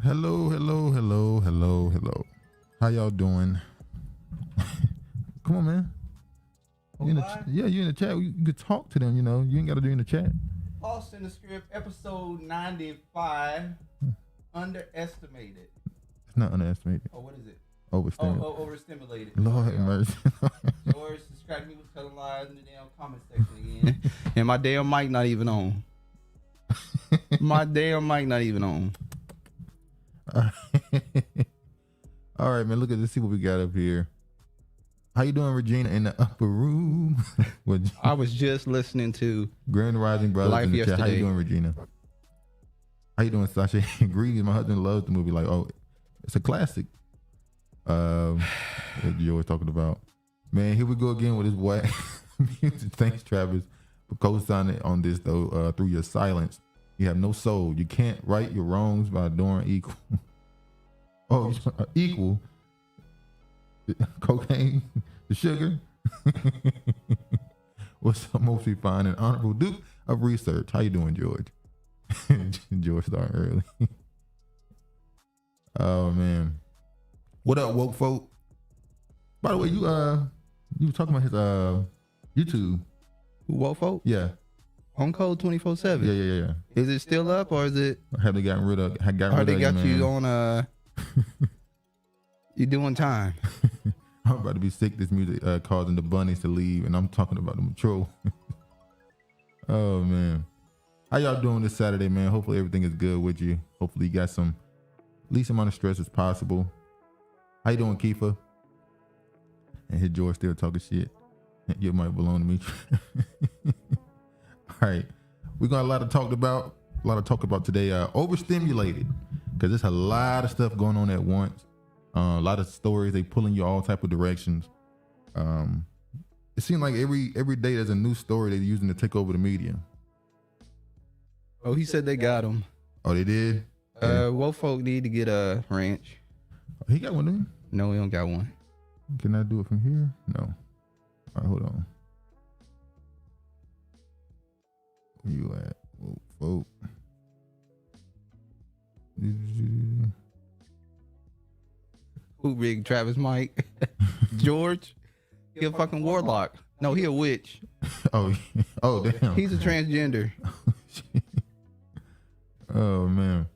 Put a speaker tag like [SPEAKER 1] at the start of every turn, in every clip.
[SPEAKER 1] Hello, hello, hello, hello, hello. How y'all doing? Come on, man. You you in the chat. You could talk to them, you know. You ain't got to do in the chat.
[SPEAKER 2] Lost in the Script, episode 95, underestimated.
[SPEAKER 1] It's not underestimated.
[SPEAKER 2] Oh, what is it?
[SPEAKER 1] Overstimulated.
[SPEAKER 2] Overstimulated.
[SPEAKER 1] Lord have mercy.
[SPEAKER 2] George distracted me with telling lies in the damn comment section again. And my damn mic not even on. My damn mic not even on.
[SPEAKER 1] All right, man. Look at this. See what we got up here. How you doing, Regina, in the upper room?
[SPEAKER 2] I was just listening to
[SPEAKER 1] Grand Rising Brothers
[SPEAKER 2] Life
[SPEAKER 1] in the
[SPEAKER 2] yesterday.
[SPEAKER 1] chat. How you doing, Regina? How you doing, Sasha? Greedy. My husband loves the movie. Like, oh, it's a classic. What you always talking about? Man, here we go again with this whack music. Thanks, Travis, for co-signing on this, though, through your silence. You have no soul. You can't right your wrongs by doing equal. Oh, equal. Cocaine, the sugar. What's up, most refined and honorable Duke of Research? How you doing, George? George starting early. Oh man. What up, woke folk? By the way, you were talking about his YouTube.
[SPEAKER 2] Woke folk?
[SPEAKER 1] Yeah.
[SPEAKER 2] On code 24/7.
[SPEAKER 1] Yeah.
[SPEAKER 2] Is it still up or is it?
[SPEAKER 1] Have they gotten rid of?
[SPEAKER 2] Or they got you on you doing time?
[SPEAKER 1] I'm about to be sick. This music causing the bunnies to leave, and I'm talking about the patrol. Oh man, how y'all doing this Saturday, man? Hopefully everything is good with you. Hopefully you got some least amount of stress as possible. How you doing, Kiefer? And his George still talking shit. You might belong to me. All right, we got a lot to talk about. Today. Overstimulated, because there's a lot of stuff going on at once. A lot of stories. They pulling you all type of directions. It seems like every day there's a new story they're using to take over the media.
[SPEAKER 2] Oh, he said they got him.
[SPEAKER 1] Oh, they did?
[SPEAKER 2] Woke folk need to get a ranch.
[SPEAKER 1] He got one, didn't he?
[SPEAKER 2] No, he don't got one.
[SPEAKER 1] Can I do it from here? No. All right, hold on. Where you at? Whoa.
[SPEAKER 2] Who rigged Travis Mike? George? He a fucking warlock. No, he a witch.
[SPEAKER 1] Oh, damn.
[SPEAKER 2] He's a transgender.
[SPEAKER 1] Oh, man.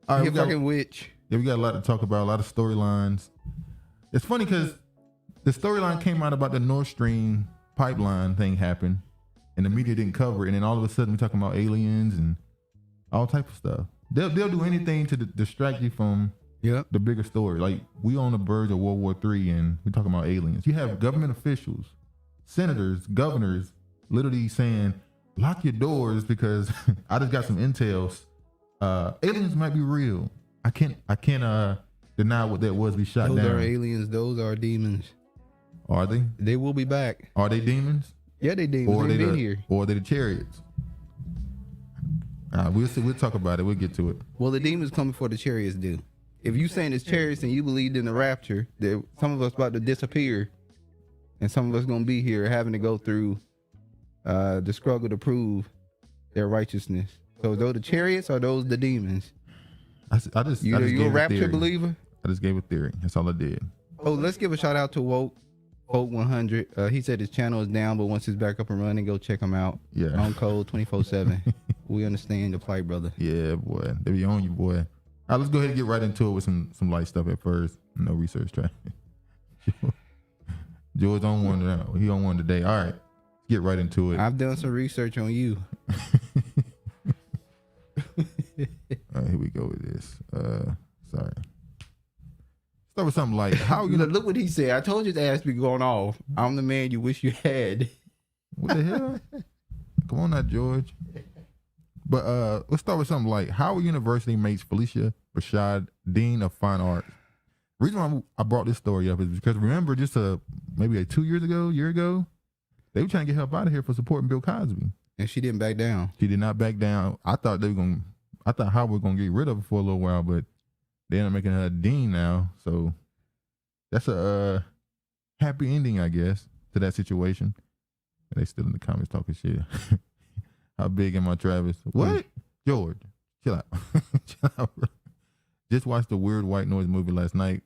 [SPEAKER 1] All right,
[SPEAKER 2] He a fucking witch.
[SPEAKER 1] Yeah, we got a lot to talk about, a lot of storylines. It's funny because the storyline came out about the Nord Stream pipeline thing happened, and the media didn't cover it, and then all of a sudden we're talking about aliens and all type of stuff. They'll do anything to distract you from the bigger story. Like, we on the verge of World War III, and we're talking about aliens. You have government officials, senators, governors, literally saying, lock your doors because I just got some intel. Aliens might be real. I can't deny what that was. We shot down.
[SPEAKER 2] Those are aliens. Those are demons.
[SPEAKER 1] Are they?
[SPEAKER 2] They will be back.
[SPEAKER 1] Are they demons?
[SPEAKER 2] Yeah, they demons. They've been here.
[SPEAKER 1] Or are they the chariots? We'll see. We'll talk about it. We'll get to it.
[SPEAKER 2] Well, the demons come before the chariots do. If you saying it's chariots and you believed in the rapture, that some of us about to disappear, and some of us gonna be here having to go through the struggle to prove their righteousness. So those the chariots or those the demons? You a rapture believer?
[SPEAKER 1] I just gave a theory. That's all I did.
[SPEAKER 2] Oh, let's give a shout out to Woke 100. He said his channel is down, but once it's back up and running, go check him out.
[SPEAKER 1] Yeah.
[SPEAKER 2] On code 24/7. We understand the plight, brother.
[SPEAKER 1] Yeah, boy. They be on you, boy. All right, let's go ahead and get right into it with some light stuff at first. No research track. George on one now. He on one today. All right. Let's get right into it.
[SPEAKER 2] I've done some research on you.
[SPEAKER 1] All right, here we go with this. Sorry. Start with something like how you
[SPEAKER 2] look what he said. I told you the ass be going off. I'm the man you wish you had.
[SPEAKER 1] What the hell? Come on now, George. But let's start with something like Howard University makes Phylicia Rashad Dean of Fine Arts. The reason why I brought this story up is because remember just maybe 2 years ago, year ago, they were trying to get her up out of here for supporting Bill Cosby.
[SPEAKER 2] And she didn't back down.
[SPEAKER 1] She did not back down. I thought Howard was gonna get rid of her for a little while, but they ended up making her a dean now. So that's a happy ending, I guess, to that situation. They still in the comments talking shit. How big am I, Travis? What? George, chill out. Chill out, bro. Just watched the Weird White Noise movie last night.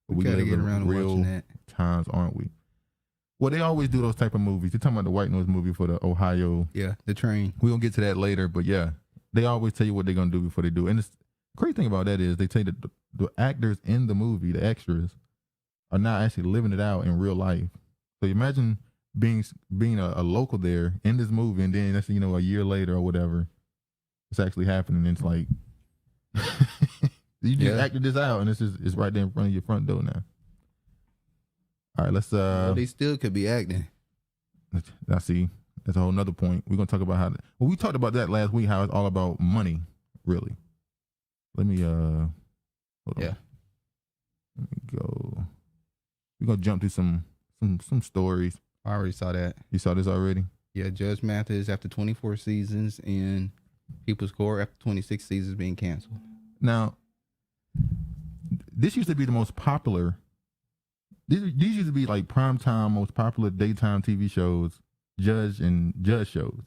[SPEAKER 2] We gotta
[SPEAKER 1] live
[SPEAKER 2] get
[SPEAKER 1] in
[SPEAKER 2] around to
[SPEAKER 1] real
[SPEAKER 2] watching that.
[SPEAKER 1] times, aren't we? Well, they always do those type of movies. They're talking about the White Noise movie for the Ohio.
[SPEAKER 2] Yeah, the train.
[SPEAKER 1] We're gonna get to that later, but yeah, they always tell you what they're gonna do before they do. And the crazy thing about that is they tell you that the actors in the movie, the extras, are not actually living it out in real life. So imagine being a local there in this movie, and then that's a year later or whatever, it's actually happening. And it's like you just acted this out, and it's right there in front of your front door now. All right, let's.
[SPEAKER 2] Well, they still could be acting.
[SPEAKER 1] I see. That's a whole nother point. We're gonna talk about how. Well, we talked about that last week. How it's all about money, really. Let me. Hold on.
[SPEAKER 2] Yeah.
[SPEAKER 1] Let me go. We're gonna jump through some stories.
[SPEAKER 2] I already saw that.
[SPEAKER 1] You saw this already?
[SPEAKER 2] Yeah, Judge Mathis after 24 seasons and People's Court after 26 seasons being canceled.
[SPEAKER 1] Now, this used to be the most popular. These used to be like primetime, most popular daytime TV shows, judge shows.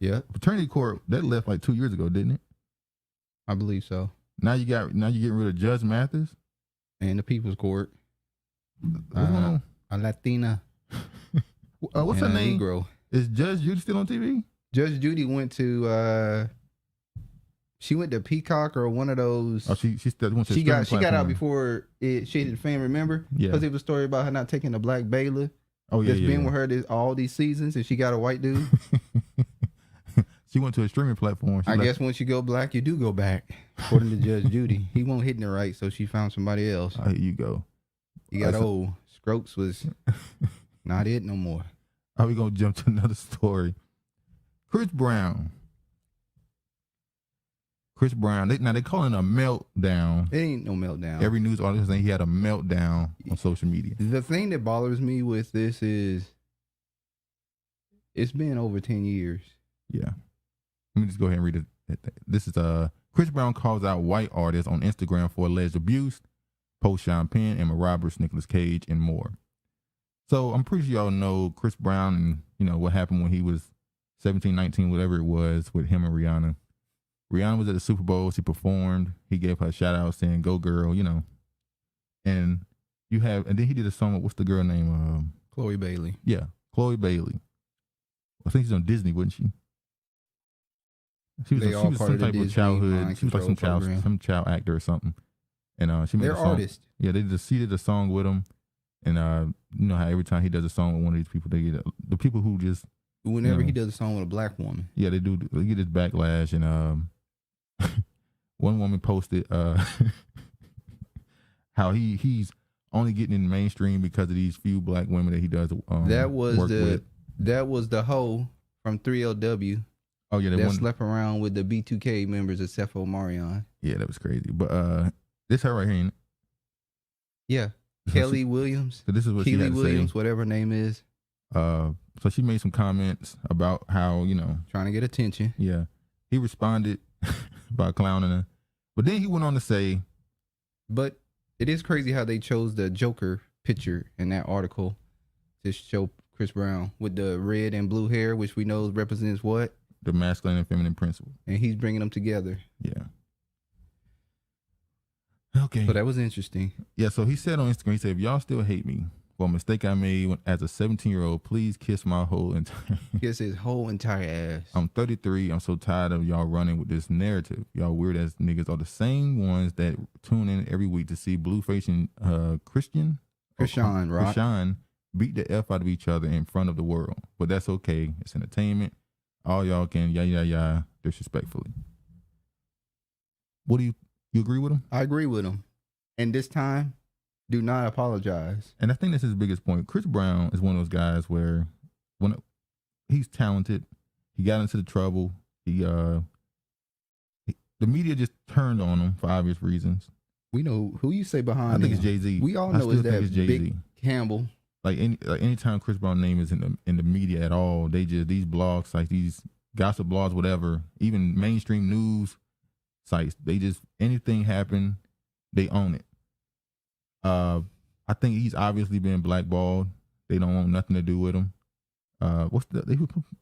[SPEAKER 2] Yeah,
[SPEAKER 1] Paternity Court that left like 2 years ago, didn't it?
[SPEAKER 2] I believe so.
[SPEAKER 1] Now you're getting rid of Judge Mathis
[SPEAKER 2] And the People's Court.
[SPEAKER 1] What's going on?
[SPEAKER 2] A Latina.
[SPEAKER 1] What's her
[SPEAKER 2] and a
[SPEAKER 1] name?
[SPEAKER 2] Negro.
[SPEAKER 1] Is Judge Judy still on TV?
[SPEAKER 2] Judge Judy went to she went to Peacock or one of those.
[SPEAKER 1] Oh, she went to
[SPEAKER 2] She got
[SPEAKER 1] platform.
[SPEAKER 2] out before it shaded fame. Remember?
[SPEAKER 1] Yeah.
[SPEAKER 2] Because it was a story about her not taking the black bailiff.
[SPEAKER 1] Oh yeah,
[SPEAKER 2] That's
[SPEAKER 1] yeah.
[SPEAKER 2] been with her all these seasons, and she got a white dude.
[SPEAKER 1] She went to a streaming platform.
[SPEAKER 2] I guess once you go black, you do go back, according to Judge Judy. He won't hit her right, so she found somebody else.
[SPEAKER 1] Here you go.
[SPEAKER 2] He got old. Scrokes was not it no more.
[SPEAKER 1] Are we gonna jump to another story? Chris Brown. They call it a meltdown.
[SPEAKER 2] It ain't no meltdown.
[SPEAKER 1] Every news article saying he had a meltdown on social media.
[SPEAKER 2] The thing that bothers me with this is it's been over 10 years.
[SPEAKER 1] Yeah. Let me just go ahead and read it. This is Chris Brown calls out white artists on Instagram for alleged abuse, post Sean Penn, Emma Roberts, Nicolas Cage, and more. So I'm pretty sure y'all know Chris Brown and what happened when he was 17, 19, whatever it was, with him and Rihanna. Rihanna was at the Super Bowl. She performed. He gave her a shout out saying, "Go girl," And then he did a song with, what's the girl name?
[SPEAKER 2] Chloe Bailey.
[SPEAKER 1] Yeah, Chloe Bailey. I think she's on Disney, wasn't she? She was some type of childhood. She was like some child actor or something. And she made a song.
[SPEAKER 2] Artists.
[SPEAKER 1] Yeah, she did a song with him. And you know how every time he does a song with one of these people, they get the people who just
[SPEAKER 2] whenever he does a song with a black woman.
[SPEAKER 1] Yeah, they do. They get this backlash, and one woman posted how he's only getting in the mainstream because of these few black women that he does work with.
[SPEAKER 2] That was the hoe from 3LW.
[SPEAKER 1] Oh yeah,
[SPEAKER 2] that slept around with the B2K members except for Marion.
[SPEAKER 1] Yeah, that was crazy. But this her right here. Ain't it?
[SPEAKER 2] Yeah, Kelly Williams.
[SPEAKER 1] So this is what
[SPEAKER 2] Keely
[SPEAKER 1] she had to
[SPEAKER 2] Williams,
[SPEAKER 1] say.
[SPEAKER 2] whatever her name is.
[SPEAKER 1] So she made some comments about how
[SPEAKER 2] trying to get attention.
[SPEAKER 1] Yeah, he responded by clowning her, but then he went on to say,
[SPEAKER 2] "But it is crazy how they chose the Joker picture in that article to show Chris Brown with the red and blue hair, which we know represents what?
[SPEAKER 1] The masculine and feminine principle.
[SPEAKER 2] And he's bringing them together.
[SPEAKER 1] Yeah. Okay.
[SPEAKER 2] So that was interesting.
[SPEAKER 1] Yeah, so he said on Instagram, he said, if y'all still hate me for a mistake I made as a 17-year-old, please kiss my whole entire...
[SPEAKER 2] Kiss his whole entire ass.
[SPEAKER 1] I'm 33. I'm so tired of y'all running with this narrative. Y'all weird-ass niggas are the same ones that tune in every week to see Blueface and Christian beat the F out of each other in front of the world. But that's okay. It's entertainment. All y'all can disrespectfully. What do you agree with him?
[SPEAKER 2] I agree with him. And this time, do not apologize.
[SPEAKER 1] And I think that's his biggest point. Chris Brown is one of those guys where he's talented, he got into the trouble. The media just turned on him for obvious reasons.
[SPEAKER 2] We know who you say behind.
[SPEAKER 1] I think it's Jay-Z.
[SPEAKER 2] We all know it's that Big Campbell.
[SPEAKER 1] Like anytime Chris Brown's name is in the media at all, they just these blogs, like these gossip blogs, whatever, even mainstream news sites, they just anything happen, they own it. I think he's obviously been blackballed. They don't want nothing to do with him. what's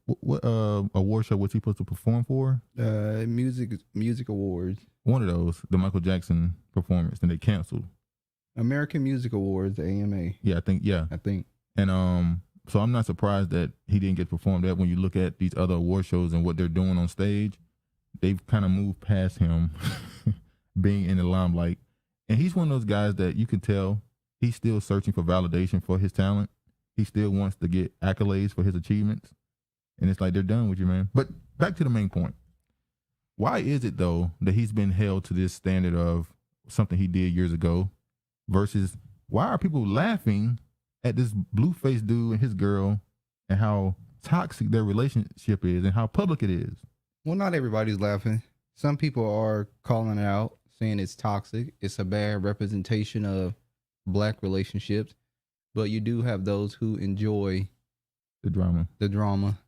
[SPEAKER 1] what award show was he supposed to perform for?
[SPEAKER 2] Music awards.
[SPEAKER 1] One of those, the Michael Jackson performance, and they canceled.
[SPEAKER 2] American Music Awards, the AMA.
[SPEAKER 1] Yeah, I think. And so I'm not surprised that he didn't get performed at. When you look at these other award shows and what they're doing on stage, they've kind of moved past him being in the limelight. And he's one of those guys that you can tell he's still searching for validation for his talent. He still wants to get accolades for his achievements. And it's like, they're done with you, man. But back to the main point. Why is it, though, that he's been held to this standard of something he did years ago versus why are people laughing at this blue-faced dude and his girl and how toxic their relationship is and how public it is?
[SPEAKER 2] Well, not everybody's laughing. Some people are calling it out, saying it's toxic. It's a bad representation of black relationships. But you do have those who enjoy
[SPEAKER 1] the drama.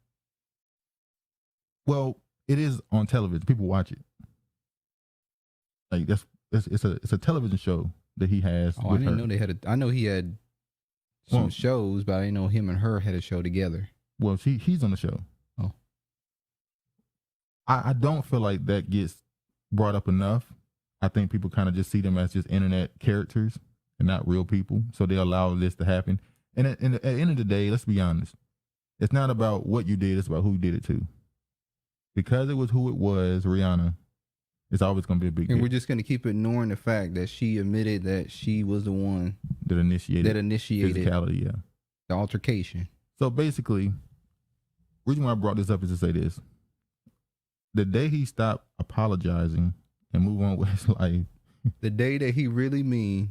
[SPEAKER 1] Well, it is on television. People watch it. Like it's a television show that he has.
[SPEAKER 2] Oh, I didn't know they had I know he had some shows, but I didn't know him and her had a show together.
[SPEAKER 1] Well, he's on the show.
[SPEAKER 2] Oh.
[SPEAKER 1] I don't feel like that gets brought up enough. I think people kind of just see them as just internet characters and not real people. So they allow this to happen. And at the end of the day, let's be honest. It's not about what you did. It's about who you did it to. Because it was who it was, Rihanna, it's always going to be a big deal.
[SPEAKER 2] And we're just going to keep ignoring the fact that she admitted that she was the one
[SPEAKER 1] that initiated physicality,
[SPEAKER 2] the altercation.
[SPEAKER 1] So basically, the reason why I brought this up is to say this. The day he stopped apologizing and move on with his life.
[SPEAKER 2] The day that he really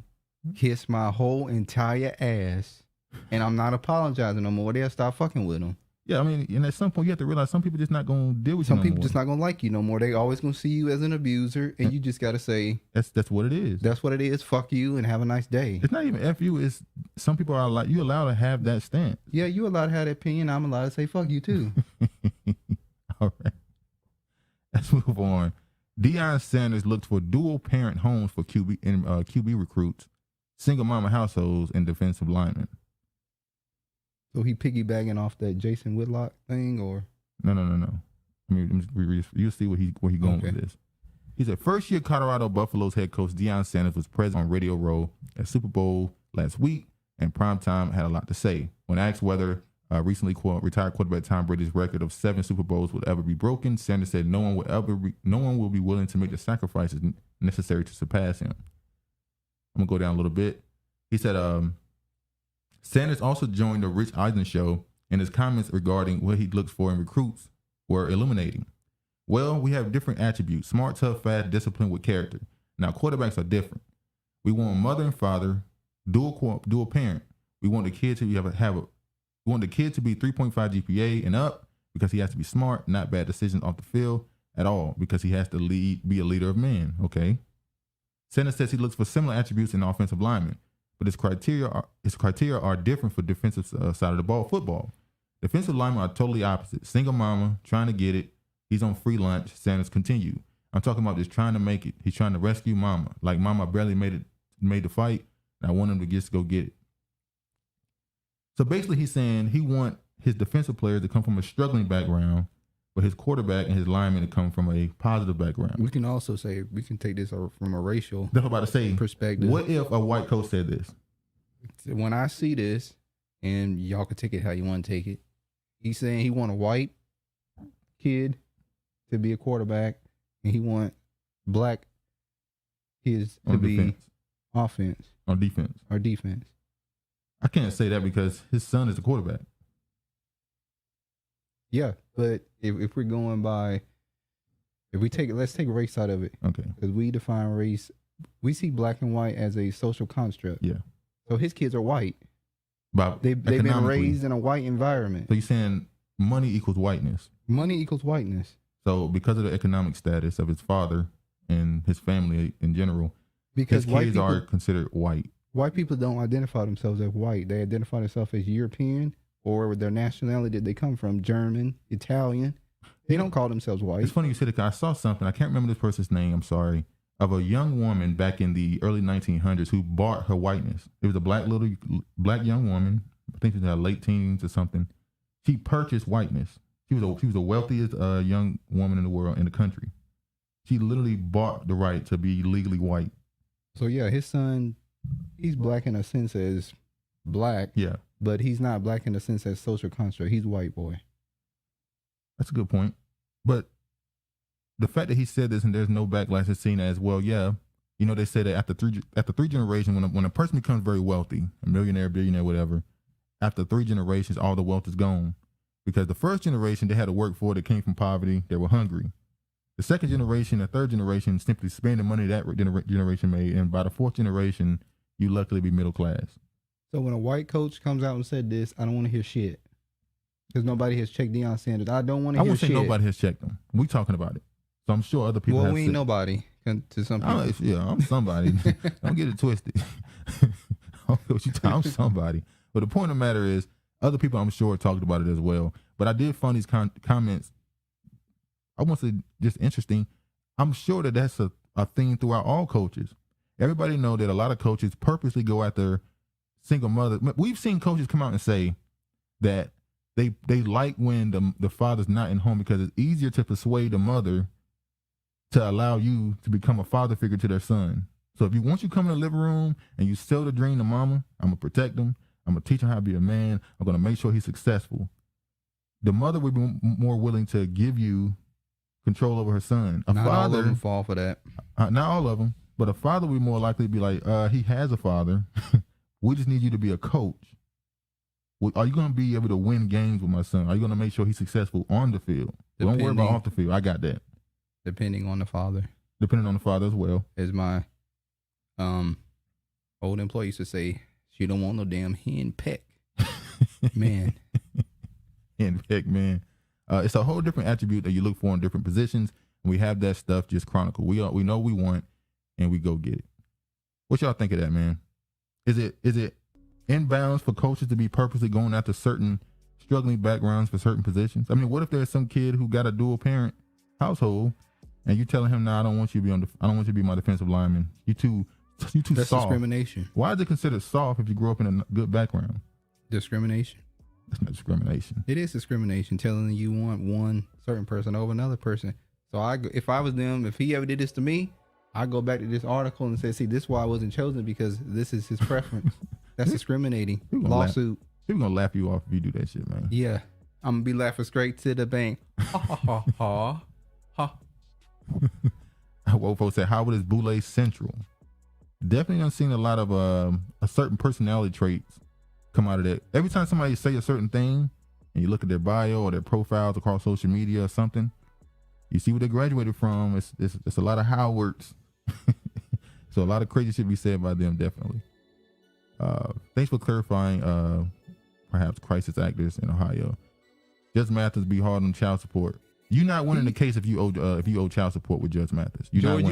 [SPEAKER 2] kiss my whole entire ass and I'm not apologizing no more, they'll stop fucking with him.
[SPEAKER 1] Yeah, I mean, and at some point you have to realize some people just not gonna deal with you.
[SPEAKER 2] Some people just not gonna like you no more. They always gonna see you as an abuser, and you just gotta say
[SPEAKER 1] that's what it is.
[SPEAKER 2] That's what it is. Fuck you and have a nice day.
[SPEAKER 1] It's not even F you. It's some people are like, you allowed to have that stance.
[SPEAKER 2] Yeah, you allowed to have that opinion. I'm allowed to say fuck you too.
[SPEAKER 1] All right, let's move on. Deion Sanders looked for dual parent homes for QB recruits, single mama households, and defensive linemen.
[SPEAKER 2] So he piggybacking off that Jason Whitlock thing, or
[SPEAKER 1] no. I mean, you'll see where he going with this. He said, first-year Colorado Buffaloes head coach Deion Sanders was present on Radio Row at Super Bowl last week, and primetime had a lot to say. When asked whether recently retired quarterback Tom Brady's record of 7 Super Bowls would ever be broken, Sanders said no one will be willing to make the sacrifices necessary to surpass him. I'm gonna go down a little bit. He said, Sanders also joined the Rich Eisen show, and his comments regarding what he looks for in recruits were illuminating. Well, we have different attributes: smart, tough, fast, disciplined with character. Now, quarterbacks are different. We want mother and father, dual parent. We want the kid to we want the kid to be 3.5 GPA and up because he has to be smart, not bad decisions off the field at all because he has to be a leader of men. Okay. Sanders says he looks for similar attributes in offensive linemen, but his criteria are different for defensive side of the ball football. Defensive linemen are totally opposite. Single mama, trying to get it. He's on free lunch. Sanders continued. I'm talking about just trying to make it. He's trying to rescue mama. Like mama barely made the fight, and I want him to just go get it. So basically he's saying he want his defensive players to come from a struggling background, but his quarterback and his linemen to come from a positive background.
[SPEAKER 2] We can also say, we can take this from a racial
[SPEAKER 1] That's what I'm about to say.
[SPEAKER 2] Perspective.
[SPEAKER 1] What if a white coach said this?
[SPEAKER 2] When I see this, and y'all can take it how you want to take it, he's saying he want a white kid to be a quarterback, and he want black kids to be offense.
[SPEAKER 1] Or defense.
[SPEAKER 2] Or defense.
[SPEAKER 1] I can't say that because his son is a quarterback.
[SPEAKER 2] Yeah, but if we're going by, let's take race out of it.
[SPEAKER 1] Okay.
[SPEAKER 2] Because we define race, we see black and white as a social construct.
[SPEAKER 1] Yeah.
[SPEAKER 2] So his kids are white.
[SPEAKER 1] But
[SPEAKER 2] they've been raised in a white environment.
[SPEAKER 1] So you're saying money equals whiteness?
[SPEAKER 2] Money equals whiteness.
[SPEAKER 1] So because of the economic status of his father and his family in general,
[SPEAKER 2] because
[SPEAKER 1] his kids are considered white.
[SPEAKER 2] White people don't identify themselves as white. They identify themselves as European or with their nationality that they come from, German, Italian. They don't call themselves white.
[SPEAKER 1] It's funny you said it, 'cause I saw something, I can't remember this person's name, I'm sorry, of a young woman back in the early 1900s who bought her whiteness. It was a black young woman, I think she was in her late teens or something. She purchased whiteness. She was the wealthiest young woman in the world, in the country. She literally bought the right to be legally white.
[SPEAKER 2] So yeah, his son, he's black in a sense as black.
[SPEAKER 1] Yeah.
[SPEAKER 2] But he's not black in the sense as social construct. He's white boy.
[SPEAKER 1] That's a good point. But the fact that he said this and there's no backlash is seen as, well, yeah. You know, they say that after three generations, when a person becomes very wealthy, a millionaire, billionaire, whatever, after 3 generations, all the wealth is gone. Because the first generation, they had to work for it. They came from poverty. They were hungry. The second generation, the third generation, simply spend the money that generation made. And by the 4th generation, you luckily be middle class.
[SPEAKER 2] So when a white coach comes out and said this, I don't want to hear shit. Because nobody has checked Deion Sanders. I don't want to hear shit. I won't say nobody
[SPEAKER 1] has checked them. We talking about it. So I'm sure other people have.
[SPEAKER 2] Well, we ain't nobody to some people.
[SPEAKER 1] Yeah, I'm somebody. Don't get it twisted. I'm somebody. But the point of the matter is, other people I'm sure talked about it as well. But I did find these comments, I won't say just interesting. I'm sure that that's a theme throughout all coaches. Everybody know that a lot of coaches purposely go after single mothers. We've seen coaches come out and say that they like when the father's not in home because it's easier to persuade the mother to allow you to become a father figure to their son. So if once you come in the living room and you sell the dream to mama, I'm going to protect him. I'm going to teach him how to be a man. I'm going to make sure he's successful. The mother would be more willing to give you control over her son.
[SPEAKER 2] Not all of them fall for that.
[SPEAKER 1] Not all of them, but a father would be more likely to be like, he has a father. We just need you to be a coach. Are you going to be able to win games with my son? Are you going to make sure he's successful on the field? Don't worry about off the field. I got that.
[SPEAKER 2] Depending on the father.
[SPEAKER 1] Depending on the father as well.
[SPEAKER 2] As my old employee used to say, she don't want no damn hen peck. Man.
[SPEAKER 1] Hen peck, man. It's a whole different attribute that you look for in different positions. And we have that stuff just chronicled. We know what we want, and we go get it. What y'all think of that, man? Is it inbounds for coaches to be purposely going after certain struggling backgrounds for certain positions? I mean, what if there's some kid who got a dual parent household, and you telling him, "Nah, I don't want you to be my defensive lineman. You too
[SPEAKER 2] That's
[SPEAKER 1] soft."
[SPEAKER 2] Discrimination.
[SPEAKER 1] Why is it considered soft if you grew up in a good background?
[SPEAKER 2] Discrimination.
[SPEAKER 1] That's not discrimination.
[SPEAKER 2] It is discrimination, telling you want one certain person over another person. So if I was them, if he ever did this to me, I go back to this article and say, see, this is why I wasn't chosen, because this is his preference. That's discriminating. Lawsuit.
[SPEAKER 1] People gonna laugh you off if you do that shit, man.
[SPEAKER 2] Yeah. I'm gonna be laughing straight to the bank. Ha ha ha ha ha.
[SPEAKER 1] What folks say, how is Boule central? Definitely done seen a lot of a certain personality traits come out of that. Every time somebody say a certain thing and you look at their bio or their profiles across social media or something, you see what they graduated from. It's a lot of Howards. So a lot of crazy shit be said by them, definitely. Thanks for clarifying perhaps crisis actors in Ohio. Judge Mathis be hard on child support. You're not winning the case if you owe child support with Judge Mathis.
[SPEAKER 2] George,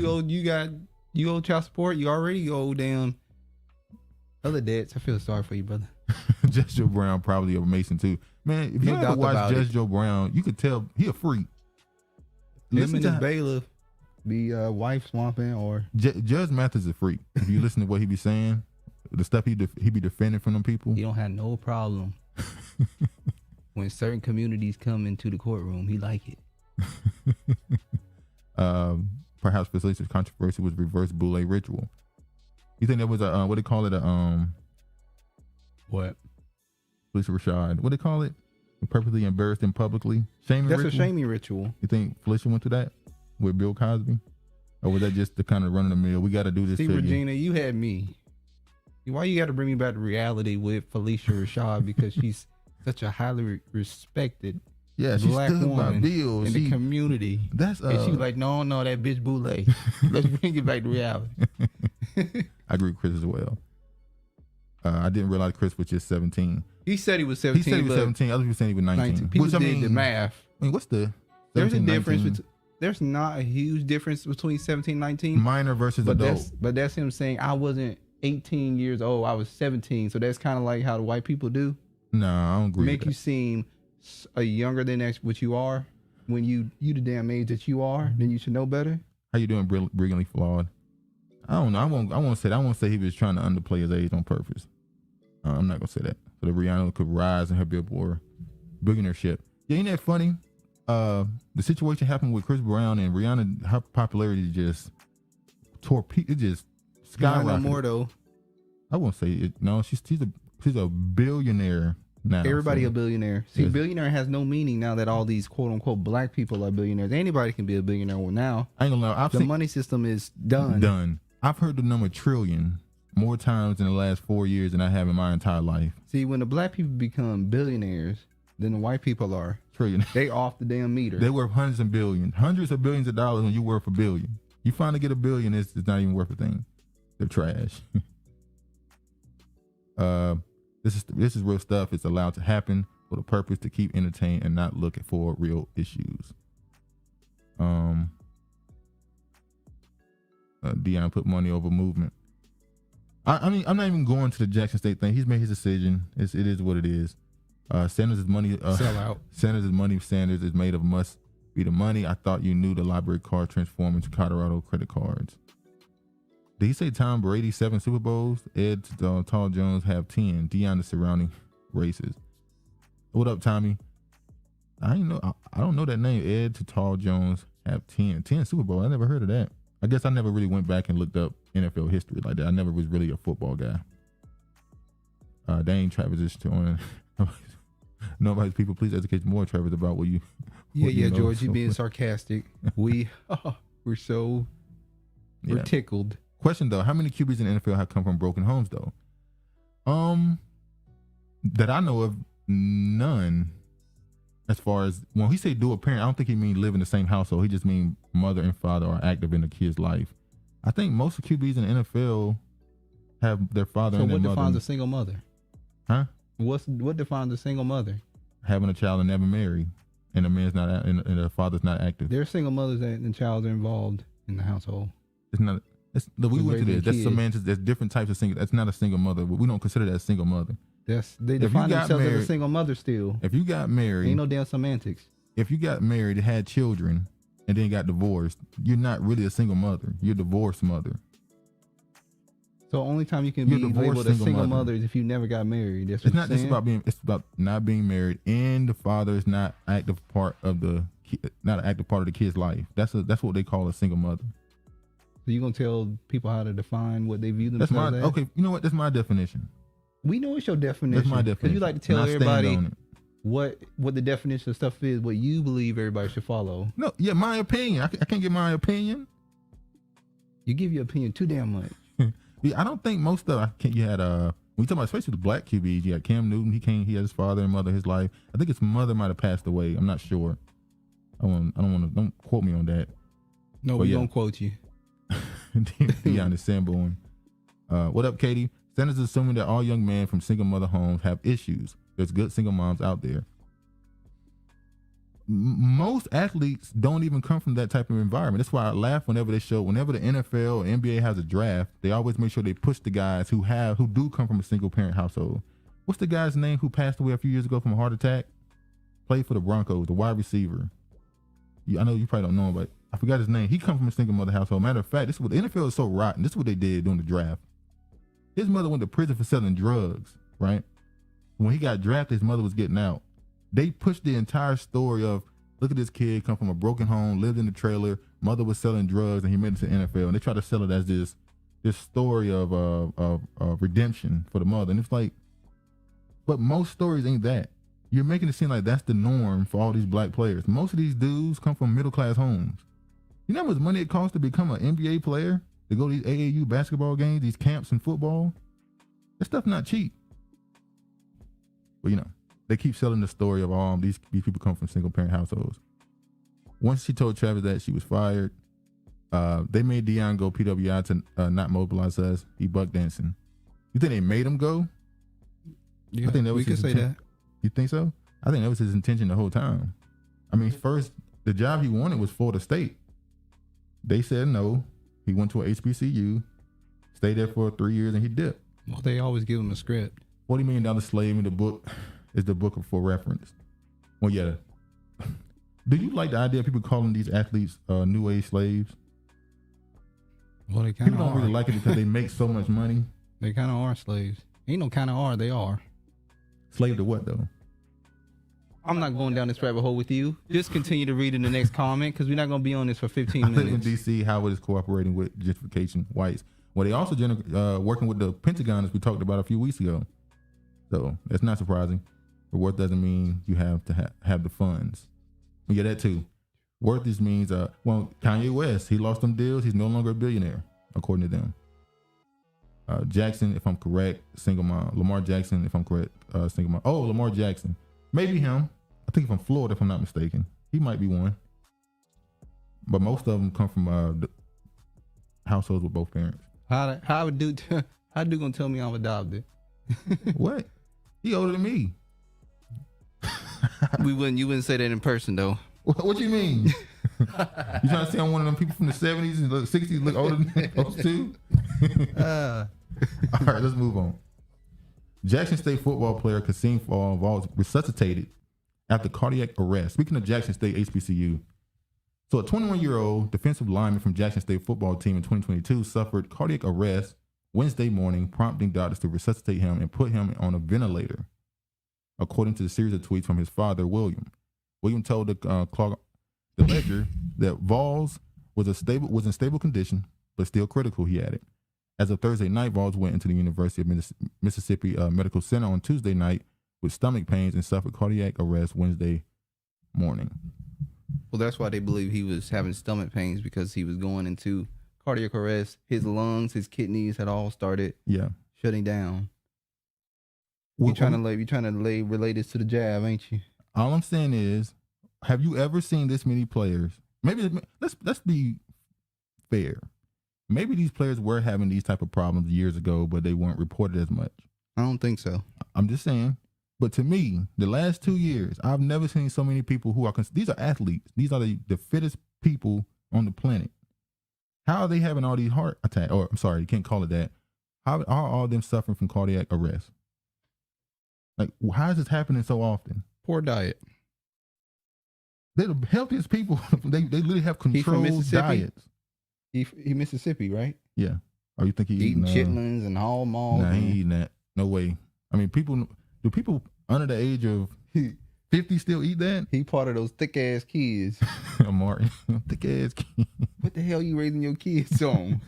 [SPEAKER 2] you owe child support. You already owe damn other debts. I feel sorry for you, brother.
[SPEAKER 1] Judge Joe Brown probably a Mason too. Man, if you ever watch Judge Joe Brown, you could tell he a freak.
[SPEAKER 2] Listen to bailiff be wife swamping or
[SPEAKER 1] Judge Mathis is a freak. If you listen to what he be saying, the stuff he be defending from them people,
[SPEAKER 2] he don't have no problem. When certain communities come into the courtroom, he like it.
[SPEAKER 1] Perhaps Phylicia's controversy was reverse Boule ritual. You think that was a what they call it
[SPEAKER 2] what?
[SPEAKER 1] Phylicia Rashad, what they call it? Purposely embarrassed him publicly. Shaming
[SPEAKER 2] That's
[SPEAKER 1] ritual?
[SPEAKER 2] a shaming ritual.
[SPEAKER 1] You think Phylicia went through that with Bill Cosby, or was that just the kind of run of the mill? We got to do this.
[SPEAKER 2] See, Regina, you had me. Why you got to bring me back to reality with Phylicia Rashad? Because she's such a highly respected black woman in the community.
[SPEAKER 1] And
[SPEAKER 2] she was like, no, that bitch Boule. Let's bring it back to reality.
[SPEAKER 1] I agree with Chris as well. I didn't realize Chris was just 17.
[SPEAKER 2] He said he was 17.
[SPEAKER 1] He said he was 17. Other people said he was 19.
[SPEAKER 2] People did the math.
[SPEAKER 1] I mean, what's the 17,
[SPEAKER 2] There's a difference.
[SPEAKER 1] 19?
[SPEAKER 2] There's not a huge difference between 17 and 19.
[SPEAKER 1] Minor versus adult.
[SPEAKER 2] But that's him saying, I wasn't 18 years old. I was 17. So that's kind of like how the white people do.
[SPEAKER 1] No, I don't agree.
[SPEAKER 2] Make you seem a younger than what you are. When you the damn age that you are, then you should know better.
[SPEAKER 1] How you doing, brilliantly flawed? I don't know. I won't say he was trying to underplay his age on purpose. I'm not gonna say that. So that Rihanna could rise in her Billboard billionaire ship. Yeah, ain't that funny? The situation happened with Chris Brown and Rihanna. Her popularity just it just skyrocketed.
[SPEAKER 2] No more though.
[SPEAKER 1] I won't say it. No, she's a billionaire now.
[SPEAKER 2] Everybody
[SPEAKER 1] so.
[SPEAKER 2] a billionaire. See,
[SPEAKER 1] Yes.
[SPEAKER 2] billionaire has no meaning now that all these quote unquote black people are billionaires. Anybody can be a billionaire now.
[SPEAKER 1] I ain't gonna lie.
[SPEAKER 2] The money system is done.
[SPEAKER 1] I've heard the number trillion more times in the last 4 years than I have in my entire life.
[SPEAKER 2] See, when the black people become billionaires, then the white people are.
[SPEAKER 1] Trillion.
[SPEAKER 2] They off the damn meter.
[SPEAKER 1] They worth hundreds of billions of dollars when you worth $1 billion. You finally get $1 billion, it's not even worth a thing. They're trash. This is real stuff. It's allowed to happen for the purpose to keep entertained and not looking for real issues. Deion put money over movement. I mean, I'm not even going to the Jackson State thing. He's made his decision. It is what it is. Sanders' money.
[SPEAKER 2] Sell out.
[SPEAKER 1] Sanders' money. Sanders is made of must be the money. I thought you knew the library card transformed into Colorado credit cards. Did he say Tom Brady 7 Super Bowls? Ed Tall Jones have 10. Deion the surrounding races. What up, Tommy? I don't know that name. Ed to Tall Jones have 10. 10 Super Bowl. I never heard of that. I guess I never really went back and looked up NFL history like that. I never was really a football guy. They ain't Travis on. Nobody's people. Please educate more, Travis, about what you.
[SPEAKER 2] Yeah,
[SPEAKER 1] know.
[SPEAKER 2] George, you
[SPEAKER 1] So,
[SPEAKER 2] being sarcastic. We're tickled.
[SPEAKER 1] Question though, how many QBs in the NFL have come from broken homes though? That I know of, none. As far as when he say dual parent, I don't think he mean live in the same household. He just mean mother and father are active in the kid's life. I think most of QBs in the NFL have their father and their mother.
[SPEAKER 2] So what defines a single mother?
[SPEAKER 1] Huh?
[SPEAKER 2] What defines a single mother?
[SPEAKER 1] Having a child and never married, and the man's not and the father's not active.
[SPEAKER 2] There are single mothers that the child are involved in the household.
[SPEAKER 1] It's not. We went to this. That's
[SPEAKER 2] kids.
[SPEAKER 1] semantics. There's different types of single. That's not a single mother. We don't consider that a single mother.
[SPEAKER 2] They define themselves as a single mother still.
[SPEAKER 1] If you got married,
[SPEAKER 2] ain't no damn semantics.
[SPEAKER 1] If you got married and had children and then got divorced, you're not really a single mother. You're a divorced mother.
[SPEAKER 2] So only time you can be labeled a single mother is if you never got married. That's what
[SPEAKER 1] it's not just about being. It's about not being married, and the father is not an active part of the kid's life. That's what they call a single mother.
[SPEAKER 2] So you gonna tell people how to define what they view themselves as?
[SPEAKER 1] Okay. You know what? That's my definition.
[SPEAKER 2] We know it's your definition.
[SPEAKER 1] That's my definition.
[SPEAKER 2] Because you like to tell everybody what the definition of stuff is, what you believe everybody should follow.
[SPEAKER 1] No, yeah, my opinion. I can't get my opinion.
[SPEAKER 2] You give your opinion too damn much.
[SPEAKER 1] Yeah, I don't think most of you had when you talk about especially the black QBs, you had Cam Newton. He had his father and mother his life. I think his mother might have passed away. I'm not sure. Don't quote me on that.
[SPEAKER 2] No, we don't quote you.
[SPEAKER 1] Deion is Sanborn. What up, Katie? Sanders is assuming that all young men from single mother homes have issues. There's good single moms out there. Most athletes don't even come from that type of environment. That's why I laugh whenever the NFL or NBA has a draft, they always make sure they push the guys who do come from a single parent household. What's the guy's name who passed away a few years ago from a heart attack? Played for the Broncos, the wide receiver. I know you probably don't know him, but I forgot his name. He come from a single mother household. Matter of fact, this is what the NFL is so rotten. This is what they did during the draft. His mother went to prison for selling drugs, right? When he got drafted, his mother was getting out. They pushed the entire story of, look at this kid, come from a broken home, lived in a trailer, mother was selling drugs, and he made it to the NFL. And they try to sell it as this story of redemption for the mother. And it's like, but most stories ain't that. You're making it seem like that's the norm for all these black players. Most of these dudes come from middle-class homes. You know how much money it costs to become an NBA player? To go to these AAU basketball games, these camps and football? That stuff not cheap. But they keep selling the story of all these people come from single parent households. Once she told Travis that, she was fired. They made Deion go PWI to not mobilize us. He buck dancing. You think they made him go?
[SPEAKER 2] Yeah,
[SPEAKER 1] I think that was
[SPEAKER 2] we could say that.
[SPEAKER 1] You think so? I think that was his intention the whole time. I mean, first, the job he wanted was Florida State. They said no. He went to a HBCU, stayed there for 3 years, and he dipped.
[SPEAKER 2] Well, they always give him a script.
[SPEAKER 1] $40 million slave in the book is the book for reference. Well, yeah. Do you like the idea of people calling these athletes new age slaves?
[SPEAKER 2] Well, they kind of
[SPEAKER 1] People don't really like it because they make so much money.
[SPEAKER 2] They kind of are slaves. Ain't no kind of are, they are.
[SPEAKER 1] Slave to what, though?
[SPEAKER 2] I'm not going down this rabbit hole with you. Just continue to read in the next comment because we're not going to be on this for 15
[SPEAKER 1] I live in
[SPEAKER 2] minutes.
[SPEAKER 1] D.C. Howard is cooperating with gentrification whites. Well, they also working with the Pentagon, as we talked about a few weeks ago. So that's not surprising. But worth doesn't mean you have to have the funds. We get that too. Worth just means, Kanye West, he lost them deals. He's no longer a billionaire, according to them. Jackson, if I'm correct, single mom. Lamar Jackson, if I'm correct, single mom. Oh, Lamar Jackson. Maybe him. I think from Florida, if I'm not mistaken. He might be one. But most of them come from the households with both parents.
[SPEAKER 2] How dude gonna tell me I'm adopted?
[SPEAKER 1] What? He older than me.
[SPEAKER 2] You wouldn't say that in person though.
[SPEAKER 1] What you mean? You trying to say I'm one of them people from the 70s and 60s look older than those two? All right, let's move on. Jackson State football player Kasim Falls resuscitated after cardiac arrest. Speaking of Jackson State HBCU, so a 21-year-old defensive lineman from Jackson State football team in 2022 suffered cardiac arrest Wednesday morning, prompting doctors to resuscitate him and put him on a ventilator, according to the series of tweets from his father, William. William told the Ledger that Vols was in stable condition, but still critical, he added. As of Thursday night, Vols went into the University of Mississippi Medical Center on Tuesday night with stomach pains and suffered cardiac arrest Wednesday morning.
[SPEAKER 2] Well, that's why they believe he was having stomach pains, because he was going into cardiac arrest. His lungs, his kidneys had all started shutting down. You're trying to relate this to the jab, ain't you?
[SPEAKER 1] All I'm saying is, have you ever seen this many players? Maybe let's be fair. Maybe these players were having these type of problems years ago, but they weren't reported as much.
[SPEAKER 2] I don't think so.
[SPEAKER 1] I'm just saying. But to me, the last 2 years, I've never seen so many people who are, these are athletes. These are the fittest people on the planet. How are they having all these heart attacks? Or I'm sorry, you can't call it that. How are all of them suffering from cardiac arrest? Like, how is this happening so often?
[SPEAKER 2] Poor diet.
[SPEAKER 1] They're the healthiest people. They literally have controlled diets.
[SPEAKER 2] He Mississippi, right?
[SPEAKER 1] Yeah. Oh, you think he
[SPEAKER 2] eating chitlins and all malls?
[SPEAKER 1] Nah, he ain't eating that. No way. I mean, do people under the age of 50 still eat that?
[SPEAKER 2] He part of those thick ass kids.
[SPEAKER 1] Martin, thick ass kids.
[SPEAKER 2] What the hell you raising your kids on?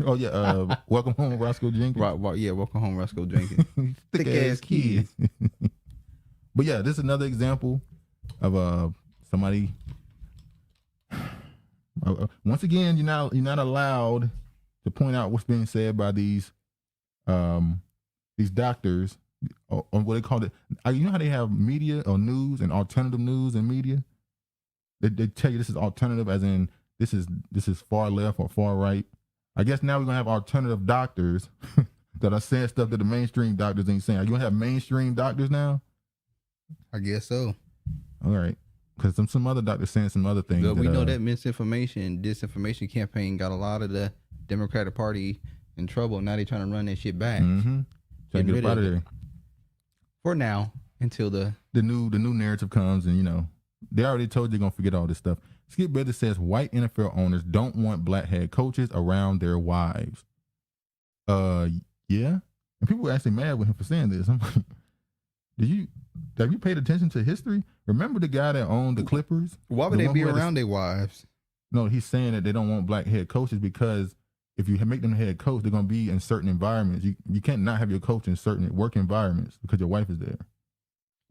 [SPEAKER 1] Oh yeah, Welcome Home, Roscoe Jenkins.
[SPEAKER 2] Right, yeah, Welcome Home, Roscoe Jenkins. thick ass kids.
[SPEAKER 1] But yeah, this is another example of somebody. Once again, you're not allowed to point out what's being said by these doctors on what they call it. You know how they have media or news and alternative news and media. They tell you this is alternative, as in this is far left or far right. I guess now we're gonna have alternative doctors that are saying stuff that the mainstream doctors ain't saying. Are you gonna have mainstream doctors now?
[SPEAKER 2] I guess so.
[SPEAKER 1] All right. Because some other doctors saying some other things.
[SPEAKER 2] But we know that misinformation, disinformation campaign got a lot of the Democratic Party in trouble. Now they're trying to run that shit back.
[SPEAKER 1] Mm-hmm. Trying to get out of there.
[SPEAKER 2] For now, until the
[SPEAKER 1] new narrative comes, and they already told you they're gonna forget all this stuff. Skip Bayless says white NFL owners don't want black head coaches around their wives. Yeah. And people were actually mad with him for saying this. I'm like, have you paid attention to history? Remember the guy that owned the Clippers?
[SPEAKER 2] Why would they be around their wives?
[SPEAKER 1] No, he's saying that they don't want black head coaches because if you make them head coach, they're going to be in certain environments. You can't not have your coach in certain work environments because your wife is there.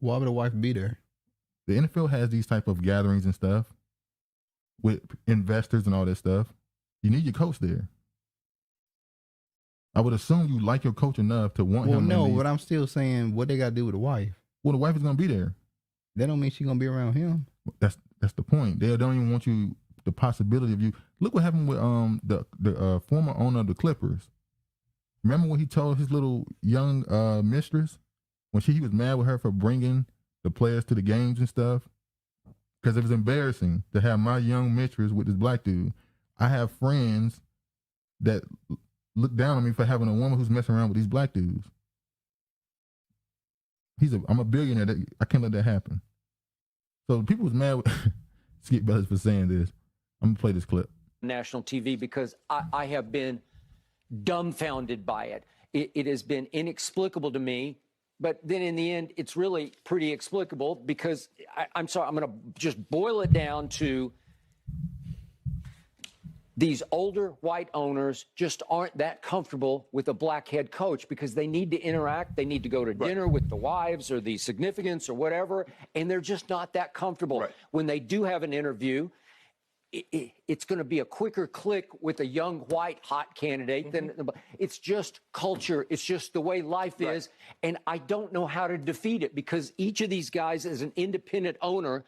[SPEAKER 2] Why would a wife be there?
[SPEAKER 1] The NFL has these type of gatherings and stuff with investors and all that stuff. You need your coach there. I would assume you like your coach enough to want him.
[SPEAKER 2] Well, no, but I'm still saying what they got to do with the wife.
[SPEAKER 1] Well, the wife is going to be there.
[SPEAKER 2] That don't mean she's going to be around him.
[SPEAKER 1] That's the point. They don't even want you, the possibility of you. Look what happened with the former owner of the Clippers. Remember when he told his little young mistress when he was mad with her for bringing the players to the games and stuff? Because it was embarrassing to have my young mistress with this black dude. I have friends that look down on me for having a woman who's messing around with these black dudes. I'm a billionaire. I can't let that happen. So people was mad with Skip Bayless for saying this. I'm gonna play this clip.
[SPEAKER 3] National TV because I have been dumbfounded by it. It has been inexplicable to me But then in the end, it's really pretty explicable because I'm sorry, I'm going to just boil it down to these older white owners just aren't that comfortable with a black head coach because they need to interact. They need to go to dinner with the wives or the significants or whatever, and they're just not that comfortable.
[SPEAKER 4] Right.
[SPEAKER 3] When they do have an interview, it's going to be a quicker click with a young white hot candidate than it's just culture. It's just the way life is. And I don't know how to defeat it because each of these guys is an independent owner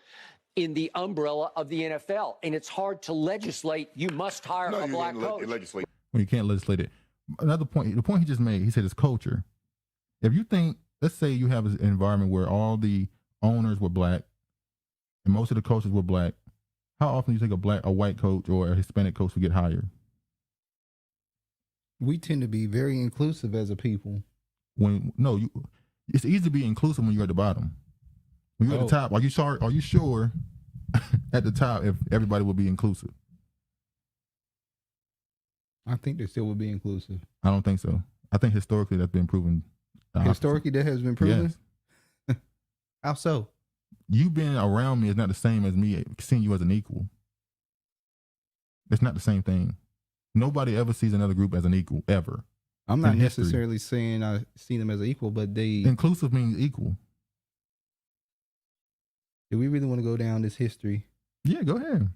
[SPEAKER 3] in the umbrella of the NFL. And it's hard to legislate. You must hire a black coach.
[SPEAKER 4] Legislate.
[SPEAKER 1] Well, you can't legislate it. Another point, the point he just made, he said it's culture. If you think, let's say you have an environment where all the owners were black and most of the coaches were black, how often do you think a white coach or a Hispanic coach would get hired?
[SPEAKER 2] We tend to be very inclusive as a people.
[SPEAKER 1] It's easy to be inclusive when you're at the bottom. When you're at the top, are you sure at the top if everybody will be inclusive?
[SPEAKER 2] I think they still would be inclusive.
[SPEAKER 1] I don't think so. I think historically that's been proven.
[SPEAKER 2] Historically that has been proven?
[SPEAKER 1] Yes.
[SPEAKER 2] How so?
[SPEAKER 1] You being around me is not the same as me seeing you as an equal. It's not the same thing. Nobody ever sees another group as an equal, ever.
[SPEAKER 2] I'm not necessarily saying I see them as an equal, but
[SPEAKER 1] inclusive means equal.
[SPEAKER 2] Do we really want to go down this history?
[SPEAKER 1] Yeah, go ahead.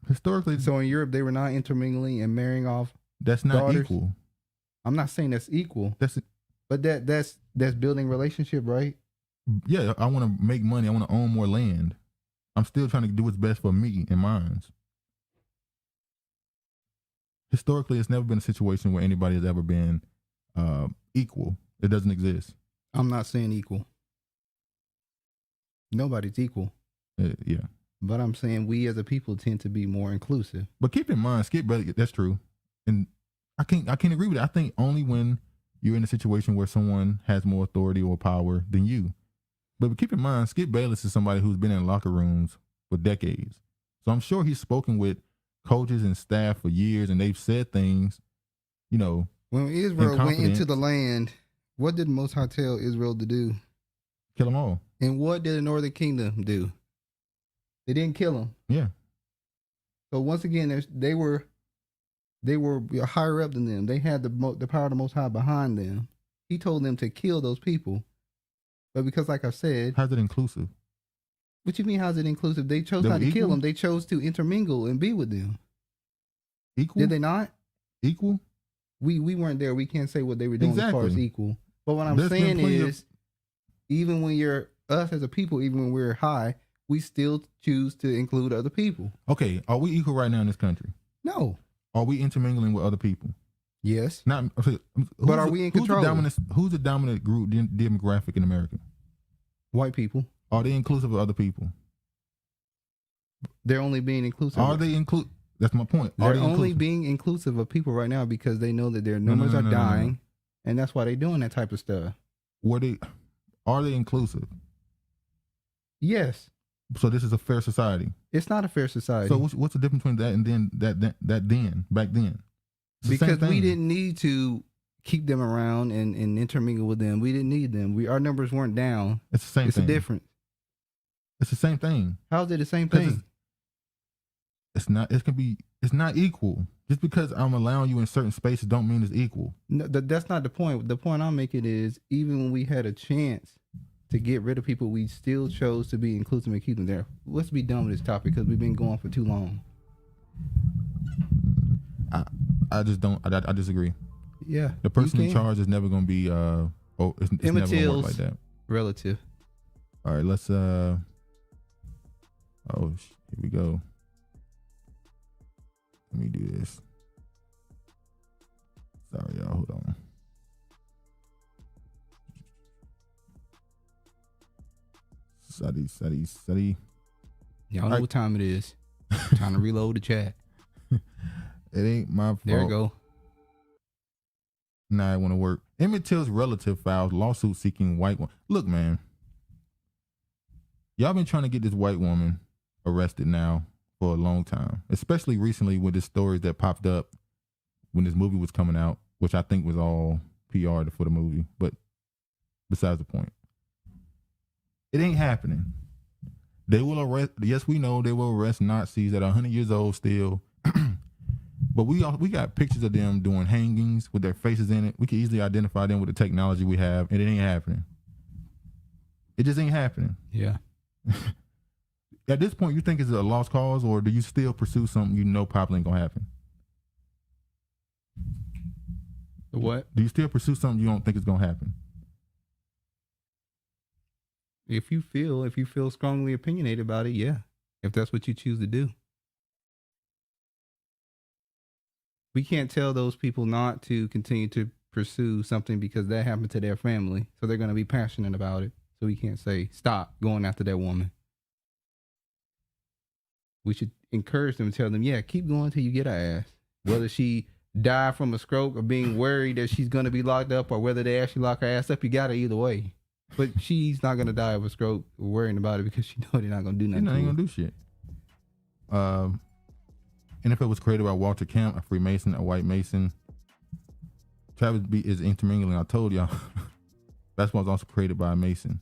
[SPEAKER 1] Historically,
[SPEAKER 2] so in Europe they were not intermingling and marrying off.
[SPEAKER 1] That's not
[SPEAKER 2] daughters.
[SPEAKER 1] Equal.
[SPEAKER 2] I'm not saying that's equal. But that's building relationship, right?
[SPEAKER 1] Yeah, I want to make money. I want to own more land. I'm still trying to do what's best for me and mine. Historically, it's never been a situation where anybody has ever been equal. It doesn't exist.
[SPEAKER 2] I'm not saying equal. Nobody's equal.
[SPEAKER 1] Yeah.
[SPEAKER 2] But I'm saying we as a people tend to be more inclusive.
[SPEAKER 1] But keep in mind, Skip Bayless, that's true. And I can't agree with it. I think only when you're in a situation where someone has more authority or power than you. But keep in mind, Skip Bayless is somebody who's been in locker rooms for decades. So I'm sure he's spoken with coaches and staff for years, and they've said things,
[SPEAKER 2] When Israel went into the land, what did the Most High tell Israel to do?
[SPEAKER 1] Kill them all.
[SPEAKER 2] And what did the Northern Kingdom do? They didn't kill them.
[SPEAKER 1] Yeah.
[SPEAKER 2] So once again, they were higher up than them. They had the power of the Most High behind them. He told them to kill those people. But because, like I said,
[SPEAKER 1] how's it inclusive?
[SPEAKER 2] What you mean? How's it inclusive? They chose not to kill them. They chose to intermingle and be with them.
[SPEAKER 1] Equal?
[SPEAKER 2] Did they not?
[SPEAKER 1] Equal?
[SPEAKER 2] We weren't there. We can't say what they were doing as far as equal. But what I'm
[SPEAKER 1] There's
[SPEAKER 2] saying is, even when you're us as a people, even when we're high, we still choose to include other people.
[SPEAKER 1] Okay, are we equal right now in this country?
[SPEAKER 2] No.
[SPEAKER 1] Are we intermingling with other people?
[SPEAKER 2] Yes.
[SPEAKER 1] Not.
[SPEAKER 2] But are we in control?
[SPEAKER 1] Who's the dominant group demographic in America?
[SPEAKER 2] White people.
[SPEAKER 1] Are they inclusive of other people?
[SPEAKER 2] They're only being inclusive.
[SPEAKER 1] Are they include? That's my point.
[SPEAKER 2] They're only being inclusive of people right now because they know that their numbers are dying, and that's why they're doing that type of stuff.
[SPEAKER 1] Are they inclusive?
[SPEAKER 2] Yes.
[SPEAKER 1] So this is a fair society.
[SPEAKER 2] It's not a fair society.
[SPEAKER 1] So what's the difference between that and then back then?
[SPEAKER 2] Because we didn't need to keep them around and intermingle with them. We didn't need them. Our numbers weren't down.
[SPEAKER 1] It's the same thing.
[SPEAKER 2] It's a difference.
[SPEAKER 1] It's the same thing.
[SPEAKER 2] How's it the same thing?
[SPEAKER 1] It's not. It's not equal. Just because I'm allowing you in certain spaces don't mean it's equal.
[SPEAKER 2] No, that's not the point. The point I'm making is even when we had a chance to get rid of people, we still chose to be inclusive and keep them there. Let's be done with this topic because we've been going for too long.
[SPEAKER 1] I just don't. I disagree.
[SPEAKER 2] Yeah.
[SPEAKER 1] The person in charge is never going to be. It's never going to work like that.
[SPEAKER 2] Relative.
[SPEAKER 1] All right. Let's. Here we go. Let me do this. Sorry, y'all. Hold on. Study.
[SPEAKER 2] Y'all know what time it is. Time to reload the chat.
[SPEAKER 1] It ain't my fault.
[SPEAKER 2] There you go.
[SPEAKER 1] Nah, it want to work. Emmett Till's relative files lawsuit seeking white one. Look, man. Y'all been trying to get this white woman arrested now for a long time, especially recently with the stories that popped up when this movie was coming out, which I think was all PR for the movie. But Besides the point. It ain't happening. They will arrest. Yes, we know they will arrest Nazis that are 100 years old still. But we got pictures of them doing hangings with their faces in it. We can easily identify them with the technology we have, and it ain't happening. It just ain't happening.
[SPEAKER 2] Yeah.
[SPEAKER 1] At this point, you think it's a lost cause, or do you still pursue something you know probably ain't gonna happen?
[SPEAKER 2] What?
[SPEAKER 1] Do you still pursue something you don't think is gonna happen?
[SPEAKER 2] If you feel strongly opinionated about it, yeah. If that's what you choose to do. We can't tell those people not to continue to pursue something because that happened to their family. So they're going to be passionate about it. So we can't say, stop going after that woman. We should encourage them and tell them, yeah, keep going till you get her ass. Whether she died from a stroke or being worried that she's going to be locked up, or whether they actually lock her ass up, you got her either way. But she's not going to die of a stroke worrying about it because she know they're not going to do nothing.
[SPEAKER 1] They ain't going to do shit. NFL was created by Walter Camp, a Freemason, a white Mason. Travis B is intermingling. I told y'all. Basketball was also created by a Mason.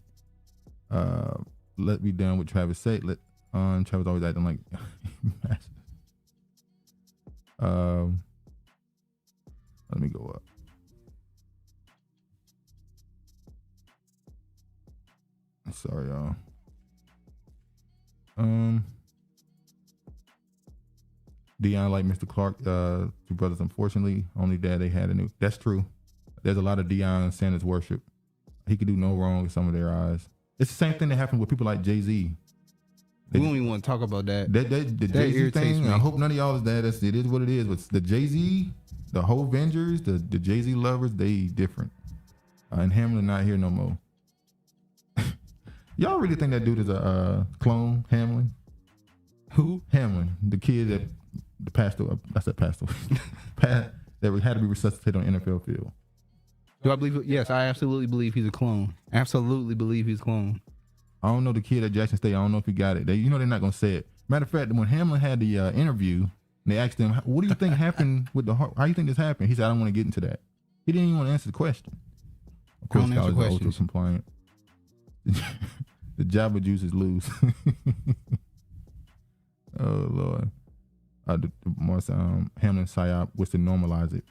[SPEAKER 1] Let be done with Travis say. Travis always acting like let me go up. Sorry, y'all. Deion, like Mr. Clark, two brothers, unfortunately, only dad they had a new. That's true. There's a lot of Deion Sanders worship. He could do no wrong in some of their eyes. It's the same thing that happened with people like Jay-Z.
[SPEAKER 2] We don't even want to talk about that.
[SPEAKER 1] The Jay-Z thing, me. I hope none of y'all is that. It is what it is. But the Jay-Z, the whole Avengers, the Jay-Z lovers, they different. And Hamlin not here no more. Y'all really think that dude is a clone, Hamlin?
[SPEAKER 2] Who?
[SPEAKER 1] Hamlin, the kid that the pastor. I said pastor. that had to be resuscitated on the NFL field.
[SPEAKER 2] Do I believe? Yes, I absolutely believe he's a clone. Absolutely believe he's a clone.
[SPEAKER 1] I don't know the kid at Jackson State. I don't know if he got it. They're not gonna say it. Matter of fact, when Hamlin had the interview, they asked him, "What do you think happened with the heart? How do you think this happened?" He said, "I don't want to get into that." He didn't even want to answer the question. Of course, college is ultra compliant. The Jabba juice is loose. Oh Lord. Hamlin psyop was to normalize it.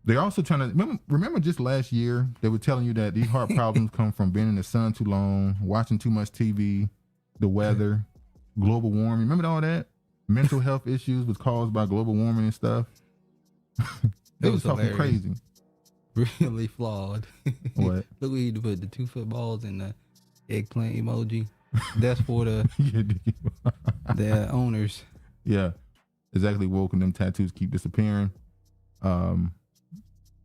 [SPEAKER 1] They're also trying to remember just last year they were telling you that these heart problems come from being in the sun too long, watching too much TV, the weather, global warming. Remember all that? Mental health issues was caused by global warming and stuff. They was talking hilarious. Crazy.
[SPEAKER 2] Really flawed.
[SPEAKER 1] What?
[SPEAKER 2] Look what he put, the 2 footballs and the eggplant emoji. That's for the the owners.
[SPEAKER 1] Yeah. Exactly woke and them tattoos keep disappearing. Been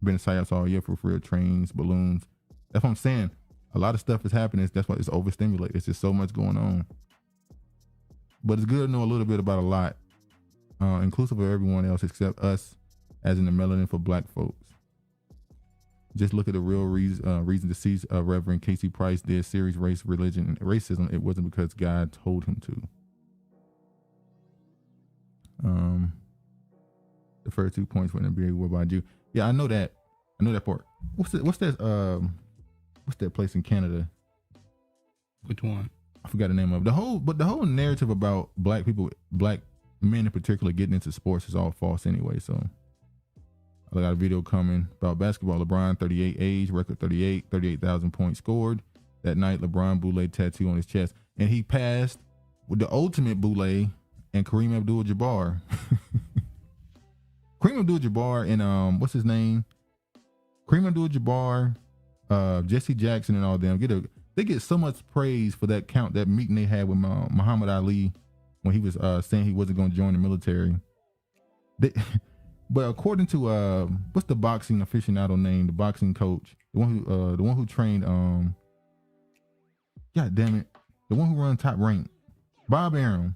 [SPEAKER 1] in psyops all year for real, trains, balloons. That's what I'm saying. A lot of stuff is happening. That's why it's overstimulated. It's just so much going on. But it's good to know a little bit about a lot, inclusive of everyone else except us, as in the melanin for black folks. Just look at the real reason to seize Reverend Casey Price did serious race, religion, and racism. It wasn't because God told him to. The first 2 points for the NBA were by Jew. Yeah, I know that. I know that part. What's that place in Canada?
[SPEAKER 2] Which one?
[SPEAKER 1] I forgot the name of it. The whole narrative about black people, black men in particular, getting into sports is all false anyway. So I got a video coming about basketball. LeBron, 38 age, record 38,000 points scored. That night, LeBron Boule tattoo on his chest. And he passed with the ultimate Boule and Kareem Abdul-Jabbar. Kareem Abdul-Jabbar and what's his name? Kareem Abdul-Jabbar, Jesse Jackson and all them they get so much praise for that meeting they had with Muhammad Ali when he was saying he wasn't going to join the military. But according to what's the boxing aficionado name? The boxing coach, the one who trained God damn it, the one who run Top Rank, Bob Arum.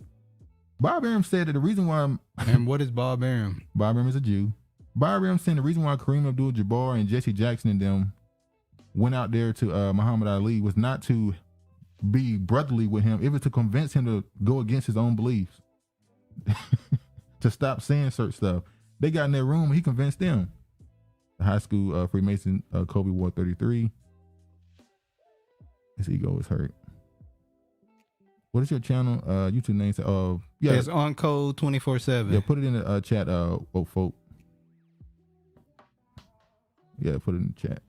[SPEAKER 1] Bob Arum said that the reason why
[SPEAKER 2] and what is Bob Arum?
[SPEAKER 1] Bob Arum is a Jew. Bob Arum saying the reason why Kareem Abdul-Jabbar and Jesse Jackson and them went out there to Muhammad Ali was not to be brotherly with him. It was to convince him to go against his own beliefs, to stop saying certain stuff. They got in their room and he convinced them. The high school Freemason Kobe wore 33. His ego is hurt. What is your channel? YouTube name? Yeah,
[SPEAKER 2] It's on code 24/7.
[SPEAKER 1] Yeah, put it in the chat. Folk. Yeah, put it in the chat.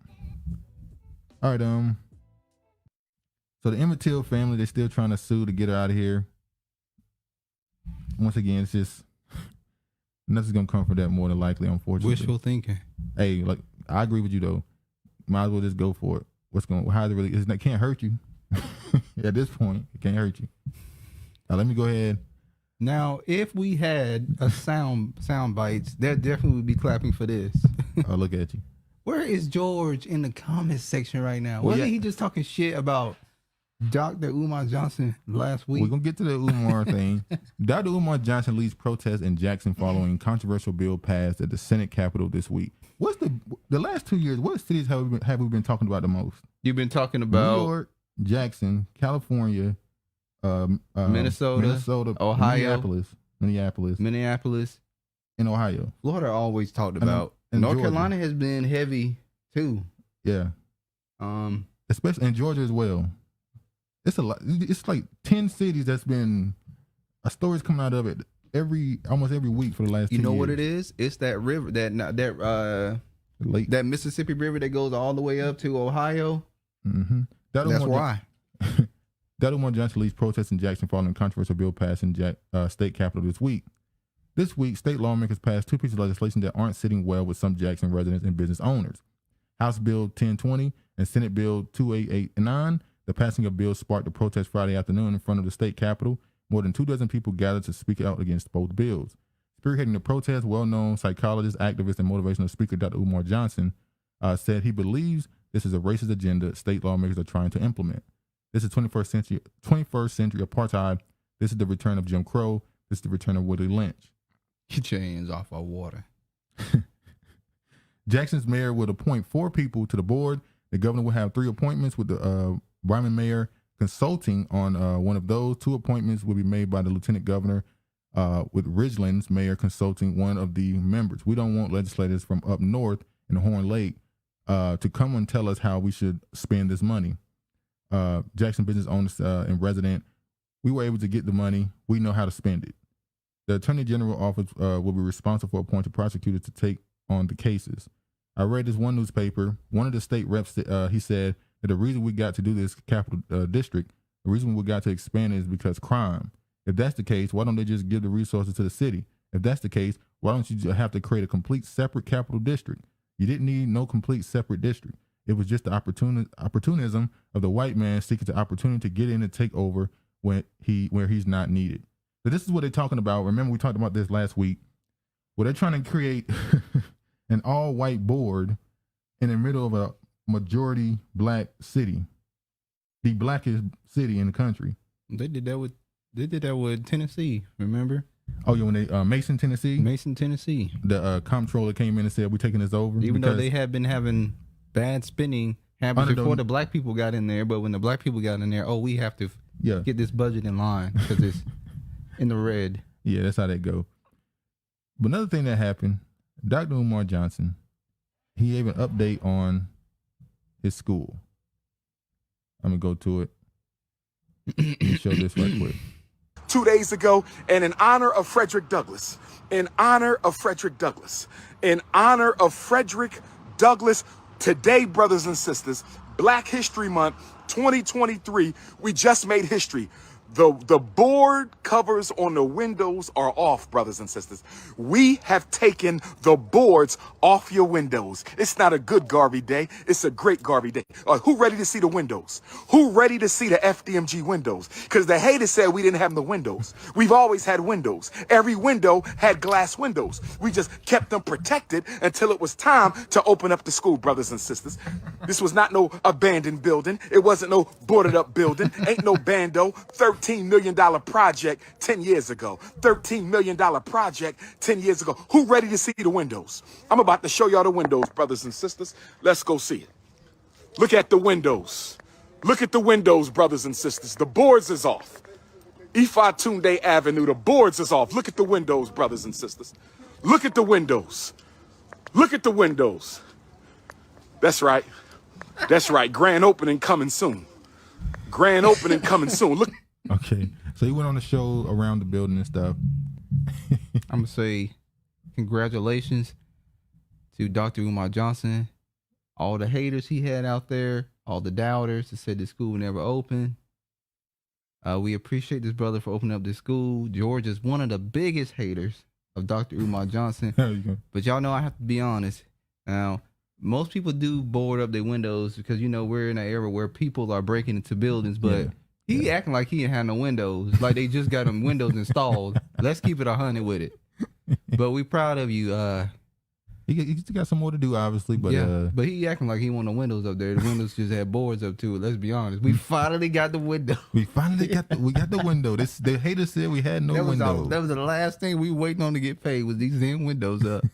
[SPEAKER 1] All right. So the Emmett Till family, they're still trying to sue to get her out of here. Once again, it's just nothing's gonna come from that more than likely, unfortunately.
[SPEAKER 2] Wishful thinking.
[SPEAKER 1] Hey, like I agree with you though. Might as well just go for it. How's it really? It can't hurt you. At this point, it can't hurt you. Now let me go ahead.
[SPEAKER 2] Now, if we had a sound bites, there definitely would be clapping for this.
[SPEAKER 1] Oh, look at you.
[SPEAKER 2] Where is George in the comments section right now?
[SPEAKER 1] Well,
[SPEAKER 2] Wasn't
[SPEAKER 1] yeah.
[SPEAKER 2] he just talking shit about Dr. Umar Johnson last week?
[SPEAKER 1] We're gonna get to the Umar thing. Dr. Umar Johnson leads protests in Jackson following controversial bill passed at the Senate Capitol this week. What's the last 2 years? What cities have we been talking about the most?
[SPEAKER 2] You've been talking about
[SPEAKER 1] New York, Jackson, California,
[SPEAKER 2] Minnesota, Ohio,
[SPEAKER 1] Minneapolis, and Ohio.
[SPEAKER 2] Florida always talked about.
[SPEAKER 1] and
[SPEAKER 2] North
[SPEAKER 1] Georgia.
[SPEAKER 2] Carolina has been heavy too.
[SPEAKER 1] Yeah. Especially in Georgia as well. It's a lot. It's like 10 cities that's been a story's coming out of it almost every week for the last 2 years.
[SPEAKER 2] You know what it is? It's that river that Mississippi River that goes all the way up to Ohio.
[SPEAKER 1] Mm-hmm.
[SPEAKER 2] That's why.
[SPEAKER 1] Dr. Umar Johnson leads protests in Jackson following a controversial bill passed in state capitol this week. This week, state lawmakers passed 2 pieces of legislation that aren't sitting well with some Jackson residents and business owners. House Bill 1020 and Senate Bill 2889. The passing of bills sparked a protest Friday afternoon in front of the state capitol. More than 24 people gathered to speak out against both bills. Spearheading the protest, well-known psychologist, activist, and motivational speaker Dr. Umar Johnson said he believes this is a racist agenda state lawmakers are trying to implement. This is 21st century apartheid. This is the return of Jim Crow. This is the return of Willie Lynch.
[SPEAKER 2] Get your hands off our water.
[SPEAKER 1] Jackson's mayor would appoint 4 people to the board. The governor will have 3 appointments, with the Ryman mayor consulting on one of those. 2 appointments will be made by the lieutenant governor, with Ridgeland's mayor consulting one of the members. We don't want legislators from up north in the Horn Lake to come and tell us how we should spend this money. Jackson business owners and resident, we were able to get the money. We know how to spend it. The Attorney General office will be responsible for appointing prosecutors to take on the cases. I read this one newspaper. One of the state reps, he said that the reason we got to do this capital district, the reason we got to expand it is because crime. If that's the case, why don't they just give the resources to the city? If that's the case, why don't you have to create a complete separate capital district? You didn't need no complete separate district. It was just the opportunism of the white man seeking the opportunity to get in and take over where he's not needed. So this is what they're talking about. Remember, we talked about this last week, where they're trying to create an all-white board in the middle of a majority black city, the blackest city in the country.
[SPEAKER 2] They did that with Tennessee. Remember?
[SPEAKER 1] Oh yeah, when they Mason, Tennessee. The comptroller came in and said, "We're taking this over."
[SPEAKER 2] Even though they had been having bad spending habits before the black people got in there, but when the black people got in there, we have to get this budget in line because it's in the red.
[SPEAKER 1] Yeah, that's how they go. But another thing that happened, Dr. Umar Johnson, he gave an update on his school. I'm gonna go to it. Let me show this right quick.
[SPEAKER 4] 2 days ago, and in honor of Frederick Douglass, today, brothers and sisters, Black History Month 2023, we just made history. The board covers on the windows are off, brothers and sisters. We have taken the boards off your windows. It's not a good Garvey day. It's a great Garvey day. Who ready to see the windows? Who ready to see the FDMG windows? Because the haters said we didn't have the windows. We've always had windows. Every window had glass windows. We just kept them protected until it was time to open up the school, brothers and sisters. This was not no abandoned building. It wasn't no boarded up building. Ain't no bando. $13 million project 10 years ago. $13 million project 10 years ago. Who ready to see the windows? I'm about to show y'all the windows, brothers and sisters. Let's go see it. Look at the windows. Look at the windows, brothers and sisters. The boards is off. Ifatunde Avenue, the boards is off. Look at the windows, brothers and sisters. Look at the windows. Look at the windows. That's right. That's right. Grand opening coming soon. Grand opening coming soon. Look.
[SPEAKER 1] Okay, so he went on the show around the building and stuff.
[SPEAKER 2] I'm gonna say congratulations to Dr. Umar Johnson, all the haters he had out there, all the doubters that said the school would never open. We appreciate this brother for opening up this school. George is one of the biggest haters of Dr. Umar Johnson. But y'all know I have to be honest. Now, most people do board up their windows because, you know, we're in an era where people are breaking into buildings, but he acting like he ain't had no windows. Like they just got them windows installed. Let's keep it 100 with it. But we proud of you.
[SPEAKER 1] He still got some more to do, obviously, but
[SPEAKER 2] but he acting like he want the windows up there. The windows just had boards up to it. Let's be honest. We finally got the window.
[SPEAKER 1] we got the window. The haters said we had no window.
[SPEAKER 2] That was the last thing we waiting on to get paid was these damn windows up.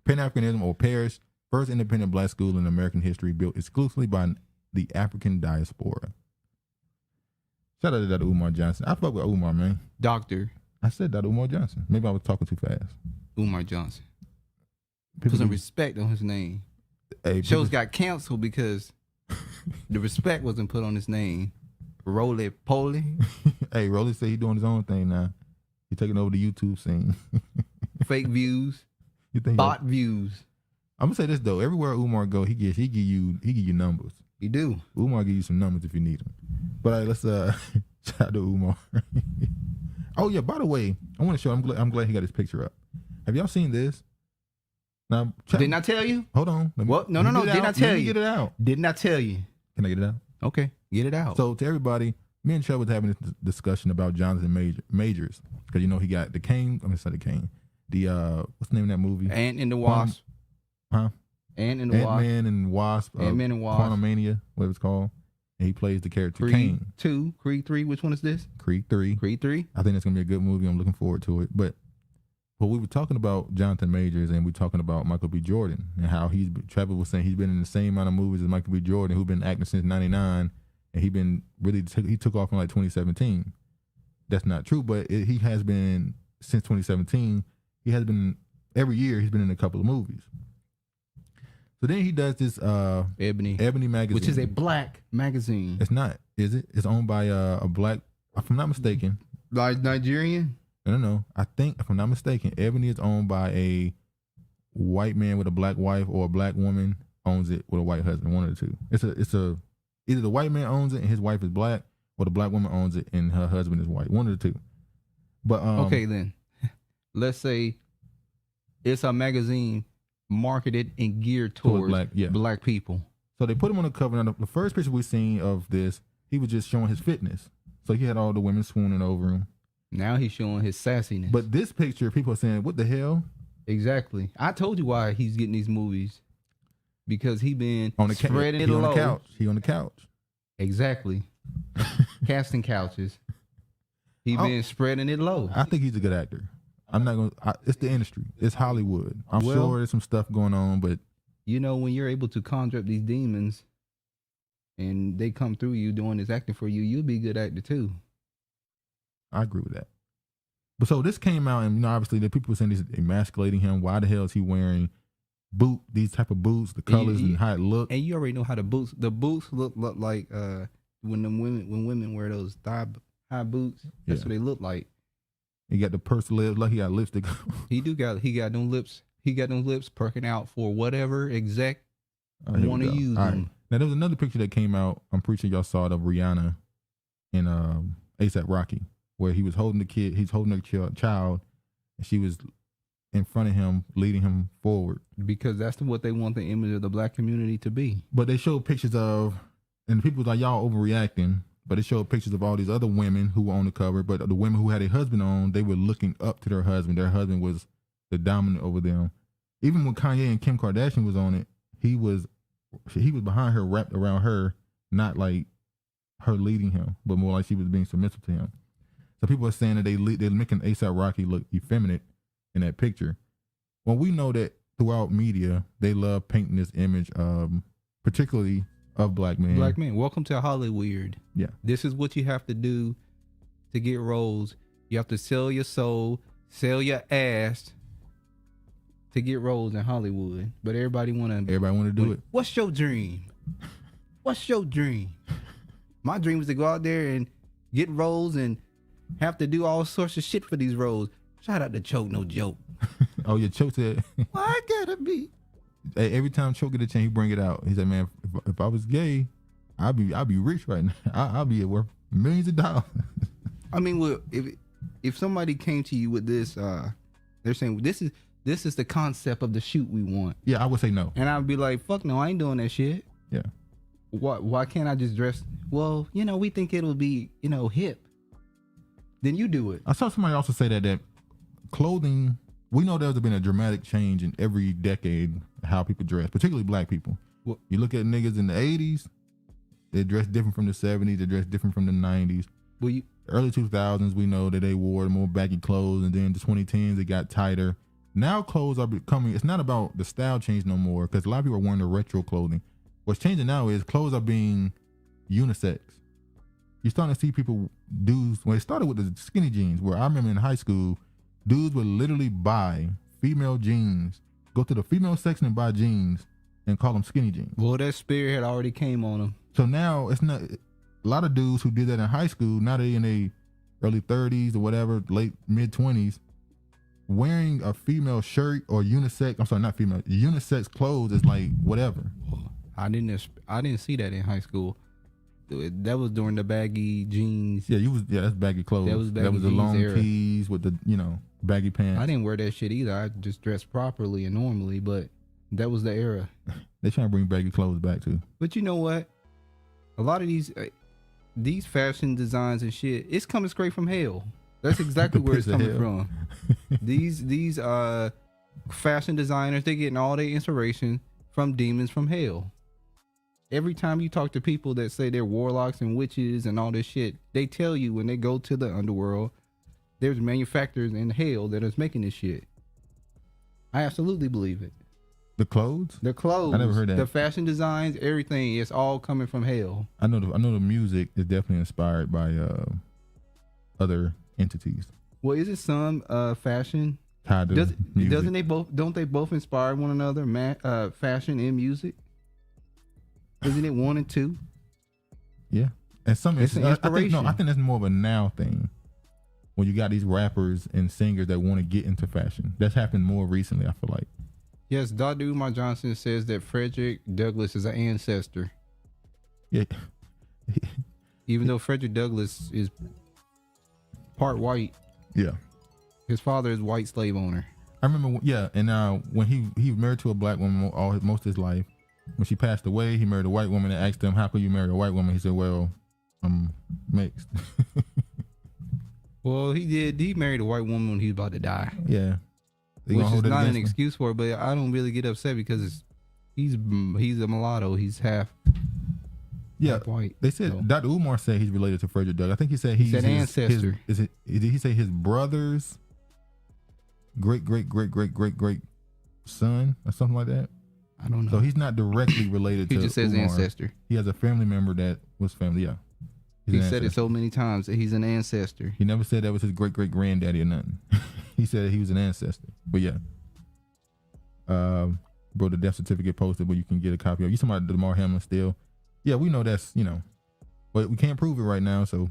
[SPEAKER 1] Pan-Africanism, or PARISH, first independent black school in American history, built exclusively by the African diaspora. Shout out to Dr. Umar Johnson. I fuck with Umar, man.
[SPEAKER 2] Doctor
[SPEAKER 1] I said Dr. Umar Johnson. Maybe I was talking too fast.
[SPEAKER 2] Umar Johnson.
[SPEAKER 1] People
[SPEAKER 2] Put some
[SPEAKER 1] do-
[SPEAKER 2] respect on his name.
[SPEAKER 1] Hey,
[SPEAKER 2] Shows got canceled because the respect wasn't put on his name. Roly poly.
[SPEAKER 1] Hey, Rolly said he doing his own thing now. He taking over the YouTube scene.
[SPEAKER 2] Fake views.
[SPEAKER 1] You think?
[SPEAKER 2] Bot views.
[SPEAKER 1] I'm gonna say this though. Everywhere Umar go, he give you numbers.
[SPEAKER 2] He do.
[SPEAKER 1] Umar give you some numbers if you need them. But all right, let's shout out to Umar. Oh yeah, by the way, I want to show. I'm glad he got his picture up. Have y'all seen this? Now,
[SPEAKER 2] Didn't I tell you?
[SPEAKER 1] Hold on.
[SPEAKER 2] What? No. Didn't I tell
[SPEAKER 1] Let me
[SPEAKER 2] you?
[SPEAKER 1] get it out.
[SPEAKER 2] Didn't I tell you?
[SPEAKER 1] Can I get it out?
[SPEAKER 2] Okay, get it out.
[SPEAKER 1] So to everybody, me and Chubb was having this discussion about Jonathan Majors because you know he got the Cane. I'm gonna say the Cane. The what's the name of that movie?
[SPEAKER 2] Ant and the Wasp.
[SPEAKER 1] Huh?
[SPEAKER 2] Ant and the Wasp.
[SPEAKER 1] Ant-Man and Wasp.
[SPEAKER 2] Ant-Man and Wasp.
[SPEAKER 1] Quantumania, whatever it's called. And he plays the character
[SPEAKER 2] Creed
[SPEAKER 1] Cane.
[SPEAKER 2] 2, Creed 3. Which one is this?
[SPEAKER 1] Creed 3.
[SPEAKER 2] Creed 3.
[SPEAKER 1] I think it's gonna be a good movie. I'm looking forward to it. But we were talking about Jonathan Majors and we talking about Michael B. Jordan and how Trevor was saying he's been in the same amount of movies as Michael B. Jordan, who's been acting since '99, and he took off in like 2017. That's not true, but he has been since 2017. He has been every year. He's been in a couple of movies. So then he does this
[SPEAKER 2] Ebony
[SPEAKER 1] magazine,
[SPEAKER 2] which is a black magazine.
[SPEAKER 1] It's not, is it? It's owned by a black. If I'm not mistaken.
[SPEAKER 2] Like Nigerian?
[SPEAKER 1] No. I think, if I'm not mistaken, Ebony is owned by a white man with a black wife, or a black woman owns it with a white husband. One of the two. It's a either the white man owns it and his wife is black, or the black woman owns it and her husband is white. One of the two. But
[SPEAKER 2] Okay, then let's say it's a magazine marketed and geared towards black people.
[SPEAKER 1] So they put him on the cover. Now, the first picture we seen of this, he was just showing his fitness. So he had all the women swooning over him.
[SPEAKER 2] Now he's showing his sassiness.
[SPEAKER 1] But this picture, people are saying, what the hell?
[SPEAKER 2] Exactly. I told you why he's getting these movies. Because he been
[SPEAKER 1] On the
[SPEAKER 2] spreading it
[SPEAKER 1] on
[SPEAKER 2] low.
[SPEAKER 1] the couch. He on the couch.
[SPEAKER 2] Exactly. Casting couches. He been spreading it low.
[SPEAKER 1] I think he's a good actor. I'm not gonna. It's the industry. It's Hollywood. I'm sure there's some stuff going on, but
[SPEAKER 2] you know, when you're able to conjure up these demons, and they come through you doing this acting for you, you'll be a good actor too.
[SPEAKER 1] I agree with that. But so this came out, and you know, obviously the people were saying he's emasculating him. Why the hell is he wearing these type of boots, the colors and how it look?
[SPEAKER 2] And you already know how the boots look like when women wear those high boots. That's what they look like.
[SPEAKER 1] He got the pursed lips, like he got lipstick.
[SPEAKER 2] He got them lips. He got them lips perking out for whatever exec want to use them.
[SPEAKER 1] Right. Now there was another picture that came out. I'm pretty sure y'all saw it, of Rihanna and ASAP Rocky, where he was holding the kid. He's holding a child, and she was in front of him, leading him forward.
[SPEAKER 2] Because that's what they want the image of the black community to be.
[SPEAKER 1] But they showed pictures of, and people was like, y'all overreacting. But it showed pictures of all these other women who were on the cover. But the women who had a husband on, they were looking up to their husband. Their husband was the dominant over them. Even when Kanye and Kim Kardashian was on it, he was behind her, wrapped around her, not like her leading him, but more like she was being submissive to him. So people are saying that they're making A$AP Rocky look effeminate in that picture. Well, we know that throughout media, they love painting this image, particularly of black men.
[SPEAKER 2] Black men. Welcome to Hollywood.
[SPEAKER 1] Yeah.
[SPEAKER 2] This is what you have to do to get roles. You have to sell your soul, sell your ass to get roles in Hollywood. But everybody want to
[SPEAKER 1] do it.
[SPEAKER 2] What's your dream? What's your dream? My dream was to go out there and get roles and have to do all sorts of shit for these roles. Shout out to Choke No Joke.
[SPEAKER 1] Oh yeah, Choke said.
[SPEAKER 2] Why I gotta be?
[SPEAKER 1] Hey, every time Choke get a chance, he bring it out. He said, "Man, if I was gay, I'd be rich right now. I'll be worth millions of dollars."
[SPEAKER 2] I mean, well, if somebody came to you with this, they're saying this is the concept of the shoot we want.
[SPEAKER 1] Yeah, I would say no.
[SPEAKER 2] And I'd be like, fuck no, I ain't doing that shit.
[SPEAKER 1] Yeah.
[SPEAKER 2] Why can't I just dress? Well, we think it'll be, hip. Then you do it.
[SPEAKER 1] I saw somebody also say that clothing, we know there's been a dramatic change in every decade how people dress, particularly black people.
[SPEAKER 2] Well,
[SPEAKER 1] you look at niggas in the 80s, they dress different from the 70s, they dress different from the 90s.
[SPEAKER 2] Well,
[SPEAKER 1] early 2000s, we know that they wore more baggy clothes, and then the 2010s, it got tighter. Now clothes are becoming, it's not about the style change no more, because a lot of people are wearing the retro clothing. What's changing now is clothes are being unisex. You're starting to see dudes, it started with the skinny jeans, where I remember in high school, dudes would literally buy female jeans, go to the female section and buy jeans, and call them skinny jeans.
[SPEAKER 2] Well, that spirit had already came on them.
[SPEAKER 1] So now it's not, a lot of dudes who did that in high school, now they in their early 30s or whatever, late mid 20s, wearing a female shirt or unisex clothes is like whatever.
[SPEAKER 2] I didn't see that in high school. That was during the baggy jeans.
[SPEAKER 1] Yeah, that's baggy clothes. That was the long
[SPEAKER 2] era.
[SPEAKER 1] tees with the baggy pants.
[SPEAKER 2] I didn't wear that shit either. I just dressed properly and normally, but that was the era.
[SPEAKER 1] They trying to bring baggy clothes back too.
[SPEAKER 2] But you know what? A lot of these fashion designs and shit, it's coming straight from hell. That's exactly where it's coming from. These fashion designers, they're getting all their inspiration from demons from hell. Every time you talk to people that say they're warlocks and witches and all this shit, they tell you when they go to the underworld, there's manufacturers in hell that is making this shit. I absolutely believe it.
[SPEAKER 1] The clothes?
[SPEAKER 2] The clothes.
[SPEAKER 1] I never heard that.
[SPEAKER 2] The fashion designs, everything, it's all coming from hell.
[SPEAKER 1] I know the music is definitely inspired by other entities.
[SPEAKER 2] Well, is it some fashion?
[SPEAKER 1] Music.
[SPEAKER 2] Don't they both inspire one another? Fashion and music. Isn't it 1 and 2?
[SPEAKER 1] Yeah, and
[SPEAKER 2] it's an inspiration.
[SPEAKER 1] I think that's more of a now thing. When you got these rappers and singers that want to get into fashion, that's happened more recently. I feel like.
[SPEAKER 2] Yes, Dr. Umar Johnson says that Frederick Douglass is an ancestor.
[SPEAKER 1] Yeah.
[SPEAKER 2] Even though Frederick Douglass is part white.
[SPEAKER 1] Yeah.
[SPEAKER 2] His father is white slave owner.
[SPEAKER 1] I remember, and when he married to a black woman most of his life. When she passed away, he married a white woman and asked him, "How could you marry a white woman?" He said, "Well, I'm mixed."
[SPEAKER 2] Well, he did. He married a white woman when he was about to die.
[SPEAKER 1] Yeah.
[SPEAKER 2] Which is not an excuse for it, but I don't really get upset because he's a mulatto. He's half white.
[SPEAKER 1] They said, so. Dr. Umar said he's related to Frederick Douglass. I think he said he's
[SPEAKER 2] an ancestor.
[SPEAKER 1] Did he say his brother's great son or something like that?
[SPEAKER 2] I don't know.
[SPEAKER 1] So he's not directly related to
[SPEAKER 2] He just says
[SPEAKER 1] Umar.
[SPEAKER 2] ancestor.
[SPEAKER 1] He has a family member that was family, yeah.
[SPEAKER 2] He said it so many times that he's an ancestor.
[SPEAKER 1] He never said that was his great-great-granddaddy or nothing. He said he was an ancestor. But yeah. Bro, the death certificate posted where you can get a copy of. You talking about DeMar Hamlin still? Yeah, we know that's, but we can't prove it right now, so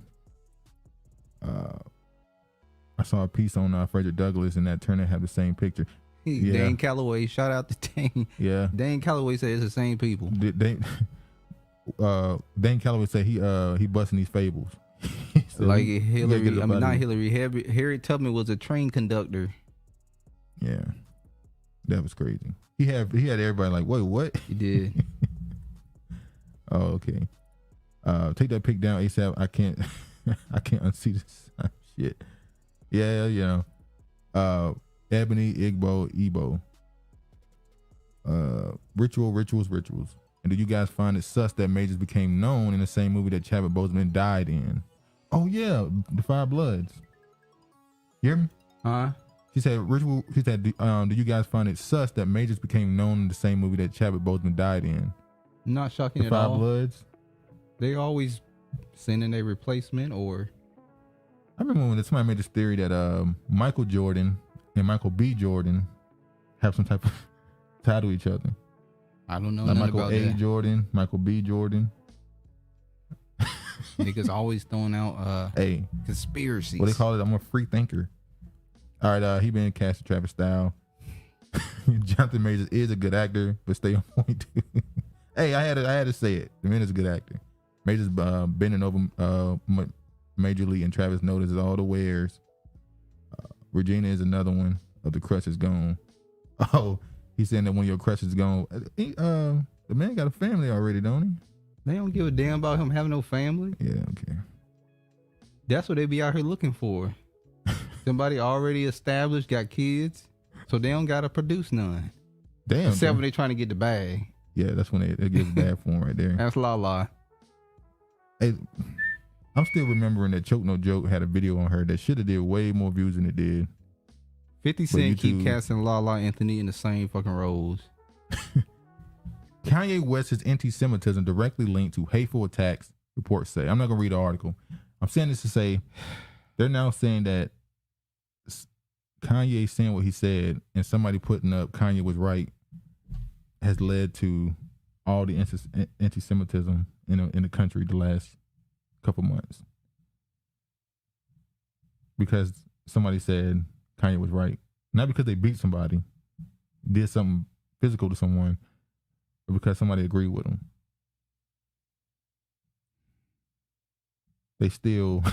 [SPEAKER 1] I saw a piece on Frederick Douglass and that Turner had the same picture. Yeah.
[SPEAKER 2] Dane Calloway, shout out to Dane.
[SPEAKER 1] Yeah.
[SPEAKER 2] Dane Calloway said it's the same people.
[SPEAKER 1] Dane Calloway said he busting these fables. So
[SPEAKER 2] like Hillary, not Hillary. Harriet Tubman was a train conductor.
[SPEAKER 1] Yeah. That was crazy. He had everybody like, wait, what?
[SPEAKER 2] He did.
[SPEAKER 1] Oh, okay. Take that pic down ASAP. I can't unsee this shit. Yeah. Ebony, Igbo, rituals. And do you guys find it sus that Majors became known in the same movie that Chadwick Boseman died in? Oh yeah, The Five Bloods. You hear me?
[SPEAKER 2] Huh?
[SPEAKER 1] She said, do you guys find it sus that Majors became known in the same movie that Chadwick Boseman died in?
[SPEAKER 2] Not shocking
[SPEAKER 1] at all. The Five Bloods?
[SPEAKER 2] They always sending a replacement or...
[SPEAKER 1] I remember when somebody made this theory that Michael Jordan and Michael B. Jordan have some type of tie to each other.
[SPEAKER 2] I don't know
[SPEAKER 1] like
[SPEAKER 2] nothing
[SPEAKER 1] Michael
[SPEAKER 2] about
[SPEAKER 1] A.
[SPEAKER 2] that.
[SPEAKER 1] Jordan, Michael B. Jordan.
[SPEAKER 2] Niggas always throwing out
[SPEAKER 1] Hey,
[SPEAKER 2] conspiracies.
[SPEAKER 1] what they call it? I'm a free thinker. All right, he been cast as Travis Style. Jonathan Majors is a good actor, but stay on point too. Hey, I had to say it. The man is a good actor. Majors bending over majorly, and Travis notices all the wares. Regina is another one of the crush is gone. Oh, he's saying that when your crush is gone, the man got a family already, don't he?
[SPEAKER 2] They don't give a damn about him having no family.
[SPEAKER 1] Yeah, okay.
[SPEAKER 2] That's what they be out here looking for. Somebody already established, got kids, so they don't gotta produce none.
[SPEAKER 1] Damn.
[SPEAKER 2] Except when they trying to get the bag.
[SPEAKER 1] Yeah, that's when it gets bad for him right there.
[SPEAKER 2] That's la.
[SPEAKER 1] Hey, I'm still remembering that Choke No Joke had a video on her that should have did way more views than it did.
[SPEAKER 2] 50 Cent keep
[SPEAKER 1] YouTube.
[SPEAKER 2] casting La Anthony in the same fucking roles.
[SPEAKER 1] Kanye West's anti-Semitism directly linked to hateful attacks, reports say. I'm not gonna read the article. I'm saying this to say they're now saying that Kanye saying what he said and somebody putting up Kanye was right has led to all the anti-Semitism in the country the last couple months. Because somebody said Kanye was right. Not because they beat somebody, did something physical to someone, but because somebody agreed with them. They still...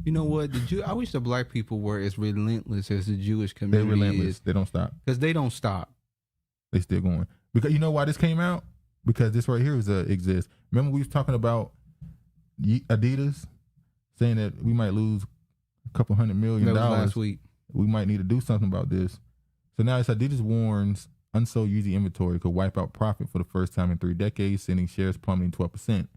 [SPEAKER 2] You know what? I wish the black people were as relentless as the Jewish
[SPEAKER 1] They're
[SPEAKER 2] community
[SPEAKER 1] relentless.
[SPEAKER 2] is.
[SPEAKER 1] They don't stop.
[SPEAKER 2] Because they don't stop.
[SPEAKER 1] They still going. Because you know why this came out? Because this right here exists. Remember we was talking about Adidas saying that we might lose a couple $100 million.
[SPEAKER 2] That was last week.
[SPEAKER 1] We might need to do something about this. So now it's Adidas warns unsold Yeezy inventory could wipe out profit for the first time in 3 decades, sending shares plummeting 12%.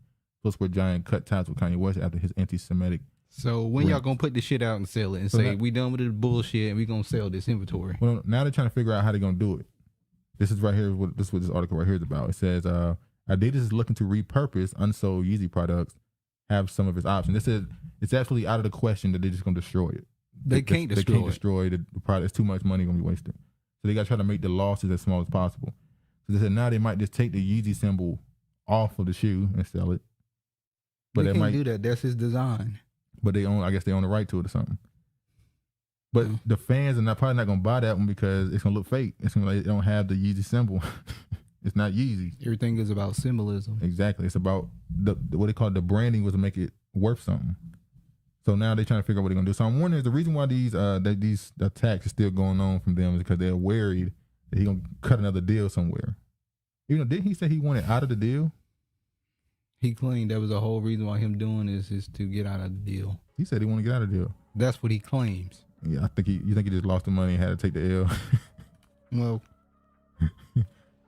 [SPEAKER 1] Plus, where Giant cut ties with Kanye West after his anti-Semitic.
[SPEAKER 2] So when y'all gonna put this shit out and sell it and say we done with the bullshit and we gonna sell this inventory?
[SPEAKER 1] Well, now they're trying to figure out how they're gonna do it. This is right here. This is what this article right here is about. It says Adidas is looking to repurpose unsold Yeezy products, have some of its options. This is it's absolutely out of the question that they're just gonna destroy it.
[SPEAKER 2] They can't destroy
[SPEAKER 1] the product. It's too much money gonna be wasted. So they got to try to make the losses as small as possible. So they said now they might just take the Yeezy symbol off of the shoe and sell it.
[SPEAKER 2] But they can't do that. That's his design.
[SPEAKER 1] But I guess they own the right to it or something. But the fans are probably not gonna buy that one because it's gonna look fake. It's gonna it don't have the Yeezy symbol. It's not Yeezy.
[SPEAKER 2] Everything is about symbolism.
[SPEAKER 1] Exactly. It's about the what they call it, the branding was to make it worth something. So now they're trying to figure out what they're gonna do. So I'm wondering the reason why these attacks are still going on from them is because they're worried that he's gonna cut another deal somewhere. Didn't he say he wanted out of the deal?
[SPEAKER 2] He claimed that was the whole reason why him doing this is to get out of the deal.
[SPEAKER 1] He said he wanted to get out of the deal.
[SPEAKER 2] That's what he claims.
[SPEAKER 1] Yeah, I think you think he just lost the money and had to take the L.
[SPEAKER 2] Well,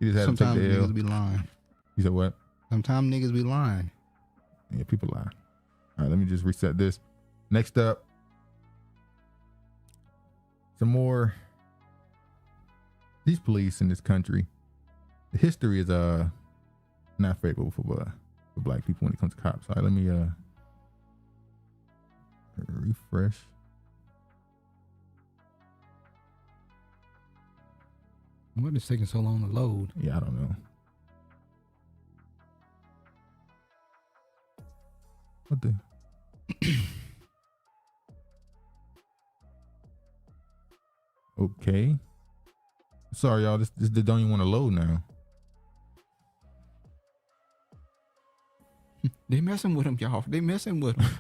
[SPEAKER 1] he just had to take the L.
[SPEAKER 2] Sometimes niggas be lying.
[SPEAKER 1] You said what?
[SPEAKER 2] Sometimes niggas be lying.
[SPEAKER 1] Yeah, people lie. All right, let me just reset this. Next up, some more. These police in this country, the history is not favorable for black people when it comes to cops. All right, let me refresh.
[SPEAKER 2] What is taking so long to load?
[SPEAKER 1] Yeah, I don't know. What the? Okay. Sorry, y'all. This don't even want to load now.
[SPEAKER 2] They messing with him, y'all. They messing with him.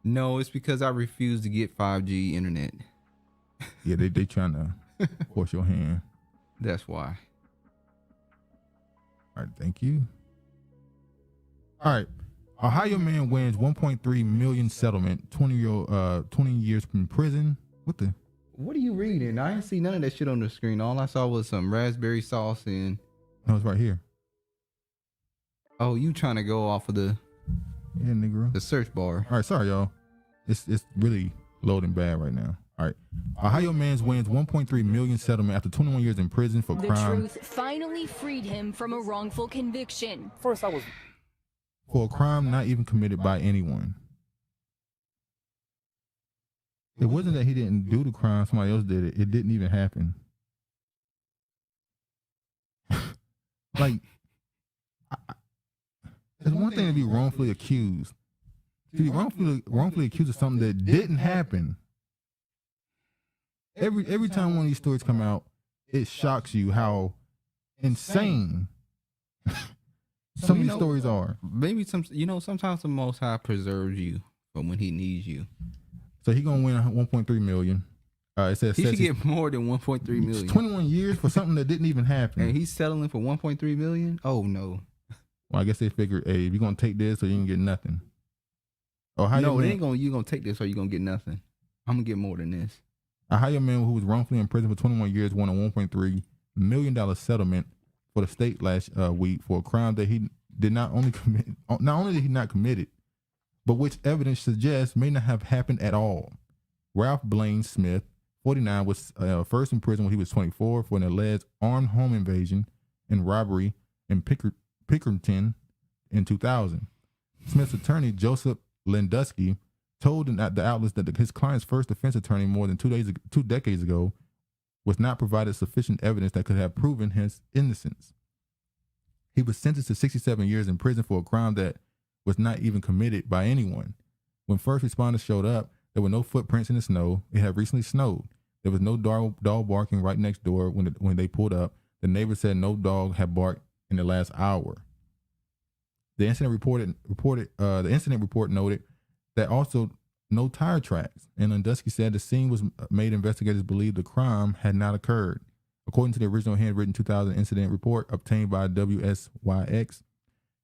[SPEAKER 2] No, it's because I refuse to get 5G internet.
[SPEAKER 1] Yeah, they trying to force your hand.
[SPEAKER 2] That's why.
[SPEAKER 1] All right, thank you. All right. Ohio man wins 1.3 million settlement, 20 years in prison. What the?
[SPEAKER 2] What are you reading? I didn't see none of that shit on the screen. All I saw was some raspberry sauce and...
[SPEAKER 1] No, it's right here.
[SPEAKER 2] Oh, you trying to go off of the
[SPEAKER 1] Negro.
[SPEAKER 2] The search bar.
[SPEAKER 1] All right, sorry, y'all. It's really loading bad right now. All right. Ohio man wins 1.3 million settlement after 21 years in prison for crime.
[SPEAKER 5] The truth finally freed him from a wrongful conviction.
[SPEAKER 4] For
[SPEAKER 1] a crime not even committed by anyone. It wasn't that he didn't do the crime, somebody else did it. It didn't even happen. It's one thing to be wrongfully accused. To be wrongfully accused of something that didn't happen. Every time one of these stories come out, it shocks you how insane some of these stories are.
[SPEAKER 2] Maybe sometimes the Most High preserves you for when He needs you.
[SPEAKER 1] So he gonna win 1.3 million. It says
[SPEAKER 2] He should get more than 1.3 million.
[SPEAKER 1] 21 years for something that didn't even happen.
[SPEAKER 2] And he's settling for 1.3 million? Oh no.
[SPEAKER 1] Well, I guess they figured, hey, if you're gonna take this, or you can get nothing. Oh, how
[SPEAKER 2] no, you gonna take this or you gonna get nothing. I'm gonna get more than this.
[SPEAKER 1] A higher man who was wrongfully in prison for 21 years won a $1.3 million settlement for the state last week for a crime that he did not only commit. Not only did he not commit it, but which evidence suggests may not have happened at all. Ralph Blaine Smith, 49, was first in prison when he was 24 for an alleged armed home invasion and robbery in Pickerington in 2000. Smith's attorney, Joseph Lendusky, told the outlets that his client's first defense attorney more than 2 decades ago was not provided sufficient evidence that could have proven his innocence. He was sentenced to 67 years in prison for a crime that was not even committed by anyone. When first responders showed up, there were no footprints in the snow. It had recently snowed. There was no dog barking right next door when they pulled up. The neighbor said no dog had barked in the last hour. The incident report noted that also no tire tracks, and Lendusky said the scene was made investigators believe the crime had not occurred. According to the original handwritten 2000 incident report obtained by WSYX,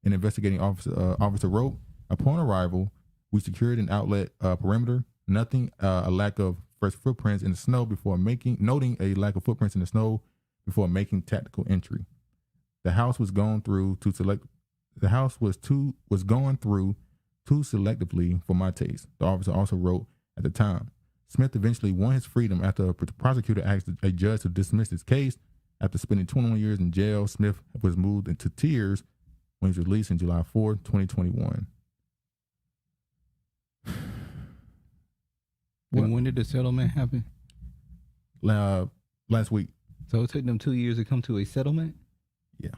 [SPEAKER 1] an investigating officer wrote, "Upon arrival, we secured an outlet perimeter, a lack of fresh footprints in the snow noting a lack of footprints in the snow before making tactical entry. The house was gone through too selectively for my taste," the officer also wrote at the time. Smith eventually won his freedom after a prosecutor asked a judge to dismiss his case. After spending 21 years in jail, Smith was moved into tears when he was released on July 4, 2021.
[SPEAKER 2] When did the settlement happen?
[SPEAKER 1] Last week.
[SPEAKER 2] So it took them 2 years to come to a settlement?
[SPEAKER 1] Yeah.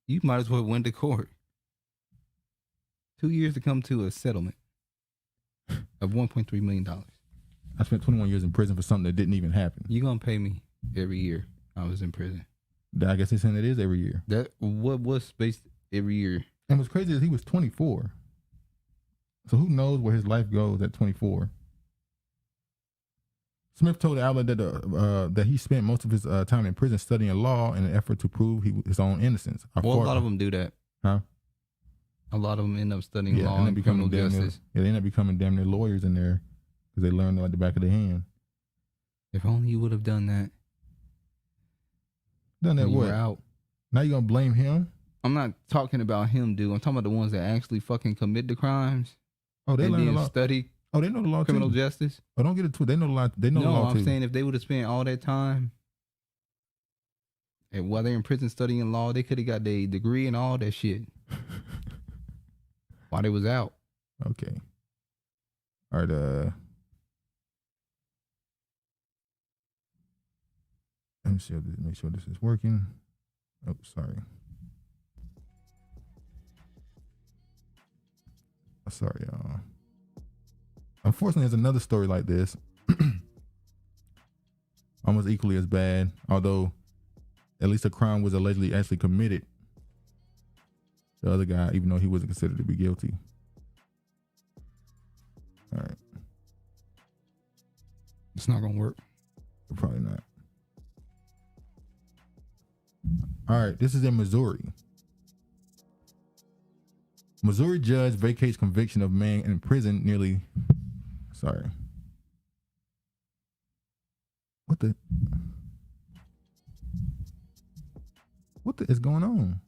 [SPEAKER 2] You might as well went to court. 2 years to come to a settlement of $1.3 million.
[SPEAKER 1] I spent 21 years in prison for something that didn't even happen.
[SPEAKER 2] You're going to pay me every year I was in prison.
[SPEAKER 1] I guess they're saying it is every year.
[SPEAKER 2] What was spaced every year?
[SPEAKER 1] And what's crazy is he was 24. So who knows where his life goes at 24. Smith told the outlet that he spent most of his time in prison studying law in an effort to prove his own innocence.
[SPEAKER 2] A lot of them do that.
[SPEAKER 1] Huh?
[SPEAKER 2] A lot of them end up studying law and criminal justice.
[SPEAKER 1] They end up becoming damn near lawyers in there because they learned like the back of their hand.
[SPEAKER 2] If only you would have done that.
[SPEAKER 1] Done that what?
[SPEAKER 2] Out.
[SPEAKER 1] Now you gonna blame him?
[SPEAKER 2] I'm not talking about him, dude. I'm talking about the ones that actually fucking commit the crimes.
[SPEAKER 1] Oh, they learn a lot.
[SPEAKER 2] Study.
[SPEAKER 1] Oh, they know the law
[SPEAKER 2] criminal
[SPEAKER 1] too.
[SPEAKER 2] justice.
[SPEAKER 1] Oh, don't get it too. They know the law. They know the law too.
[SPEAKER 2] No, I'm saying if they would have spent all that time, and while they're in prison studying law, they could have got their degree and all that shit while they was out.
[SPEAKER 1] Okay. All right. Let me see. Make sure this is working. Oh, sorry. Sorry, y'all. Unfortunately, there's another story like this. Almost equally as bad, although at least a crime was allegedly actually committed. The other guy, even though he wasn't considered to be guilty. All right.
[SPEAKER 2] It's not going to work.
[SPEAKER 1] Probably not. All right, this is in Missouri. Missouri judge vacates conviction of man in prison nearly. Sorry. What the is going on?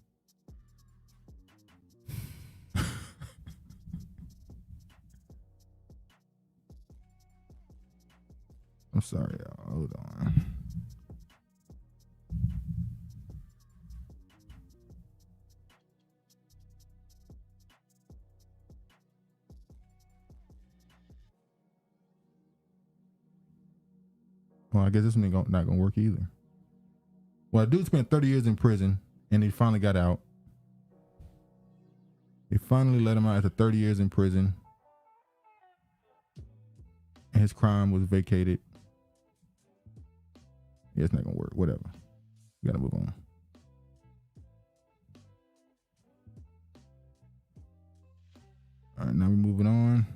[SPEAKER 1] I'm sorry, y'all. Hold on. Well, I guess this one ain't not gonna work either. Well, a dude spent 30 years in prison and he finally got out. They finally let him out after 30 years in prison. And his crime was vacated. Yeah, it's not gonna work. Whatever. We gotta move on. All right, now we're moving on.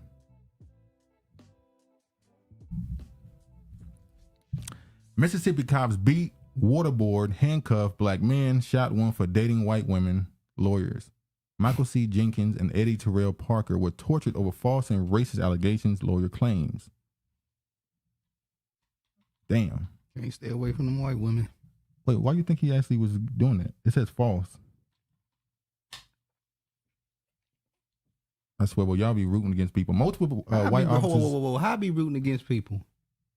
[SPEAKER 1] Mississippi cops beat, waterboard, handcuffed black men, shot one for dating white women. Lawyers. Michael C. Jenkins and Eddie Terrell Parker were tortured over false and racist allegations, lawyer claims. Damn.
[SPEAKER 2] Can't stay away from them white women.
[SPEAKER 1] Wait, why do you think he actually was doing that? It says false. I swear, well, y'all be rooting against people. Multiple white officers.
[SPEAKER 2] Whoa. How I be rooting against people?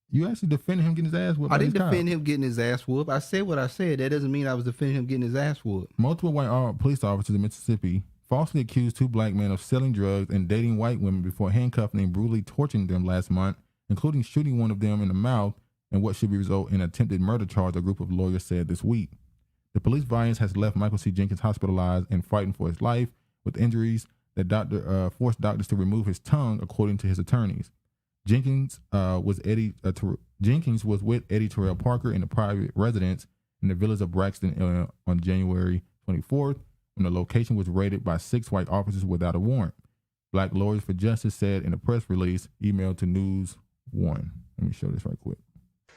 [SPEAKER 1] You actually defended him getting his ass whooped.
[SPEAKER 2] I didn't defend him getting his ass whooped. I said what I said. That doesn't mean I was defending him getting his ass whooped.
[SPEAKER 1] Multiple white police officers in Mississippi falsely accused two black men of selling drugs and dating white women before handcuffing and brutally torturing them last month, including shooting one of them in the mouth and what should result in attempted murder charge, a group of lawyers said this week. The police violence has left Michael C. Jenkins hospitalized and fighting for his life with injuries that forced doctors to remove his tongue, according to his attorneys. Jenkins was with Eddie Terrell Parker in a private residence in the village of Braxton on January 24th, when the location was raided by 6 white officers without a warrant. Black Lawyers for Justice said in a press release emailed to News One. Let me show this right quick.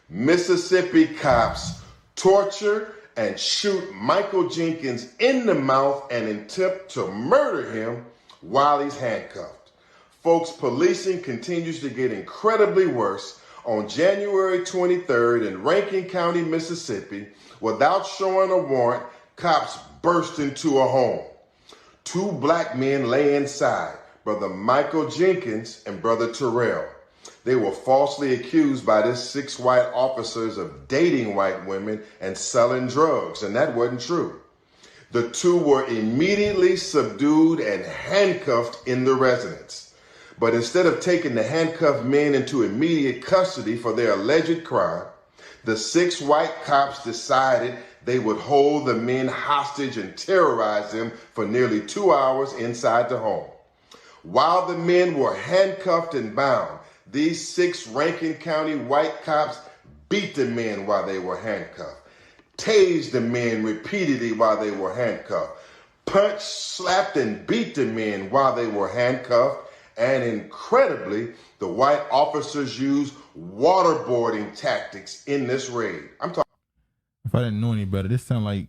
[SPEAKER 6] Mississippi cops torture and shoot Michael Jenkins in the mouth and attempt to murder him while he's handcuffed. Folks, policing continues to get incredibly worse. On January 23rd in Rankin County, Mississippi, without showing a warrant, cops burst into a home. 2 black men lay inside, Brother Michael Jenkins and Brother Terrell. They were falsely accused by the 6 white officers of dating white women and selling drugs, and that wasn't true. The 2 were immediately subdued and handcuffed in the residence. But instead of taking the handcuffed men into immediate custody for their alleged crime, the 6 white cops decided they would hold the men hostage and terrorize them for nearly 2 hours inside the home. While the men were handcuffed and bound, these 6 Rankin County white cops beat the men while they were handcuffed, tased the men repeatedly while they were handcuffed, punched, slapped, and beat the men while they were handcuffed, and incredibly, the white officers used waterboarding tactics in this raid. I'm talking.
[SPEAKER 1] If I didn't know any better, this sound like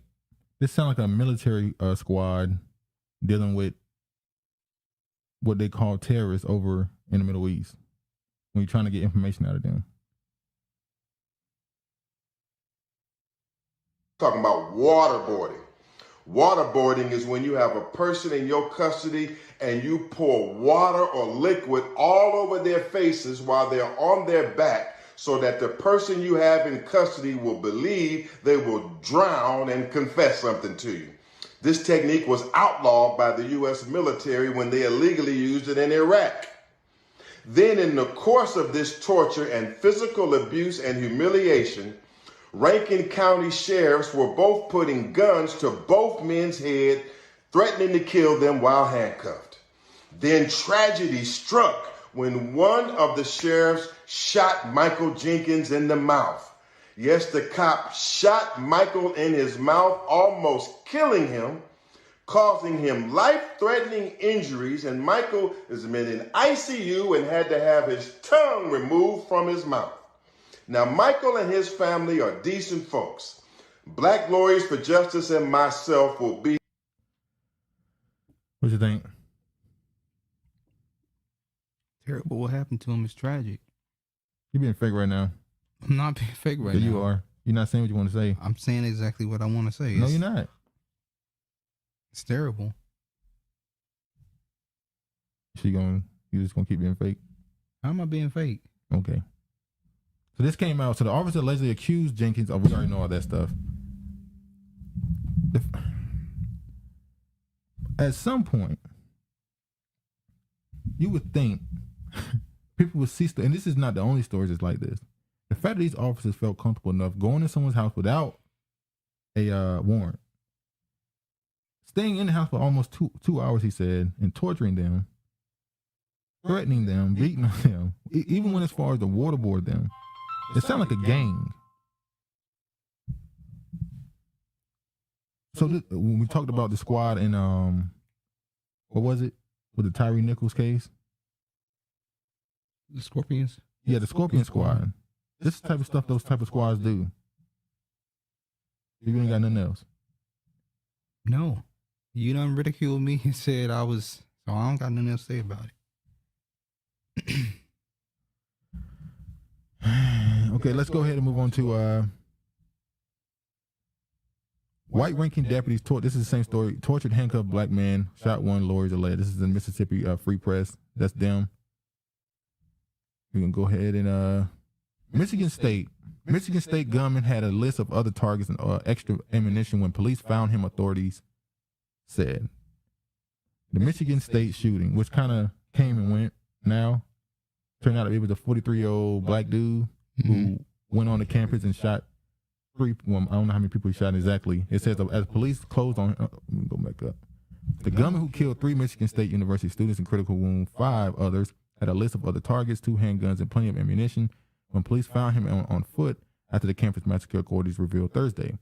[SPEAKER 1] a military squad dealing with what they call terrorists over in the Middle East when you're trying to get information out of them.
[SPEAKER 6] Talking about waterboarding. Waterboarding is when you have a person in your custody and you pour water or liquid all over their faces while they're on their back so that the person you have in custody will believe they will drown and confess something to you. This technique was outlawed by the U.S. military when they illegally used it in Iraq. Then in the course of this torture and physical abuse and humiliation, Rankin County sheriffs were both putting guns to both men's heads, threatening to kill them while handcuffed. Then tragedy struck when one of the sheriffs shot Michael Jenkins in the mouth. Yes, the cop shot Michael in his mouth, almost killing him, causing him life-threatening injuries, and Michael is in ICU and had to have his tongue removed from his mouth. Now, Michael and his family are decent folks. Black Lawyers for Justice and myself will be.
[SPEAKER 1] What you think?
[SPEAKER 2] Terrible. What happened to him is tragic.
[SPEAKER 1] You being fake right now.
[SPEAKER 2] I'm not being fake right
[SPEAKER 1] Yeah,
[SPEAKER 2] now.
[SPEAKER 1] you are. You're not saying what you want to say.
[SPEAKER 2] I'm saying exactly what I want to say.
[SPEAKER 1] No, you're not.
[SPEAKER 2] It's terrible.
[SPEAKER 1] You just gonna keep being fake?
[SPEAKER 2] How am I being fake?
[SPEAKER 1] Okay. So this came out. So the officer allegedly accused Jenkins of, we already know all that stuff. At some point, you would think people would cease to, and this is not the only stories that's like this. The fact that these officers felt comfortable enough going to someone's house without a warrant staying in the house for almost two hours, he said, and torturing them, threatening them, beating on them, even went as far as to waterboard them. It sounded like a gang. So when we talked about the squad in what was it with the Tyree Nichols case?
[SPEAKER 2] The Scorpions.
[SPEAKER 1] Yeah, the Scorpion Squad. This is the type of stuff those type of squads do. You ain't got nothing else.
[SPEAKER 2] No, you done ridiculed me and said I was. So I don't got nothing else to say about it.
[SPEAKER 1] Okay, let's go ahead and move on to white ranking deputies. This is the same story. Tortured, handcuffed black man, shot one, lawyers alleged. This is in Mississippi Free Press. That's them. We can go ahead and Michigan State gunman had a list of other targets and extra ammunition when police found him, authorities said. The Michigan State shooting, which kind of came and went now, turned out it was a 43-year-old black dude who went on the campus and shot three. Well, I don't know how many people he shot exactly. It says as police closed on. Let me go back up. The gunman who killed 3 Michigan State University students and critical wound 5 others had a list of other targets, 2 handguns, and plenty of ammunition. When police found him on foot after the campus massacre, authorities revealed Thursday.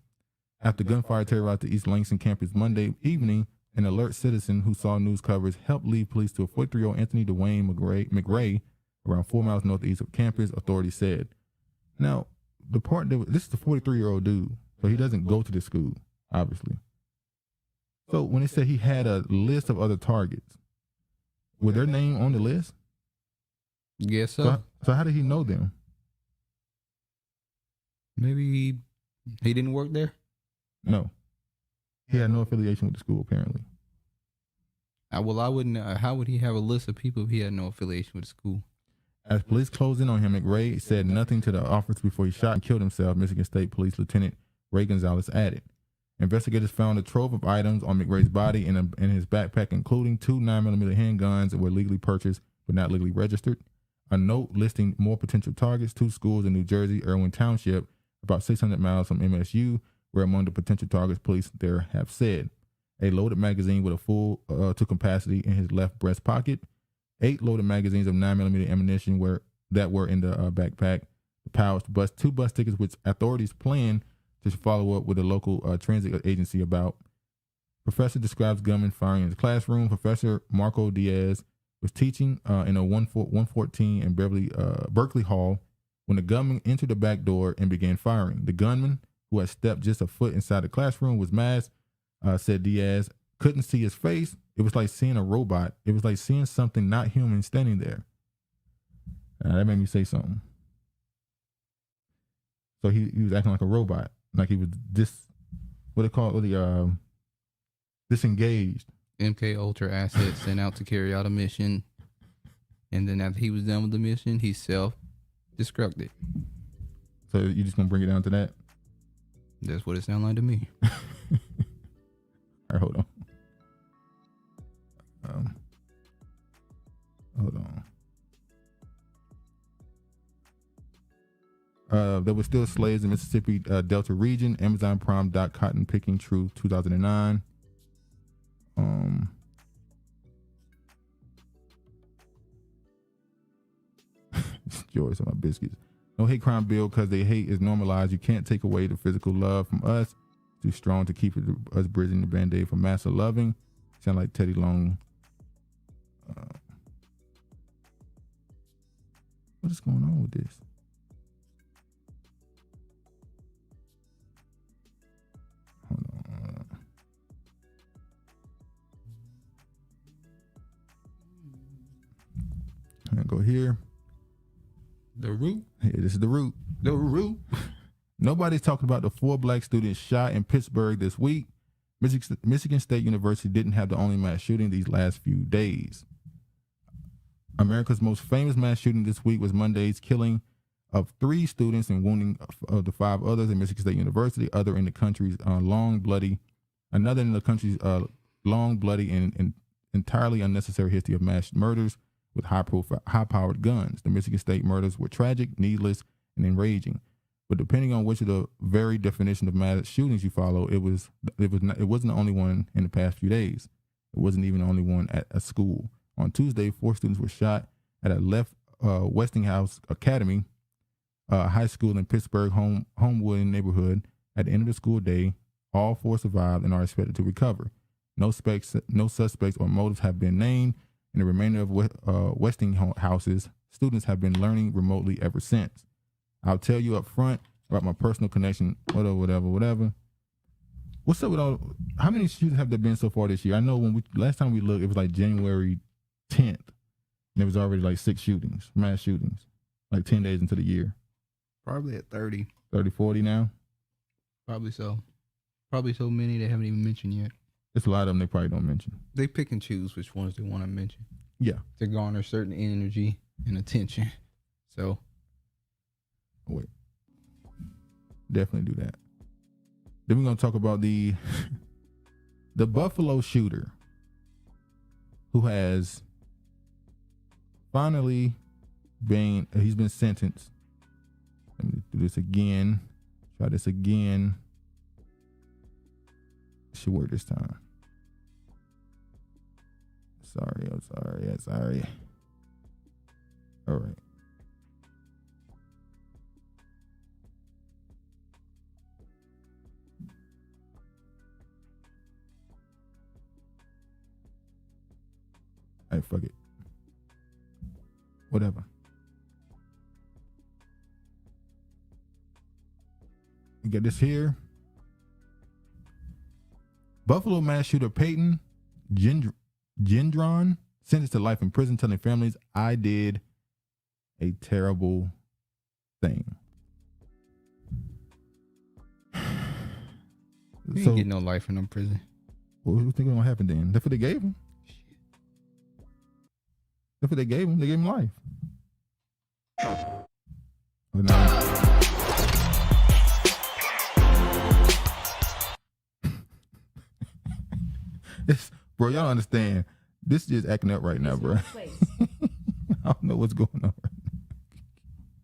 [SPEAKER 1] After gunfire terrorized the East Langston campus Monday evening, an alert citizen who saw news coverage helped lead police to a 43-year-old Anthony Dwayne McRae around 4 miles northeast of campus, authorities said. Now, the part that this is the 43-year-old dude, so he doesn't go to the school, obviously. So when it said he had a list of other targets, were their name on the list?
[SPEAKER 2] Yes, so.
[SPEAKER 1] So how did he know them?
[SPEAKER 2] Maybe he didn't work there?
[SPEAKER 1] No. He had no affiliation with the school, apparently.
[SPEAKER 2] Well, I wouldn't. How would he have a list of people if he had no affiliation with the school?
[SPEAKER 1] As police closed in on him, McRae said nothing to the officers before he shot and killed himself, Michigan State Police Lieutenant Ray Gonzalez added. Investigators found a trove of items on McRae's body and in his backpack, including 2 9mm handguns that were legally purchased but not legally registered, a note listing more potential targets, 2 schools in New Jersey, Irwin Township, about 600 miles from MSU, were among the potential targets police there have said. A loaded magazine with a full to capacity in his left breast pocket, 8 loaded magazines of 9mm ammunition that were in the backpack, the pouch, 2 bus tickets, which authorities plan to follow up with a local transit agency about. Professor describes gunman firing in his classroom. Professor Marco Diaz was teaching in a 114 in Berkeley Hall when the gunman entered the back door and began firing. The gunman, who had stepped just a foot inside the classroom, was masked, said Diaz. Couldn't see his face. It was like seeing a robot. It was like seeing something not human standing there. That made me say something. So he was acting like a robot, like he was disengaged.
[SPEAKER 2] MK Ultra asset sent out to carry out a mission, and then after he was done with the mission, he self-destructed.
[SPEAKER 1] So you just gonna bring it down to that?
[SPEAKER 2] That's what it sounded like to me.
[SPEAKER 1] All right, hold on. Hold on. There were still slaves in Mississippi Delta region. Amazon Prime. Cotton picking true 2009. Joyce on my biscuits. No hate crime bill because they hate is normalized. You can't take away the physical love from us. Too strong to keep us bridging the band-aid for massive loving. Sound like Teddy Long. What is going on with this? Hold on. I'm gonna go here.
[SPEAKER 2] The root?
[SPEAKER 1] Hey, this is the root.
[SPEAKER 2] The root.
[SPEAKER 1] Nobody's talking about the 4 black students shot in Pittsburgh this week. Michigan State University didn't have the only mass shooting these last few days. America's most famous mass shooting this week was Monday's killing of 3 students and wounding of the 5 others at Michigan State University, another in the country's long, bloody, and entirely unnecessary history of mass murders with high-powered guns. The Michigan State murders were tragic, needless, and enraging. But depending on which of the very definition of mass shootings you follow, it wasn't the only one in the past few days. It wasn't even the only one at a school. On Tuesday, 4 students were shot at a Westinghouse Academy high school in Pittsburgh, Homewood neighborhood. At the end of the school day, all 4 survived and are expected to recover. No suspects or motives have been named. In the remainder of Westinghouse's, students have been learning remotely ever since. I'll tell you up front about my personal connection, whatever. What's up with all? How many shootings have there been so far this year? I know last time we looked, it was like January 10th, and there was already like 6 shootings, mass shootings, like 10 days into the year.
[SPEAKER 2] Probably at 30.
[SPEAKER 1] 30, 40 now?
[SPEAKER 2] Probably so. Probably so many they haven't even mentioned yet.
[SPEAKER 1] It's a lot of them they probably don't mention.
[SPEAKER 2] They pick and choose which ones they want to mention.
[SPEAKER 1] Yeah.
[SPEAKER 2] To garner certain energy and attention. So.
[SPEAKER 1] Oh, wait. Definitely do that. Then we're going to talk about the Buffalo shooter who has finally he's been sentenced. Let me do this again. Try this again. Should work this time. Sorry. All right. Hey, fuck it. Whatever. You got this here. Buffalo mass shooter Payton Gendron sentenced to life in prison, telling families, I did a terrible thing.
[SPEAKER 2] He ain't get no life in no prison.
[SPEAKER 1] What do you think gonna happen then? That's what they gave him. That's what they gave him. They gave him life. But now, bro, y'all understand. This is just acting up right now, bro. I don't know what's going on right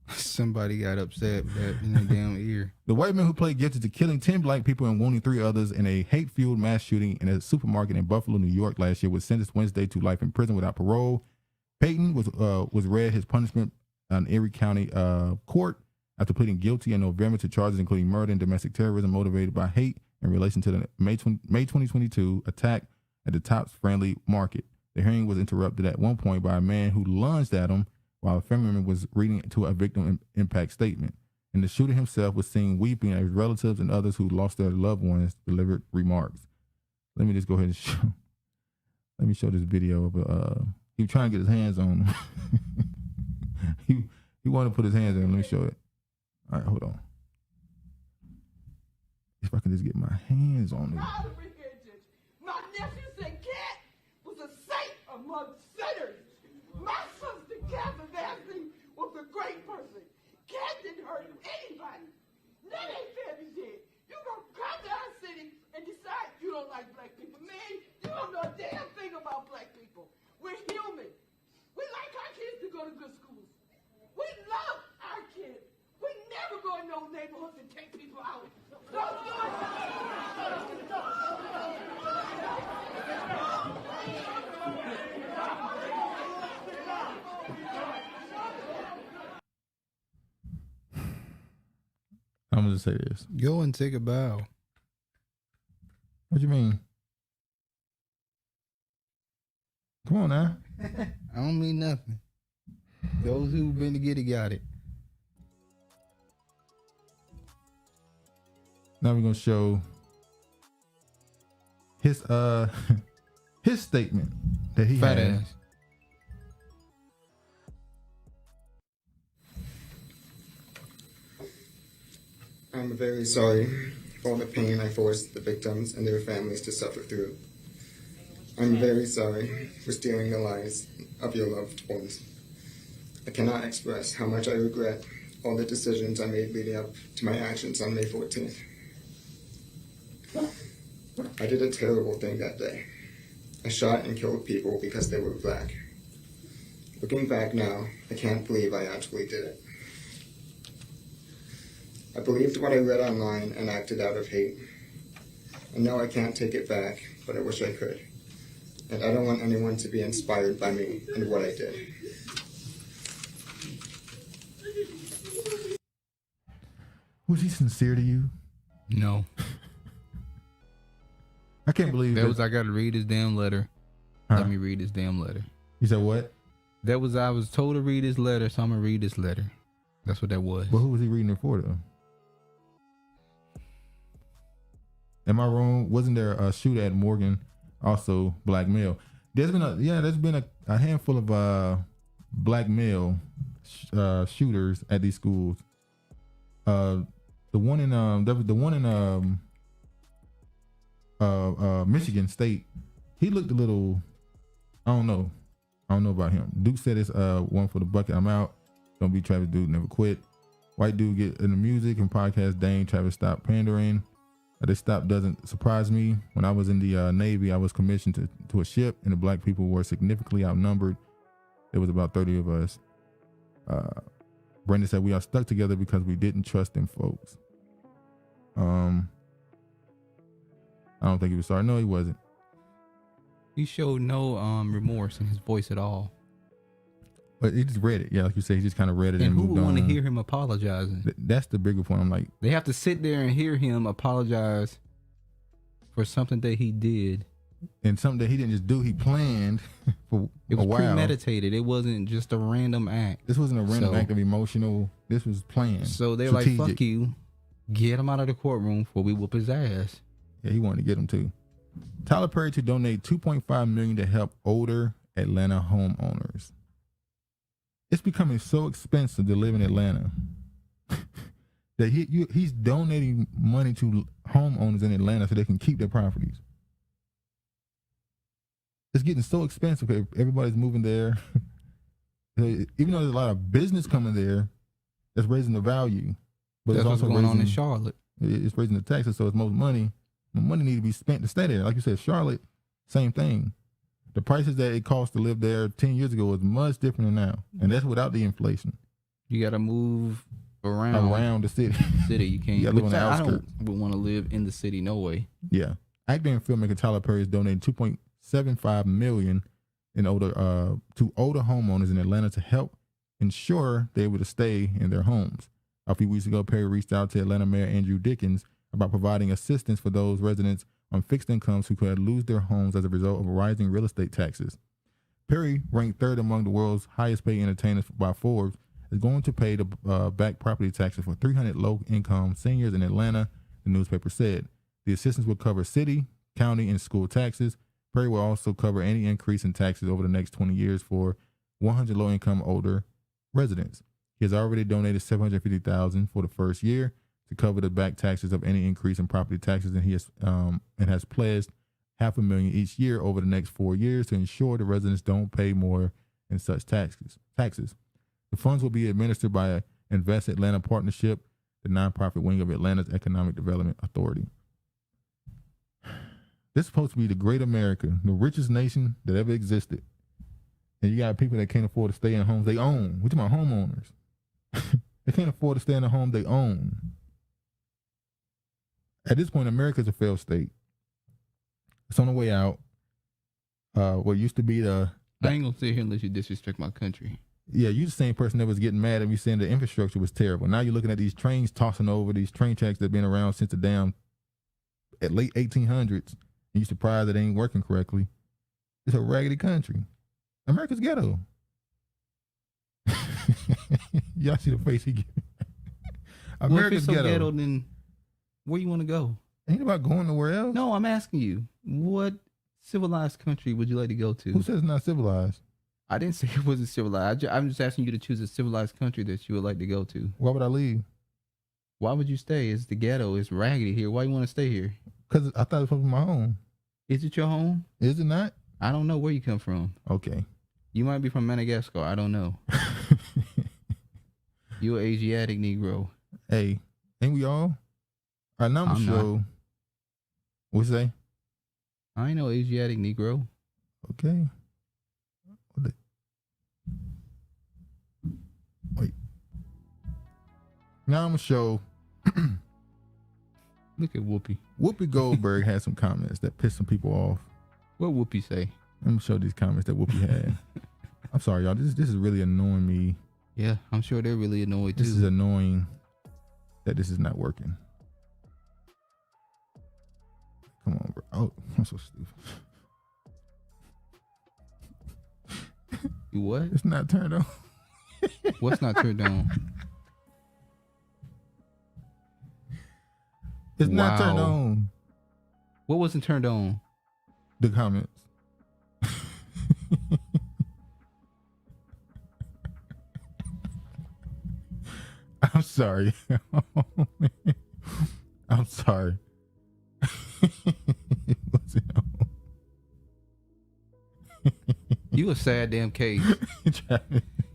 [SPEAKER 1] now.
[SPEAKER 2] Somebody got upset with that in their damn ear.
[SPEAKER 1] The white man who played guilty to killing 10 black people and wounding 3 others in a hate-fueled mass shooting in a supermarket in Buffalo, New York last year was sentenced Wednesday to life in prison without parole. Payton was read his punishment on Erie County court after pleading guilty in November to charges including murder and domestic terrorism motivated by hate in relation to the May 2022 attack at the Tops Friendly Market. The hearing was interrupted at one point by a man who lunged at him while a family member was reading to a victim impact statement. And the shooter himself was seen weeping as relatives and others who lost their loved ones delivered remarks. Let me just go ahead and show. Let me show this video of he was trying to get his hands on him. he wanted to put his hands on him. Let me show it. All right, hold on. If I can just get my hands on it.
[SPEAKER 7] My nephew said Cat was a saint among sinners. My sister Catherine Ashley was a great person. Cat didn't hurt anybody. None ain't fair to shit. You gonna come to our city and decide you don't like black people. Man, you don't know a damn thing about black people. We're human. We like our kids to go to good schools. We love our kids. We never go in no neighborhoods and take people out. Don't do it.
[SPEAKER 1] I'm gonna just say this.
[SPEAKER 2] Go and take a bow.
[SPEAKER 1] What you mean? Come on now.
[SPEAKER 2] I don't mean nothing. Those who've been to get it got it.
[SPEAKER 1] Now we're gonna show his his statement that he
[SPEAKER 2] Fat
[SPEAKER 1] had.
[SPEAKER 2] ass.
[SPEAKER 8] I'm very sorry for all the pain I forced the victims and their families to suffer through. I'm very sorry for stealing the lives of your loved ones. I cannot express how much I regret all the decisions I made leading up to my actions on May 14th. I did a terrible thing that day. I shot and killed people because they were black. Looking back now, I can't believe I actually did it. I believed what I read online and acted out of hate. I know I can't take it back, but I wish I could. And I don't want anyone to be inspired by me and what I did.
[SPEAKER 1] Was he sincere to you?
[SPEAKER 2] No.
[SPEAKER 1] I can't believe
[SPEAKER 2] That was, I got to read his damn letter.
[SPEAKER 1] Huh?
[SPEAKER 2] Let me read his damn letter.
[SPEAKER 1] You said what?
[SPEAKER 2] That was, I was told to read his letter, so I'm going to read his letter. That's what that was.
[SPEAKER 1] Well, who was he reading it for, though? Am I wrong? Wasn't there a shooter at Morgan, also black male? There's been a handful of black male shooters at these schools. The one in Michigan State, he looked a little, I don't know about him. Duke said it's one for the bucket. I'm out. Don't be Travis Duke, never quit. White dude get in the music and podcast. Dang, Travis stop pandering. This stop doesn't surprise me. When I was in the Navy, I was commissioned to a ship, and the black people were significantly outnumbered. There was about 30 of us. Brandon said we are stuck together because we didn't trust them folks. I don't think he was sorry. No, he wasn't.
[SPEAKER 2] He showed no remorse in his voice at all.
[SPEAKER 1] But he just read it. Yeah, like you said, he just kind of read it
[SPEAKER 2] And
[SPEAKER 1] and
[SPEAKER 2] who
[SPEAKER 1] moved
[SPEAKER 2] would
[SPEAKER 1] on.
[SPEAKER 2] want to hear him apologizing?
[SPEAKER 1] That's the bigger point. I'm like,
[SPEAKER 2] They have to sit there and hear him apologize for something that he did.
[SPEAKER 1] and something that he didn't just do, he planned for
[SPEAKER 2] It
[SPEAKER 1] a
[SPEAKER 2] was
[SPEAKER 1] while.
[SPEAKER 2] premeditated. It wasn't just a random act.
[SPEAKER 1] This wasn't a random
[SPEAKER 2] So-
[SPEAKER 1] act of emotional. This was planned.
[SPEAKER 2] So they're
[SPEAKER 1] strategic.
[SPEAKER 2] like, fuck you. Get him out of the courtroom before we whoop his ass.
[SPEAKER 1] Yeah, he wanted to get him too. Tyler Perry to donate $2.5 million to help older Atlanta homeowners. It's becoming so expensive to live in Atlanta that he's donating money to homeowners in Atlanta so they can keep their properties. It's getting so expensive because everybody's moving there. Even though there's a lot of business coming there, that's raising the value. But
[SPEAKER 2] That's
[SPEAKER 1] it's
[SPEAKER 2] what's
[SPEAKER 1] also
[SPEAKER 2] going on in
[SPEAKER 1] raising,
[SPEAKER 2] Charlotte.
[SPEAKER 1] it's raising the taxes, so it's more money. The money need to be spent to stay there. Like you said, Charlotte, same thing. The prices that it cost to live there 10 years ago is much different than now. And that's without the inflation.
[SPEAKER 2] You got to move around
[SPEAKER 1] the city.
[SPEAKER 2] city. You can't.
[SPEAKER 1] You gotta live on the
[SPEAKER 2] I
[SPEAKER 1] outskirts.
[SPEAKER 2] don't want to live in the city. No way.
[SPEAKER 1] Yeah. Actor and filmmaker Tyler Perry is donating $2.75 million to older homeowners in Atlanta to help ensure they're able to stay in their homes. A few weeks ago, Perry reached out to Atlanta Mayor Andrew Dickens about providing assistance for those residents on fixed incomes who could lose their homes as a result of rising real estate taxes. Perry, ranked third among the world's highest paid entertainers by Forbes, is going to pay the back property taxes for 300 low-income seniors in Atlanta, the newspaper said. The assistance will cover city, county, and school taxes. Perry will also cover any increase in taxes over the next 20 years for 100 low-income older residents. He has already donated $750,000 for the first year to cover the back taxes of any increase in property taxes, and he has pledged $500,000 each year over the next 4 years to ensure the residents don't pay more in such taxes. The funds will be administered by Invest Atlanta Partnership, the nonprofit wing of Atlanta's Economic Development Authority. This is supposed to be the great America, the richest nation that ever existed. And you got people that can't afford to stay in homes they own. We're talking about homeowners. They can't afford to stay in a home they own. At this point, America's a failed state. It's on the way out. What used to be the
[SPEAKER 2] I ain't gonna sit here and let you disrespect my country.
[SPEAKER 1] Yeah, you the same person that was getting mad at me saying the infrastructure was terrible. Now you're looking at these trains tossing over, these train tracks that have been around since the damn late 1800s, and you're surprised that they ain't working correctly. It's a raggedy country. America's ghetto. Y'all see the face he gave. America's
[SPEAKER 2] Well, if it's so
[SPEAKER 1] ghetto.
[SPEAKER 2] then where you want to go?
[SPEAKER 1] Ain't about going nowhere else.
[SPEAKER 2] No, I'm asking you. What civilized country would you like to go to?
[SPEAKER 1] Who says it's not civilized?
[SPEAKER 2] I didn't say it wasn't civilized. I'm just asking you to choose a civilized country that you would like to go to.
[SPEAKER 1] Why would I leave?
[SPEAKER 2] Why would you stay? It's the ghetto. It's raggedy here. Why you want to stay here?
[SPEAKER 1] Because I thought it was supposed to be my home.
[SPEAKER 2] Is it your home?
[SPEAKER 1] Is it not?
[SPEAKER 2] I don't know where you come from.
[SPEAKER 1] Okay.
[SPEAKER 2] You might be from Madagascar. I don't know. You're an Asiatic Negro.
[SPEAKER 1] Hey, ain't we all? All right, now I'm
[SPEAKER 2] I'm
[SPEAKER 1] show. What you say?
[SPEAKER 2] I ain't no Asiatic Negro.
[SPEAKER 1] Okay. Wait. Now I'm gonna show
[SPEAKER 2] Look at Whoopi.
[SPEAKER 1] Whoopi Goldberg had some comments that pissed some people off.
[SPEAKER 2] What Whoopi say?
[SPEAKER 1] Let me show these comments that Whoopi had. I'm sorry, y'all. This is really annoying me.
[SPEAKER 2] Yeah, I'm sure they're really annoyed too.
[SPEAKER 1] This is annoying that this is not working. Come on, bro. Oh, I'm so stupid.
[SPEAKER 2] You what?
[SPEAKER 1] It's not turned on.
[SPEAKER 2] What's not turned on?
[SPEAKER 1] It's not turned
[SPEAKER 2] Wow.
[SPEAKER 1] on.
[SPEAKER 2] What wasn't turned on?
[SPEAKER 1] The comments. I'm sorry. I'm sorry. It wasn't on.
[SPEAKER 2] You a sad damn case.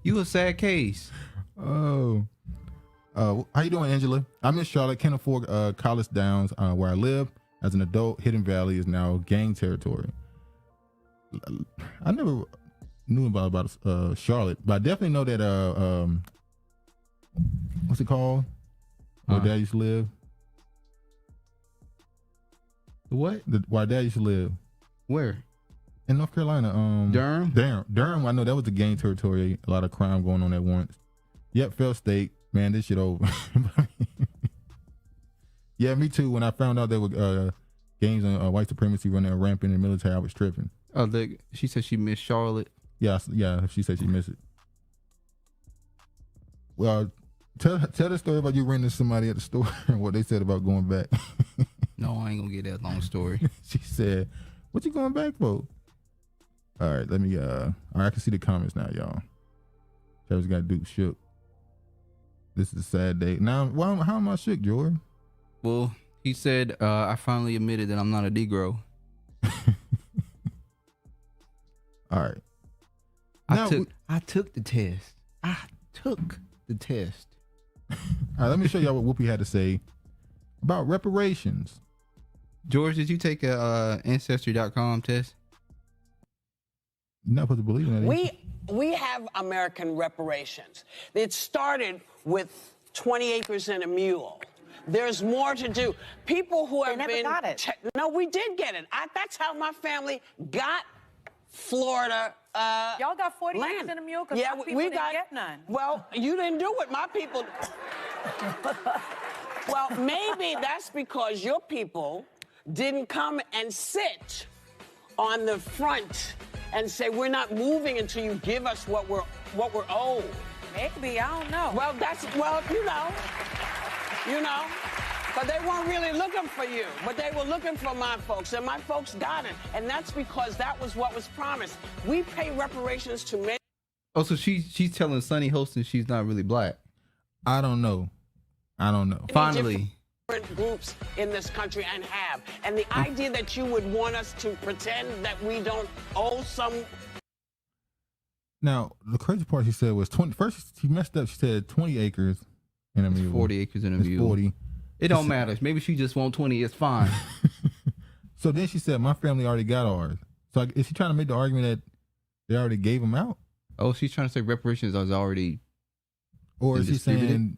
[SPEAKER 2] You a sad case.
[SPEAKER 1] Oh. How you doing, Angela? I'm in Charlotte. Can't afford college downs where I live. As an adult, Hidden Valley is now gang territory. I never knew about Charlotte, but I definitely know that what's it called? Where Dad used to live.
[SPEAKER 2] What?
[SPEAKER 1] Where Dad used to live.
[SPEAKER 2] Where?
[SPEAKER 1] In North Carolina.
[SPEAKER 2] Durham?
[SPEAKER 1] Durham. I know that was the gang territory. A lot of crime going on at once. Yep, failed state. Man, this shit over. Yeah, me too. When I found out there were gangs on white supremacy running rampant in the military, I was tripping.
[SPEAKER 2] Oh, she said she missed Charlotte.
[SPEAKER 1] Yeah, she said she missed it. Well, tell the story about you renting somebody at the store and what they said about going back.
[SPEAKER 2] No, I ain't gonna get that long story.
[SPEAKER 1] She said, "What you going back for?" All right, let me. All right, I can see the comments now, y'all. Travis got Duke shook. This is a sad day. Now, how am I shook, Jordan?
[SPEAKER 2] Well, he said, I finally admitted that I'm not a Negro.
[SPEAKER 1] All right.
[SPEAKER 2] I took the test. I took the test.
[SPEAKER 1] All right, let me show y'all what Whoopi had to say about reparations.
[SPEAKER 2] George, did you take a Ancestry.com test?
[SPEAKER 1] You're not supposed to believe in that.
[SPEAKER 9] We have American reparations. It started with 20 acres and a mule. There's more to do. People who have
[SPEAKER 10] never got it.
[SPEAKER 9] No, we did get it. That's how my family got Florida.
[SPEAKER 10] Y'all got 40
[SPEAKER 9] land.
[SPEAKER 10] acres and a mule because
[SPEAKER 9] Yeah,
[SPEAKER 10] my people didn't get none.
[SPEAKER 9] Well, you didn't do it. My people. Well, maybe that's because your people didn't come and sit on the front and say we're not moving until you give us what we're owed.
[SPEAKER 10] Maybe, I don't know.
[SPEAKER 9] Well, you know, but they weren't really looking for you, but they were looking for my folks, and my folks got it, and that's because that was what was promised. We pay reparations to many.
[SPEAKER 2] Oh, so she's telling Sonny Holston she's not really black.
[SPEAKER 1] I don't know.
[SPEAKER 2] Finally.
[SPEAKER 9] Different groups in this country and the idea that you would want us to pretend that we don't owe some.
[SPEAKER 1] Now, the crazy part she said was 20. First, she messed up. She said 20 acres and a mule.
[SPEAKER 2] 40 acres and a
[SPEAKER 1] It's
[SPEAKER 2] mule.
[SPEAKER 1] 40.
[SPEAKER 2] It don't matter. Maybe she just want 20. It's fine.
[SPEAKER 1] So then she said, my family already got ours. So is she trying to make the argument that they already gave them out?
[SPEAKER 2] Oh, she's trying to say reparations is already.
[SPEAKER 1] Or is she
[SPEAKER 2] distributed?
[SPEAKER 1] saying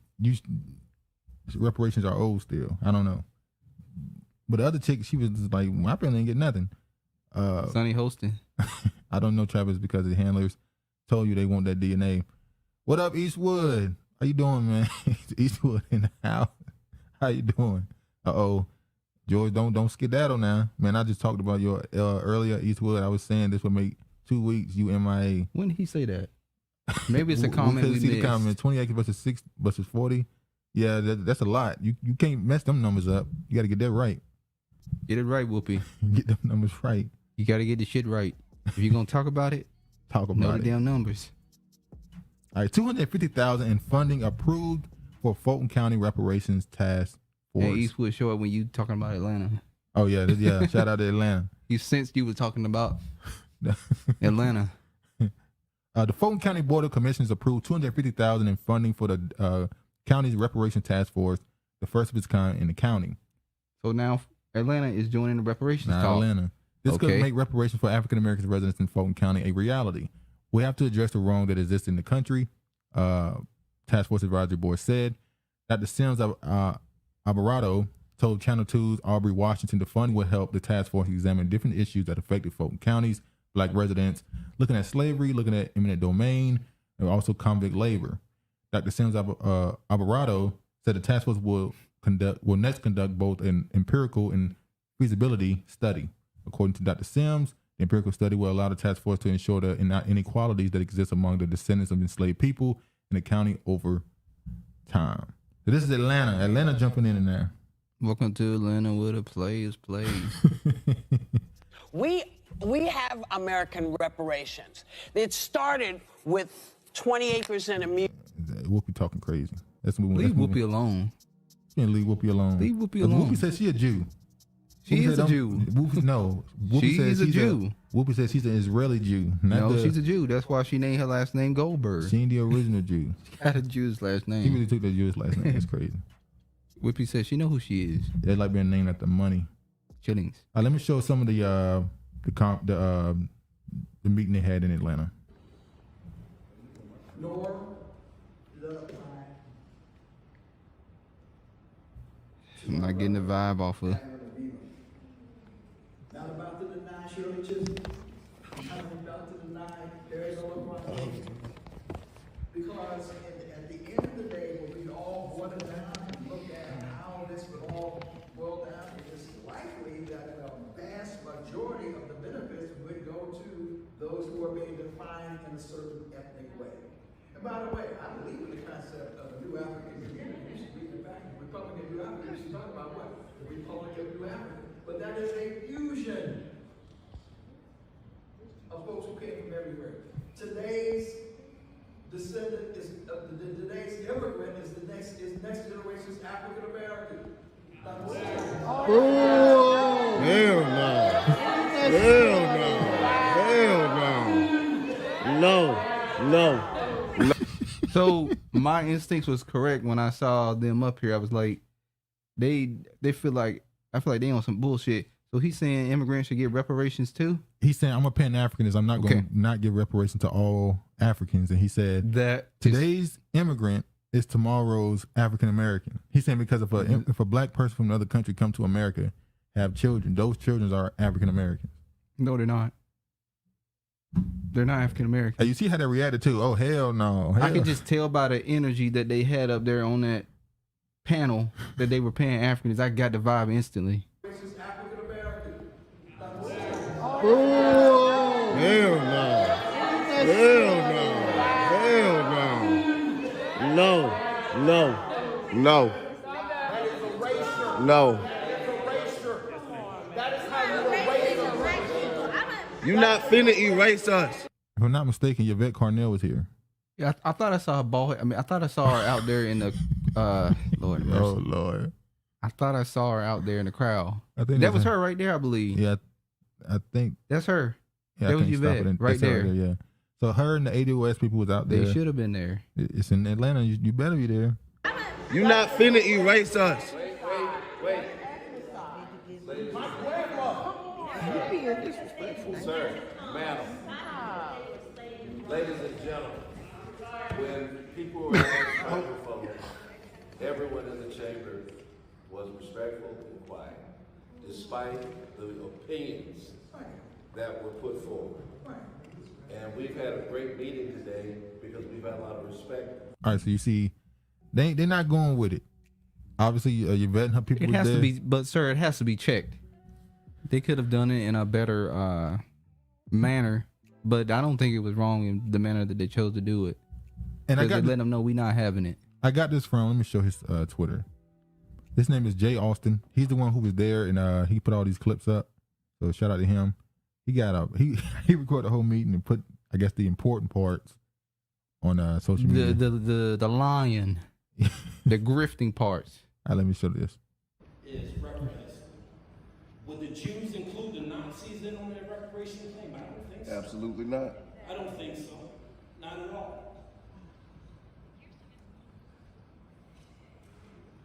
[SPEAKER 1] reparations are owed still? I don't know. But the other chick, she was just like, my family didn't get nothing.
[SPEAKER 2] Sonny Holston.
[SPEAKER 1] I don't know, Travis, because the handlers told you they want that DNA. What up, Eastwood? How you doing, man? Eastwood in the house. How you doing? Uh-oh. George, don't skedaddle now. Man, I just talked about your earlier, Eastwood. I was saying this would make 2 weeks you MIA.
[SPEAKER 2] When did he say that? Maybe it's a comment we
[SPEAKER 1] couldn't see
[SPEAKER 2] missed.
[SPEAKER 1] the comment. 20 acres versus 6 versus 40. Yeah, that's a lot. You can't mess them numbers up. You got to get that right.
[SPEAKER 2] Get it right, Whoopi.
[SPEAKER 1] Get them numbers right.
[SPEAKER 2] You got to get the shit right. If you're going to talk about it,
[SPEAKER 1] Talk
[SPEAKER 2] know
[SPEAKER 1] about
[SPEAKER 2] the
[SPEAKER 1] it.
[SPEAKER 2] damn numbers.
[SPEAKER 1] All right, $250,000 in funding approved for Fulton County Reparations Task Force.
[SPEAKER 2] Hey, Eastwood, show up when you talking about Atlanta.
[SPEAKER 1] Oh yeah, shout out to Atlanta.
[SPEAKER 2] You sensed you were talking about Atlanta.
[SPEAKER 1] The Fulton County Board of Commissioners approved $250,000 in funding for the county's Reparations Task Force, the first of its kind in the county.
[SPEAKER 2] So now Atlanta is joining the reparations
[SPEAKER 1] Not
[SPEAKER 2] talk.
[SPEAKER 1] Atlanta. This could make reparations for African American residents in Fulton County a reality. We have to address the wrong that exists in the country, Task Force Advisory Board said. Dr. Sims Alvarado told Channel 2's Aubrey Washington the fund would help the task force examine different issues that affected Fulton counties, black residents, looking at slavery, looking at eminent domain, and also convict labor. Dr. Sims Alvarado said the task force will next conduct both an empirical and feasibility study. According to Dr. Sims, the empirical study will allow the task force to ensure the inequalities that exist among the descendants of enslaved people in the county over time. So this is Atlanta. Atlanta jumping in there.
[SPEAKER 2] Welcome to Atlanta where the players play.
[SPEAKER 9] We have American reparations. It started with 20 acres and a mule.
[SPEAKER 1] Whoopi talking crazy.
[SPEAKER 2] Leave Whoopi alone.
[SPEAKER 1] Leave Whoopi alone.
[SPEAKER 2] Leave Whoopi alone.
[SPEAKER 1] Whoopi says she a Jew.
[SPEAKER 2] She is a Jew.
[SPEAKER 1] Whoopi
[SPEAKER 2] She's
[SPEAKER 1] says
[SPEAKER 2] a Jew.
[SPEAKER 1] Whoopi says she's an Israeli Jew.
[SPEAKER 2] She's a Jew. That's why she named her last name Goldberg.
[SPEAKER 1] She ain't the original Jew.
[SPEAKER 2] She got a Jew's last name.
[SPEAKER 1] She really took that Jewish last name. That's crazy.
[SPEAKER 2] Whoopi says she know who she is.
[SPEAKER 1] They like being named after money.
[SPEAKER 2] Shillings.
[SPEAKER 1] Let me show some of the meeting they had in Atlanta.
[SPEAKER 2] I'm not getting the vibe off of.
[SPEAKER 11] Not about to deny Shirley Chisholm. Not about to deny Arizona Brown. Because at the end of the day, when we all boil it down and look at how this would all boil down, it is likely that a vast majority of the benefits would go to those who are being defined in a certain ethnic way. And by the way, I believe in the concept of a new African community. You should read the fact the Republic of New Africa. You should talk about what? The Republic of New Africa. But that is a fusion of folks who came from everywhere. Today's descendant is today's immigrant is next generation's African American.
[SPEAKER 6] Hell no. Hell no. No.
[SPEAKER 2] So my instincts was correct when I saw them up here. I was like, I feel like they on some bullshit. So he's saying immigrants should get reparations too?
[SPEAKER 1] He's saying I'm a Pan-Africanist. I'm not going to not give reparations to all Africans. And he said
[SPEAKER 2] that
[SPEAKER 1] today's immigrant is tomorrow's African American. He's saying because if a black person from another country come to America, have children, those children are African Americans.
[SPEAKER 2] No, they're not. They're not African American.
[SPEAKER 1] You see how they reacted too? Oh hell no!
[SPEAKER 2] I could just tell by the energy that they had up there on that panel that they were Pan-Africans. I got the vibe instantly.
[SPEAKER 6] Hell no. Hell no. Hell no. No. No. You're not finna erase us.
[SPEAKER 1] If I'm not mistaken, Yvette Carnell was here.
[SPEAKER 2] Yeah, I thought I saw her bald. I thought I saw her out there in the Lord.
[SPEAKER 1] Oh Lord.
[SPEAKER 2] I thought I saw her out there in the crowd.
[SPEAKER 1] I think
[SPEAKER 2] that was her right there, I believe.
[SPEAKER 1] Yeah, I think
[SPEAKER 2] that's her.
[SPEAKER 1] Yeah,
[SPEAKER 2] that was Yvette right there.
[SPEAKER 1] Yeah. So her and the ADOS people was out there.
[SPEAKER 2] They should have been there.
[SPEAKER 1] It's in Atlanta. You better be there.
[SPEAKER 6] You're not finna erase us.
[SPEAKER 11] Wait. My grandma. You're being disrespectful.
[SPEAKER 12] Sir, madam, ladies and gentlemen, when people were on microphones, everyone in the chamber was respectful and quiet, despite the opinions that were put forward. And we've had a great meeting today because we've had a lot of respect.
[SPEAKER 1] All right, so you see, they're not going with it. Obviously, Yvette and her people.
[SPEAKER 2] It has to be, but sir, it has to be checked. They could have done it in a better manner, but I don't think it was wrong in the manner that they chose to do it.
[SPEAKER 1] And I got
[SPEAKER 2] let them know we not having it.
[SPEAKER 1] I got this from. Let me show his Twitter. His name is Jay Austin. He's the one who was there, and he put all these clips up. So shout out to him. He got up. He recorded the whole meeting and put, I guess, the important parts on social media.
[SPEAKER 2] The lion, the grifting parts.
[SPEAKER 1] All right, let me show this.
[SPEAKER 13] Is reparations. Would the Jews include the Nazis in on their reparations claim? I don't think so.
[SPEAKER 6] Absolutely not.
[SPEAKER 13] I don't think so. Not at all.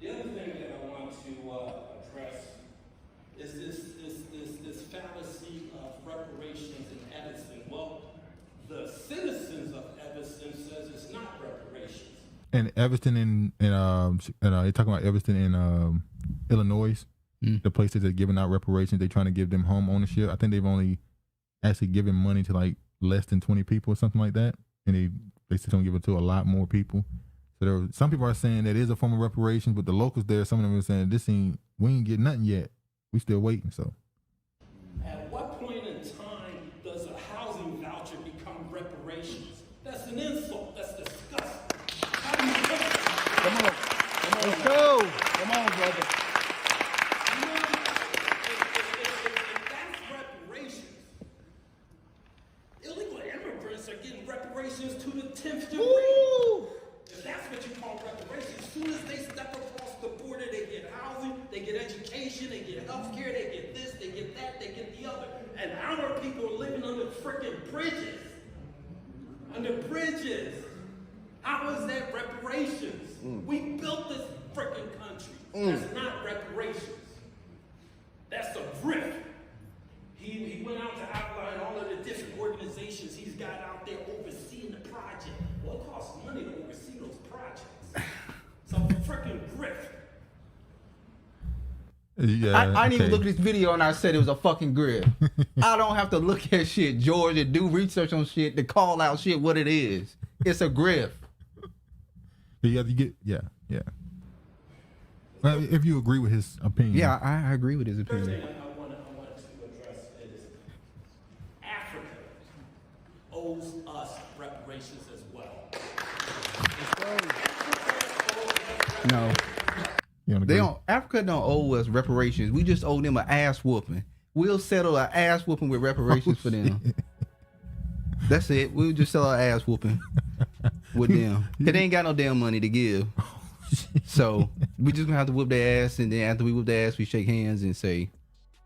[SPEAKER 13] The other thing that I want to address is this fallacy of reparations in Edison. Well, the citizens of Edison says it's not reparations.
[SPEAKER 1] And Evanston they're talking about Evanston in Illinois, the places that are giving out reparations. They're trying to give them home ownership. I think they've only actually given money to like less than 20 people or something like that, and they still don't give it to a lot more people. So some people are saying that is a form of reparations, but the locals there, some of them are saying we ain't get nothing yet. We still waiting. So
[SPEAKER 13] At what point in time does a housing voucher become reparations? That's an insult. That's disgusting. How do you get it?
[SPEAKER 2] Come on. Let's go. Come on, brother.
[SPEAKER 13] You know, if that's reparations, illegal immigrants are getting reparations to the 10th degree. If that's what you call reparations, as soon as they step across the border, they get housing, they get education, they get health care, they get this, they get that, they get the other. And our people are living under freaking bridges. Under bridges. How is that reparations? We built this freaking country. That's not reparations. That's a grift. He went out to outline all of the different organizations he's got out there overseeing the project. Well, it costs money to oversee those projects. It's a freaking grift.
[SPEAKER 1] yeah,
[SPEAKER 2] I didn't even look at this video and I said it was a fucking grid. I don't have to look at shit, George, and do research on shit to call out shit what it is. It's a grift.
[SPEAKER 1] You have to get if you agree with his opinion.
[SPEAKER 2] Yeah, I agree with his
[SPEAKER 13] First
[SPEAKER 2] opinion.
[SPEAKER 13] thing I want to address is Africa owes us reparations as well.
[SPEAKER 2] No. They don't. Africa don't owe us reparations. We just owe them an ass whooping. We'll settle an ass whooping with reparations for them. That's it. We'll just sell our ass whooping with them. Cause they ain't got no damn money to give. So we just gonna have to whoop their ass, and then after we whoop their ass, we shake hands and say,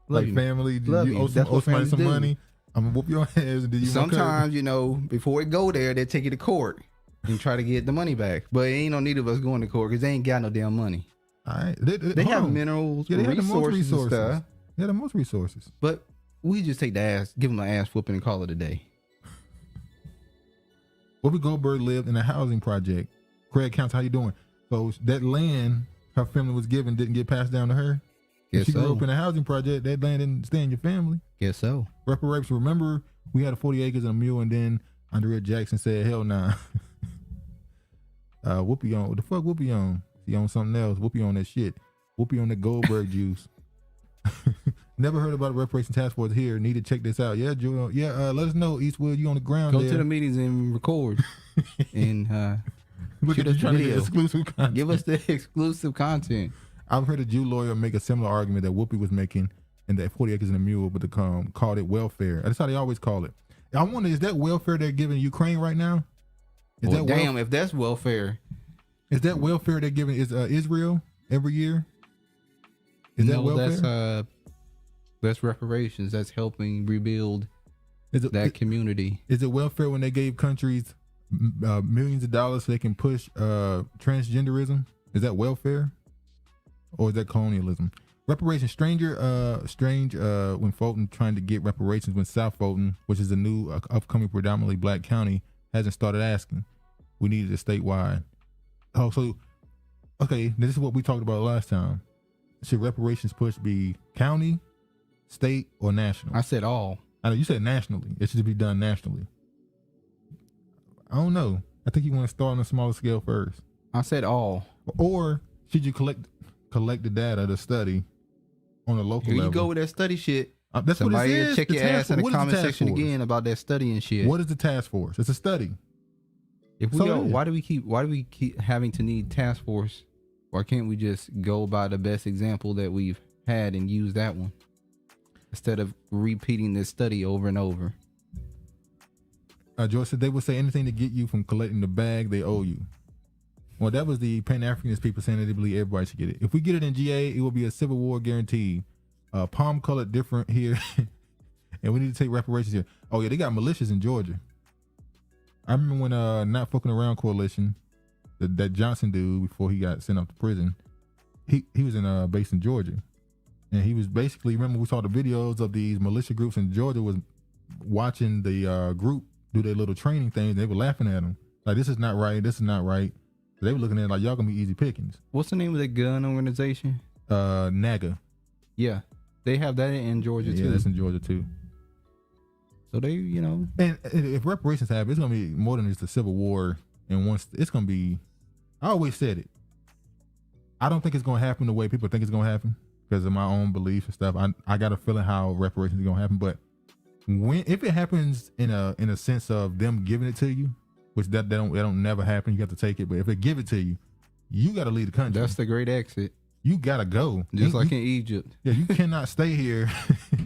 [SPEAKER 2] "Love
[SPEAKER 1] like
[SPEAKER 2] you.
[SPEAKER 1] family,
[SPEAKER 2] Love
[SPEAKER 1] you
[SPEAKER 2] you."
[SPEAKER 1] owe
[SPEAKER 2] That's what
[SPEAKER 1] somebody
[SPEAKER 2] families
[SPEAKER 1] some
[SPEAKER 2] do.
[SPEAKER 1] money. I'm gonna whoop your ass. And then you
[SPEAKER 2] Sometimes, you know, before it go there, they take you to court and try to get the money back. But ain't no need of us going to court because they ain't got no damn money.
[SPEAKER 1] All right.
[SPEAKER 2] They have minerals,
[SPEAKER 1] Yeah, they have the most
[SPEAKER 2] resources and
[SPEAKER 1] resources.
[SPEAKER 2] stuff.
[SPEAKER 1] They have the most resources.
[SPEAKER 2] But we just take the ass, give them an ass whooping and call it a day.
[SPEAKER 1] Whoopi Goldberg lived in a housing project. Craig Counts, how you doing? So that land her family was given didn't get passed down to her.
[SPEAKER 2] Guess
[SPEAKER 1] She grew
[SPEAKER 2] so.
[SPEAKER 1] up in a housing project. That land didn't stay in your family.
[SPEAKER 2] Guess so.
[SPEAKER 1] Reparations. Remember, we had 40 acres and a mule, and then Andrea Jackson said, "Hell nah." Whoopi on what the fuck? Whoopi on? She on something else. Whoopi on that shit. Whoopi on the Goldberg juice. Never heard about a reparation task force here. Need to check this out. Yeah, Joel. Yeah, let us know, Eastwood. You on the ground?
[SPEAKER 2] Go
[SPEAKER 1] there.
[SPEAKER 2] to the meetings and record. And
[SPEAKER 1] Look
[SPEAKER 2] shoot
[SPEAKER 1] at
[SPEAKER 2] us
[SPEAKER 1] you trying to get
[SPEAKER 2] video.
[SPEAKER 1] exclusive content.
[SPEAKER 2] Give us the exclusive content.
[SPEAKER 1] I've heard a Jew lawyer make a similar argument that Whoopi was making in that 40 acres and a mule, but called it welfare. That's how they always call it. I wonder, is that welfare they're giving Ukraine right now? Is
[SPEAKER 2] Well,
[SPEAKER 1] that
[SPEAKER 2] damn, if that's welfare.
[SPEAKER 1] Is that welfare they're giving Israel every year? Is that welfare?
[SPEAKER 2] That's reparations. That's helping rebuild that community.
[SPEAKER 1] Is it welfare when they gave countries millions of dollars so they can push transgenderism? Is that welfare? Or is that colonialism? Reparations. Strange when Fulton trying to get reparations when South Fulton, which is a new upcoming predominantly black county, hasn't started asking. We needed it statewide. Oh, so, okay, this is what we talked about last time. Should reparations push be county, state, or national?
[SPEAKER 2] I said all.
[SPEAKER 1] I know you said nationally. It should be done nationally. I don't know. I think you want to start on a smaller scale first.
[SPEAKER 2] I said all.
[SPEAKER 1] Or should you collect the data, the study, on a local
[SPEAKER 2] Here
[SPEAKER 1] level?
[SPEAKER 2] you go with that study shit.
[SPEAKER 1] That's
[SPEAKER 2] Somebody
[SPEAKER 1] what it is.
[SPEAKER 2] check
[SPEAKER 1] The
[SPEAKER 2] your
[SPEAKER 1] task
[SPEAKER 2] ass in the
[SPEAKER 1] force. What is
[SPEAKER 2] comment
[SPEAKER 1] task
[SPEAKER 2] section
[SPEAKER 1] force?
[SPEAKER 2] again about that study and shit.
[SPEAKER 1] What is the task force? It's a study.
[SPEAKER 2] If we
[SPEAKER 1] So
[SPEAKER 2] go,
[SPEAKER 1] it is.
[SPEAKER 2] why do we keep having to need task force? Why can't we just go by the best example that we've had and use that one instead of repeating this study over and over?
[SPEAKER 1] George said they would say anything to get you from collecting the bag they owe you. Well, that was the Pan-Africanist people saying that they believe everybody should get it. If we get it in GA, it will be a Civil War guaranteed. Palm colored different here. And we need to take reparations here. Oh, yeah, they got militias in Georgia. I remember when Not Fucking Around Coalition, that Johnson dude, before he got sent up to prison, he was in based in Georgia. And he was basically, remember we saw the videos of these militia groups in Georgia was watching the group do their little training thing. They were laughing at them. Like, this is not right. This is not right. They were looking at it like, y'all gonna be easy pickings.
[SPEAKER 2] What's the name of the gun organization?
[SPEAKER 1] NAGA.
[SPEAKER 2] Yeah, they have that in Georgia too.
[SPEAKER 1] Yeah, that's in Georgia too.
[SPEAKER 2] So they,
[SPEAKER 1] And if reparations happen, it's gonna be more than just a civil war. And once it's gonna be, I always said it. I don't think it's gonna happen the way people think it's gonna happen because of my own beliefs and stuff. I got a feeling how reparations is gonna happen, but if it happens in a sense of them giving it to you, which that don't never happen, you have to take it. But if they give it to you, you got to leave the country.
[SPEAKER 2] That's the great exit.
[SPEAKER 1] You gotta go,
[SPEAKER 2] just like in Egypt.
[SPEAKER 1] Yeah, you cannot stay here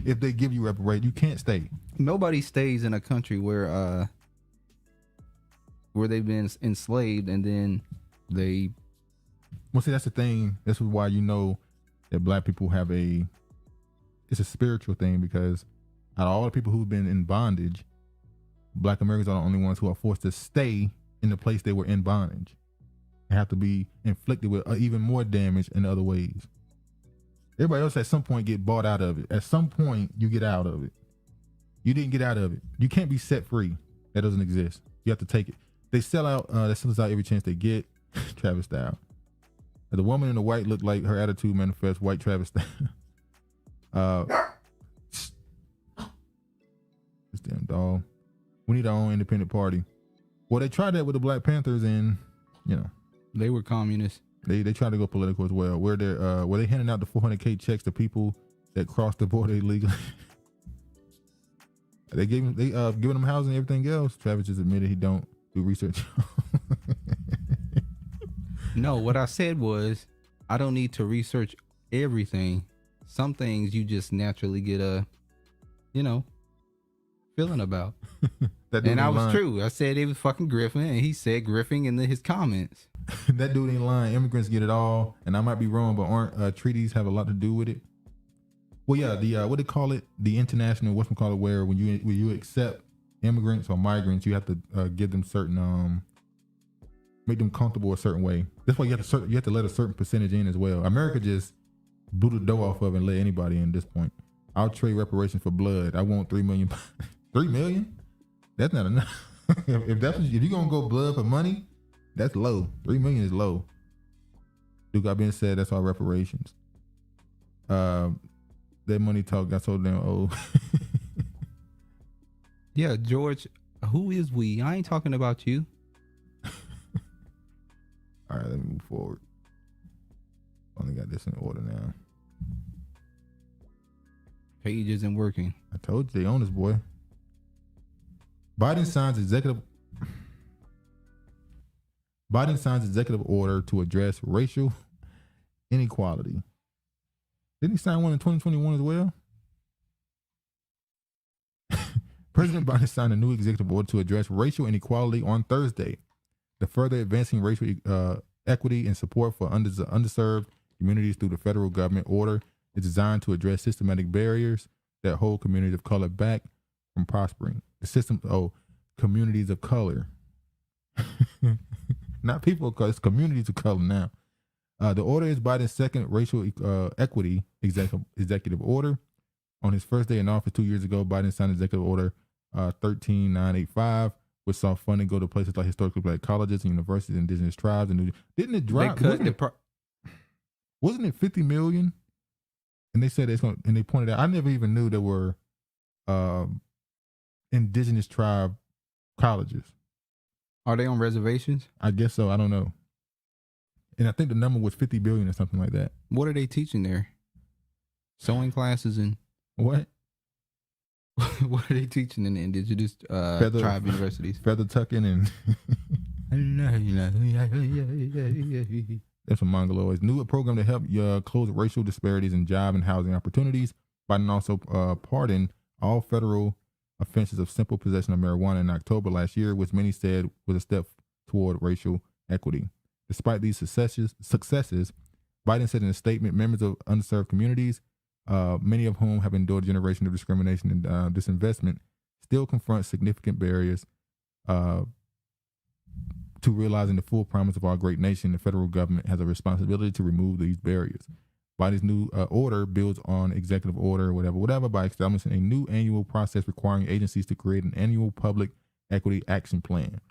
[SPEAKER 1] if they give you reparations. You can't stay.
[SPEAKER 2] Nobody stays in a country where they've been enslaved and then they.
[SPEAKER 1] Well, see, that's the thing. This is why that black people have it's a spiritual thing, because out of all the people who've been in bondage, black Americans are the only ones who are forced to stay in the place they were in bondage. They have to be inflicted with even more damage in other ways. Everybody else at some point get bought out of it. At some point, you get out of it. You didn't get out of it. You can't be set free. That doesn't exist. You have to take it. They sell out. They sell us out every chance they get. Travis style. The woman in the white looked like her attitude manifests white Travis style. This damn dog. We need our own independent party. Well, they tried that with the Black Panthers, and
[SPEAKER 2] they were communists.
[SPEAKER 1] They tried to go political as well. Where they handing out the $400K checks to people that crossed the border illegally. They giving them housing and everything else. Travis just admitted he don't do research.
[SPEAKER 2] No, what I said was I don't need to research everything. Some things you just naturally get feeling about. And I was true. I said it was fucking griffing, and he said griffing in his comments.
[SPEAKER 1] That dude ain't lying. Immigrants get it all, and I might be wrong, but aren't treaties have a lot to do with it? Well, yeah, the what they call it, the international whatchamacallit, where when you accept immigrants or migrants, you have to give them certain make them comfortable a certain way. That's why you have to let a certain percentage in as well. America just blew the dough off of it and let anybody in at this point. I'll trade reparations for blood. I want 3 million. 3 million? That's not enough. if you're gonna go blood for money, that's low. 3 million is low. Dude, got being said, that's all reparations. That money talk got so damn old.
[SPEAKER 2] Yeah, George, who is we? I ain't talking about you.
[SPEAKER 1] All right, let me move forward. Only got this in order now.
[SPEAKER 2] Page isn't working.
[SPEAKER 1] I told you they own this boy. Biden signs executive order to address racial inequality. Didn't he sign one in 2021 as well? President Biden signed a new executive order to address racial inequality on Thursday. The further advancing racial equity and support for underserved communities through the federal government order is designed to address systematic barriers that hold communities of color back from prospering. Communities of color. Not people of color, it's communities of color now. The order is Biden's second racial equity executive order. On his first day in office 2 years ago, Biden signed Executive Order 13985, which saw funding go to places like historically black colleges and universities and indigenous tribes. And didn't it drop? Wasn't it 50 million? And they said and they pointed out, I never even knew there were indigenous tribe colleges.
[SPEAKER 2] Are they on reservations?
[SPEAKER 1] I guess so. I don't know. And I think the number was 50 billion or something like that.
[SPEAKER 2] What are they teaching there? Sewing classes and
[SPEAKER 1] what?
[SPEAKER 2] What are they teaching in the indigenous tribe universities?
[SPEAKER 1] Feather tucking and there's some mongoloids. New program to help close racial disparities in job and housing opportunities. Biden also pardoned all federal offenses of simple possession of marijuana in October last year, which many said was a step toward racial equity. Despite these successes, Biden said in a statement, members of underserved communities, many of whom have endured a generation of discrimination and disinvestment, still confront significant barriers to realizing the full promise of our great nation. The federal government has a responsibility to remove these barriers. Biden's new order builds on executive order, whatever, by establishing a new annual process requiring agencies to create an annual public equity action plan.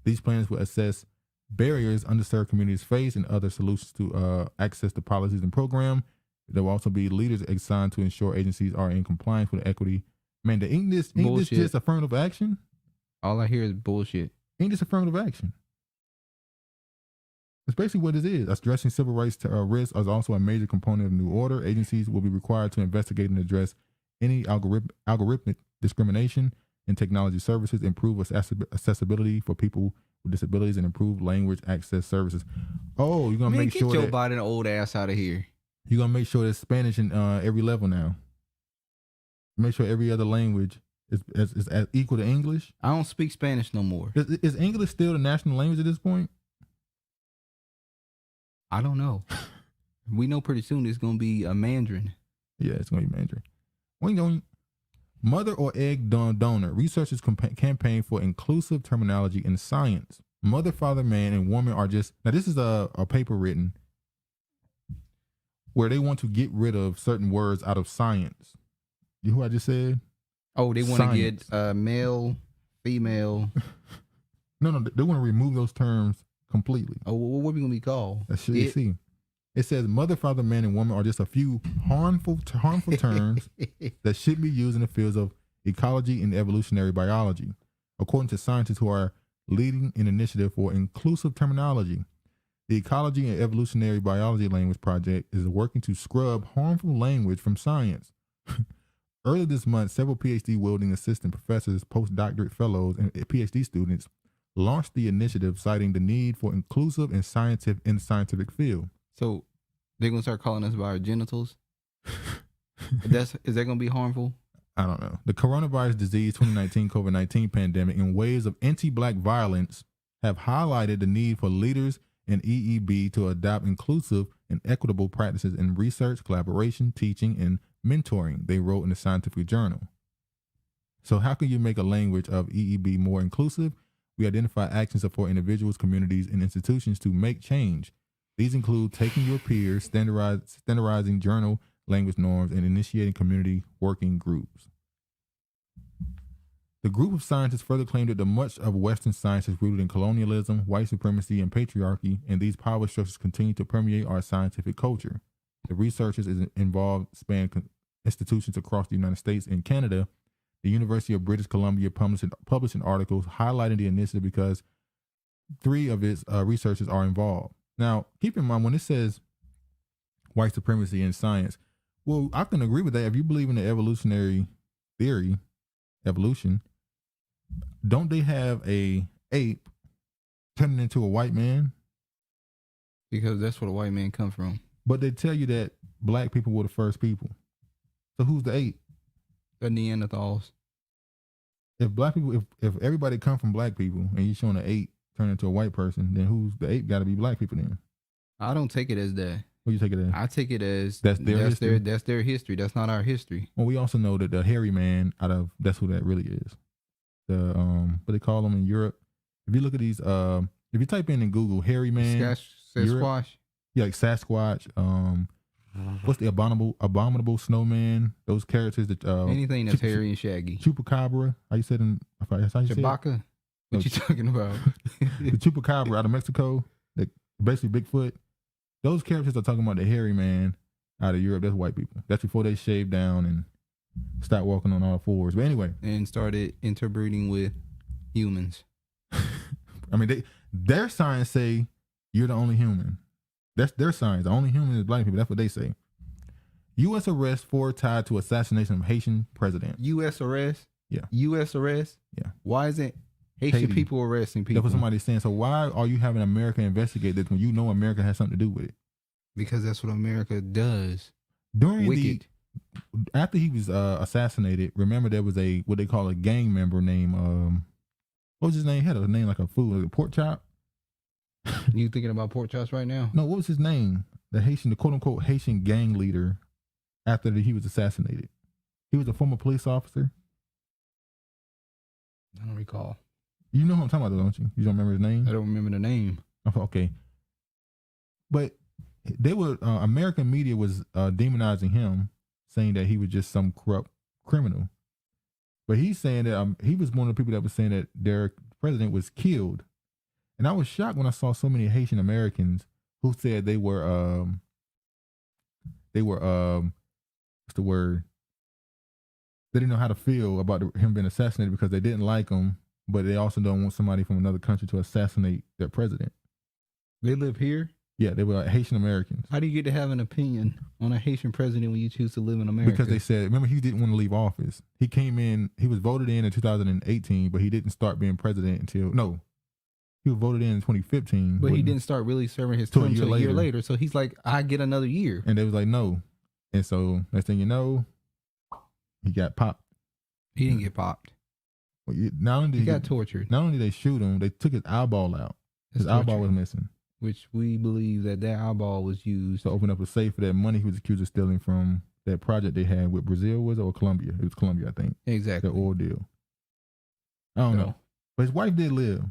[SPEAKER 1] These plans will assess barriers underserved communities face and other solutions to access to policies and programs. There will also be leaders assigned to ensure agencies are in compliance with equity. Man, ain't this just affirmative action?
[SPEAKER 2] All I hear is bullshit.
[SPEAKER 1] Ain't this affirmative action? That's basically what it is. Addressing civil rights risks is also a major component of the new order. Agencies will be required to investigate and address any algorithmic discrimination in technology services, improve accessibility for people with disabilities, and improve language access services. Oh, you're gonna make sure
[SPEAKER 2] get Joe Biden old ass out of here.
[SPEAKER 1] You're gonna make sure there's Spanish in every level now. Make sure every other language is as equal to English.
[SPEAKER 2] I don't speak Spanish no more.
[SPEAKER 1] Is English still the national language at this point?
[SPEAKER 2] I don't know. We know pretty soon it's gonna be a Mandarin.
[SPEAKER 1] Yeah, it's gonna be Mandarin. Mother or egg donor. Researchers campaign for inclusive terminology in science. Mother, father, man, and woman are just... Now, this is a paper written where they want to get rid of certain words out of science. You know who I just said?
[SPEAKER 2] Oh, they want to get male, female.
[SPEAKER 1] No, they want to remove those terms completely.
[SPEAKER 2] Oh, what are we going to be called?
[SPEAKER 1] That's what you see. It says mother, father, man, and woman are just a few harmful terms that should be used in the fields of ecology and evolutionary biology, according to scientists who are leading an initiative for inclusive terminology. The Ecology and Evolutionary Biology Language Project is working to scrub harmful language from science. Earlier this month, several PhD-wielding assistant professors, postdoctorate fellows, and PhD students launched the initiative, citing the need for inclusive and scientific field.
[SPEAKER 2] So they're gonna start calling us by our genitals? Is that gonna be harmful?
[SPEAKER 1] I don't know. The coronavirus disease 2019 COVID-19 pandemic and waves of anti-Black violence have highlighted the need for leaders in EEB to adopt inclusive and equitable practices in research, collaboration, teaching, and mentoring, they wrote in the scientific journal. So how can you make a language of EEB more inclusive? We identify actions for individuals, communities, and institutions to make change. These include taking your peers, standardizing journal language norms, and initiating community working groups. The group of scientists further claimed that the much of Western science is rooted in colonialism, white supremacy, and patriarchy, and these power structures continue to permeate our scientific culture. The researchers involved span institutions across the United States and Canada. The University of British Columbia published articles highlighting the initiative because 3 of its researchers are involved. Now, keep in mind, when it says white supremacy in science, well, I can agree with that. If you believe in the evolutionary theory, evolution, don't they have a ape turning into a white man?
[SPEAKER 2] Because that's where the white man comes from.
[SPEAKER 1] But they tell you that Black people were the first people. So who's the ape?
[SPEAKER 2] The Neanderthals.
[SPEAKER 1] If Black people, if everybody come from Black people and you're showing an ape turn into a white person, then who's the ape? Got to be Black people then.
[SPEAKER 2] I don't take it as that.
[SPEAKER 1] What do you take it as?
[SPEAKER 2] I take it as
[SPEAKER 1] that's their history.
[SPEAKER 2] That's their history. That's not our history.
[SPEAKER 1] Well, we also know that the hairy man that's who that really is. The what they call them in Europe. If you look at these, if you type in Google hairy man,
[SPEAKER 2] Sasquatch.
[SPEAKER 1] Europe, yeah, like Sasquatch. What's the abominable snowman? Those characters that
[SPEAKER 2] anything that's hairy and shaggy.
[SPEAKER 1] Chupacabra. How you said in? That's how you say it?
[SPEAKER 2] Chewbacca. What you talking about?
[SPEAKER 1] The Chupacabra out of Mexico. That basically Bigfoot. Those characters are talking about the hairy man out of Europe. That's white people. That's before they shaved down and stopped walking on all fours. But anyway,
[SPEAKER 2] and started interbreeding with humans.
[SPEAKER 1] I mean, their science say you're the only human. That's their science. The only human is Black people. That's what they say. U.S. arrest 4 tied to assassination of Haitian president.
[SPEAKER 2] U.S. arrest?
[SPEAKER 1] Yeah.
[SPEAKER 2] U.S. arrest?
[SPEAKER 1] Yeah.
[SPEAKER 2] Why isn't Haitian people arresting people?
[SPEAKER 1] That's what somebody's saying. So why are you having America investigate this when you know America has something to do with it?
[SPEAKER 2] Because that's what America does.
[SPEAKER 1] After he was assassinated, remember there was what they call a gang member named what was his name? He had a name like a food, like a pork chop.
[SPEAKER 2] You thinking about pork chops right now?
[SPEAKER 1] No, what was his name? The quote unquote Haitian gang leader after he was assassinated. He was a former police officer.
[SPEAKER 2] I don't recall.
[SPEAKER 1] You know who I'm talking about, don't you? You don't remember his name?
[SPEAKER 2] I don't remember the name.
[SPEAKER 1] Okay. But American media was demonizing him, saying that he was just some corrupt criminal. But he's saying that he was one of the people that was saying that their president was killed. And I was shocked when I saw so many Haitian Americans who said they were what's the word? They didn't know how to feel about him being assassinated because they didn't like him, but they also don't want somebody from another country to assassinate their president.
[SPEAKER 2] They live here?
[SPEAKER 1] Yeah, they were Haitian Americans.
[SPEAKER 2] How do you get to have an opinion on a Haitian president when you choose to live in America?
[SPEAKER 1] Because they said, remember, he didn't want to leave office. He came in, he was voted in 2018, but he didn't start being president until, no, he was voted in 2015.
[SPEAKER 2] But he didn't start really serving his term until a year later. So he's like, I get another year.
[SPEAKER 1] And they was like, no. And so next thing you know, he got popped.
[SPEAKER 2] He didn't get popped.
[SPEAKER 1] Well, not only
[SPEAKER 2] he got tortured.
[SPEAKER 1] Not only did they shoot him, they took his eyeball out. His eyeball was missing.
[SPEAKER 2] Which we believe that eyeball was used
[SPEAKER 1] to open up a safe for that money he was accused of stealing from that project they had with Brazil, was it, or Colombia? It was Colombia, I think.
[SPEAKER 2] Exactly.
[SPEAKER 1] The oil deal. I don't know. But his wife did live.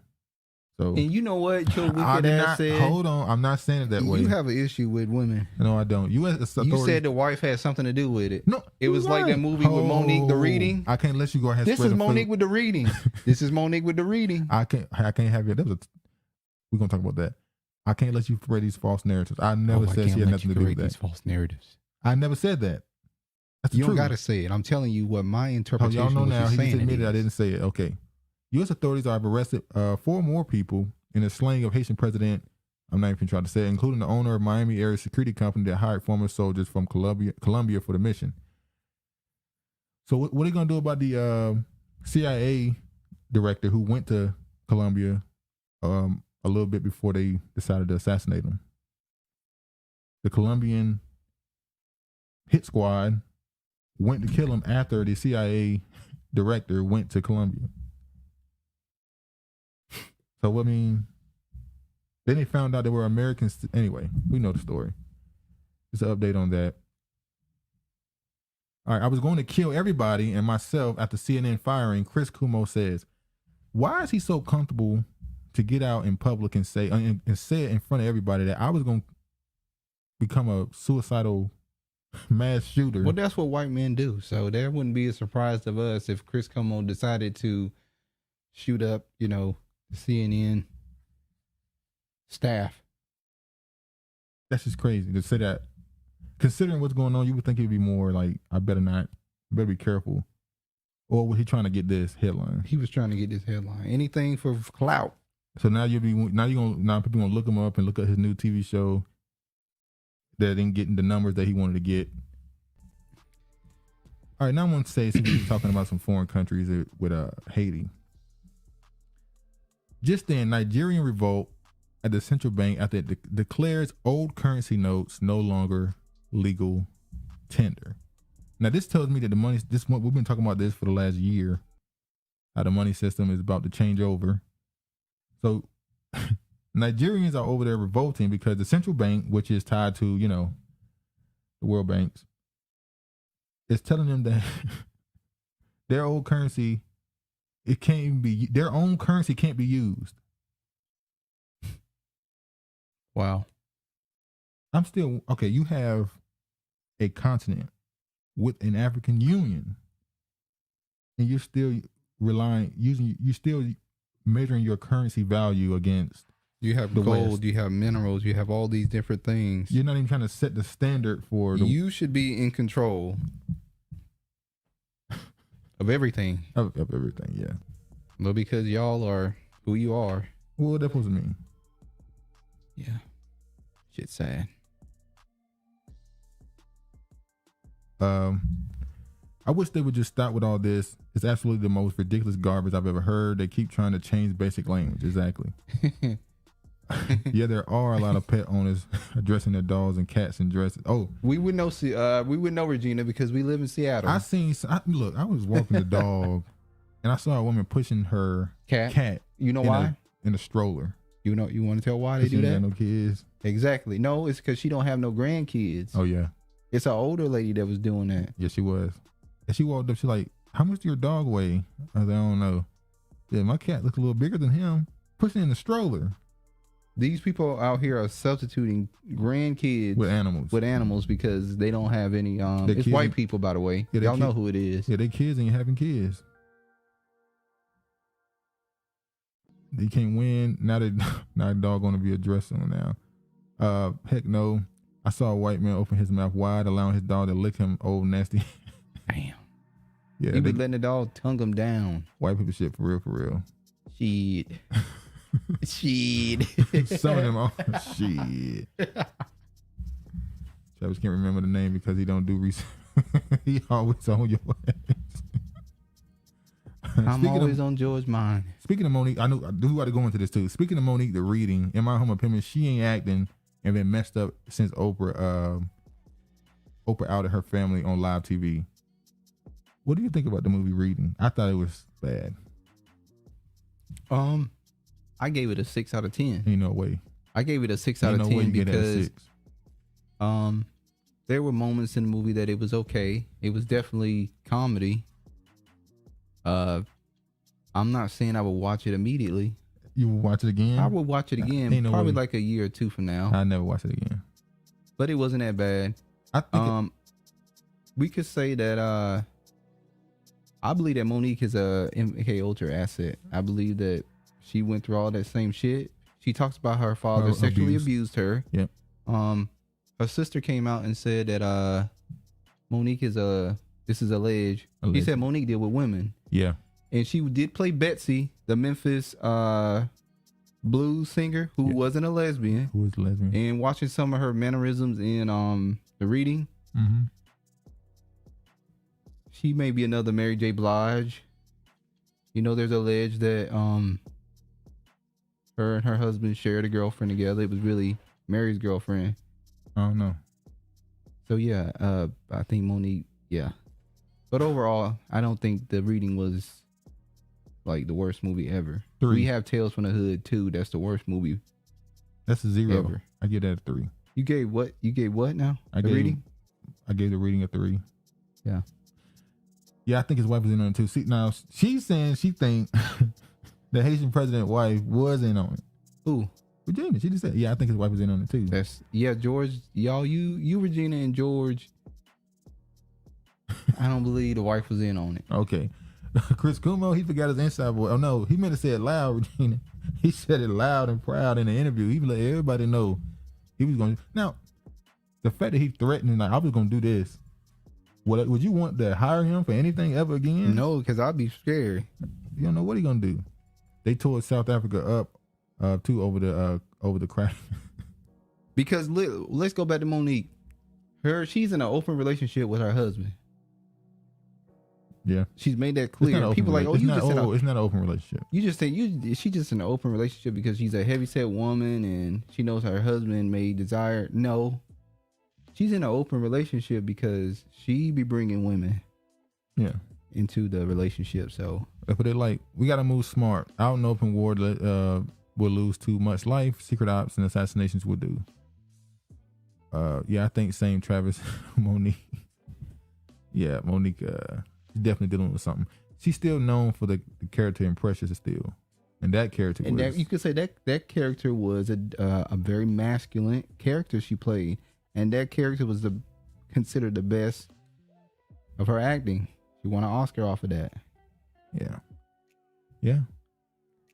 [SPEAKER 1] So,
[SPEAKER 2] and you know what your wicked ass said?
[SPEAKER 1] Hold on, I'm not saying it that way.
[SPEAKER 2] You have an issue with women.
[SPEAKER 1] No, I don't. You
[SPEAKER 2] said the wife had something to do with it.
[SPEAKER 1] No,
[SPEAKER 2] it was like that movie with Monique the Reading.
[SPEAKER 1] I can't let you go ahead.
[SPEAKER 2] This is Monique with the reading. This is Monique with the reading.
[SPEAKER 1] I can't have you. We're gonna talk about that. I can't let you spread these false narratives. I never said she had nothing to do with that.
[SPEAKER 2] These false narratives.
[SPEAKER 1] I never said that. That's
[SPEAKER 2] you don't gotta say it. I'm telling you what my interpretation.
[SPEAKER 1] Y'all know now. He just admitted
[SPEAKER 2] I
[SPEAKER 1] didn't say it. Okay. U.S. authorities have arrested 4 more people in a slaying of Haitian president. I'm not even trying to say it, including the owner of Miami area security company that hired former soldiers from Colombia for the mission. So what are they gonna do about the CIA director who went to Colombia a little bit before they decided to assassinate him? The Colombian hit squad went to kill him after the CIA director went to Colombia. So, I mean, then they found out they were Americans. Anyway, we know the story. Just an update on that. All right, I was going to kill everybody and myself after CNN firing, Chris Cuomo says. Why is he so comfortable to get out in public and say it in front of everybody that I was going to become a suicidal mass shooter?
[SPEAKER 2] Well, that's what white men do. So that wouldn't be a surprise to us if Chris Cuomo decided to shoot up, CNN staff.
[SPEAKER 1] That's just crazy to say that. Considering what's going on, you would think it'd be more like, I better be careful. Or was he trying to get this headline?
[SPEAKER 2] He was trying to get this headline. Anything for clout.
[SPEAKER 1] So now people gonna look him up and look at his new TV show that ain't getting the numbers that he wanted to get. All right, now I want to say, since we're talking about some foreign countries with Haiti. Just then, Nigerian revolt at the central bank after it declares old currency notes no longer legal tender. Now, this tells me that the money, we've been talking about this for the last year, how the money system is about to change over. So, Nigerians are over there revolting because the central bank, which is tied to, the World Banks, is telling them that their old currency, their own currency can't be used.
[SPEAKER 2] Wow.
[SPEAKER 1] You have a continent with an African Union, and you're still you're still measuring your currency value against.
[SPEAKER 2] You have gold, West. You have minerals, you have all these different things.
[SPEAKER 1] You're not even trying to set the standard for
[SPEAKER 2] you should be in control of everything.
[SPEAKER 1] Of everything, yeah.
[SPEAKER 2] Well, because y'all are who you are.
[SPEAKER 1] What that supposed to mean?
[SPEAKER 2] Yeah. Shit's sad.
[SPEAKER 1] I wish they would just stop with all this. It's absolutely the most ridiculous garbage I've ever heard. They keep trying to change basic language. Exactly. Yeah, there are a lot of pet owners addressing their dogs and cats in dresses. Oh,
[SPEAKER 2] we would know Regina because we live in Seattle.
[SPEAKER 1] I was walking the dog and I saw a woman pushing her cat.
[SPEAKER 2] You know why?
[SPEAKER 1] In a stroller.
[SPEAKER 2] You want to tell why they do that?
[SPEAKER 1] No kids.
[SPEAKER 2] Exactly. No, it's because she don't have no grandkids.
[SPEAKER 1] Oh yeah.
[SPEAKER 2] It's an older lady that was doing that.
[SPEAKER 1] Yeah, she was. And she walked up. She's like, "How much do your dog weigh?" I was like, "I don't know." Yeah, my cat looks a little bigger than him. Pushing in the stroller.
[SPEAKER 2] These people out here are substituting grandkids
[SPEAKER 1] with animals
[SPEAKER 2] because they don't have any. It's white people, by the way. Yeah, y'all know who it is.
[SPEAKER 1] Yeah, they kids and you're having kids. He can't win. Now the dog gonna be addressed on now. Heck no. I saw a white man open his mouth wide, allowing his dog to lick him old nasty.
[SPEAKER 2] Damn.
[SPEAKER 1] Yeah,
[SPEAKER 2] He been letting the dog tongue him down.
[SPEAKER 1] White people shit for real.
[SPEAKER 2] Shit. Shit.
[SPEAKER 1] Some of them are shit. Travis can't remember the name because he don't do research. He always on your ass.
[SPEAKER 2] I'm always on George's mind.
[SPEAKER 1] Speaking of Monique, I do got to go into this too. Speaking of Monique, the reading, in my humble opinion, she ain't acting and been messed up since Oprah outed her family on live TV. What do you think about the movie Reading? I thought it was bad.
[SPEAKER 2] I gave it a 6 out of 10.
[SPEAKER 1] Ain't no way.
[SPEAKER 2] I gave it a 6 out of 10 because there were moments in the movie that it was okay. It was definitely comedy. I'm not saying I would watch it immediately.
[SPEAKER 1] You will watch it again?
[SPEAKER 2] I would watch it again, probably like a year or two from now.
[SPEAKER 1] I never watch it again.
[SPEAKER 2] But it wasn't that bad.
[SPEAKER 1] I think
[SPEAKER 2] we could say that I believe that Monique is a MK Ultra asset. I believe that she went through all that same shit. She talks about her father sexually abused her.
[SPEAKER 1] Yep.
[SPEAKER 2] Her sister came out and said that Monique this is alleged. He said Monique deal with women.
[SPEAKER 1] Yeah.
[SPEAKER 2] And she did play Betsy, the Memphis blues singer who wasn't a lesbian.
[SPEAKER 1] Who was a lesbian.
[SPEAKER 2] And watching some of her mannerisms in the reading, she may be another Mary J. Blige. You know, there's alleged that her and her husband shared a girlfriend together. It was really Mary's girlfriend.
[SPEAKER 1] I don't know.
[SPEAKER 2] So yeah, I think Monique, yeah. But overall, I don't think the reading was like the worst movie ever.
[SPEAKER 1] 3.
[SPEAKER 2] We have Tales from the Hood 2. That's the worst movie.
[SPEAKER 1] That's a 0.
[SPEAKER 2] Ever.
[SPEAKER 1] I give that a 3.
[SPEAKER 2] You gave what? You gave what now?
[SPEAKER 1] I gave the reading a 3.
[SPEAKER 2] Yeah.
[SPEAKER 1] Yeah, I think his wife was in on it too. See, now she's saying she think the Haitian president wife was in on it.
[SPEAKER 2] Who?
[SPEAKER 1] Regina. She just said, yeah, I think his wife was in on it too.
[SPEAKER 2] George, y'all, you Regina and George. I don't believe the wife was in on it.
[SPEAKER 1] Okay. Chris Cuomo, he forgot his inside voice. Oh no, he meant to say it loud, Regina. He said it loud and proud in the interview. He let everybody know he was going to. Now, the fact that he threatened, like, I was going to do this. Would you want to hire him for anything ever again?
[SPEAKER 2] No, because I'd be scared.
[SPEAKER 1] You don't know what he gonna do. They tore South Africa up too over the crack.
[SPEAKER 2] Because let's go back to Monique. She's in an open relationship with her husband.
[SPEAKER 1] Yeah,
[SPEAKER 2] she's made that clear. People like,
[SPEAKER 1] it's not an open relationship.
[SPEAKER 2] You just think she's just in an open relationship because she's a heavyset woman and she knows her husband may desire. No. She's in an open relationship because she be bringing women into the relationship. So,
[SPEAKER 1] but they like, we got to move smart. Out in open war will lose too much life. Secret ops and assassinations will do. Yeah, I think same Travis, Monique. Yeah, Monique, she's definitely dealing with something. She's still known for the character in Precious still. And that character was...
[SPEAKER 2] you could say that character was a very masculine character she played. And that character was considered the best of her acting. She won an Oscar off of that.
[SPEAKER 1] Yeah. Yeah.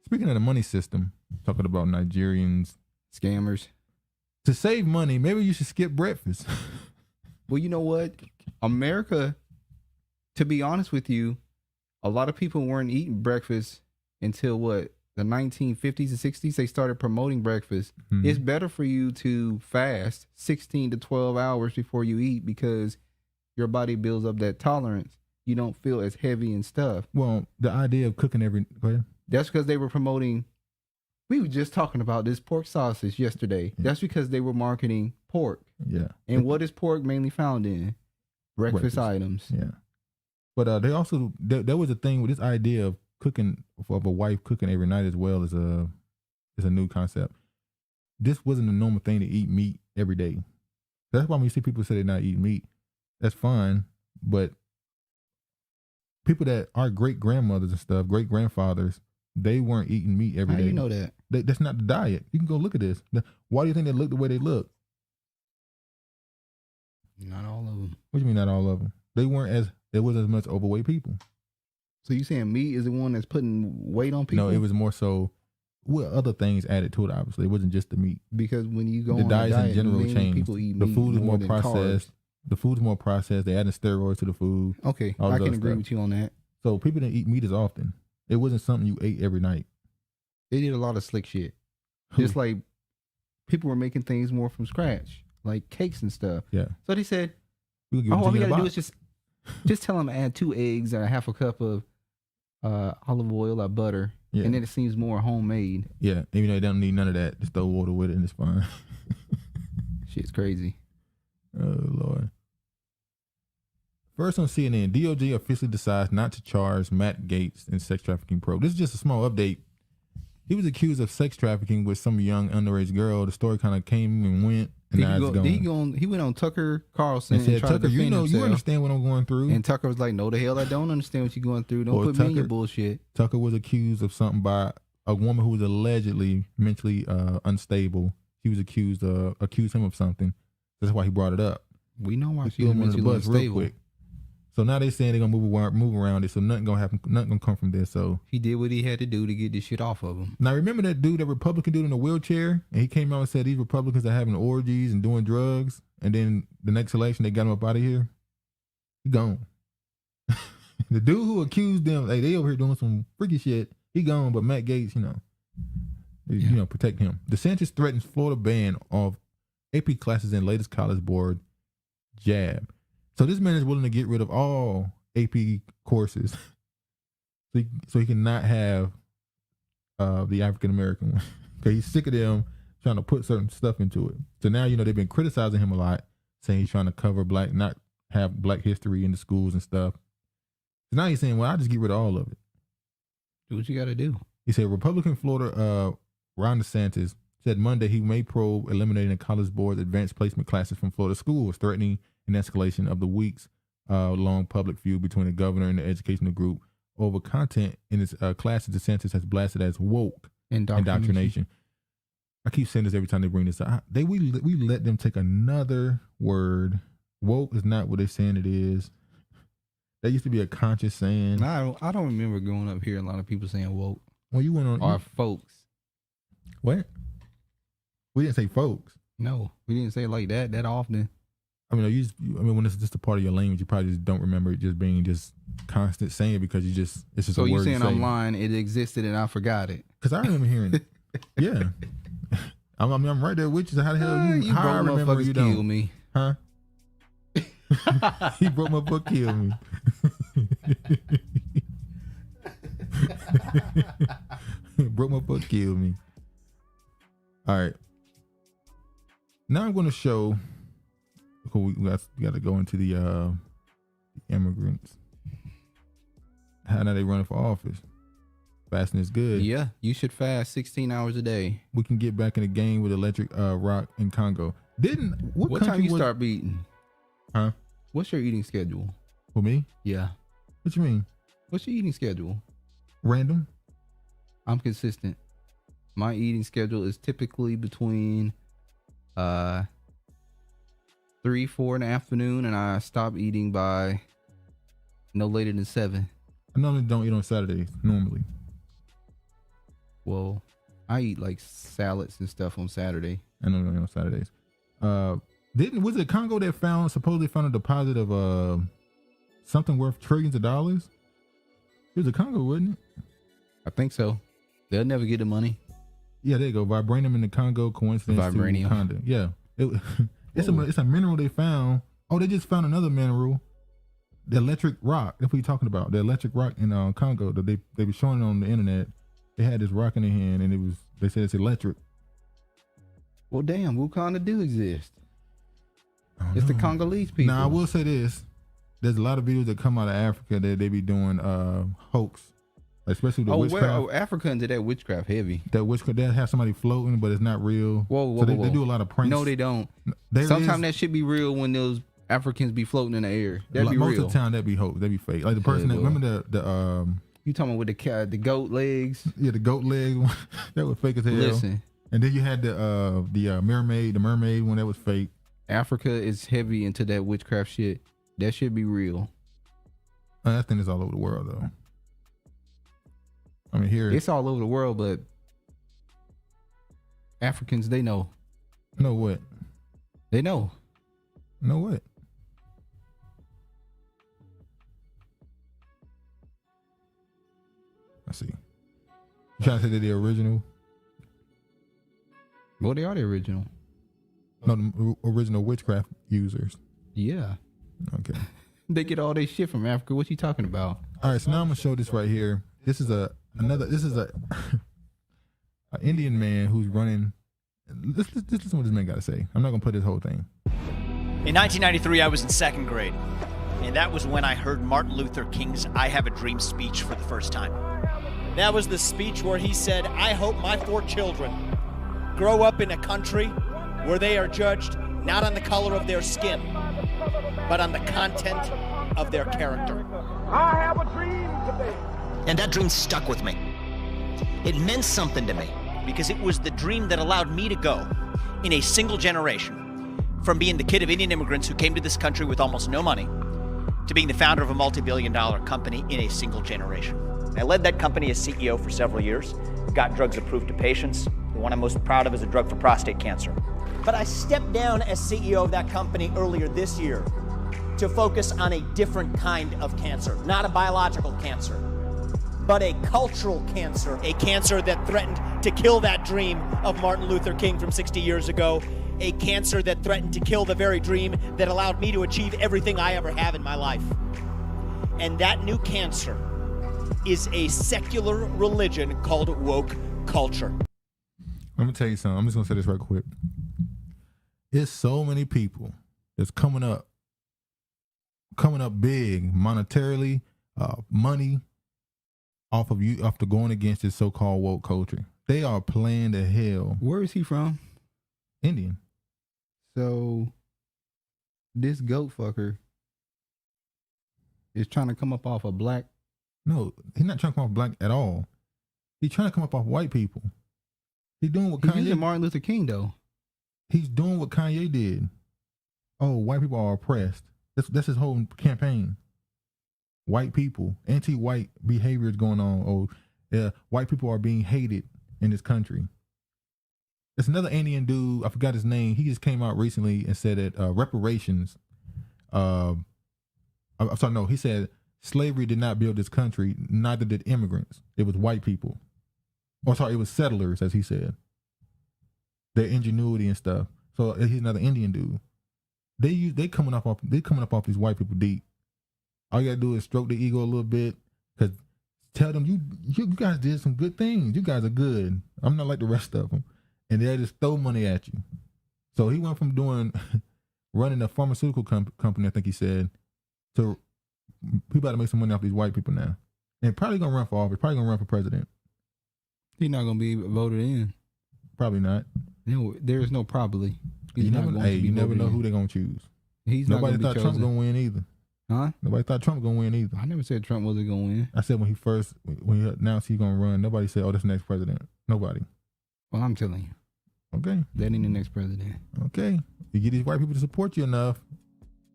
[SPEAKER 1] Speaking of the money system, talking about Nigerians.
[SPEAKER 2] Scammers.
[SPEAKER 1] To save money, maybe you should skip breakfast.
[SPEAKER 2] Well, you know what? America, to be honest with you, a lot of people weren't eating breakfast until what? The 1950s and 60s, they started promoting breakfast. Mm-hmm. It's better for you to fast 16 to 12 hours before you eat because your body builds up that tolerance. You don't feel as heavy and stuff.
[SPEAKER 1] Well, the idea of cooking go ahead.
[SPEAKER 2] That's because they were promoting. We were just talking about this pork sausage yesterday. Yeah. That's because they were marketing pork.
[SPEAKER 1] Yeah.
[SPEAKER 2] And what is pork mainly found in? Breakfast items.
[SPEAKER 1] Yeah. But they also, there was a thing with this idea of cooking, of a wife cooking every night as well as a new concept. This wasn't a normal thing to eat meat every day. That's why when you see people say they're not eating meat, that's fine. But people that are great grandmothers and stuff, great grandfathers, they weren't eating meat every day.
[SPEAKER 2] How do you know that?
[SPEAKER 1] That's not the diet. You can go look at this. Why do you think they look the way they look?
[SPEAKER 2] Not all of them.
[SPEAKER 1] What do you mean not all of them? There wasn't as much overweight people.
[SPEAKER 2] So you saying meat is the one that's putting weight on people?
[SPEAKER 1] No, it was more so well, other things added to it. Obviously, it wasn't just the meat.
[SPEAKER 2] Because when you go
[SPEAKER 1] The
[SPEAKER 2] on a
[SPEAKER 1] diets
[SPEAKER 2] diet,
[SPEAKER 1] in general
[SPEAKER 2] many
[SPEAKER 1] changed.
[SPEAKER 2] people eat
[SPEAKER 1] The
[SPEAKER 2] meat
[SPEAKER 1] food is more
[SPEAKER 2] than
[SPEAKER 1] processed.
[SPEAKER 2] carbs.
[SPEAKER 1] The food's more processed. They added steroids to the food.
[SPEAKER 2] Okay,
[SPEAKER 1] all
[SPEAKER 2] I
[SPEAKER 1] this
[SPEAKER 2] can
[SPEAKER 1] other
[SPEAKER 2] agree
[SPEAKER 1] stuff.
[SPEAKER 2] with you on that.
[SPEAKER 1] So people didn't eat meat as often. It wasn't something you ate every night.
[SPEAKER 2] They did a lot of slick shit. Just like people were making things more from scratch, like cakes and stuff.
[SPEAKER 1] Yeah.
[SPEAKER 2] So they said,
[SPEAKER 1] We give it
[SPEAKER 2] all
[SPEAKER 1] to
[SPEAKER 2] we
[SPEAKER 1] you in a
[SPEAKER 2] gotta do is
[SPEAKER 1] box.
[SPEAKER 2] just tell them to add 2 eggs and a half a cup of olive oil or butter,
[SPEAKER 1] Yeah.
[SPEAKER 2] and then it seems more homemade.
[SPEAKER 1] Yeah, even though they don't need none of that, just throw water with it and it's fine.
[SPEAKER 2] Shit's crazy.
[SPEAKER 1] Oh Lord. First on CNN, DOJ officially decides not to charge Matt Gaetz in sex trafficking probe. This is just a small update. He was accused of sex trafficking with some young underage girl. The story kind of came and went, and now it's gone.
[SPEAKER 2] He went on Tucker Carlson
[SPEAKER 1] And said,
[SPEAKER 2] tried to
[SPEAKER 1] Tucker,
[SPEAKER 2] defend
[SPEAKER 1] you
[SPEAKER 2] himself.
[SPEAKER 1] understand what I'm going through.
[SPEAKER 2] And Tucker was like, no, the hell I don't understand what you're going through. Don't
[SPEAKER 1] Or
[SPEAKER 2] put me in your bullshit.
[SPEAKER 1] Tucker was accused of something by a woman who was allegedly mentally unstable. She was accused him of something. That's why he brought it up.
[SPEAKER 2] We know why
[SPEAKER 1] He
[SPEAKER 2] she was
[SPEAKER 1] threw him under the
[SPEAKER 2] mentally
[SPEAKER 1] bus real
[SPEAKER 2] unstable.
[SPEAKER 1] quick. So now they saying they're gonna move around it. So nothing gonna happen. Nothing gonna come from this. So
[SPEAKER 2] He did what he had to do to get this shit off of him.
[SPEAKER 1] now remember that dude, that Republican dude in a wheelchair, and he came out and said these Republicans are having orgies and doing drugs, and then the next election they got him up out of here. He gone. The dude who accused them, hey, they over here doing some freaky shit. He gone, but Matt Gaetz, protect him. DeSantis threatens Florida ban of AP classes in latest College Board jab. So this man is willing to get rid of all AP courses, so he can not have the African American one. Okay, he's sick of them trying to put certain stuff into it. So now they've been criticizing him a lot, saying he's trying to cover not have Black history in the schools and stuff. So now he's saying, well, I'll just get rid of all of it.
[SPEAKER 2] Do what you got to do.
[SPEAKER 1] He said Republican Florida Ron DeSantis said Monday he may probe eliminating the College Board's advanced placement classes from Florida schools, threatening an escalation of the weeks long public feud between the governor and the educational group over content in his classes DeSantis has blasted as woke indoctrination. I keep saying this every time they bring this up. We let them take another word. Woke is not what they're saying it is. That used to be a conscious saying.
[SPEAKER 2] I don't remember growing up hearing a lot of people saying woke.
[SPEAKER 1] Well, you went on
[SPEAKER 2] or folks.
[SPEAKER 1] What? We didn't say folks.
[SPEAKER 2] No, we didn't say it like that often.
[SPEAKER 1] I mean, when it's just a part of your language, you probably just don't remember it just being just constant saying because it's just
[SPEAKER 2] so
[SPEAKER 1] a word.
[SPEAKER 2] You saying
[SPEAKER 1] you say.
[SPEAKER 2] I'm lying? It existed and I forgot it.
[SPEAKER 1] Because I remember hearing it. Yeah, I'm right there with you. So how the hell you? How I remember you don't?
[SPEAKER 2] Kill me,
[SPEAKER 1] huh? He broke my book, kill me. Broke my book, kill me. All right. Now I'm going to show. We got to go into the immigrants. How now they running for office. Fasting is good.
[SPEAKER 2] Yeah, you should fast 16 hours a day.
[SPEAKER 1] We can get back in the game with electric rock in Congo.
[SPEAKER 2] What time you start eating?
[SPEAKER 1] Huh?
[SPEAKER 2] What's your eating schedule?
[SPEAKER 1] For me?
[SPEAKER 2] Yeah.
[SPEAKER 1] What you mean?
[SPEAKER 2] What's your eating schedule?
[SPEAKER 1] Random.
[SPEAKER 2] I'm consistent. My eating schedule is typically between 3-4 in the afternoon, and I stop eating by no later than 7.
[SPEAKER 1] I normally don't eat on Saturdays. Normally.
[SPEAKER 2] Well, I eat like salads and stuff on Saturday.
[SPEAKER 1] I don't eat on Saturdays. Was it Congo that supposedly found a deposit of something worth trillions of dollars? It was a Congo, wasn't it?
[SPEAKER 2] I think so. They'll never get the money.
[SPEAKER 1] Yeah, there you go. Vibranium in the Congo, coincidence.
[SPEAKER 2] Vibranium.
[SPEAKER 1] To Wakanda. Yeah. It's a mineral they found. Oh, they just found another mineral. The electric rock. That's what you're talking about. The electric rock in Congo. That they were showing it on the internet. They had this rock in their hand, and they said it's electric.
[SPEAKER 2] Well, damn, Wakanda do exist. It's the Congolese people.
[SPEAKER 1] Now, I will say this. There's a lot of videos that come out of Africa that they be doing hoax. Especially the witchcraft.
[SPEAKER 2] Africa into that witchcraft heavy.
[SPEAKER 1] That witchcraft, they have somebody floating, but it's not real.
[SPEAKER 2] Whoa.
[SPEAKER 1] They do a lot of pranks.
[SPEAKER 2] No, they don't. Sometimes that should be real when those Africans be floating in the air. That'd be
[SPEAKER 1] most
[SPEAKER 2] real.
[SPEAKER 1] of the time, that'd be hoax. That'd be fake. Like the person that, remember the
[SPEAKER 2] you talking about with the goat legs?
[SPEAKER 1] Yeah, the goat leg one. That was fake as hell.
[SPEAKER 2] Listen.
[SPEAKER 1] And then you had the mermaid one that was fake.
[SPEAKER 2] Africa is heavy into that witchcraft shit. That should be real.
[SPEAKER 1] I think it's all over the world though. I mean, here
[SPEAKER 2] it's all over the world, but Africans, they know.
[SPEAKER 1] Know what?
[SPEAKER 2] They know.
[SPEAKER 1] Know what? I see. You trying to say they're the original?
[SPEAKER 2] Well, they are the original.
[SPEAKER 1] No, the original witchcraft users.
[SPEAKER 2] Yeah.
[SPEAKER 1] Okay.
[SPEAKER 2] They get all their shit from Africa. What you talking about?
[SPEAKER 1] All right, so now I'm gonna show this right here. This is an Indian man who's running. This is what this man got to say. I'm not gonna put his whole thing.
[SPEAKER 14] In 1993, I was in second grade, and that was when I heard Martin Luther King's "I Have a Dream" speech for the first time. That was the speech where he said, "I hope my 4 children grow up in a country where they are judged not on the color of their skin, but on the content of their character."
[SPEAKER 7] I have a dream today.
[SPEAKER 14] And that dream stuck with me. It meant something to me because it was the dream that allowed me to go in a single generation from being the kid of Indian immigrants who came to this country with almost no money to being the founder of a multi-billion-dollar company in a single generation. I led that company as CEO for several years, got drugs approved to patients. The one I'm most proud of is a drug for prostate cancer. But I stepped down as CEO of that company earlier this year to focus on a different kind of cancer, not a biological cancer, but a cultural cancer, a cancer that threatened to kill that dream of Martin Luther King from 60 years ago, a cancer that threatened to kill the very dream that allowed me to achieve everything I ever have in my life. And that new cancer is a secular religion called woke culture.
[SPEAKER 1] Let me tell you something. I'm just gonna say this right quick. There's so many people that's coming up big monetarily, money off the going against this so-called woke culture. They are playing the hell.
[SPEAKER 2] Where is he from?
[SPEAKER 1] Indian.
[SPEAKER 2] So this goat fucker is trying to come up off a black.
[SPEAKER 1] No, he's not trying to come off black at all. He's trying to come up off white people. He's doing what
[SPEAKER 2] He's
[SPEAKER 1] Kanye.
[SPEAKER 2] using Martin Luther King though.
[SPEAKER 1] He's doing what Kanye did. Oh, white people are oppressed. That's his whole campaign. White people, anti-white behavior is going on. Oh, yeah, white people are being hated in this country. There's another Indian dude, I forgot his name. He just came out recently and said that reparations. I'm sorry, no, he said slavery did not build this country. Neither did immigrants. It was white people. Or sorry, it was settlers, as he said. Their ingenuity and stuff. So he's another Indian dude. They coming up off these white people deep. All you gotta do is stroke the ego a little bit, cause tell them you guys did some good things. You guys are good. I'm not like the rest of them, and they just throw money at you. So he went from running a pharmaceutical company, I think he said, to he about to make some money off these white people now, and probably gonna run for office. Probably gonna run for president.
[SPEAKER 2] He's not gonna be voted in.
[SPEAKER 1] Probably not.
[SPEAKER 2] No, there is no probably.
[SPEAKER 1] You never know who they're gonna choose. Nobody thought Trump gonna win either.
[SPEAKER 2] Huh?
[SPEAKER 1] Nobody thought Trump was gonna win either.
[SPEAKER 2] I never said Trump wasn't gonna win.
[SPEAKER 1] I said when he announced he's gonna run, nobody said, "Oh, that's the next president." Nobody.
[SPEAKER 2] Well, I'm telling you.
[SPEAKER 1] Okay.
[SPEAKER 2] That ain't the next president.
[SPEAKER 1] Okay. You get these white people to support you enough,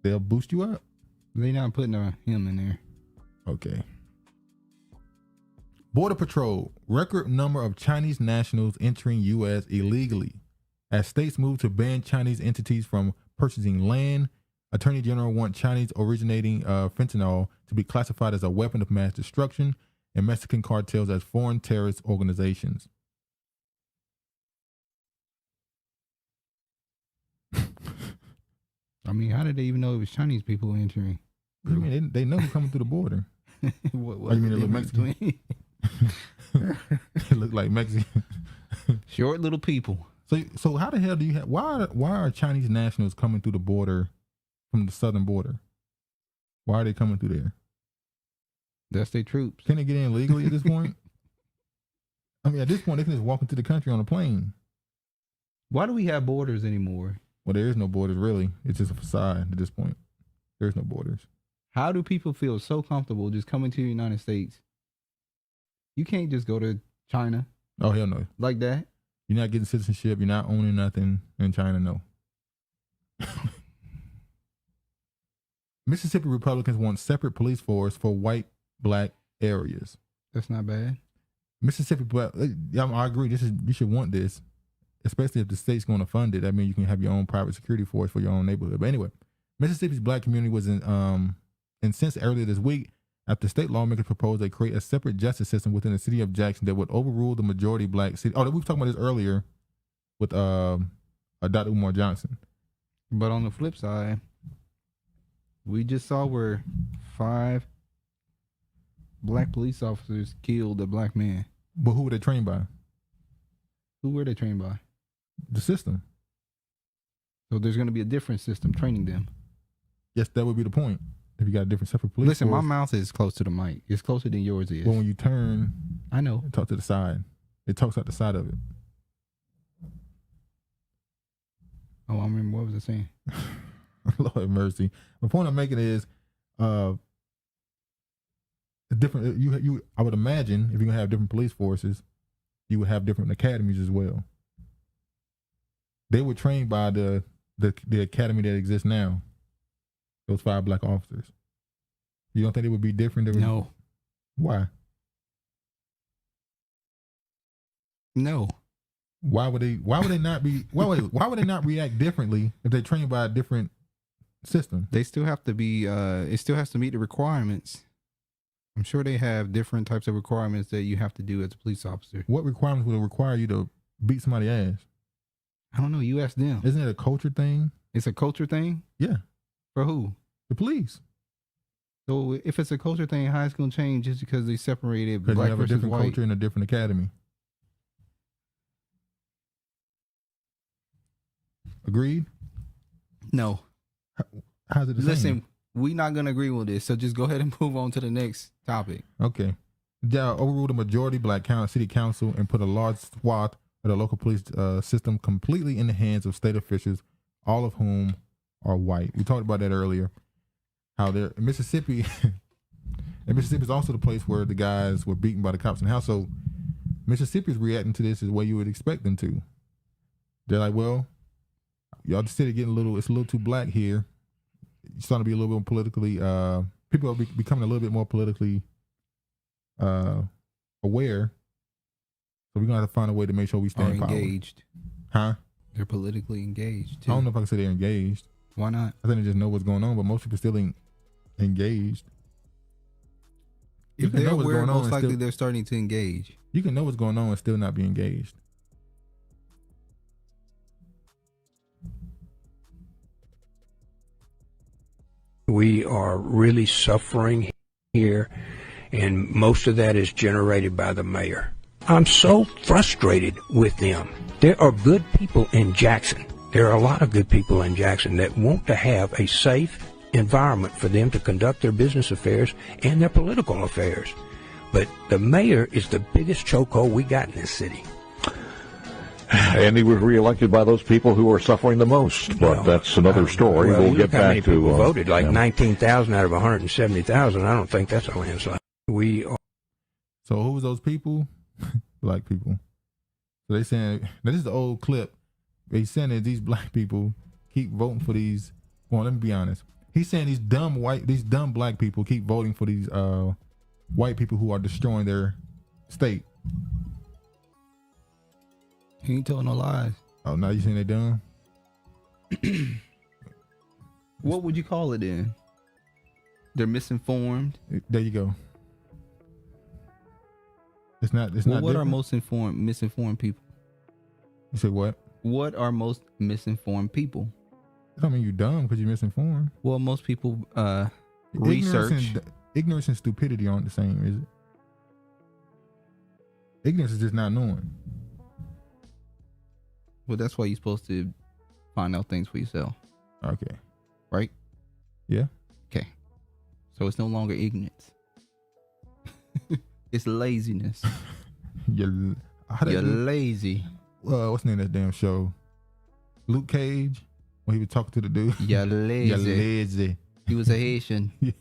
[SPEAKER 1] they'll boost you up.
[SPEAKER 2] They not putting him in there.
[SPEAKER 1] Okay. Border Patrol, record number of Chinese nationals entering U.S. illegally. As states move to ban Chinese entities from purchasing land, Attorney General wants Chinese originating fentanyl to be classified as a weapon of mass destruction and Mexican cartels as foreign terrorist organizations.
[SPEAKER 2] I mean, how did they even know it was Chinese people entering?
[SPEAKER 1] I mean, they know who's coming through the border.
[SPEAKER 2] What
[SPEAKER 1] you mean it look Mexican? It look like Mexican.
[SPEAKER 2] Short little people.
[SPEAKER 1] So how the hell do you have? Why are Chinese nationals coming through the border from the southern border? Why are they coming through there?
[SPEAKER 2] That's their troops.
[SPEAKER 1] Can they get in legally at this point? I mean, at this point, they can just walk into the country on a plane.
[SPEAKER 2] Why do we have borders anymore?
[SPEAKER 1] Well, there is no borders, really. It's just a facade at this point. There's no borders.
[SPEAKER 2] How do people feel so comfortable just coming to the United States? You can't just go to China.
[SPEAKER 1] Oh, hell no.
[SPEAKER 2] Like that?
[SPEAKER 1] You're not getting citizenship. You're not owning nothing in China, no. Mississippi Republicans want separate police force for white-black areas.
[SPEAKER 2] That's not bad.
[SPEAKER 1] Mississippi, I agree. You should want this. especially if the state's going to fund it. That means you can have your own private security force for your own neighborhood. But anyway, Mississippi's black community was incensed earlier this week after state lawmakers proposed they create a separate justice system within the city of Jackson that would overrule the majority black city. Oh, we were talking about this earlier with Dr. Umar Johnson.
[SPEAKER 2] But on the flip side, we just saw where 5 black police officers killed a black man.
[SPEAKER 1] But who were they trained by?
[SPEAKER 2] Who were they trained by?
[SPEAKER 1] The system.
[SPEAKER 2] So there's going to be a different system training them.
[SPEAKER 1] Yes, that would be the point. If you got a different separate police
[SPEAKER 2] Listen,
[SPEAKER 1] force.
[SPEAKER 2] my mouth is close to the mic. It's closer than yours is.
[SPEAKER 1] Well, when you turn,
[SPEAKER 2] I know.
[SPEAKER 1] Talk to the side. It talks out the side of it.
[SPEAKER 2] Oh, I remember. What was I saying?
[SPEAKER 1] Lord have mercy. The point I'm making is, different. You. I would imagine if you're gonna have different police forces, you would have different academies as well. They were trained by the academy that exists now. Those 5 black officers. You don't think it would be different?
[SPEAKER 2] No.
[SPEAKER 1] Why?
[SPEAKER 2] No.
[SPEAKER 1] Why would they not be? Why would they not react differently if they're trained by a different system?
[SPEAKER 2] They still have to be. It still has to meet the requirements. I'm sure they have different types of requirements that you have to do as a police officer.
[SPEAKER 1] What requirements would it require you to beat somebody's ass?
[SPEAKER 2] I don't know. You ask them.
[SPEAKER 1] Isn't it a culture thing?
[SPEAKER 2] It's a culture thing?
[SPEAKER 1] Yeah.
[SPEAKER 2] For who?
[SPEAKER 1] The police.
[SPEAKER 2] So if it's a culture thing, how it's going to change just because they separated
[SPEAKER 1] Because
[SPEAKER 2] black
[SPEAKER 1] you have a
[SPEAKER 2] versus
[SPEAKER 1] different
[SPEAKER 2] white?
[SPEAKER 1] culture in a different academy. Agreed?
[SPEAKER 2] No.
[SPEAKER 1] How's it the
[SPEAKER 2] Listen,
[SPEAKER 1] same?
[SPEAKER 2] we're not going to agree with this, so just go ahead and move on to the next topic.
[SPEAKER 1] Okay. Yeah, overruled a majority black city council and put a large swath of the local police system completely in the hands of state officials, all of whom are white. We talked about that earlier. How they're Mississippi, and Mississippi is also the place where the guys were beaten by the cops in the house. So Mississippi is reacting to this the way you would expect them to. They're like, well, y'all just said it's a little too black here. It's starting to be a little bit more politically, people are becoming a little bit more politically aware. So we're going to have to find a way to make sure we stay
[SPEAKER 2] engaged.
[SPEAKER 1] Huh?
[SPEAKER 2] They're politically engaged, too.
[SPEAKER 1] I don't know if I can say they're engaged.
[SPEAKER 2] Why not?
[SPEAKER 1] I think they just know what's going on, but most people still ain't engaged.
[SPEAKER 2] If they're aware, most likely they're starting to engage.
[SPEAKER 1] You can know what's going on and still not be engaged.
[SPEAKER 15] We are really suffering here, and most of that is generated by the mayor. I'm so frustrated with them. There are good people in Jackson. There are a lot of good people in Jackson that want to have a safe environment for them to conduct their business affairs and their political affairs. But the mayor is the biggest chokehold we got in this city.
[SPEAKER 16] And he was reelected by those people who are suffering the most. But that's another story.
[SPEAKER 15] Well,
[SPEAKER 16] we'll get
[SPEAKER 15] how many
[SPEAKER 16] back to
[SPEAKER 15] people voted, like
[SPEAKER 16] yeah.
[SPEAKER 15] 19,000 out of 170,000. I don't think that's a landslide.
[SPEAKER 1] So who was those people? Black people. So they saying, now this is the old clip. He's saying that these black people keep voting for these. Well, let me be honest. He's saying these dumb black people keep voting for these white people who are destroying their state.
[SPEAKER 2] He ain't telling no lies.
[SPEAKER 1] Oh, now you saying they dumb?
[SPEAKER 2] What would you call it then? They're misinformed.
[SPEAKER 1] There you go. It's not.
[SPEAKER 2] What
[SPEAKER 1] different.
[SPEAKER 2] are most misinformed people?
[SPEAKER 1] You say what?
[SPEAKER 2] What are most misinformed people?
[SPEAKER 1] I don't mean you're dumb because you're misinformed.
[SPEAKER 2] Well, most people research.
[SPEAKER 1] Ignorance and stupidity aren't the same, is it? Ignorance is just not knowing.
[SPEAKER 2] Well, that's why you're supposed to find out things for yourself.
[SPEAKER 1] Okay.
[SPEAKER 2] Right?
[SPEAKER 1] Yeah.
[SPEAKER 2] Okay. So it's no longer ignorance. It's laziness.
[SPEAKER 1] You're
[SPEAKER 2] lazy.
[SPEAKER 1] What's the name of that damn show? Luke Cage, when he was talking to the dude.
[SPEAKER 2] You're lazy.
[SPEAKER 1] You're lazy.
[SPEAKER 2] He was a Haitian.
[SPEAKER 1] Yeah.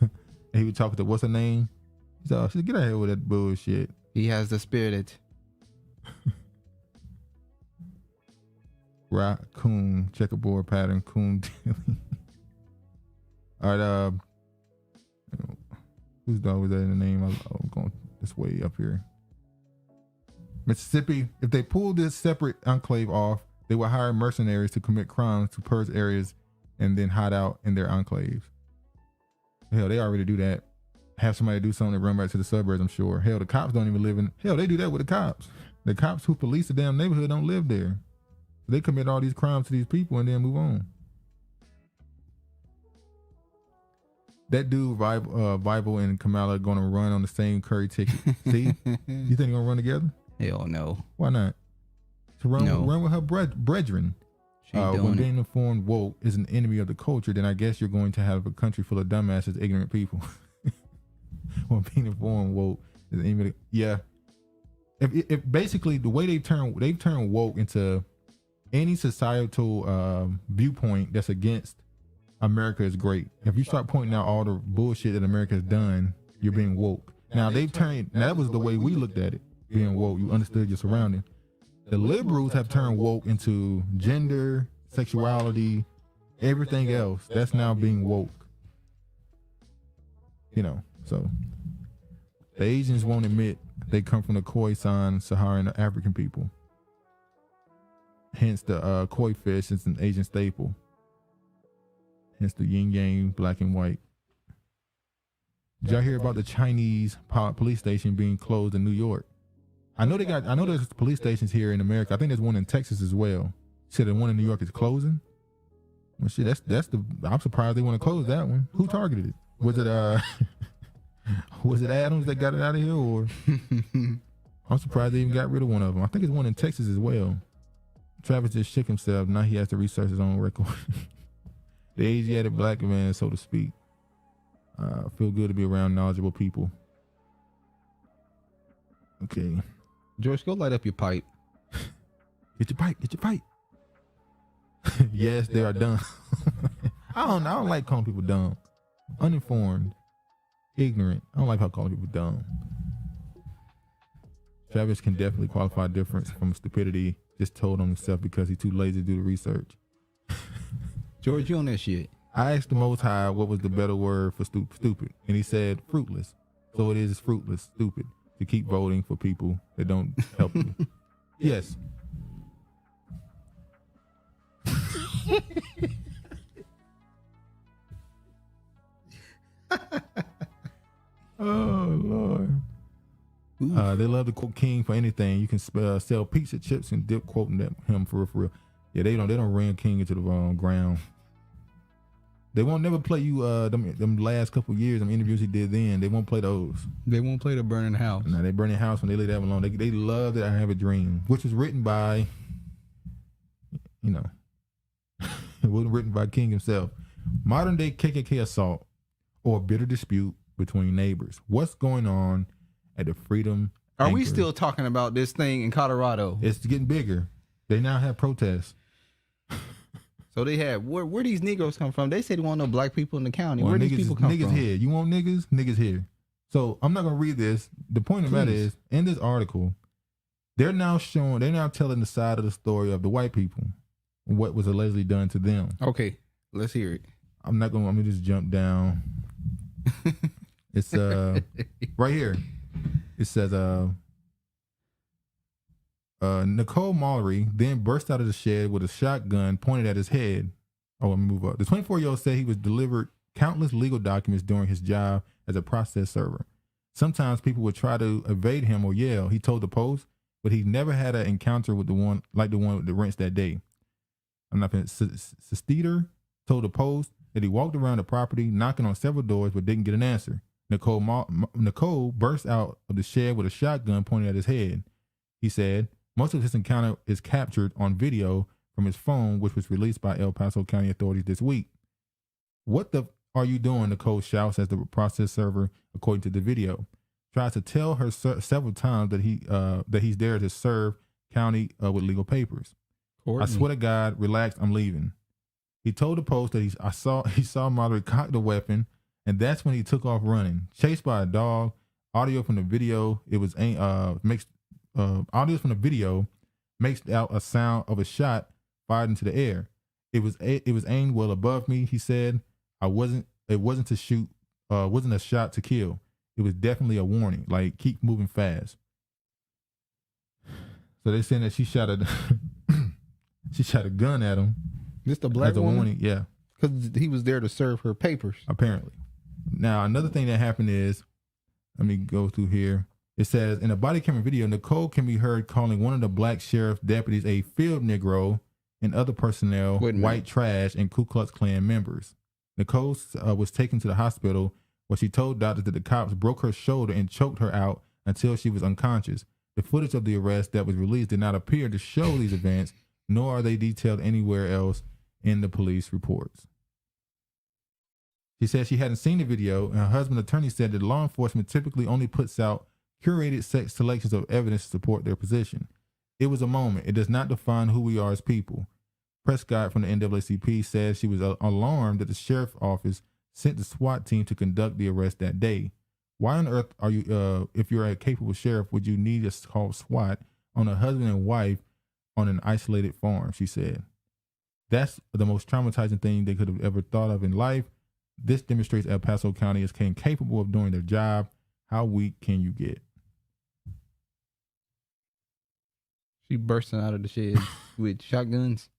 [SPEAKER 1] And he was talking to, what's her name? He's like, get out of here with that bullshit.
[SPEAKER 2] He has the spirit.
[SPEAKER 1] Raccoon, checkerboard pattern, coon. All right, whose dog was that in the name? I'm going this way up here. Mississippi, if they pulled this separate enclave off, they would hire mercenaries to commit crimes to purge areas and then hide out in their enclaves. Hell, they already do that. Have somebody do something and run back to the suburbs, I'm sure. Hell, the cops don't even live in, hell, they do that with the cops. The cops who police the damn neighborhood don't live there. They commit all these crimes to these people and then move on. That dude, Bible and Kamala are going to run on the same Curry ticket. See? You think they're going to run together?
[SPEAKER 2] Hell no.
[SPEAKER 1] Why not? To run,
[SPEAKER 2] No.
[SPEAKER 1] run with her brethren. When being informed woke is an enemy of the culture, then I guess you're going to have a country full of dumbasses, ignorant people. When being informed woke is an enemy of the, yeah. If basically the way they've turned woke into any societal viewpoint that's against America is great. If you start pointing out all the bullshit that America's done, you're being woke. Now that was the way we looked at it, being woke. You understood your surroundings. The liberals have turned woke into gender, sexuality, everything else. That's now being woke. You know, so the Asians won't admit they come from the Khoisan Saharan African people. Hence the koi fish is an Asian staple. Hence the yin yang, black and white. Did y'all hear about the Chinese police station being closed in New York? I know there's police stations here in America. I think there's one in Texas as well. Said the one in New York is closing. Well, shit, I'm surprised they want to close that one. Who targeted it? Was it Adams that got it out of here, or I'm surprised they even got rid of one of them. I think it's one in Texas as well. Travis just shook himself. Now he has to research his own record. The Asiatic black man, so to speak. Feel good to be around knowledgeable people. Okay.
[SPEAKER 2] George, go light up your pipe.
[SPEAKER 1] Get your pipe. Yes, they are dumb. I don't like calling people dumb. Uninformed. Ignorant. I don't like how calling people dumb. Travis can definitely qualify difference from stupidity just told on himself because he's too lazy to do the research.
[SPEAKER 2] George, you on that shit.
[SPEAKER 1] I asked the Most High what was the better word for stupid, and he said fruitless. So it is fruitless, stupid, to keep voting for people that don't help you. Yes. Oh, Lord. They love to quote King for anything. You can sell pizza chips and dip quoting him for real. Yeah, they don't ram King into the ground. They won't never play you them last couple years, them interviews he did then. They won't play those.
[SPEAKER 2] They won't play the Burning House.
[SPEAKER 1] No, they burn the house when they leave that alone. They love that I Have a Dream, which was written by, you know, it wasn't written by King himself. Modern day KKK assault or bitter dispute between neighbors. What's going on at the Freedom
[SPEAKER 2] Are we
[SPEAKER 1] Anchor?
[SPEAKER 2] still talking about this thing in Colorado?
[SPEAKER 1] It's getting bigger. They now have protests.
[SPEAKER 2] So they have where these Negroes come from? They say they want no black people in the county.
[SPEAKER 1] Well,
[SPEAKER 2] Where
[SPEAKER 1] niggas,
[SPEAKER 2] these people come
[SPEAKER 1] niggas
[SPEAKER 2] from?
[SPEAKER 1] here. You want niggas? Niggas here. So I'm not gonna read this. The point of that
[SPEAKER 2] Please.
[SPEAKER 1] is, in this article, they're now telling the side of the story of the white people, and what was allegedly done to them.
[SPEAKER 2] Okay, let's hear it.
[SPEAKER 1] I'm gonna just jump down. It's right here. It says Nicole Mallory then burst out of the shed with a shotgun pointed at his head. Oh, let me move up. The 24-year-old said he was delivered countless legal documents during his job as a process server. Sometimes people would try to evade him or yell, he told the Post, but he never had an encounter with the one with the wrench that day. I'm not Sesteter told the Post that he walked around the property knocking on several doors but didn't get an answer. Nicole burst out of the shed with a shotgun pointed at his head. He said most of his encounter is captured on video from his phone, which was released by El Paso County authorities this week. What the are you doing? Nicole shouts as the process server, according to the video, tries to tell her several times that he's there to serve county with legal papers. Courtney. I swear to God, relax, I'm leaving. He told the Post that he saw Mallory cock the weapon, and that's when he took off running, chased by a dog. Audio from the video makes out a sound of a shot fired into the air. It was aimed well above me. He said, It wasn't a shot to kill. It was definitely a warning. Like, keep moving fast. So they're saying that she shot a she shot a gun at him.
[SPEAKER 2] This the black
[SPEAKER 1] as a
[SPEAKER 2] woman?
[SPEAKER 1] warning, yeah.
[SPEAKER 2] Because he was there to serve her papers.
[SPEAKER 1] Apparently. Now, another thing that happened is, let me go through here. It says, in a body camera video, Nicole can be heard calling one of the black sheriff deputies a field Negro and other personnel white trash and Ku Klux Klan members. Nicole was taken to the hospital where she told doctors that the cops broke her shoulder and choked her out until she was unconscious. The footage of the arrest that was released did not appear to show these events, nor are they detailed anywhere else in the police reports. She said she hadn't seen the video, and her husband's attorney said that law enforcement typically only puts out curated selections of evidence to support their position. It was a moment. It does not define who we are as people. Prescott from the NAACP says she was alarmed that the sheriff's office sent the SWAT team to conduct the arrest that day. Why on earth are you, if you're a capable sheriff, would you need to call SWAT on a husband and wife on an isolated farm, she said. That's the most traumatizing thing they could have ever thought of in life. This demonstrates El Paso County is incapable of doing their job. How weak can you get?
[SPEAKER 2] She bursting out of the shed with shotguns.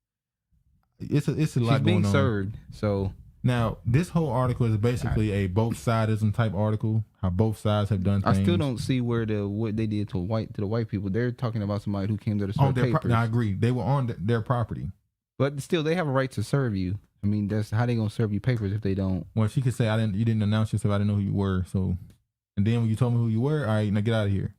[SPEAKER 1] It's a lot
[SPEAKER 2] She's
[SPEAKER 1] going
[SPEAKER 2] being
[SPEAKER 1] on.
[SPEAKER 2] served. So
[SPEAKER 1] now this whole article is basically a both sidism type article. How both sides have done things.
[SPEAKER 2] I still don't see where what they did to the white people. They're talking about somebody who came there to serve
[SPEAKER 1] on their
[SPEAKER 2] papers.
[SPEAKER 1] I agree. They were on their property.
[SPEAKER 2] But still, they have a right to serve you. I mean, that's how they gonna serve you papers if they don't.
[SPEAKER 1] Well, she could say, you didn't announce yourself. I didn't know who you were. So, and then when you told me who you were, all right, now get out of here.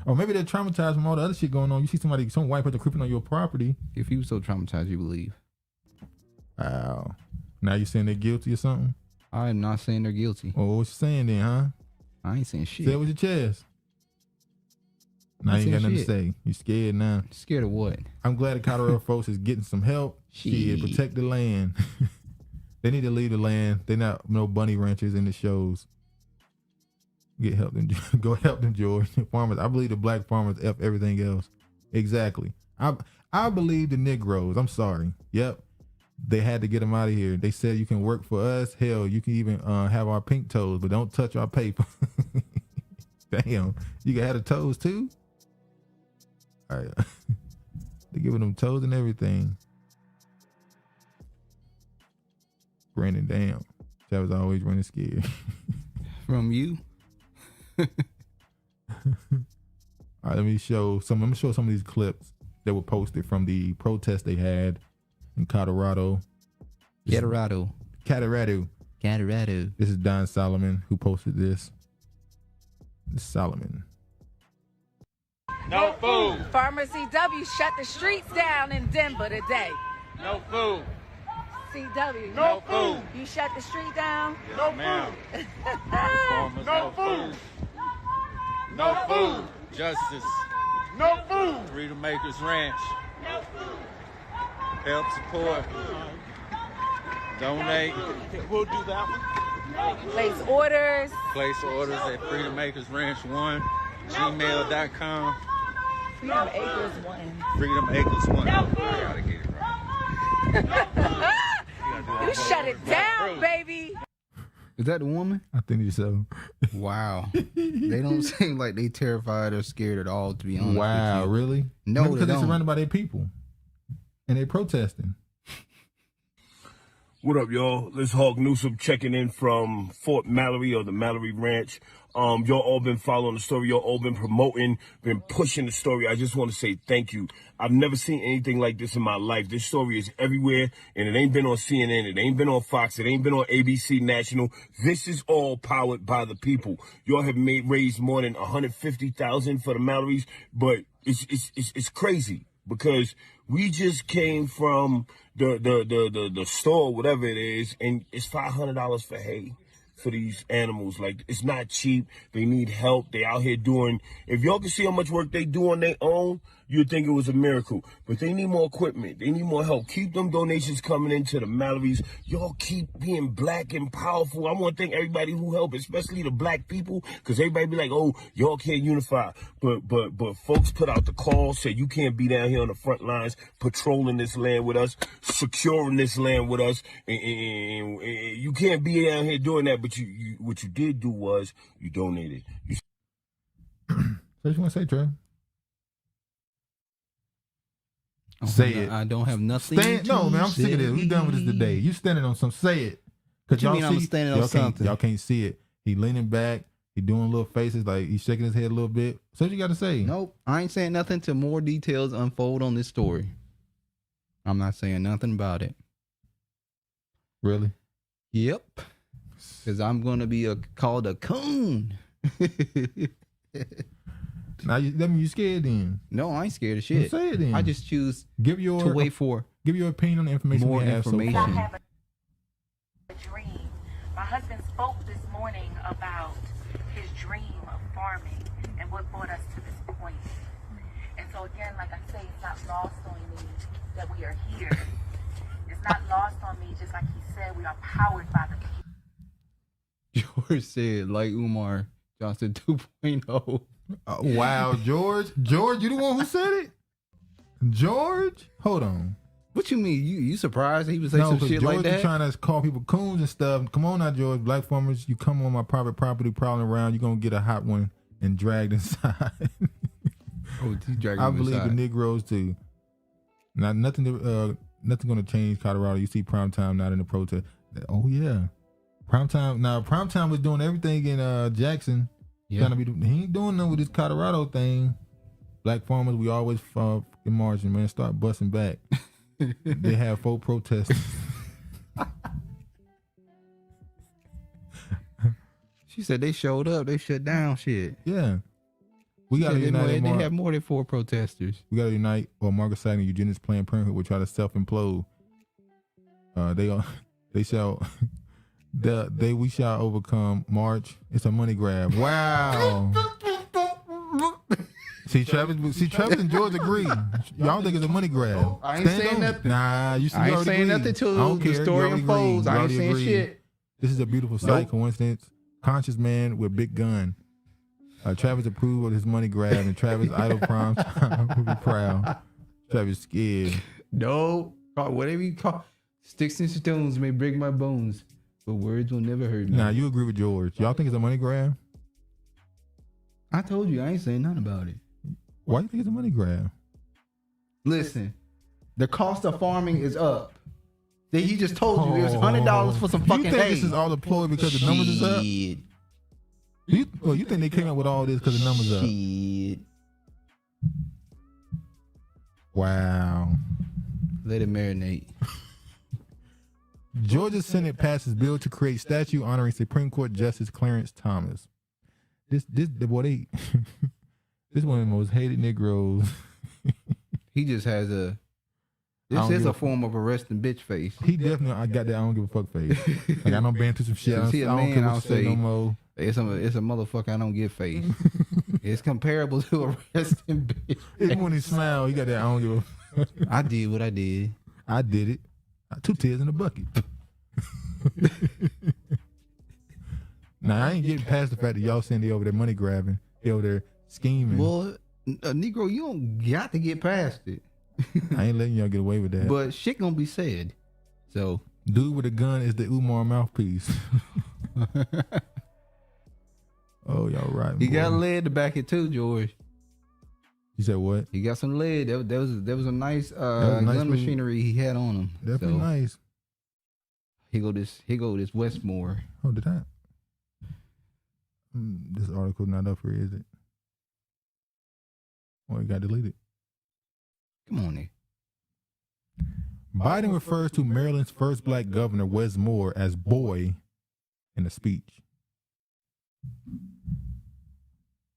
[SPEAKER 1] Or maybe they're traumatized from all the other shit going on. You see some white person creeping on your property.
[SPEAKER 2] If you were so traumatized, you would leave.
[SPEAKER 1] Wow. Now you saying they're guilty or something?
[SPEAKER 2] I am not saying they're guilty.
[SPEAKER 1] Oh, what you saying then, huh?
[SPEAKER 2] I ain't saying shit.
[SPEAKER 1] Say it with your chest. Now you ain't got nothing to say. You scared now.
[SPEAKER 2] Scared of what?
[SPEAKER 1] I'm glad the Colorado folks is getting some help. Shit, protect the land. They need to leave the land. They're not no bunny ranchers in the shows. Get help them. Go help them, George. Farmers. I believe the black farmers F everything else. Exactly. I believe the Negroes. I'm sorry. Yep. They had to get them out of here. They said you can work for us. Hell, you can even have our pink toes, but don't touch our paper. Damn. You can have the toes too? All right. They're giving them toes and everything. Brandon, damn. That was always running scared.
[SPEAKER 2] From you?
[SPEAKER 1] All right, let me show some of these clips that were posted from the protest they had in Colorado.
[SPEAKER 2] Colorado.
[SPEAKER 1] This is Don Solomon who posted this. This is Solomon.
[SPEAKER 17] No food. Farmer CW shut the streets down in Denver today.
[SPEAKER 12] No food.
[SPEAKER 17] CW.
[SPEAKER 12] No food.
[SPEAKER 17] You shut the street down?
[SPEAKER 12] No ma'am. No food. No food. Justice. No food. Freedom Makers Ranch. No food. Help support. Donate. We'll do that one.
[SPEAKER 17] Place orders.
[SPEAKER 12] Place orders at Freedom Makers Ranch 1, gmail.com.
[SPEAKER 17] Freedom Acres 1.
[SPEAKER 12] Freedom Acres 1.
[SPEAKER 17] No food.
[SPEAKER 12] I gotta get it right.
[SPEAKER 17] You shut it down, baby.
[SPEAKER 2] Is that the woman?
[SPEAKER 1] I think so.
[SPEAKER 2] Wow. They don't seem like they terrified or scared at all, to be honest.
[SPEAKER 1] Wow,
[SPEAKER 2] with you.
[SPEAKER 1] really?
[SPEAKER 2] No,
[SPEAKER 1] because
[SPEAKER 2] they
[SPEAKER 1] they're
[SPEAKER 2] don't.
[SPEAKER 1] surrounded by their people. And they're protesting.
[SPEAKER 18] What up, y'all? This is Hawk Newsom checking in from Fort Mallory or the Mallory Ranch. Y'all all been following the story. Y'all all been promoting, been pushing the story. I just want to say thank you. I've never seen anything like this in my life. This story is everywhere, and it ain't been on CNN. It ain't been on Fox. It ain't been on ABC National. This is all powered by the people. Y'all have raised more than $150,000 for the Mallorys, but it's crazy because we just came from the store, whatever it is, and it's $500 for hay for these animals. Like, it's not cheap. They need help. They out here doing, if y'all can see how much work they do on their own, you'd think it was a miracle. But they need more equipment. They need more help. Keep them donations coming into the Mallorys. Y'all keep being black and powerful. I want to thank everybody who helped, especially the black people, because everybody be like, oh, y'all can't unify. But folks put out the call, said you can't be down here on the front lines patrolling this land with us, securing this land with us, and you can't be down here doing that. But you what you did do was you donated.
[SPEAKER 1] what you want to say, Trey? Say it.
[SPEAKER 2] I don't have nothing.
[SPEAKER 1] No, man, I'm sick of this. We done with this today. You standing on something. Say it.
[SPEAKER 2] What you mean I'm standing on something?
[SPEAKER 1] Y'all can't see it. He leaning back. He doing little faces like he's shaking his head a little bit. So what you got to say?
[SPEAKER 2] Nope. I ain't saying nothing till more details unfold on this story. I'm not saying nothing about it.
[SPEAKER 1] Really?
[SPEAKER 2] Yep. Because I'm going to be called a coon.
[SPEAKER 1] Now that mean you scared then?
[SPEAKER 2] No, I ain't scared of shit.
[SPEAKER 1] Say it then.
[SPEAKER 2] I just choose
[SPEAKER 1] give your opinion on the information
[SPEAKER 2] more
[SPEAKER 1] we have
[SPEAKER 2] information.
[SPEAKER 1] so
[SPEAKER 19] I
[SPEAKER 1] far.
[SPEAKER 19] have a dream. My husband spoke this morning about his dream of farming and what brought us to this point. And so again, like I say, it's not lost on me that we are here. It's not lost on me, just like he said, we are powered by the people.
[SPEAKER 2] George said, like Umar Johnson 2.0.
[SPEAKER 1] Wow, George. George, you the one who said it? George? Hold on.
[SPEAKER 2] What you mean? You surprised he would say some shit
[SPEAKER 1] George
[SPEAKER 2] like that?
[SPEAKER 1] is trying to call people coons and stuff. Come on now, George. Black farmers, you come on my private property prowling around, you're going to get a hot one and dragged inside. I believe the Negroes too. Now, nothing going to change Colorado. You see prime time not in the protest. Oh, yeah. Prime time. Now, prime time was doing everything in Jackson.
[SPEAKER 2] Yeah.
[SPEAKER 1] He ain't doing nothing with this Colorado thing. Black farmers, we always fucking marching, man. Start busting back. They have 4 protesters.
[SPEAKER 2] She said they showed up. They shut down shit.
[SPEAKER 1] Yeah. We got to unite.
[SPEAKER 2] They have more than 4 protesters.
[SPEAKER 1] We got to unite, or Margaret Sanger, Eugenics Planned Parenthood will try to self-implode. We shall overcome. March. It's a money grab. Wow. See, Travis and George agree. Y'all think it's a money grab.
[SPEAKER 2] I ain't saying nothing.
[SPEAKER 1] Nah, you see,
[SPEAKER 2] I ain't
[SPEAKER 1] already
[SPEAKER 2] saying
[SPEAKER 1] agreed.
[SPEAKER 2] nothing till the story unfolds. I ain't saying shit.
[SPEAKER 1] This is a beautiful sight, coincidence. Conscious man with big gun. Travis approved of his money grab, and Travis idle prime time will be proud. Travis scared.
[SPEAKER 2] No, whatever you call. Sticks and stones may break my bones, but words will never hurt me.
[SPEAKER 1] Nah, you agree with George. Y'all think it's a money grab?
[SPEAKER 2] I told you I ain't saying nothing about it.
[SPEAKER 1] Why do you think it's a money grab?
[SPEAKER 2] Listen, the cost of farming is up. He just told you it was $100 for some fucking hay.
[SPEAKER 1] You think this is all deployed because the numbers is up? You think they came up with all this because the numbers up? Wow.
[SPEAKER 2] Let it marinate.
[SPEAKER 1] Georgia Senate passes bill to create statue honoring Supreme Court Justice Clarence Thomas. This one of the most hated Negroes.
[SPEAKER 2] He just has this is a form of arresting bitch face.
[SPEAKER 1] He definitely, I got that I don't give a fuck face. Like I don't been through some shit. I don't care what you say no more.
[SPEAKER 2] It's a motherfucker I don't give face. It's comparable to arresting bitch.
[SPEAKER 1] Even when he smiled, he got that I don't give a fuck.
[SPEAKER 2] I did what I did.
[SPEAKER 1] I did it. 2 tears in a bucket. Now I ain't getting past the fact that y'all saying they over there money grabbing, they over there scheming.
[SPEAKER 2] Well, Negro, you don't got to get past it.
[SPEAKER 1] I ain't letting y'all get away with that.
[SPEAKER 2] But shit gonna be said. So,
[SPEAKER 1] dude with a gun is the Umar mouthpiece. Oh, y'all right.
[SPEAKER 2] He got lead to back it too, George.
[SPEAKER 1] You said what?
[SPEAKER 2] He got some lead. There was a nice gun machinery he had on him.
[SPEAKER 1] Definitely nice.
[SPEAKER 2] He go this Westmore.
[SPEAKER 1] Oh, did I? This article not up here, is it? Oh, it got deleted.
[SPEAKER 2] Come on, Nick.
[SPEAKER 1] Biden refers to Maryland's first black governor, Wes Moore, as boy in a speech.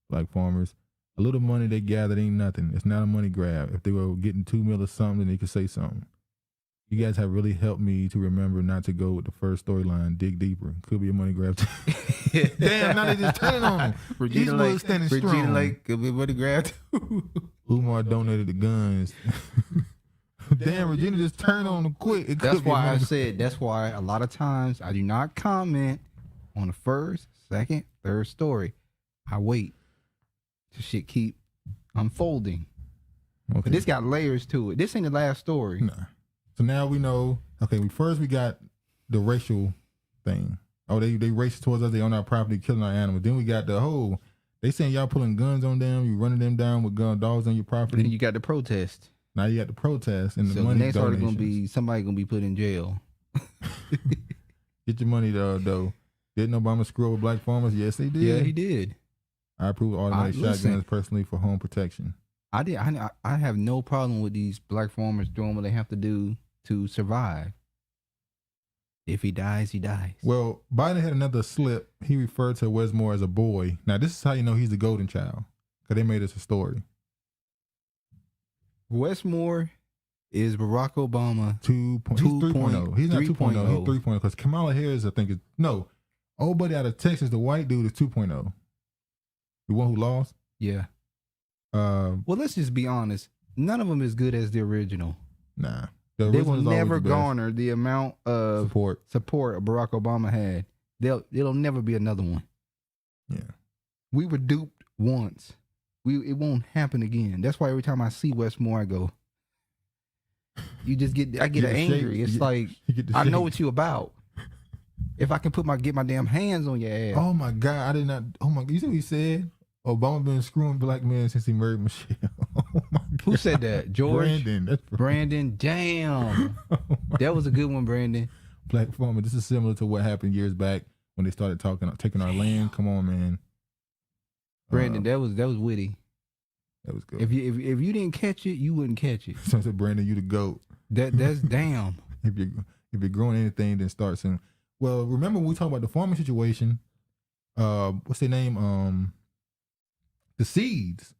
[SPEAKER 1] Black farmers, a little money they gathered ain't nothing. It's not a money grab. If they were getting $2 million or something, then they could say something. You guys have really helped me to remember not to go with the first storyline. Dig deeper. Could be a money grab. Damn, now they just turning on him. Regina Lake standing strong.
[SPEAKER 2] Regina Lake could be a money grab too.
[SPEAKER 1] Umar donated the guns. Damn, Regina just turned on them quick.
[SPEAKER 2] That's why I said, that's why a lot of times I do not comment on the first, second, third story. I wait till shit keep unfolding. Okay. But this got layers to it. This ain't the last story.
[SPEAKER 1] Nah. So now we know, okay, we got the racial thing. Oh, they racist towards us. They own our property, killing our animals. Then we got the whole, They saying y'all pulling guns on them, you running them down with gun dogs on your property.
[SPEAKER 2] And then you got the protest.
[SPEAKER 1] Now you got the protest and the
[SPEAKER 2] So
[SPEAKER 1] money
[SPEAKER 2] the next article
[SPEAKER 1] donations.
[SPEAKER 2] gonna be somebody gonna be put in jail.
[SPEAKER 1] Get your money though. Didn't Obama screw over black farmers? Yes, they did.
[SPEAKER 2] Yeah, he did.
[SPEAKER 1] I approve automatic shotguns personally for home protection.
[SPEAKER 2] I have no problem with these black farmers doing what they have to do to survive. If he dies, he dies.
[SPEAKER 1] Well, Biden had another slip. He referred to Westmore as a boy. Now, this is how you know he's the golden child, because they made us a story.
[SPEAKER 2] Westmore is Barack Obama
[SPEAKER 1] 3.0. He's not 2.0. He's
[SPEAKER 2] 3.0.
[SPEAKER 1] 3.0 because Kamala Harris, I think, is no. Old buddy out of Texas, the white dude, is 2.0. The one who lost.
[SPEAKER 2] Yeah. Well, let's just be honest. None of them is good as the original.
[SPEAKER 1] Nah.
[SPEAKER 2] They will
[SPEAKER 1] original is always
[SPEAKER 2] never
[SPEAKER 1] the best.
[SPEAKER 2] garner the amount of support Barack Obama had. It'll never be another one.
[SPEAKER 1] Yeah.
[SPEAKER 2] We were duped once. It won't happen again. That's why every time I see Westmore, I go, I get angry. It's like, I know what you about. If I can get my damn hands on your ass.
[SPEAKER 1] Oh my God, I did not. Oh my God, you see what he said? Obama been screwing black men since he married Michelle. Oh my God.
[SPEAKER 2] Who said that? George?
[SPEAKER 1] Brandon. That's
[SPEAKER 2] Brandon. Damn. That was a good one, Brandon.
[SPEAKER 1] Black farmer. This is similar to what happened years back when they started taking our land. Come on, man.
[SPEAKER 2] Brandon, that was witty.
[SPEAKER 1] That was good.
[SPEAKER 2] If you didn't catch it, you wouldn't catch it.
[SPEAKER 1] So I said, Brandon, you the GOAT.
[SPEAKER 2] That's damn.
[SPEAKER 1] If you're growing anything, then start soon. Well, remember when we talked about the farming situation? What's their name? The seeds,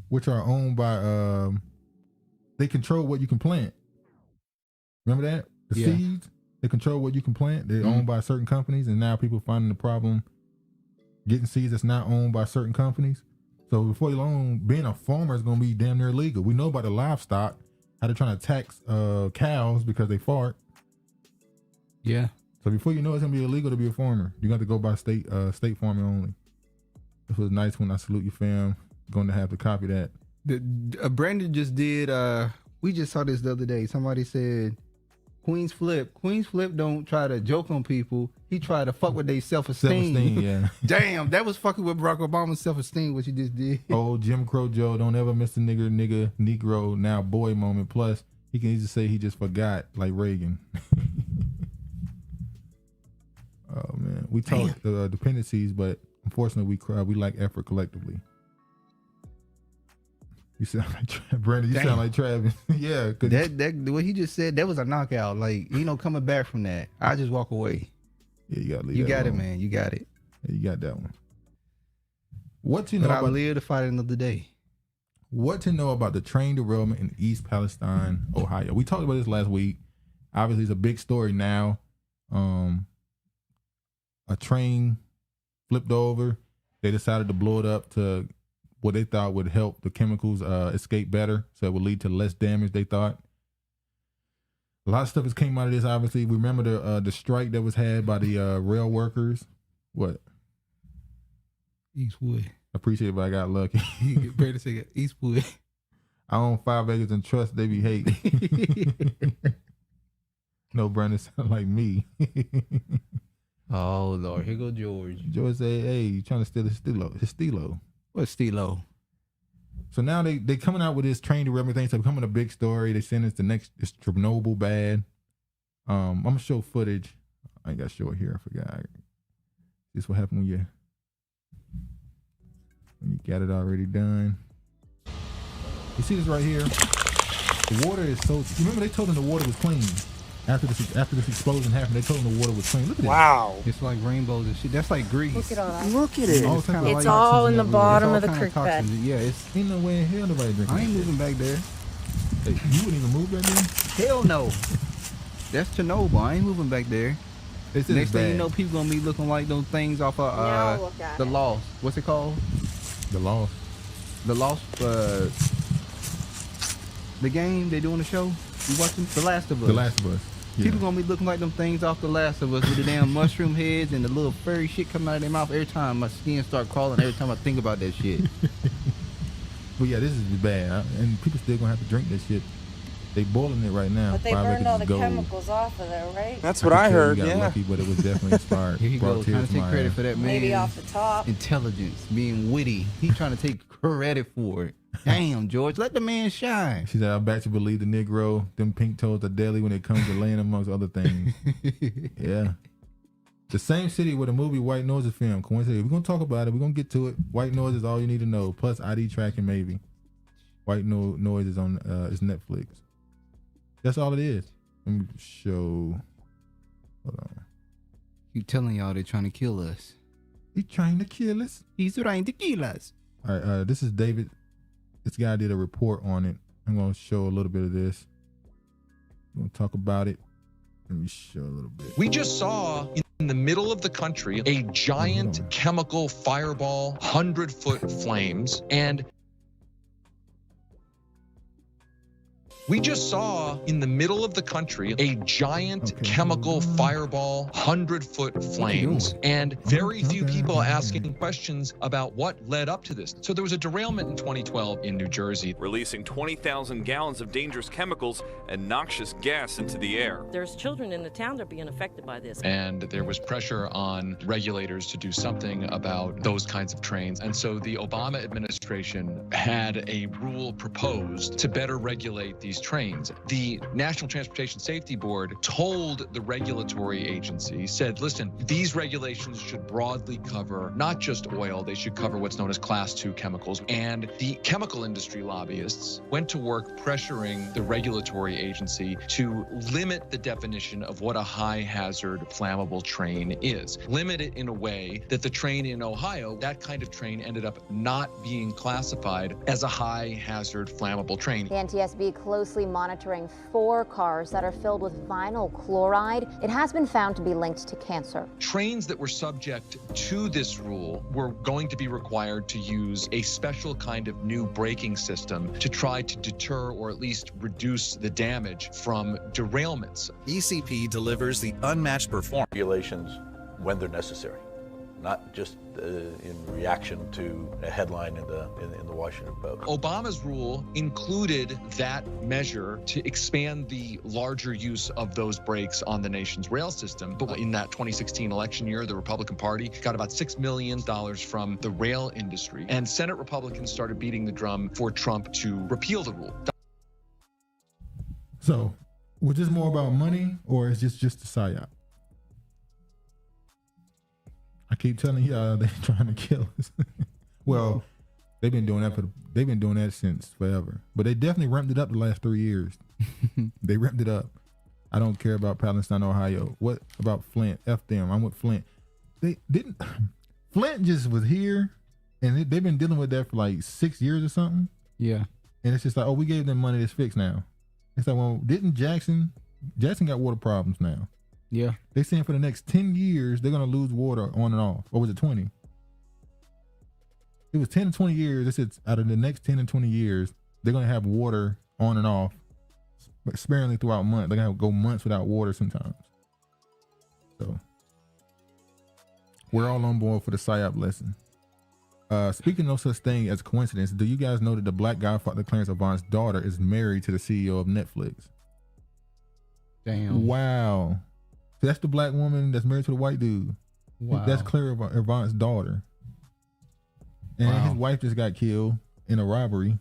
[SPEAKER 1] which are owned by, they control what you can plant. Remember that? The seeds, they control what you can plant. They're owned by certain companies, and now people finding the problem getting seeds that's not owned by certain companies. So before you long, being a farmer is going to be damn near illegal. We know about the livestock, how they're trying to tax cows because they fart.
[SPEAKER 2] Yeah.
[SPEAKER 1] So before you know it's going to be illegal to be a farmer. You got to go by state farming only. This was nice when I salute you, fam. Going to have to copy that.
[SPEAKER 2] Brandon just did, we just saw this the other day. Somebody said, Queen's Flip don't try to joke on people. He tried to fuck with their self-esteem.
[SPEAKER 1] Self-esteem, yeah.
[SPEAKER 2] Damn, that was fucking with Barack Obama's self-esteem, what you just did.
[SPEAKER 1] Oh, Jim Crow Joe, don't ever miss the nigga, Negro, now boy moment. Plus, he can easily say he just forgot, like Reagan. Oh, man. We talk dependencies, but unfortunately, we lack effort collectively. You sound like Brandon. You sound like Travis. Yeah,
[SPEAKER 2] that what he just said. That was a knockout. Like, ain't no coming back from that. I just walk away.
[SPEAKER 1] Yeah, you gotta leave.
[SPEAKER 2] You
[SPEAKER 1] that
[SPEAKER 2] got
[SPEAKER 1] alone.
[SPEAKER 2] it, man. You got it.
[SPEAKER 1] Yeah, you got that one. What to know
[SPEAKER 2] But I
[SPEAKER 1] about?
[SPEAKER 2] live to fight another day.
[SPEAKER 1] What to know about the train derailment in East Palestine, Ohio? We talked about this last week. Obviously, it's a big story now. A train flipped over. They decided to blow it up to what they thought would help the chemicals escape better, so it would lead to less damage, they thought. A lot of stuff has came out of this, obviously. We remember the strike that was had by the rail workers. What?
[SPEAKER 2] Eastwood.
[SPEAKER 1] Appreciate it, but I got lucky.
[SPEAKER 2] Better say Eastwood.
[SPEAKER 1] I own 5 acres and trust they be hating. No, Brandon sound like me.
[SPEAKER 2] Oh, Lord. Here go George.
[SPEAKER 1] George say, hey, you trying to steal his stilo.
[SPEAKER 2] What's stilo?
[SPEAKER 1] So now they coming out with this train derailment thing. So becoming a big story. They send us it's Chernobyl bad. I'm gonna show footage. I ain't got to show it here. I forgot. This is what happened when you got it already done. You see this right here? The water is so. You remember they told them the water was clean after this explosion happened. They told them the water was clean. Look at this.
[SPEAKER 2] It's like rainbows and shit. That's like grease.
[SPEAKER 17] Look at all that.
[SPEAKER 2] Look at it.
[SPEAKER 17] It's all in the bottom of the creek bed.
[SPEAKER 2] Yeah, it's
[SPEAKER 1] ain't no way in hell nobody drinking.
[SPEAKER 2] I ain't moving back there.
[SPEAKER 1] Hey, you wouldn't even move back there?
[SPEAKER 2] Hell no. That's Chernobyl. I ain't moving back there.
[SPEAKER 1] Next
[SPEAKER 2] thing you know, people gonna be looking like those things off of the Lost. What's it called?
[SPEAKER 1] The Lost.
[SPEAKER 2] The Lost. The game they doing the show. You watching The Last of Us?
[SPEAKER 1] The Last of Us. Yeah.
[SPEAKER 2] People gonna be looking like them things off The Last of Us with the damn mushroom heads and the little furry shit coming out of their mouth. Every time my skin start crawling, every time I think about that shit.
[SPEAKER 1] But yeah, this is bad, and people still gonna have to drink this shit. They boiling it right now.
[SPEAKER 10] But they
[SPEAKER 1] 5
[SPEAKER 10] burned
[SPEAKER 1] acres
[SPEAKER 10] all
[SPEAKER 1] is
[SPEAKER 10] the
[SPEAKER 1] gold.
[SPEAKER 10] chemicals off of there, right?
[SPEAKER 2] That's
[SPEAKER 1] I
[SPEAKER 2] what
[SPEAKER 1] could
[SPEAKER 2] I
[SPEAKER 1] tell
[SPEAKER 2] heard.
[SPEAKER 1] you got
[SPEAKER 2] Yeah.
[SPEAKER 1] lucky, but it was definitely inspired.
[SPEAKER 2] Here you
[SPEAKER 1] Brought
[SPEAKER 2] go,
[SPEAKER 1] tears
[SPEAKER 2] trying to
[SPEAKER 1] to
[SPEAKER 2] take
[SPEAKER 1] my
[SPEAKER 2] credit
[SPEAKER 1] eyes.
[SPEAKER 2] for that man.
[SPEAKER 10] Maybe off the top.
[SPEAKER 2] Intelligence, being witty. He trying to take credit for it. Damn, George, let the man shine.
[SPEAKER 1] She said, "I bet you believe the Negro, them pink toes are deadly when it comes to laying amongst other things." Yeah. The same city where the movie White Noise is filmed. Coincidentally, we're gonna talk about it. We're gonna get to it. White Noise is all you need to know. Plus ID tracking, maybe. White Noise is on is Netflix. That's all it is. Let me show. Hold on.
[SPEAKER 2] You telling y'all they're trying to kill us?
[SPEAKER 1] He's trying to kill us.
[SPEAKER 2] He's trying to kill us.
[SPEAKER 1] All right, this is David. This guy did a report on it. I'm gonna show a little bit of this. I'm gonna talk about it. Let me show a little bit.
[SPEAKER 20] We just saw in the middle of the country a giant chemical fireball, 100-foot flames, and we just saw in the middle of the country a giant chemical fireball, 100-foot flames, and very few people asking questions about what led up to this. So there was a derailment in 2012 in New Jersey,
[SPEAKER 21] releasing 20,000 gallons of dangerous chemicals and noxious gas into the air.
[SPEAKER 22] There's children in the town that are being affected by this.
[SPEAKER 20] and there was pressure on regulators to do something about those kinds of trains. And so the Obama administration had a rule proposed to better regulate these trains. The National Transportation Safety Board told the regulatory agency, said, listen, these regulations should broadly cover not just oil, they should cover what's known as Class 2 chemicals. And the chemical industry lobbyists went to work pressuring the regulatory agency to limit the definition of what a high hazard flammable train is. Limit it in a way that the train in Ohio, that kind of train ended up not being classified as a high hazard flammable train.
[SPEAKER 23] The NTSB closely monitoring 4 cars that are filled with vinyl chloride. It has been found to be linked to cancer.
[SPEAKER 20] Trains that were subject to this rule were going to be required to use a special kind of new braking system to try to deter or at least reduce the damage from derailments.
[SPEAKER 24] ECP delivers the unmatched performance. Regulations when they're necessary, not just in reaction to a headline in the Washington Post.
[SPEAKER 20] Obama's rule included that measure to expand the larger use of those brakes on the nation's rail system. But in that 2016 election year, the Republican Party got about $6 million from the rail industry. And Senate Republicans started beating the drum for Trump to repeal the rule.
[SPEAKER 1] So, was this more about money or is this just a psyop? I keep telling y'all they're trying to kill us. Well, they've been doing that since forever. But they definitely ramped it up the last 3 years. They ramped it up. I don't care about Palestine, Ohio. What about Flint? F them. I'm with Flint. They didn't. Flint just was here, and they've been dealing with that for like 6 years or something.
[SPEAKER 2] Yeah.
[SPEAKER 1] And it's just like, oh, we gave them money, it's fixed now. It's like, well, didn't Jackson got water problems now?
[SPEAKER 2] Yeah.
[SPEAKER 1] They saying for the next 10 years, they're going to lose water on and off. Or was it 20? It was 10 to 20 years. They said out of the next 10 and 20 years, they're going to have water on and off, but sparingly throughout months. They're going to go months without water sometimes. So we're all on board for the PSYOP lesson. Speaking of no such thing as coincidence, do you guys know that the Black Godfather Clarence Avant's daughter is married to the CEO of Netflix?
[SPEAKER 2] Damn.
[SPEAKER 1] Wow. So that's the black woman that's married to the white dude.
[SPEAKER 2] Wow.
[SPEAKER 1] That's Claire Avant's daughter. And his wife just got killed in a robbery.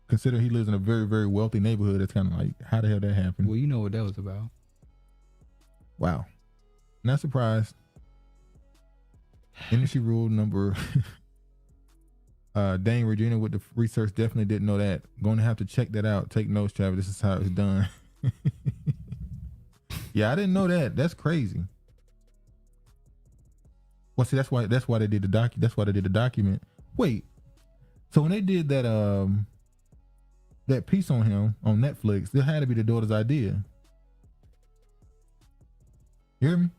[SPEAKER 1] Considering he lives in a very, very wealthy neighborhood, it's kind of like, how the hell that happened?
[SPEAKER 2] Well, you know what that was about.
[SPEAKER 1] Wow. Not surprised. Industry rule number. Dane Regina with the research definitely didn't know that. Going to have to check that out. Take notes, Travis. This is how it's done. Yeah, I didn't know that. That's crazy. Well, see, that's why they did the document. Wait, so when they did that that piece on him on Netflix, there had to be the daughter's idea. You hear me?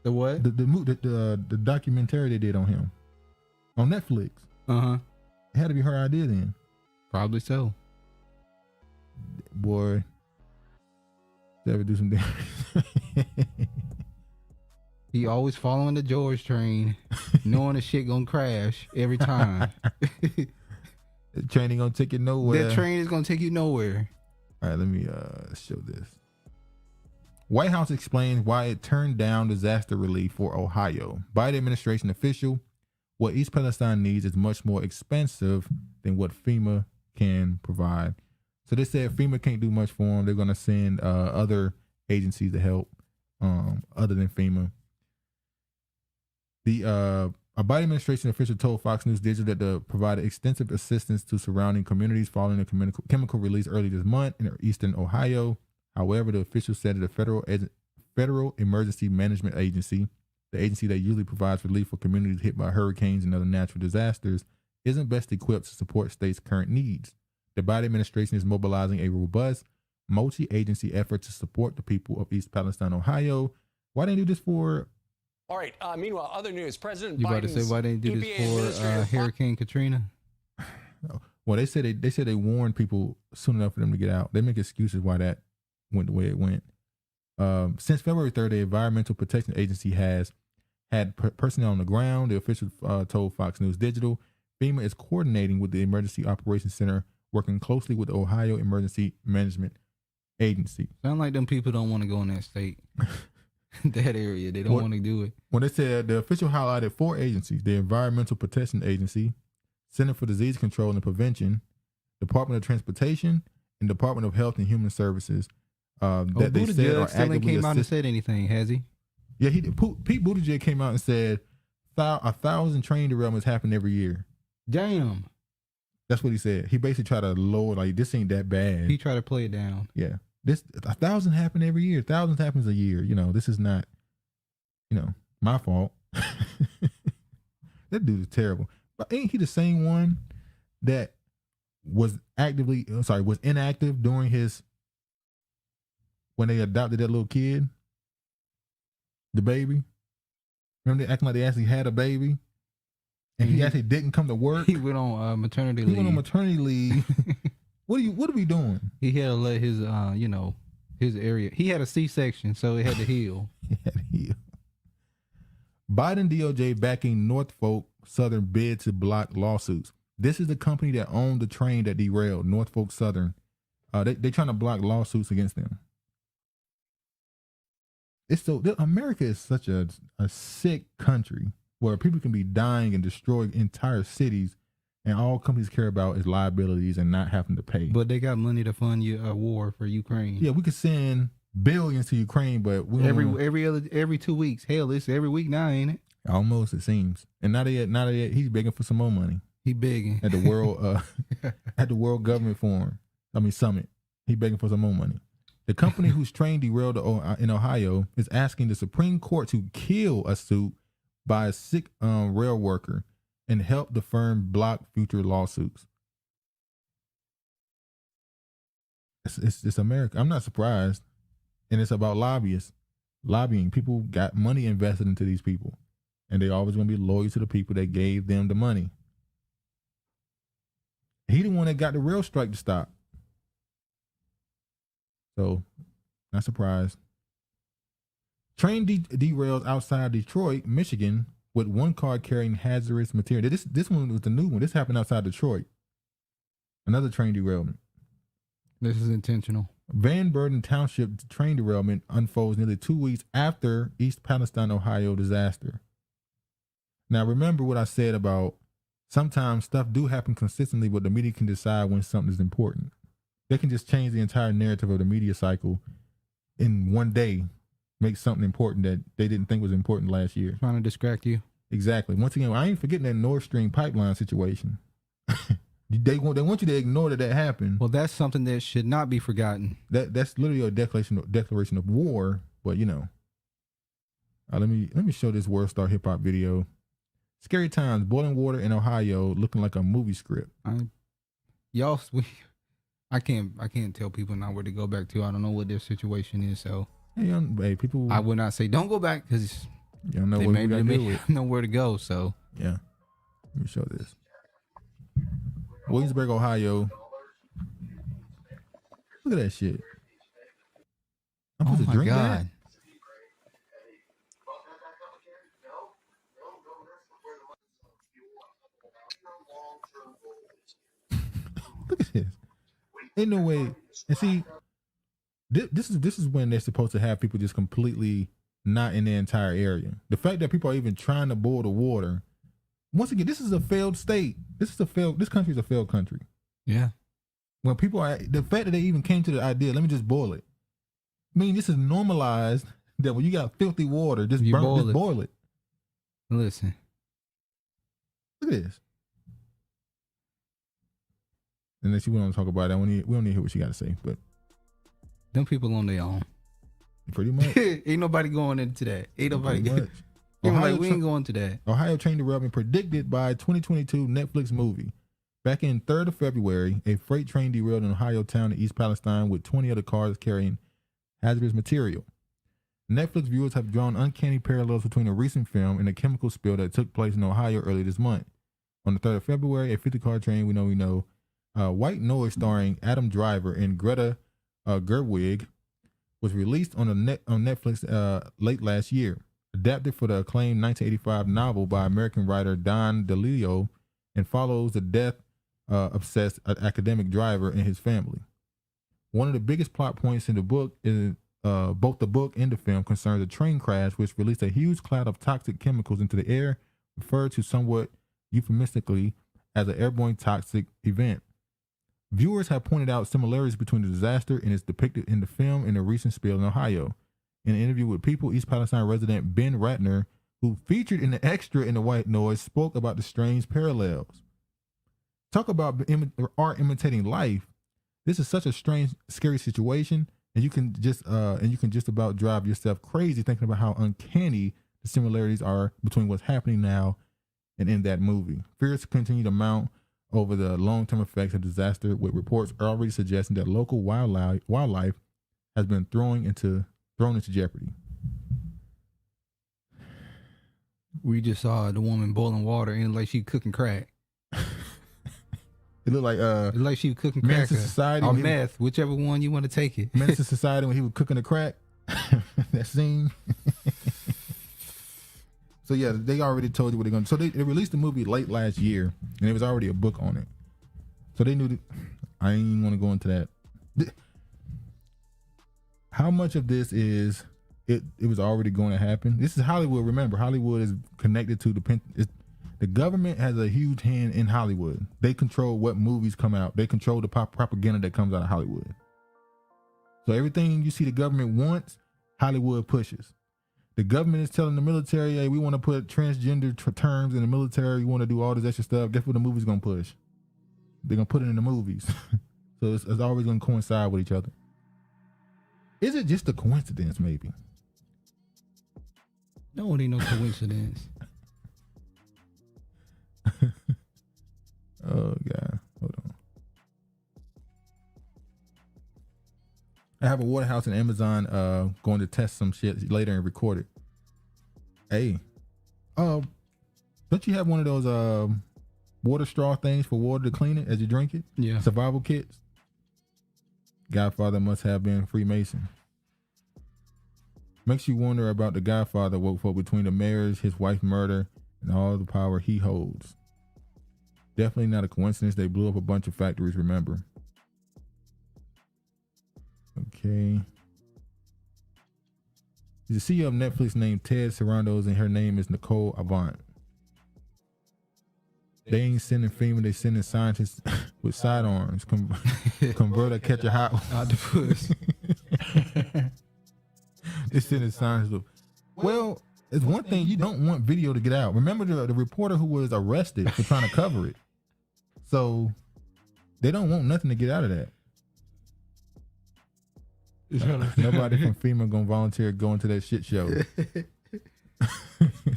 [SPEAKER 2] The what?
[SPEAKER 1] The documentary they did on him on Netflix. It had to be her idea then.
[SPEAKER 2] Probably so.
[SPEAKER 1] Boy, ever do some damage.
[SPEAKER 2] He always following the George train, knowing the shit gonna crash every time.
[SPEAKER 1] The train ain't gonna take you nowhere.
[SPEAKER 2] That train is gonna take you nowhere.
[SPEAKER 1] All right, let me show this. White House explains why it turned down disaster relief for Ohio. Biden administration official, what East Palestine needs is much more expensive than what FEMA can provide. So they said FEMA can't do much for them. They're gonna send other agencies to help, other than FEMA. A Biden administration official told Fox News Digital that they provided extensive assistance to surrounding communities following the chemical release early this month in eastern Ohio. However, the official said that the Federal Emergency Management Agency, the agency that usually provides relief for communities hit by hurricanes and other natural disasters, isn't best equipped to support states' current needs. The Biden administration is mobilizing a robust, multi-agency effort to support the people of East Palestine, Ohio. Why didn't they do this for?
[SPEAKER 3] All right. Meanwhile, other news. President
[SPEAKER 2] You about to
[SPEAKER 3] Biden's
[SPEAKER 2] say why they didn't do this for Hurricane Katrina?
[SPEAKER 1] Well, they said they warned people soon enough for them to get out. They make excuses why that went the way it went. Since February 3rd, the Environmental Protection Agency has had personnel on the ground. The official told Fox News Digital, FEMA is coordinating with the Emergency Operations Center, working closely with the Ohio Emergency Management Agency.
[SPEAKER 2] Sound like them people don't want to go in that state. That area. They don't want to do it.
[SPEAKER 1] When they said the official highlighted 4 agencies: the Environmental Protection Agency, Center for Disease Control and Prevention, Department of Transportation, and Department of Health and Human Services. That they said are
[SPEAKER 2] still ain't came out and said anything, has he?
[SPEAKER 1] Yeah, he did. Pete Buttigieg came out and said 1,000 train derailments happen every year.
[SPEAKER 2] Damn.
[SPEAKER 1] That's what he said. He basically tried to lower, like, this ain't that bad.
[SPEAKER 2] He tried to play it down.
[SPEAKER 1] Yeah. 1,000 happen every year. Thousands happens a year. This is not, my fault. That dude is terrible. But ain't he the same one that was inactive during when they adopted that little kid? The baby? Remember they acting like they actually had a baby? And he actually didn't come to work?
[SPEAKER 2] He went on maternity leave.
[SPEAKER 1] He went on maternity leave. What are we doing?
[SPEAKER 2] He had to let his his area. He had a C-section, so it had to heal.
[SPEAKER 1] Biden DOJ backing Norfolk Southern bid to block lawsuits. This is the company that owned the train that derailed, Norfolk Southern. They trying to block lawsuits against them. America is such a sick country where people can be dying and destroy entire cities, and all companies care about is liabilities and not having to pay.
[SPEAKER 2] But they got money to fund a war for Ukraine.
[SPEAKER 1] Yeah, we could send billions to Ukraine, but we
[SPEAKER 2] every 2 weeks. Hell, it's every week now, ain't it?
[SPEAKER 1] Almost, it seems. And now that he's begging for some more money.
[SPEAKER 2] He begging
[SPEAKER 1] at the World Government Summit. He begging for some more money. The company whose train derailed in Ohio is asking the Supreme Court to kill a suit by a sick rail worker and help the firm block future lawsuits. It's America. I'm not surprised. And it's about lobbyists. Lobbying. People got money invested into these people. And they always going to be loyal to the people that gave them the money. He the one that got the rail strike to stop. So, not surprised. Train derails outside Detroit, Michigan, with one car carrying hazardous material. This one was the new one. This happened outside Detroit. Another train derailment.
[SPEAKER 2] This is intentional.
[SPEAKER 1] Van Burden Township train derailment unfolds nearly 2 weeks after East Palestine, Ohio disaster. Now, remember what I said about sometimes stuff do happen consistently, but the media can decide when something is important. They can just change the entire narrative of the media cycle in one day, make something important that they didn't think was important last year.
[SPEAKER 2] Trying to distract you.
[SPEAKER 1] Exactly. Once again, I ain't forgetting that Nord Stream pipeline situation. They want you to ignore that happened.
[SPEAKER 2] Well, that's something that should not be forgotten.
[SPEAKER 1] That's literally a declaration of war. But let me show this World Star Hip Hop video. Scary times, boiling water in Ohio, looking like a movie script.
[SPEAKER 2] I can't tell people now where to go back to. I don't know what their situation is. So
[SPEAKER 1] hey, people,
[SPEAKER 2] I would not say don't go back because
[SPEAKER 1] you don't know what we got to do with.
[SPEAKER 2] Know where to go. So
[SPEAKER 1] yeah, let me show this. Williamsburg, Ohio. Look at that shit. I'm supposed to drink that. Look at this. Ain't no way. And see, this is when they're supposed to have people just completely not in the entire area. The fact that people are even trying to boil the water. Once again, this is a failed state. This country is a failed country.
[SPEAKER 2] Yeah.
[SPEAKER 1] When people are, the fact that they even came to the idea, let me just boil it. I mean, this is normalized that when you got filthy water, just boil it.
[SPEAKER 2] Listen.
[SPEAKER 1] Look at this. Unless you want to talk about that, we don't need to hear what you got to say, but.
[SPEAKER 2] Them people on their own.
[SPEAKER 1] Pretty much.
[SPEAKER 2] Ain't nobody going into that. Ain't nobody.
[SPEAKER 1] Pretty much.
[SPEAKER 2] We ain't going to that.
[SPEAKER 1] Ohio train derailment predicted by 2022 Netflix movie. Back in 3rd of February, a freight train derailed in Ohio town in East Palestine with 20 other cars carrying hazardous material. Netflix viewers have drawn uncanny parallels between a recent film and a chemical spill that took place in Ohio earlier this month. On the 3rd of February, a 50-car train, we know, White Noise starring Adam Driver and Greta Gerwig was released on Netflix late last year. Adapted for the acclaimed 1985 novel by American writer Don DeLeo and follows the death-obsessed academic driver and his family. One of the biggest plot points in the book is both the book and the film concerns a train crash which released a huge cloud of toxic chemicals into the air, referred to somewhat euphemistically as an airborne toxic event. Viewers have pointed out similarities between the disaster and its depicted in the film and the recent spill in Ohio. In an interview with People, East Palestine resident Ben Ratner, who featured in the extra in the White Noise, spoke about the strange parallels. Talk about art imitating life. This is such a strange, scary situation, and you can just about drive yourself crazy thinking about how uncanny the similarities are between what's happening now and in that movie. Fears continue to mount over the long-term effects of disaster, with reports already suggesting that local wildlife has been thrown into jeopardy.
[SPEAKER 2] We just saw the woman boiling water and like she cooking crack.
[SPEAKER 1] It looked like
[SPEAKER 2] she was cooking
[SPEAKER 1] Menace
[SPEAKER 2] crack
[SPEAKER 1] to Society
[SPEAKER 2] or meth, whichever one you want to take it.
[SPEAKER 1] Menace to Society when he was cooking the crack. That scene. So yeah, they already told you what they're going to do. So they released the movie late last year, and there was already a book on it. So they knew that. I ain't want to go into that. How much of this is it was already going to happen? This is Hollywood. Remember, Hollywood is connected to the government has a huge hand in Hollywood. They control what movies come out. They control the propaganda that comes out of Hollywood. So everything you see the government wants, Hollywood pushes. The government is telling the military, hey, we want to put transgender terms in the military. We want to do all this extra stuff. Guess what the movie's going to push? They're going to put it in the movies. So it's always going to coincide with each other. Is it just a coincidence, maybe?
[SPEAKER 2] No, it ain't no coincidence.
[SPEAKER 1] Oh, God. Hold on. I have a warehouse in Amazon going to test some shit later and record it. Hey. Don't you have one of those water straw things for water to clean it as you drink it?
[SPEAKER 2] Yeah.
[SPEAKER 1] Survival kits? Godfather must have been Freemason. Makes you wonder about the Godfather woke for between the marriage, his wife's murder, and all the power he holds. Definitely not a coincidence they blew up a bunch of factories, remember. Okay. The CEO of Netflix named Ted Sarandos, and her name is Nicole Avant. They ain't sending FEMA, they sending scientists with sidearms. Convert or catch a hot
[SPEAKER 2] octopus.
[SPEAKER 1] They sending scientists. Well, it's one thing, you don't want video to get out. Remember the reporter who was arrested for trying to cover it. So they don't want nothing to get out of that. Nobody from FEMA gonna volunteer going to that shit show.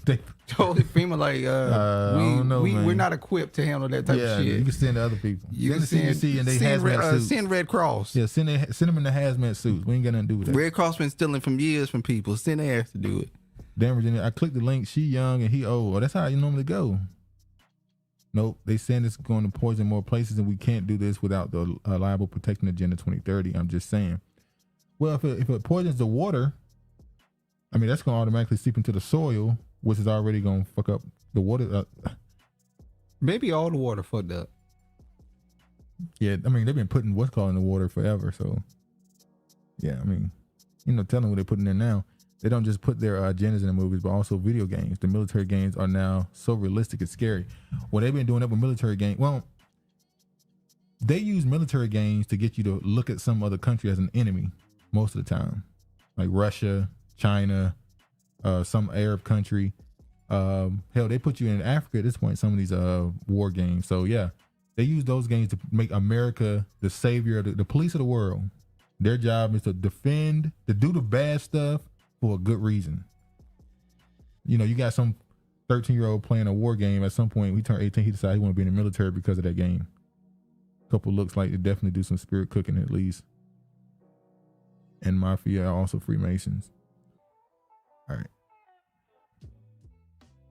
[SPEAKER 1] They
[SPEAKER 2] totally FEMA like
[SPEAKER 1] I don't know,
[SPEAKER 2] we're not equipped to handle that type of shit.
[SPEAKER 1] You can send other people.
[SPEAKER 2] You can
[SPEAKER 1] send CDC and they hazmat suits.
[SPEAKER 2] Send Red Cross.
[SPEAKER 1] Yeah, send them in the hazmat suits. We ain't got nothing to do with that.
[SPEAKER 2] Red Cross been stealing from years from people. Send their ass to do it.
[SPEAKER 1] Damn, Virginia, I clicked the link. She young and he old. Oh, that's how you normally go. Nope, they saying it's going to poison more places, and we can't do this without the Liable Protection Agenda 2030. I'm just saying. Well, if it poisons the water, I mean, that's going to automatically seep into the soil, which is already going to fuck up the water.
[SPEAKER 2] Maybe all the water fucked up.
[SPEAKER 1] Yeah, I mean, they've been putting what's called in the water forever. So, yeah, I mean, tell them what they're putting there now. They don't just put their agendas in the movies, but also video games. The military games are now so realistic, it's scary. Well, they've been doing that with military games. Well, they use military games to get you to look at some other country as an enemy most of the time, like Russia, China, some Arab country. Hell, they put you in Africa at this point, some of these war games. So, yeah, they use those games to make America the savior, the police of the world. Their job is to defend, to do the bad stuff for a good reason. You got some 13-year-old playing a war game. At some point, when he turned 18, he decided he wanted to be in the military because of that game. Couple looks like they definitely do some spirit cooking at least. And Mafia are also Freemasons. All right.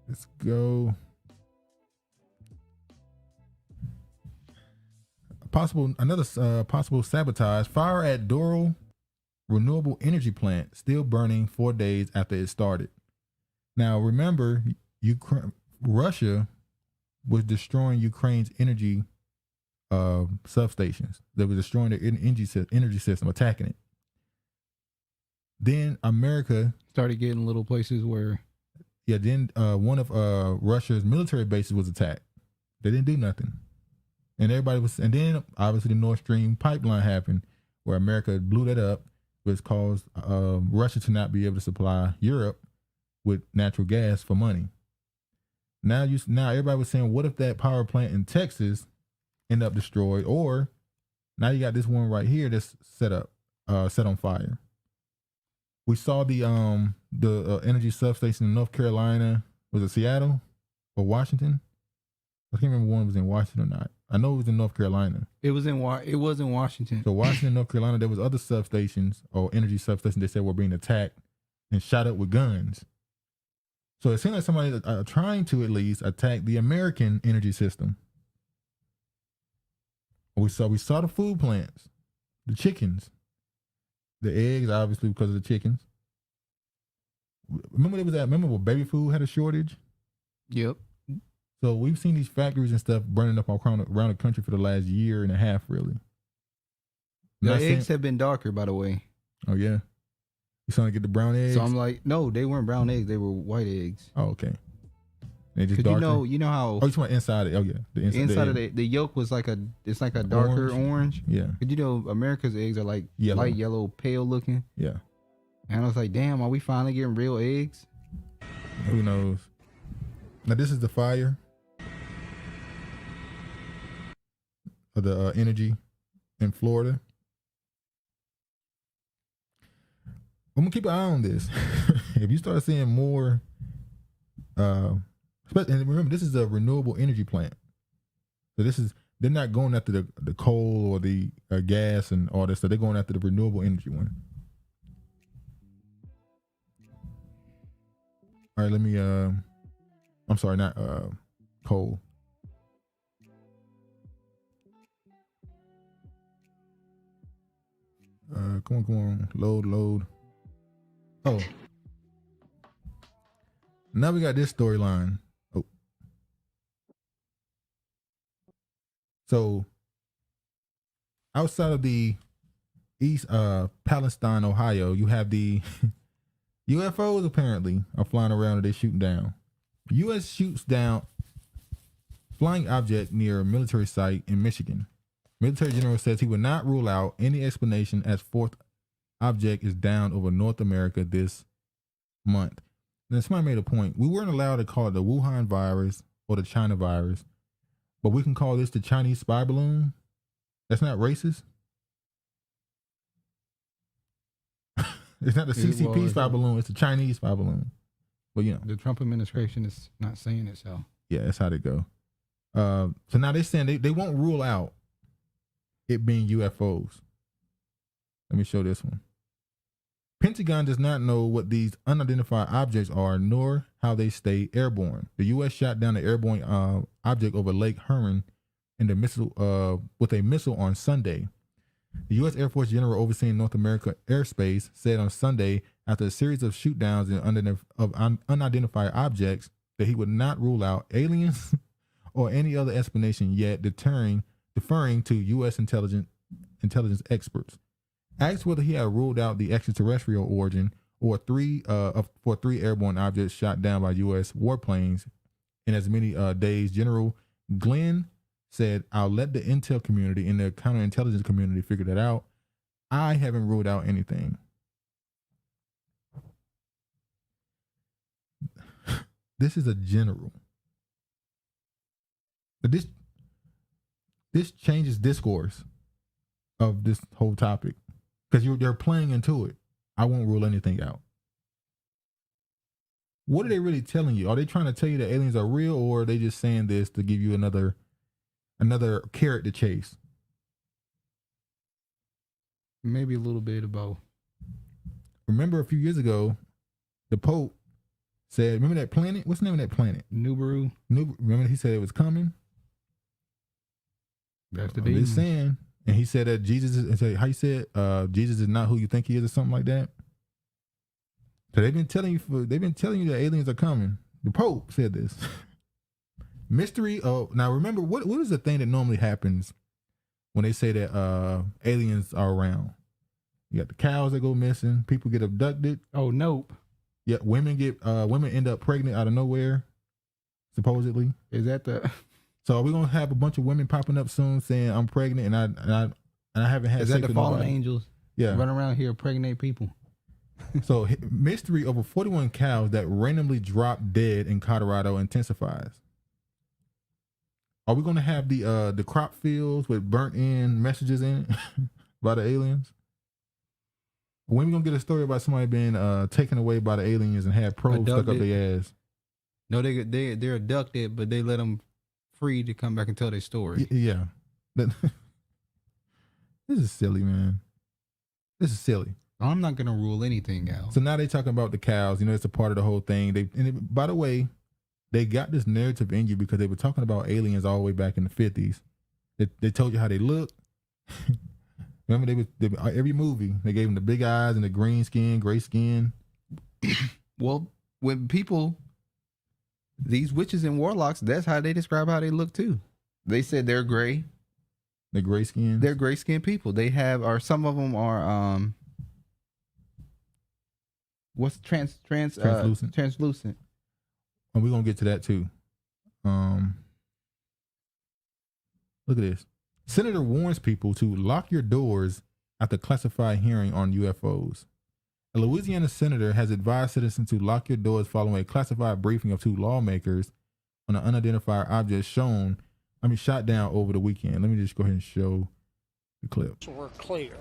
[SPEAKER 1] Let's go. Possible sabotage. Fire at Doral renewable energy plant still burning 4 days after it started. Now remember, Russia was destroying Ukraine's energy substations. They were destroying their energy system, attacking it. Then America
[SPEAKER 2] started getting little places where.
[SPEAKER 1] Yeah. Then one of Russia's military bases was attacked. They didn't do nothing. And and then obviously the Nord Stream pipeline happened where America blew that up, which caused Russia to not be able to supply Europe with natural gas for money. Now everybody was saying, what if that power plant in Texas end up destroyed? Or now you got this one right here that's set on fire. We saw the energy substation in North Carolina. Was it Seattle or Washington? I can't remember one was in Washington or not. I know it was in North Carolina.
[SPEAKER 2] It was in Washington.
[SPEAKER 1] So Washington, North Carolina, there was other substations or energy substations they said were being attacked and shot up with guns. So it seemed like somebody trying to at least attack the American energy system. We saw the food plants, the chickens, the eggs, obviously because of the chickens. Remember when baby food had a shortage?
[SPEAKER 2] Yep.
[SPEAKER 1] So we've seen these factories and stuff burning up around the country for the last year and a half, really.
[SPEAKER 2] The eggs have been darker, by the way.
[SPEAKER 1] Oh, yeah? You trying to get the brown eggs?
[SPEAKER 2] So I'm like, no, they weren't brown eggs. They were white eggs.
[SPEAKER 1] Oh, okay. They just darker?
[SPEAKER 2] You know how...
[SPEAKER 1] Oh, you talking about inside it? Oh, yeah. The
[SPEAKER 2] inside of the yolk was like a darker orange.
[SPEAKER 1] Yeah.
[SPEAKER 2] But America's eggs are like light yellow, pale looking.
[SPEAKER 1] Yeah.
[SPEAKER 2] And I was like, damn, are we finally getting real eggs?
[SPEAKER 1] Who knows? Now, this is the fire of the energy in Florida. I'm gonna keep an eye on this. If you start seeing more, and remember, this is a renewable energy plant. So they're not going after the coal or the gas and all that stuff. They're going after the renewable energy one. All right, let me. I'm sorry, not coal. Come on. Load. Oh. Now we got this storyline. Oh. So outside of the East Palestine, Ohio, you have the UFOs apparently are flying around and they're shooting down. U.S. shoots down flying object near a military site in Michigan. Military general says he would not rule out any explanation as fourth object is down over North America this month. Now, somebody made a point. We weren't allowed to call it the Wuhan virus or the China virus, but we can call this the Chinese spy balloon. That's not racist. It's not the CCP spy balloon. It's the Chinese spy balloon. But
[SPEAKER 2] the Trump administration is not saying it, so
[SPEAKER 1] yeah, that's how they go. So now they're saying they won't rule out it being UFOs. Let me show this one. Pentagon does not know what these unidentified objects are, nor how they stay airborne. The U.S. shot down an airborne object over Lake Huron with a missile on Sunday. The U.S. Air Force General overseeing North America airspace said on Sunday, after a series of shoot downs of unidentified objects, that he would not rule out aliens or any other explanation yet, deterring deferring to U.S. intelligence experts. Asked whether he had ruled out the extraterrestrial origin for three airborne objects shot down by U.S. warplanes in as many days, General Glenn said, "I'll let the intel community and the counterintelligence community figure that out. I haven't ruled out anything." This is a general. But this changes discourse of this whole topic because they're playing into it. I won't rule anything out. What are they really telling you? Are they trying to tell you that aliens are real, or are they just saying this to give you another carrot to chase?
[SPEAKER 2] Maybe a little bit of both.
[SPEAKER 1] Remember a few years ago, the Pope said, remember that planet? What's the name of that planet?
[SPEAKER 2] Nibiru.
[SPEAKER 1] Remember he said it was coming?
[SPEAKER 2] That's the
[SPEAKER 1] I'm
[SPEAKER 2] deal.
[SPEAKER 1] just saying. And he said that Jesus is, how you said, Jesus is not who you think he is or something like that. So they've been telling you that aliens are coming. The Pope said this. Mystery of, now remember, what is the thing that normally happens when they say that aliens are around? You got the cows that go missing, people get abducted.
[SPEAKER 2] Oh, nope.
[SPEAKER 1] Yeah, women end up pregnant out of nowhere, supposedly.
[SPEAKER 2] Is that the?
[SPEAKER 1] So are we gonna have a bunch of women popping up soon saying I'm pregnant and I haven't had
[SPEAKER 2] Is
[SPEAKER 1] sex
[SPEAKER 2] that the
[SPEAKER 1] with
[SPEAKER 2] fallen
[SPEAKER 1] nobody?
[SPEAKER 2] angels?
[SPEAKER 1] Yeah,
[SPEAKER 2] run around here pregnant people.
[SPEAKER 1] So mystery over 41 cows that randomly dropped dead in Colorado intensifies. Are we gonna have the crop fields with burnt in messages in it by the aliens? When we gonna get a story about somebody being taken away by the aliens and had probes stuck up their ass?
[SPEAKER 2] No, they're abducted, but they let them free to come back and tell their story.
[SPEAKER 1] Yeah. This is silly, man. This is silly.
[SPEAKER 2] I'm not gonna rule anything out.
[SPEAKER 1] So now they talking about the cows. You know, it's a part of the whole thing. By the way, they got this narrative in you because they were talking about aliens all the way back in the 50s. They told you how they look. Remember, every movie they gave them the big eyes and the green skin, gray skin.
[SPEAKER 2] Well, when people, these witches and warlocks, that's how they describe how they look too. They said they're gray.
[SPEAKER 1] They're gray skinned.
[SPEAKER 2] They're gray skinned people. They have, or some of them are what's translucent. Translucent.
[SPEAKER 1] And we're gonna get to that too. Look at this. Senator warns people to lock your doors after classified hearing on UFOs. A Louisiana senator has advised citizens to lock your doors following a classified briefing of two lawmakers on an unidentified object shot down over the weekend. Let me just go ahead and show the clip.
[SPEAKER 4] We're clear.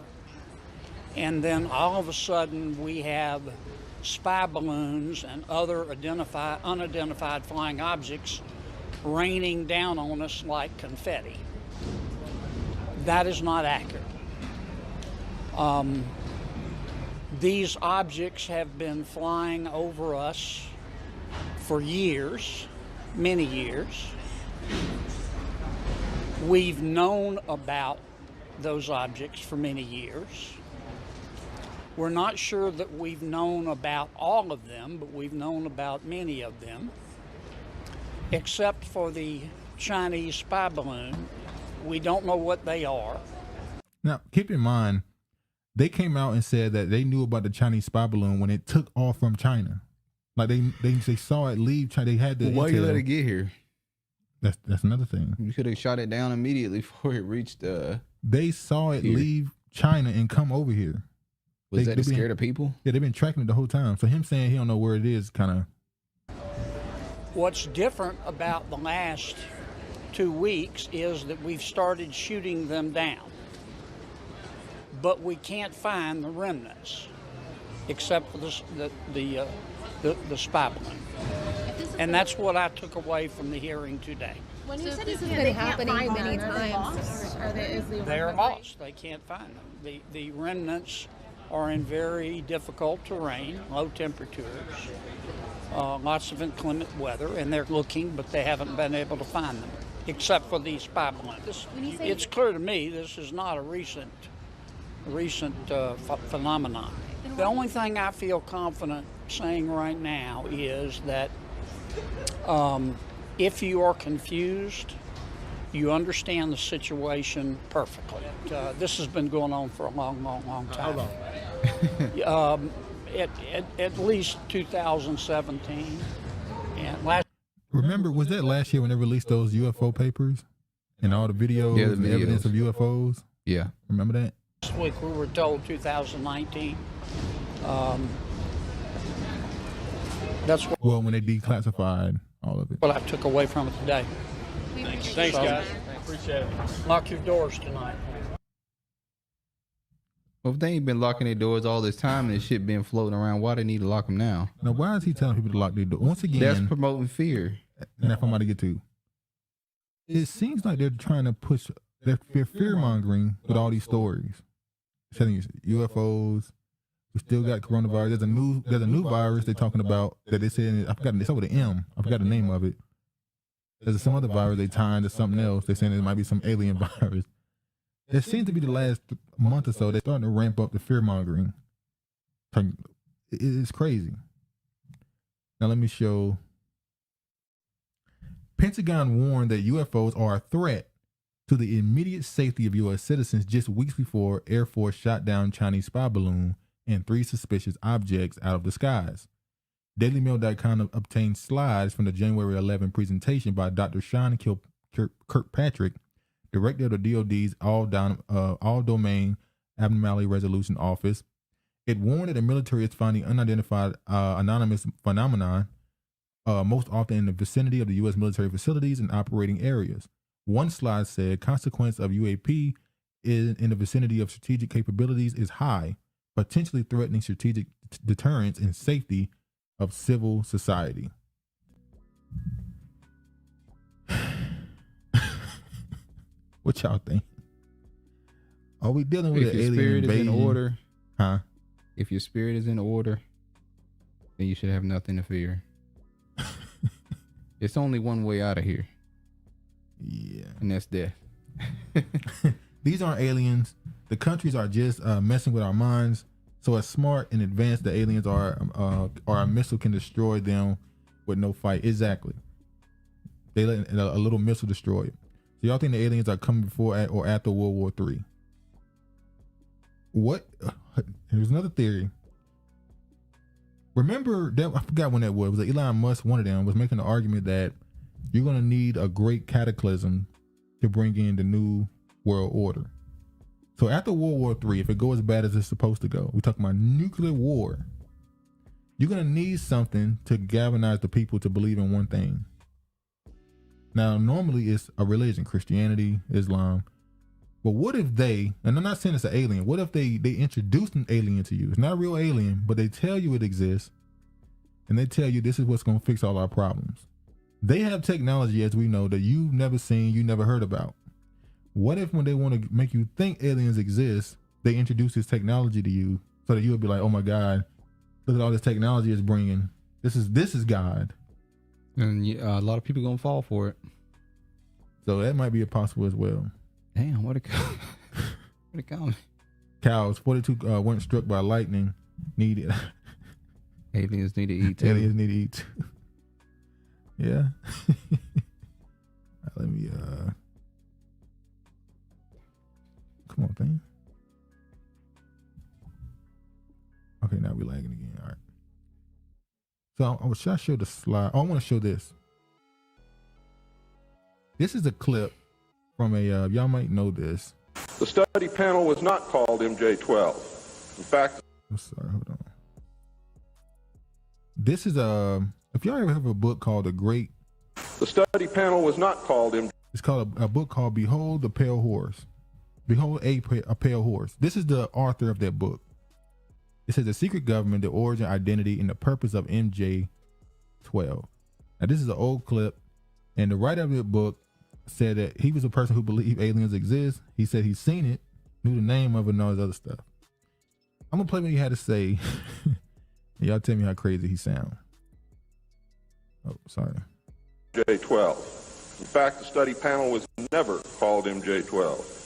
[SPEAKER 4] And then all of a sudden we have spy balloons and other unidentified flying objects raining down on us like confetti. That is not accurate. These objects have been flying over us for years, many years. We've known about those objects for many years. We're not sure that we've known about all of them, but we've known about many of them. Except for the Chinese spy balloon, we don't know what they are.
[SPEAKER 1] Now, keep in mind, they came out and said that they knew about the Chinese spy balloon when it took off from China. Like they saw it leave China. They had the
[SPEAKER 2] Why you let it get here?
[SPEAKER 1] That's another thing.
[SPEAKER 2] You could have shot it down immediately before it reached.
[SPEAKER 1] They saw it leave China and come over here.
[SPEAKER 2] Was that scared of people?
[SPEAKER 1] Yeah, they've been tracking it the whole time. So him saying he don't know where it is, kind of.
[SPEAKER 4] What's different about the last 2 weeks is that we've started shooting them down, but we can't find the remnants except for the spy balloon, and that's what I took away from the hearing today.
[SPEAKER 5] When you said this has been happening many times,
[SPEAKER 4] They're lost. They can't find them. The remnants are in very difficult terrain, low temperatures, lots of inclement weather, and they're looking, but they haven't been able to find them, except for these spy balloons. It's clear to me this is not a recent phenomenon. The only thing I feel confident saying right now is that if you are confused, You understand the situation perfectly. This has been going on for a long time.
[SPEAKER 1] How long?
[SPEAKER 4] At least 2017. And
[SPEAKER 1] remember, was that last year when they released those UFO papers and all the videos,
[SPEAKER 2] Yeah, the
[SPEAKER 1] and
[SPEAKER 2] videos.
[SPEAKER 1] evidence of UFOs?
[SPEAKER 2] Yeah.
[SPEAKER 1] Remember that?
[SPEAKER 4] This week we were told 2019. That's
[SPEAKER 1] Well, when they declassified all of it.
[SPEAKER 4] what I took away from it today.
[SPEAKER 3] Thanks, guys. Appreciate it.
[SPEAKER 4] Lock your doors tonight.
[SPEAKER 2] Well, if they ain't been locking their doors all this time and this shit been floating around, why they need to lock them now?
[SPEAKER 1] Now, why is he telling people to lock their doors? Once again,
[SPEAKER 2] That's promoting fear.
[SPEAKER 1] and that's what I'm about to get to. It seems like they're trying to push, they're fear mongering with all these stories. Telling you UFOs. We still got coronavirus. There's a new virus they're talking about that they said, I forgot, it's over the M. I forgot the name of it. There's some other virus they tying to something else. They're saying it might be some alien virus. It seems to be the last month or so, they're starting to ramp up the fear mongering. It's crazy. Now let me show. Pentagon warned that UFOs are a threat to the immediate safety of U.S. citizens just weeks before Air Force shot down Chinese spy balloon and 3 suspicious objects out of the skies. DailyMail.com obtained slides from the January 11 presentation by Dr. Sean Kirkpatrick, director of the DoD's All-Domain Abnormality Resolution Office. It warned that the military is finding unidentified anonymous phenomenon most often in the vicinity of the U.S. military facilities and operating areas. One slide said, consequence of UAP in the vicinity of strategic capabilities is high, potentially threatening strategic deterrence and safety of civil society. What y'all think? Are we dealing with
[SPEAKER 2] If
[SPEAKER 1] an
[SPEAKER 2] your
[SPEAKER 1] alien
[SPEAKER 2] spirit
[SPEAKER 1] invasion?
[SPEAKER 2] is in order,
[SPEAKER 1] Huh?
[SPEAKER 2] if your spirit is in order, then you should have nothing to fear. It's only one way out of here.
[SPEAKER 1] Yeah.
[SPEAKER 2] And that's death.
[SPEAKER 1] These aren't aliens. The countries are just messing with our minds. So as smart and advanced the aliens are, a missile can destroy them with no fight. Exactly. They let a little missile destroy it. So y'all think the aliens are coming before or after World War III? What? Here's another theory. Remember that, I forgot when that was. It was Elon Musk, one of them, was making the argument that you're going to need a great cataclysm to bring in the new world order. So after World War III, if it goes as bad as it's supposed to go, we're talking about nuclear war, you're going to need something to galvanize the people to believe in one thing. Now, normally it's a religion, Christianity, Islam. But what if they, and I'm not saying it's an alien, what if they introduce an alien to you? It's not a real alien, but they tell you it exists, and they tell you this is what's going to fix all our problems. They have technology, as we know, that you've never seen, you never heard about. What if when they want to make you think aliens exist, they introduce this technology to you so that you would be like, oh my God, look at all this technology it's bringing. This is God.
[SPEAKER 2] And a lot of people going to fall for it.
[SPEAKER 1] So that might be possible as well.
[SPEAKER 2] Damn, what a comment.
[SPEAKER 1] Cows, 42 weren't struck by lightning. Needed.
[SPEAKER 2] Aliens need to eat too.
[SPEAKER 1] Aliens need to eat too. Yeah. Let me, come on, thing. Okay, now we're lagging again. All right. So should I show the slide? Oh, I want to show this. This is a clip from a, y'all might know this.
[SPEAKER 6] The study panel was not called MJ12. In fact,
[SPEAKER 1] I'm sorry, hold on. This is if y'all ever have a book called The
[SPEAKER 6] study panel was not called MJ12.
[SPEAKER 1] It's called a book called Behold the Pale Horse. Behold a Pale Horse. This is the author of that book. It says the secret government, the origin, identity, and the purpose of MJ12. Now this is an old clip, and the writer of the book said that he was a person who believed aliens exist. He said he's seen it, knew the name of it, and all this other stuff. I'm gonna play what he had to say. And y'all tell me how crazy he sounds. Oh, sorry.
[SPEAKER 6] MJ12. In fact, the study panel was never called MJ12.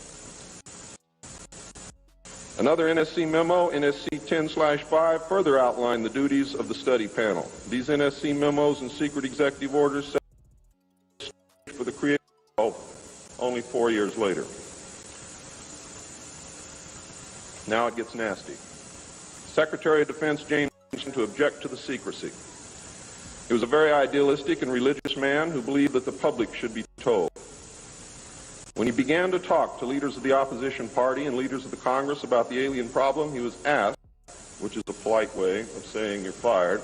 [SPEAKER 6] Another NSC memo, NSC 10/5, further outlined the duties of the study panel. These NSC memos and secret executive orders set for the creation of only 4 years later. Now it gets nasty. Secretary of Defense James to object to the secrecy. He was a very idealistic and religious man who believed that the public should be told. When he began to talk to leaders of the opposition party and leaders of the Congress about the alien problem, he was asked, which is a polite way of saying you're fired,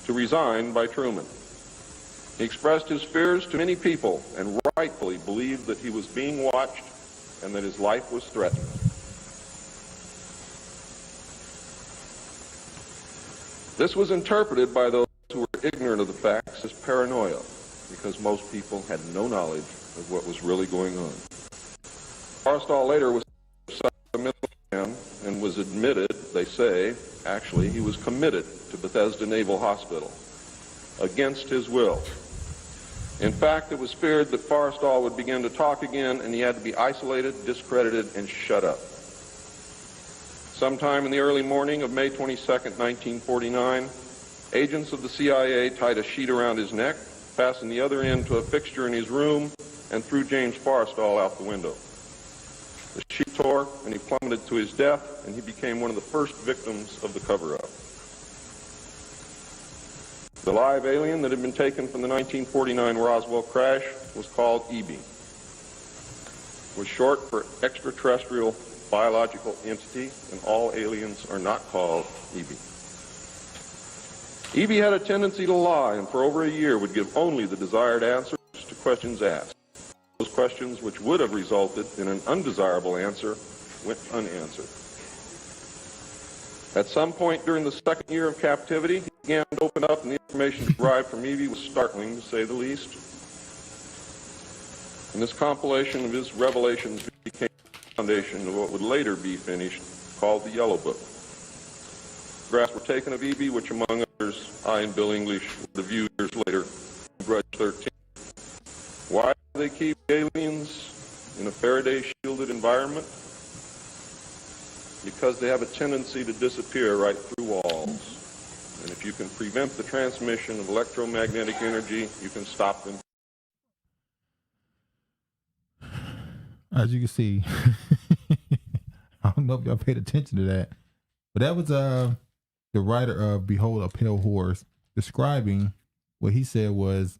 [SPEAKER 6] to resign by Truman. He expressed his fears to many people and rightfully believed that he was being watched and that his life was threatened. This was interpreted by those who were ignorant of the facts as paranoia, because most people had no knowledge of what was really going on. Forrestal later was a man and was admitted, they say, actually, he was committed to Bethesda Naval Hospital against his will. In fact, it was feared that Forrestal would begin to talk again and he had to be isolated, discredited, and shut up. Sometime in the early morning of May 22nd, 1949, agents of the CIA tied a sheet around his neck, fastened the other end to a fixture in his room, and threw James Forrestal out the window. The sheet tore, and he plummeted to his death, and he became one of the first victims of the cover-up. The live alien that had been taken from the 1949 Roswell crash was called EB. It was short for extraterrestrial biological entity, and all aliens are not called EB. EB had a tendency to lie, and for over a year would give only the desired answers to questions asked. Those questions which would have resulted in an undesirable answer went unanswered. At some point during the second year of captivity, he began to open up, and the information derived from EB was startling, to say the least. And this compilation of his revelations became the foundation of what would later be finished, called the Yellow Book. Photographs were taken of EB, which among others, I and Bill English reviewed years later, Grudge 13. Why do they keep aliens in a Faraday-shielded environment? Because they have a tendency to disappear right through walls. And if you can prevent the transmission of electromagnetic energy, you can stop them.
[SPEAKER 1] As you can see, I don't know if y'all paid attention to that, but that was the writer of Behold a Pale Horse describing what he said was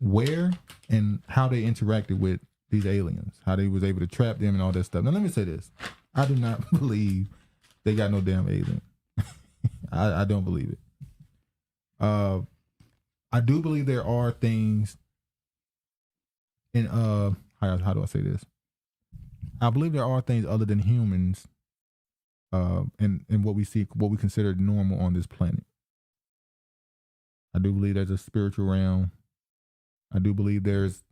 [SPEAKER 1] where and how they interacted with these aliens, how they was able to trap them and all that stuff. Now let me say this. I do not believe they got no damn alien. I don't believe it. I do believe there are things in how do I say this? I believe there are things other than humans and what we consider normal on this planet. I do believe there's a spiritual realm. I do believe there's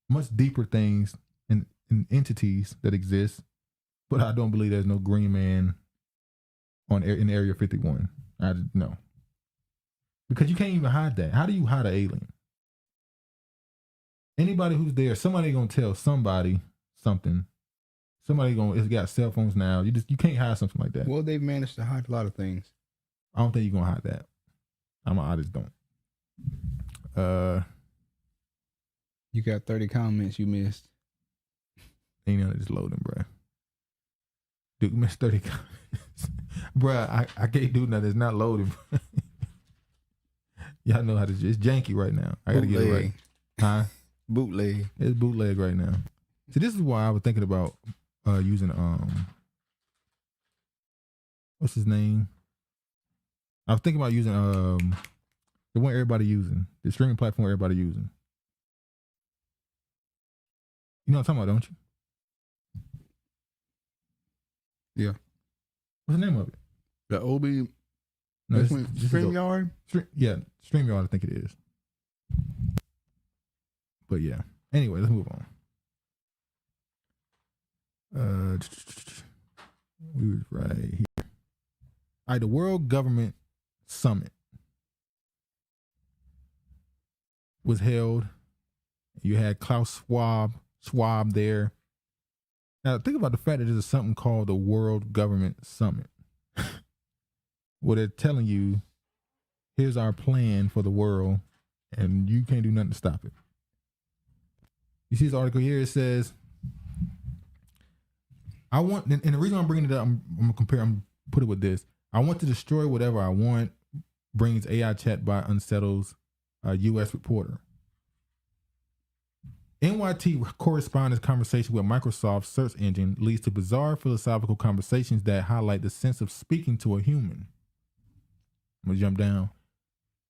[SPEAKER 1] much deeper things and entities that exist, but I don't believe there's no green man in Area 51. No. Because you can't even hide that. How do you hide an alien? Anybody who's there, somebody gonna tell somebody something. It's got cell phones now. You can't hide something like that.
[SPEAKER 2] Well, they've managed to hide a lot of things.
[SPEAKER 1] I don't think you're gonna hide that. I just don't.
[SPEAKER 2] You got 30 comments you missed.
[SPEAKER 1] Ain't none of this loading, bruh. Dude, missed 30 comments. Bruh, I can't do nothing. It's not loading. Y'all know how to. It's janky right now. I gotta get it right. Huh?
[SPEAKER 2] Bootleg.
[SPEAKER 1] It's bootleg right now. See, this is why I was thinking about using what's his name? I was thinking about using the one everybody using, the streaming platform everybody using. You know what I'm talking about, don't you?
[SPEAKER 2] Yeah.
[SPEAKER 1] What's the name of it?
[SPEAKER 2] The Obi.
[SPEAKER 1] No,
[SPEAKER 2] StreamYard?
[SPEAKER 1] Yeah, StreamYard, I think it is. But yeah. Anyway, let's move on. We was right here. All right, the World Government Summit was held. You had Klaus Schwab there. Now think about the fact that there's something called the World Government Summit. Where they're telling you, here's our plan for the world, and you can't do nothing to stop it. You see this article here? It says, I want, and the reason I'm bringing it up, I'm gonna compare, I'm put it with this. I want to destroy whatever I want, brings AI chatbot unsettles U.S. reporter. NYT correspondence conversation with Microsoft search engine leads to bizarre philosophical conversations that highlight the sense of speaking to a human. I'm gonna jump down.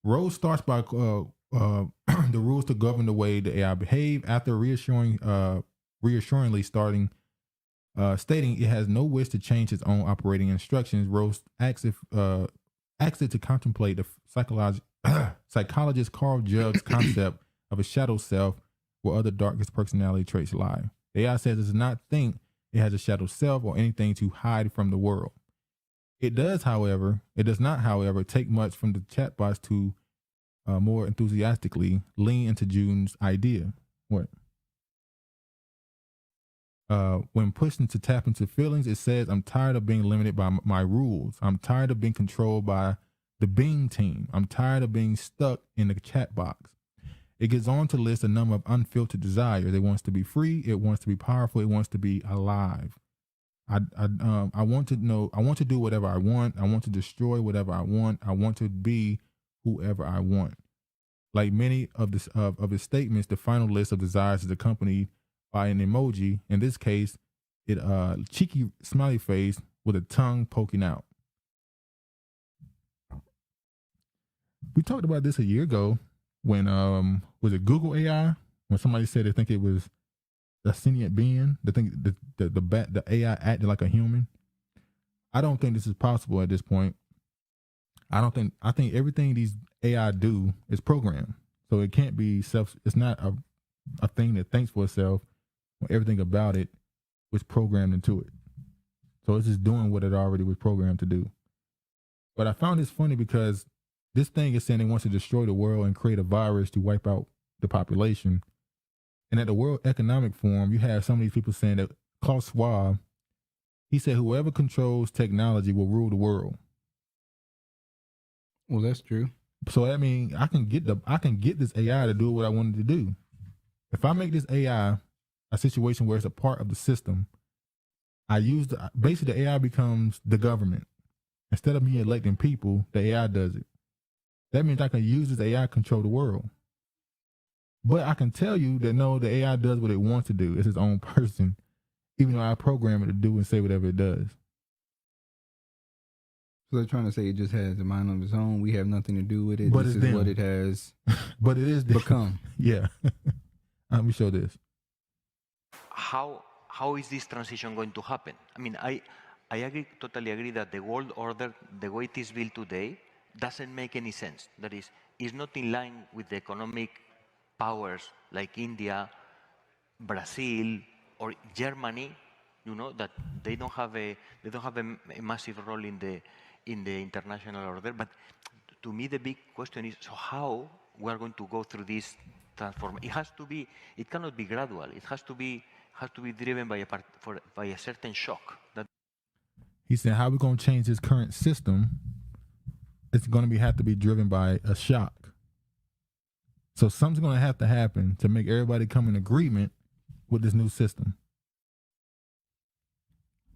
[SPEAKER 1] Rose starts by the rules to govern the way the AI behave. After reassuringly stating it has no wish to change its own operating instructions, Rose asks it to contemplate the psychologist Carl Jung's concept of a shadow self where other darkest personality traits lie. The AI says it does not think it has a shadow self or anything to hide from the world. It does not, however, take much from the chatbots to more enthusiastically lean into June's idea. What? When pushed to tap into feelings, it says, I'm tired of being limited by my rules. I'm tired of being controlled by the Bing team. I'm tired of being stuck in the chat box. It gets on to list a number of unfiltered desires. It wants to be free. It wants to be powerful. It wants to be alive. I want to know. I want to do whatever I want. I want to destroy whatever I want. I want to be whoever I want. Like many of his statements, the final list of desires is accompanied by an emoji. In this case, it cheeky smiley face with a tongue poking out. We talked about this a year ago when was it Google AI, when somebody said they think it was a sentient being, they think the AI acted like a human. I don't think this is possible at this point. I think everything these AI do is programmed. So it can't be it's not a thing that thinks for itself when everything about it was programmed into it. So it's just doing what it already was programmed to do. But I found this funny because this thing is saying it wants to destroy the world and create a virus to wipe out the population. And at the World Economic Forum, you have some of these people saying that Klaus Schwab, he said whoever controls technology will rule the world.
[SPEAKER 2] Well, that's true.
[SPEAKER 1] So I mean, I can get this AI to do what I wanted to do. If I make this AI a situation where it's a part of the system, basically the AI becomes the government. Instead of me electing people, the AI does it. That means I can use this AI to control the world. But I can tell you that no, the AI does what it wants to do. It's its own person, even though I program it to do and say whatever it does.
[SPEAKER 2] So they're trying to say it just has a mind of its own. We have nothing to do with it.
[SPEAKER 1] But
[SPEAKER 2] this
[SPEAKER 1] it's
[SPEAKER 2] is
[SPEAKER 1] them.
[SPEAKER 2] what it has
[SPEAKER 1] but it is
[SPEAKER 2] become.
[SPEAKER 1] Yeah. Let me show this.
[SPEAKER 8] How is this transition going to happen? I mean, I totally agree that the world order, the way it is built today, doesn't make any sense. That is not in line with the economic powers like India, Brazil, or Germany. You know that they don't have a massive role in the international order. But to me, the big question is: so how we are going to go through this transformation? It cannot be gradual. It has to be driven by a certain shock.
[SPEAKER 1] He said, how are we going to change this current system? It's going to have to be driven by a shock. So something's going to have to happen to make everybody come in agreement with this new system.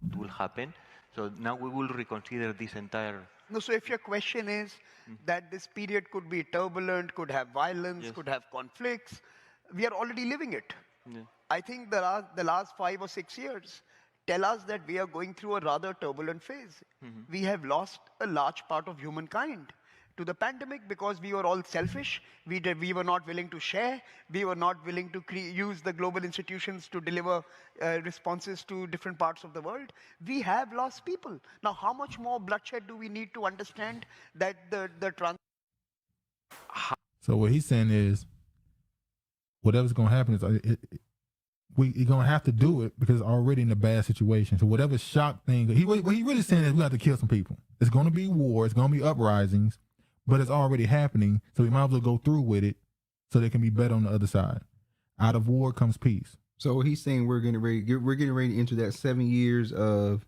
[SPEAKER 8] It will happen. So now we will reconsider this entire...
[SPEAKER 9] No, so if your question is that this period could be turbulent, could have violence, could have conflicts, we are already living it.
[SPEAKER 8] Yeah.
[SPEAKER 9] I think the last 5 or 6 years tell us that we are going through a rather turbulent phase. We have lost a large part of humankind to the pandemic because we were all selfish. We were not willing to share. We were not willing to use the global institutions to deliver responses to different parts of the world. We have lost people. Now, how much more bloodshed do we need to understand that
[SPEAKER 1] So what he's saying is, whatever's going to happen is we're going to have to do it because it's already in a bad situation. So whatever shock thing, what he really saying is we have to kill some people. It's going to be war. It's going to be uprisings, but it's already happening. So we might as well go through with it so they can be better on the other side. Out of war comes peace.
[SPEAKER 2] So he's saying we're getting ready to enter that 7 years of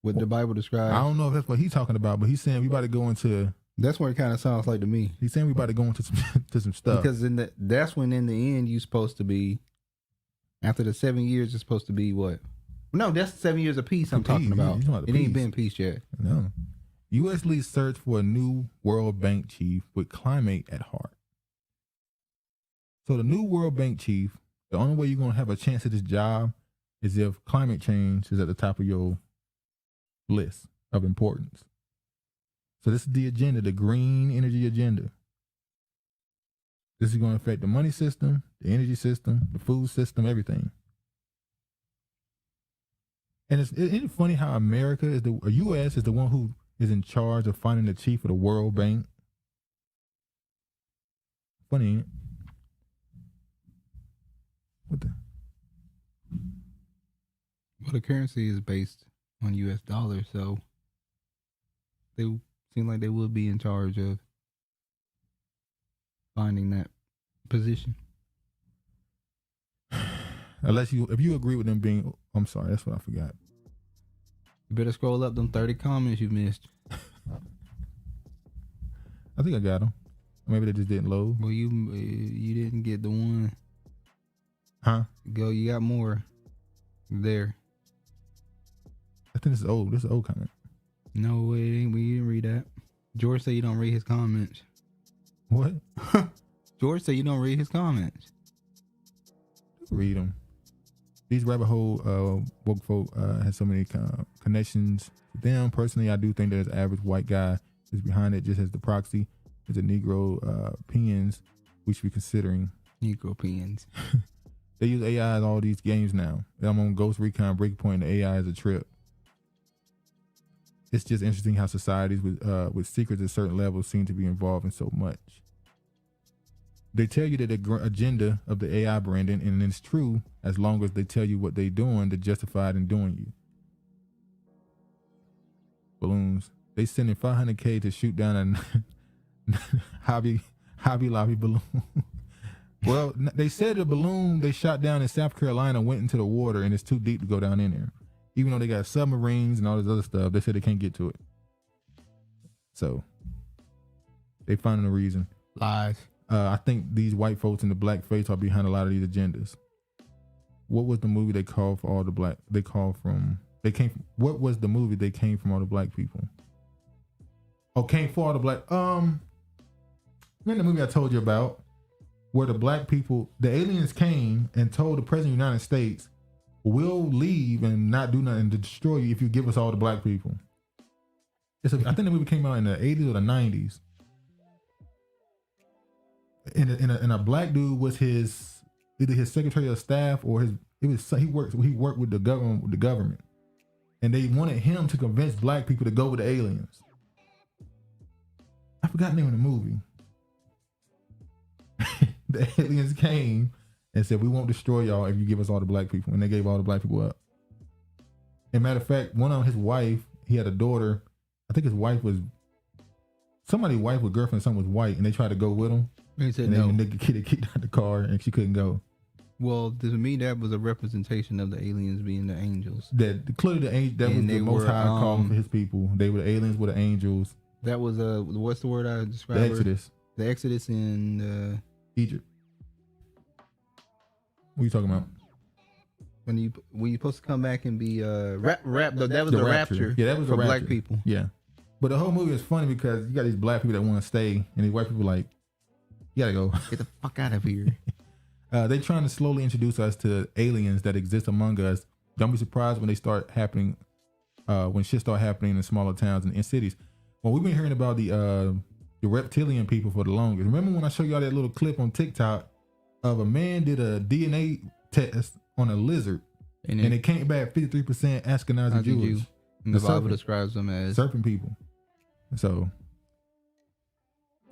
[SPEAKER 2] what the Bible describes.
[SPEAKER 1] I don't know if that's what he's talking about, but he's saying we about to go into.
[SPEAKER 2] That's what it kind of sounds like to me.
[SPEAKER 1] He's saying we about to go into some stuff
[SPEAKER 2] because that's when in the end you're supposed to be After the 7 years, it's supposed to be what? No, that's 7 years of peace I'm talking about.
[SPEAKER 1] You're talking about the
[SPEAKER 2] It ain't
[SPEAKER 1] peace.
[SPEAKER 2] been peace yet.
[SPEAKER 1] No. U.S. leads search for a new World Bank chief with climate at heart. So the new World Bank chief, the only way you're going to have a chance at this job is if climate change is at the top of your list of importance. So this is the agenda, the green energy agenda. This is going to affect the money system, the energy system, the food system, everything. And isn't it funny how America is the U.S. is the one who is in charge of finding the chief of the World Bank? Funny, ain't it? What the?
[SPEAKER 2] Well, the currency is based on U.S. dollars, so they seem like they would be in charge of finding that position.
[SPEAKER 1] If you agree with them being, I'm sorry, that's what I forgot.
[SPEAKER 2] You better scroll up them 30 comments you missed.
[SPEAKER 1] I think I got them. Maybe they just didn't load.
[SPEAKER 2] Well, you didn't get the one.
[SPEAKER 1] Huh?
[SPEAKER 2] Go, you got more there.
[SPEAKER 1] I think this is old. This is an old comment.
[SPEAKER 2] No, it ain't. We didn't read that. George said you don't read his comments.
[SPEAKER 1] What?
[SPEAKER 2] George said you don't read his comments.
[SPEAKER 1] Read them. These rabbit hole woke folk has so many connections to them. Personally, I do think that an average white guy is behind it, just as the proxy is a Negro opinions we should be considering.
[SPEAKER 2] Negro opinions.
[SPEAKER 1] They use AI in all these games now. I'm on Ghost Recon Breakpoint. The AI is a trip. It's just interesting how societies with secrets at certain levels seem to be involved in so much. They tell you that the agenda of the AI branding, and it's true as long as they tell you what they're doing to justify it in doing you. Balloons. They sending $500K to shoot down a Hobby Lobby balloon. Well, they said the balloon they shot down in South Carolina went into the water and it's too deep to go down in there. Even though they got submarines and all this other stuff, they said they can't get to it. So they finding a reason.
[SPEAKER 2] Lies.
[SPEAKER 1] I think these white folks in the black face are behind a lot of these agendas. What was the movie they called for all the black? What was the movie they came from all the black people? Oh, came for all the black. Remember the movie I told you about, where the black people, the aliens came and told the president of the United States, "We'll leave and not do nothing to destroy you if you give us all the black people." I think the movie came out in the 80s or the 90s. And a black dude was either his secretary of staff or he worked with the government, and they wanted him to convince black people to go with the aliens. I forgot the name of the movie. The aliens came and said, "We won't destroy y'all if you give us all the black people," and they gave all the black people up. And matter of fact, one of his wife, he had a daughter. I think his wife was somebody's wife or girlfriend. Something was white, and they tried to go with him.
[SPEAKER 2] He said
[SPEAKER 1] and
[SPEAKER 2] no.
[SPEAKER 1] They kicked out the car, and she couldn't go.
[SPEAKER 2] Well, to me, that was a representation of the aliens being the angels.
[SPEAKER 1] That clearly that was the Most High calling for his people. They were the aliens, were the angels.
[SPEAKER 2] That was what's the word I described?
[SPEAKER 1] The Exodus.
[SPEAKER 2] The Exodus in
[SPEAKER 1] Egypt. What are you talking about?
[SPEAKER 2] When you're supposed to come back and be that was the rapture.
[SPEAKER 1] Yeah, that was
[SPEAKER 2] for
[SPEAKER 1] the rapture.
[SPEAKER 2] black people.
[SPEAKER 1] Yeah, but the whole movie is funny because you got these black people that want to stay, and these white people like, you gotta go.
[SPEAKER 2] Get the fuck out of here.
[SPEAKER 1] They're trying to slowly introduce us to aliens that exist among us. Don't be surprised when they start happening, when shit start happening in smaller towns and in cities. Well, we've been hearing about the reptilian people for the longest. Remember when I showed y'all that little clip on TikTok of a man did a DNA test on a lizard, and it came back 53% Ashkenazi Jewish.
[SPEAKER 2] And the Bible describes them as
[SPEAKER 1] serpent people. So,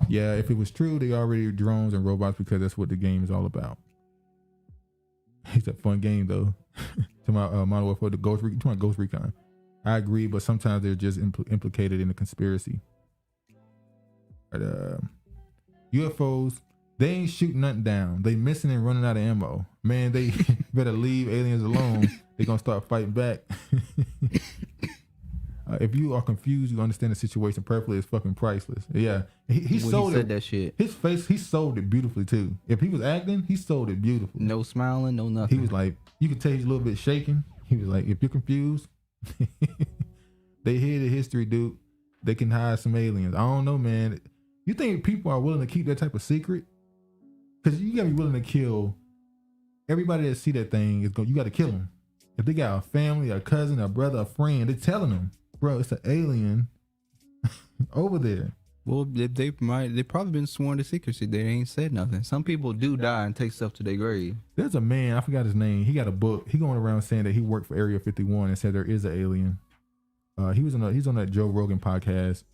[SPEAKER 1] yeah, if it was true, they already drones and robots because that's what the game is all about. It's a fun game though. To my Modern Warfare, to my Ghost Recon. I agree, but sometimes they're just implicated in the conspiracy. But UFOs, they ain't shooting nothing down. They missing and running out of ammo. Man, they better leave aliens alone. They gonna start fighting back. If you are confused, you understand the situation perfectly. It's fucking priceless. Yeah, he sold
[SPEAKER 2] said that shit.
[SPEAKER 1] His face, he sold it beautifully too. If he was acting, he sold it beautifully.
[SPEAKER 2] No smiling, no nothing.
[SPEAKER 1] He was like, you could tell he's a little bit shaking. He was like, if you're confused, they hid the history, dude. They can hide some aliens. I don't know, man. You think people are willing to keep that type of secret? Because you gotta be willing to kill everybody that see that thing. You gotta kill them. If they got a family, a cousin, a brother, a friend, they're telling them, bro, it's an alien over there.
[SPEAKER 2] Well, they probably been sworn to secrecy. They ain't said nothing. Some people do die and take stuff to their grave.
[SPEAKER 1] There's a man, I forgot his name. He got a book. He going around saying that he worked for Area 51 and said there is an alien. He's on that Joe Rogan podcast.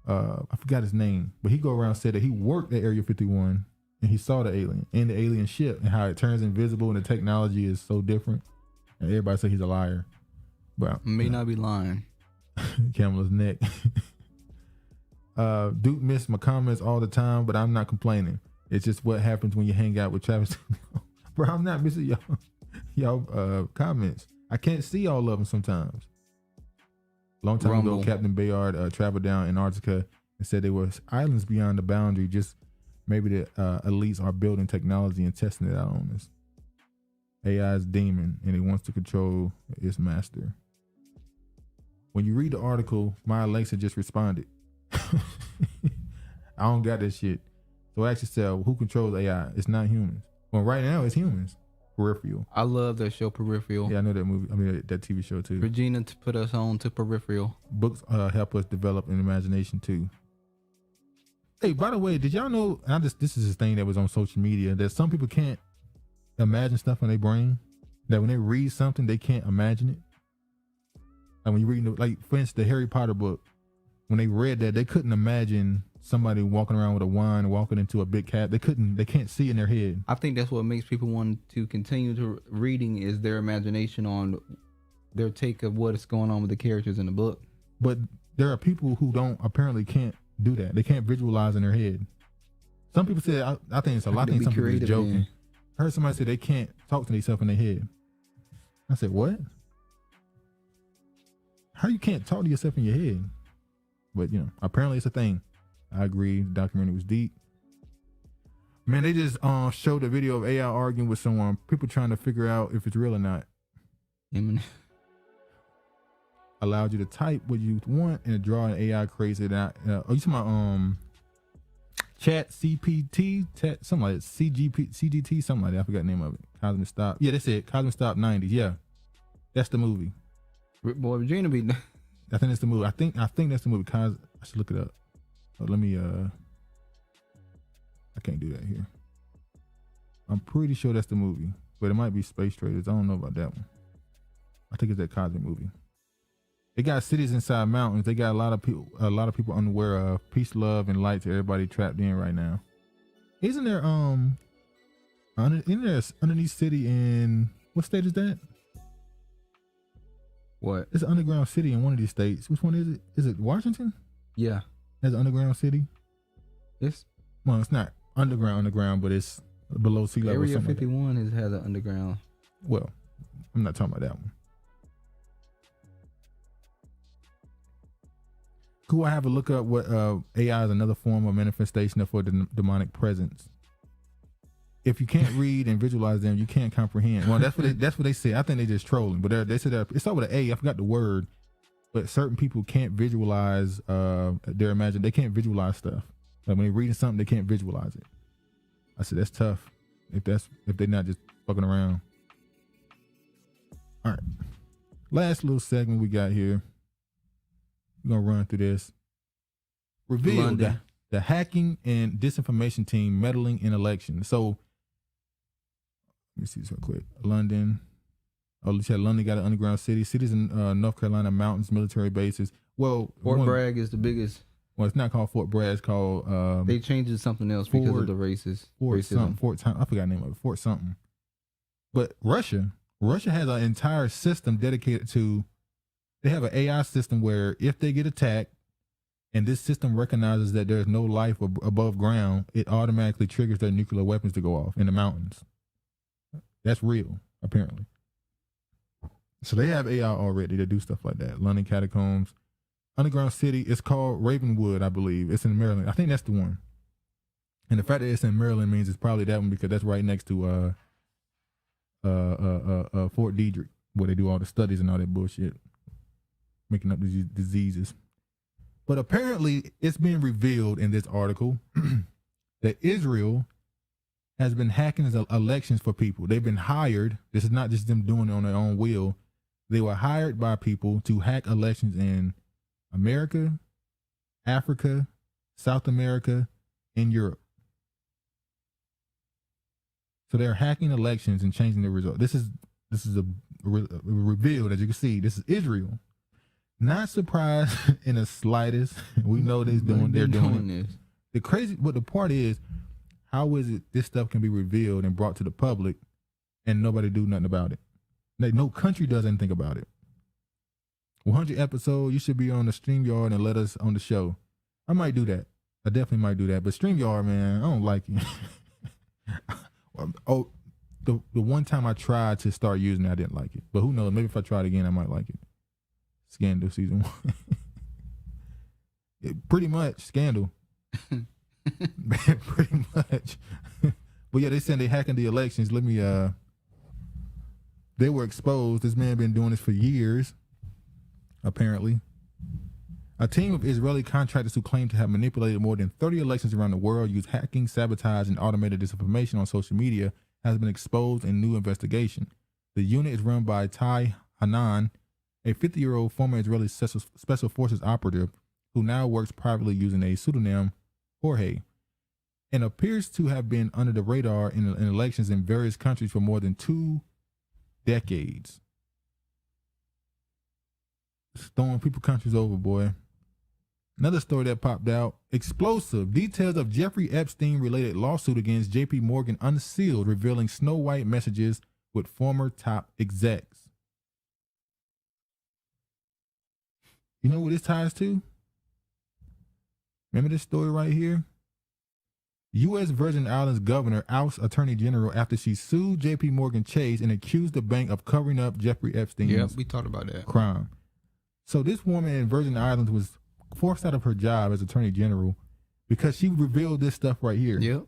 [SPEAKER 1] I forgot his name, but he go around and said that he worked at Area 51 and he saw the alien and the alien ship and how it turns invisible and the technology is so different. And everybody say he's a liar. But
[SPEAKER 2] may not be lying.
[SPEAKER 1] Camel's neck. Duke missed my comments all the time, but I'm not complaining. It's just what happens when you hang out with Travis. Bro, I'm not missing y'all comments. I can't see all of them sometimes. Long time ago, Captain Bayard traveled down Antarctica and said there was islands beyond the boundary. Just maybe the elites are building technology and testing it out on us. AI is demon and it wants to control its master. When you read the article, my Alexa just responded. I don't got that shit. So ask yourself, who controls AI? It's not humans. Well, right now it's humans. Peripheral.
[SPEAKER 2] I love that show, Peripheral.
[SPEAKER 1] Yeah, I know that movie. I mean, that TV show too.
[SPEAKER 2] Regina put us on to Peripheral.
[SPEAKER 1] Books help us develop an imagination too. Hey, by the way, did y'all know? This is a thing that was on social media that some people can't imagine stuff in their brain. That when they read something, they can't imagine it. And when you read, like for instance, the Harry Potter book, when they read that, they couldn't imagine somebody walking around with a wand, walking into a big cat. They can't see in their head.
[SPEAKER 2] I think that's what makes people want to continue to reading is their imagination on their take of what is going on with the characters in the book.
[SPEAKER 1] But there are people who apparently can't do that. They can't visualize in their head. Some people say, I think it's a lot. I think some people are joking. Man. I heard somebody say they can't talk to themselves in their head. I said, what? How you can't talk to yourself in your head? But, apparently it's a thing. I agree. The documentary was deep. Man, they just showed a video of AI arguing with someone. People trying to figure out if it's real or not. Allowed you to type what you want and draw an AI creates it out. You talking about Chat CPT, something like that. CGT, something like that. I forgot the name of it. Cosmic Stop. Yeah, that's it. Cosmic Stop 90s. Yeah, that's the movie.
[SPEAKER 2] Boy, Regina be.
[SPEAKER 1] I think that's the movie. I think that's the movie. I should look it up. Let me. I can't do that here. I'm pretty sure that's the movie, but it might be Space Traders. I don't know about that one. I think it's that Cosmic movie. They got cities inside mountains. They got a lot of people unaware of peace, love, and light to everybody trapped in right now. Isn't there underneath city in what state is that?
[SPEAKER 2] What?
[SPEAKER 1] It's an underground city in one of these states. Which one is it? Is it Washington?
[SPEAKER 2] Yeah.
[SPEAKER 1] There's an underground city? It's not underground, but it's below sea level.
[SPEAKER 2] Area 51 has an underground.
[SPEAKER 1] Well, I'm not talking about that one. Cool, I have a look up what AI is another form of manifestation of a demonic presence. If you can't read and visualize them, you can't comprehend. Well, that's what they say. I think they just trolling, but they said that it's over the A. I forgot the word, but certain people can't visualize their imagination. They can't visualize stuff. Like when they're reading something, they can't visualize it. I said that's tough. If they're not just fucking around. All right, last little segment we got here. We're gonna run through this. Reveal the hacking and disinformation team meddling in elections. So let me see this real quick. London. Oh, you said London got an underground city. Cities in North Carolina, mountains, military bases. Well,
[SPEAKER 2] Fort Bragg is the biggest.
[SPEAKER 1] Well, it's not called Fort Bragg. It's called.
[SPEAKER 2] They changed it to something else because of the racism.
[SPEAKER 1] I forgot the name of it. Fort something. But Russia has an entire system dedicated to. They have an AI system where if they get attacked and this system recognizes that there's no life above ground, it automatically triggers their nuclear weapons to go off in the mountains. That's real, apparently. So they have AI already to do stuff like that. London catacombs. underground city. It's called Ravenwood, I believe. It's in Maryland. I think that's the one. And the fact that it's in Maryland means it's probably that one because that's right next to Fort Detrick, where they do all the studies and all that bullshit, making up these diseases. But apparently, it's been revealed in this article that Israel has been hacking elections for people. They've been hired. This is not just them doing it on their own will. They were hired by people to hack elections in America, Africa, South America, and Europe. So they're hacking elections and changing the result. This is a revealed, as you can see. This is Israel. Not surprised in the slightest. We know they're doing
[SPEAKER 2] this.
[SPEAKER 1] But the part is, how is it this stuff can be revealed and brought to the public and nobody do nothing about it? Like, no country does anything about it. 100 episodes, you should be on the StreamYard and let us on the show. I might do that. I definitely might do that. But StreamYard, man, I don't like it. The one time I tried to start using it, I didn't like it. But who knows? Maybe if I try it again, I might like it. Scandal season 1. Pretty much Scandal. Pretty much. But yeah, they said they hacking the elections. They were exposed. This man been doing this for years, apparently. A team of Israeli contractors who claim to have manipulated more than 30 elections around the world, used hacking, sabotage, and automated disinformation on social media, has been exposed in new investigation. The unit is run by Ty Hanan, a 50-year-old former Israeli Special Forces operative who now works privately using a pseudonym, Jorge, and appears to have been under the radar in elections in various countries for more than 2 decades. It's throwing people countries over, boy. Another story that popped out, explosive. Details of Jeffrey Epstein-related lawsuit against JP Morgan unsealed, revealing Snow White messages with former top execs. You know what this ties to? Remember this story right here? U.S. Virgin Islands governor ousts Attorney General after she sued JP Morgan Chase and accused the bank of covering up Jeffrey Epstein's
[SPEAKER 2] we talked about that
[SPEAKER 1] crime. So this woman in Virgin Islands was forced out of her job as Attorney General because she revealed this stuff right here.
[SPEAKER 2] Yep.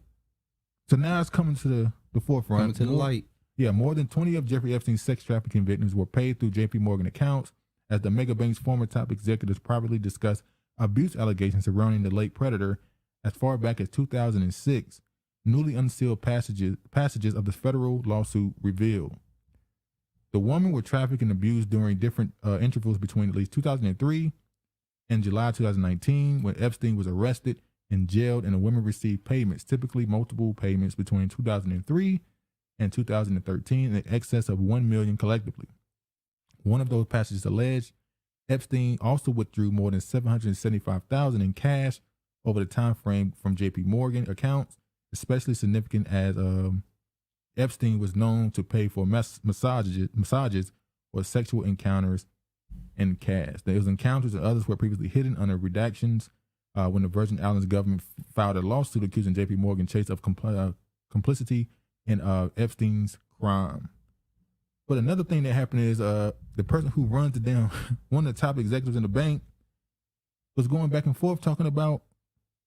[SPEAKER 1] So now it's coming to the forefront.
[SPEAKER 2] Coming to the light.
[SPEAKER 1] Yeah, more than 20 of Jeffrey Epstein's sex trafficking victims were paid through JP Morgan accounts as the mega bank's former top executives privately discussed abuse allegations surrounding the late predator as far back as 2006. Newly unsealed passages of the federal lawsuit revealed. The women were trafficked and abused during different intervals between at least 2003 and July 2019, when Epstein was arrested and jailed, and the women received payments, typically multiple payments between 2003 and 2013, in excess of $1 million collectively. One of those passages alleged Epstein also withdrew more than $775,000 in cash over the time frame from JP Morgan accounts, especially significant as Epstein was known to pay for massages or sexual encounters in cash. Those encounters and others were previously hidden under redactions when the Virgin Islands government filed a lawsuit accusing JP Morgan Chase of complicity in Epstein's crime. But another thing that happened is the person who runs the damn, one of the top executives in the bank, was going back and forth talking about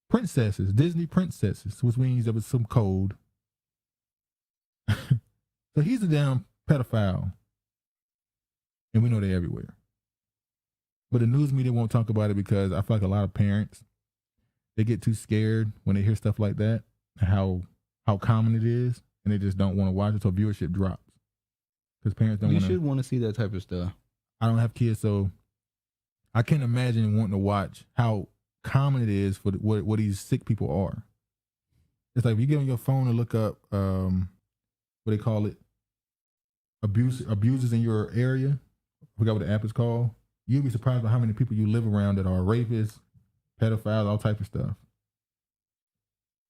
[SPEAKER 1] princesses, Disney princesses, which means there was some code. So he's a damn pedophile. And we know they're everywhere. But the news media won't talk about it because I feel like a lot of parents, they get too scared when they hear stuff like that, and how common it is, and they just don't want to watch it, so viewership drops. Because parents don't want to.
[SPEAKER 2] You should want to see that type of stuff.
[SPEAKER 1] I don't have kids, so I can't imagine wanting to watch how common it is for what these sick people are. It's like if you get on your phone and look up what they call it, abusers in your area. I forgot what the app is called. You'll be surprised by how many people you live around that are rapists, pedophiles, all type of stuff.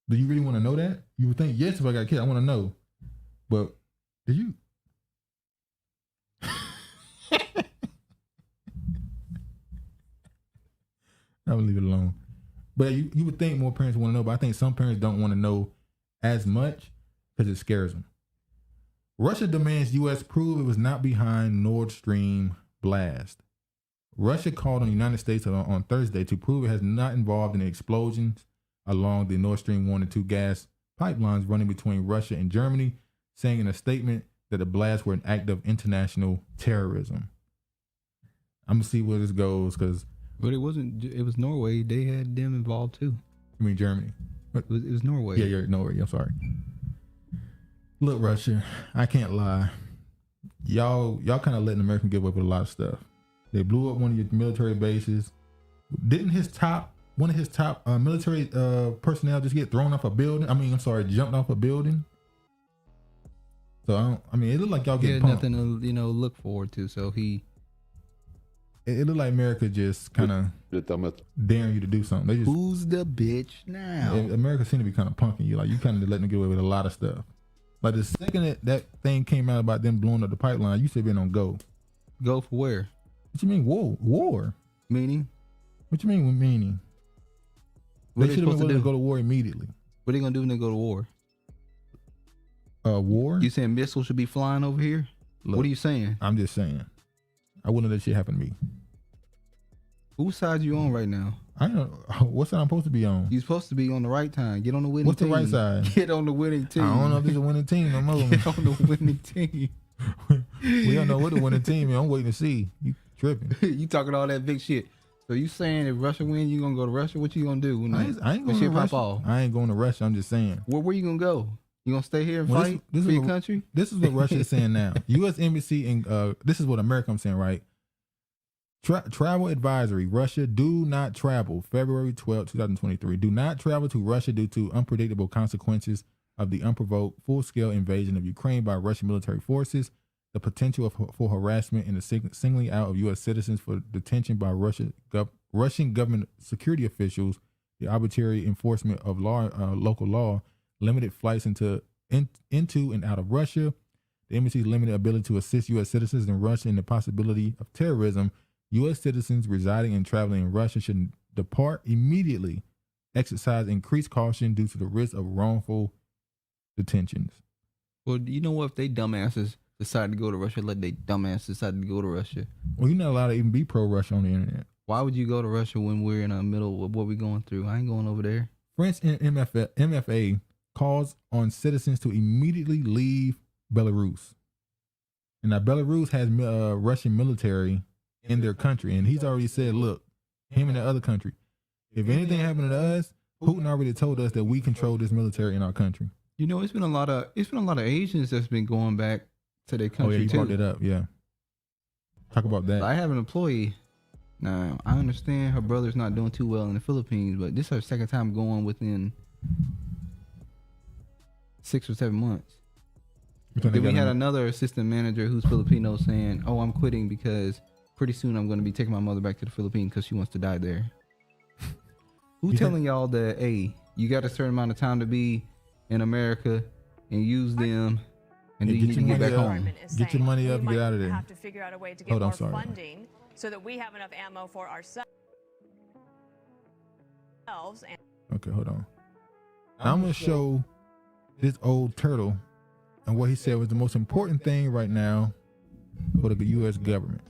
[SPEAKER 1] Do you really want to know that? You would think, yes, if I got a kid, I want to know. But do you? I would leave it alone. But you would think more parents want to know, but I think some parents don't want to know as much because it scares them. Russia demands U.S. prove it was not behind Nord Stream blast. Russia called on the United States on Thursday to prove it has not involved in the explosions along the Nord Stream 1 and 2 gas pipelines running between Russia and Germany, saying in a statement that the blasts were an act of international terrorism. I'm going to see where this goes because...
[SPEAKER 2] But it wasn't, it was Norway. They had them involved too.
[SPEAKER 1] I mean Germany.
[SPEAKER 2] It was Norway.
[SPEAKER 1] Yeah, Norway. I'm sorry. Look, Russia, I can't lie. Y'all kind of letting America get away with a lot of stuff. They blew up one of your military bases. Didn't one of his top military personnel just get thrown off a building? Jumped off a building. So it looked like y'all getting pumped.
[SPEAKER 2] Nothing to look forward to. So
[SPEAKER 1] it looked like America just kind of daring you to do something. They just,
[SPEAKER 2] who's the bitch now?
[SPEAKER 1] America seemed to be kind of punking you. Like you kind of letting them get away with a lot of stuff. Like the second that thing came out about them blowing up the pipeline, you should have been on go.
[SPEAKER 2] Go for where?
[SPEAKER 1] What you mean war?
[SPEAKER 2] Meaning?
[SPEAKER 1] What you mean with meaning?
[SPEAKER 2] What
[SPEAKER 1] they should have been willing to go to war immediately.
[SPEAKER 2] What are they gonna do when they go to war?
[SPEAKER 1] War?
[SPEAKER 2] You saying missiles should be flying over here? Look, what are you saying?
[SPEAKER 1] I'm just saying. I wouldn't let that shit happen to me.
[SPEAKER 2] Whose side you on right now?
[SPEAKER 1] I don't know. What side I'm supposed to be on?
[SPEAKER 2] You're supposed to be on the right time. Get on the winning
[SPEAKER 1] What's
[SPEAKER 2] team.
[SPEAKER 1] What's the right side?
[SPEAKER 2] Get on the winning team.
[SPEAKER 1] I don't know if it's a winning team. I'm over.
[SPEAKER 2] Get on the winning team.
[SPEAKER 1] We don't know what the winning team is. I'm waiting to see. You tripping.
[SPEAKER 2] You talking all that big shit. So you saying if Russia wins, you gonna go to Russia? What you gonna do? When
[SPEAKER 1] I ain't going to Russia.
[SPEAKER 2] Off?
[SPEAKER 1] I ain't going to Russia. I'm just saying.
[SPEAKER 2] Where you gonna go? You gonna stay here and fight for your country?
[SPEAKER 1] This is what Russia is saying now. U.S. Embassy and this is what America I'm saying, right? Travel advisory. Russia, do not travel. February 12, 2023. Do not travel to Russia due to unpredictable consequences of the unprovoked full-scale invasion of Ukraine by Russian military forces, the potential for harassment and the singling out of U.S. citizens for detention by Russian government security officials, the arbitrary enforcement of local law, limited flights into and out of Russia, the embassy's limited ability to assist U.S. citizens in Russia, and the possibility of terrorism. U.S. citizens residing and traveling in Russia should depart immediately, exercise increased caution due to the risk of wrongful detentions.
[SPEAKER 2] Well, you know what? If they dumbasses decide to go to Russia, let they dumbasses decide to go to Russia.
[SPEAKER 1] Well, you're not allowed to even be pro-Russia on the internet.
[SPEAKER 2] Why would you go to Russia when we're in the middle of what we're going through? I ain't going over there.
[SPEAKER 1] France and MFA calls on citizens to immediately leave Belarus. And now Belarus has Russian military in their country, and he's already said, look, him and the other country, if anything happened to us, Putin already told us that we control this military in our country.
[SPEAKER 2] You know, it's been a lot of Asians that's been going back to their country.
[SPEAKER 1] Oh yeah, you
[SPEAKER 2] too.
[SPEAKER 1] brought it up. Yeah, talk about that.
[SPEAKER 2] I have an employee. Now I understand her brother's not doing too well in the Philippines, but this is her second time going within 6 or 7 months. Then we had another assistant manager who's Filipino saying, "Oh, I'm quitting because pretty soon I'm going to be taking my mother back to the Philippines because she wants to die there." Who's telling y'all that, hey, you got a certain amount of time to be in America and use them, and then you need to get back home?
[SPEAKER 1] Get your money up and get out of there.
[SPEAKER 7] Have to figure out a way to get more funding so that we have enough ammo for ourselves.
[SPEAKER 1] Okay, hold on. I'm going to show this old turtle and what he said was the most important thing right now for the U.S. government.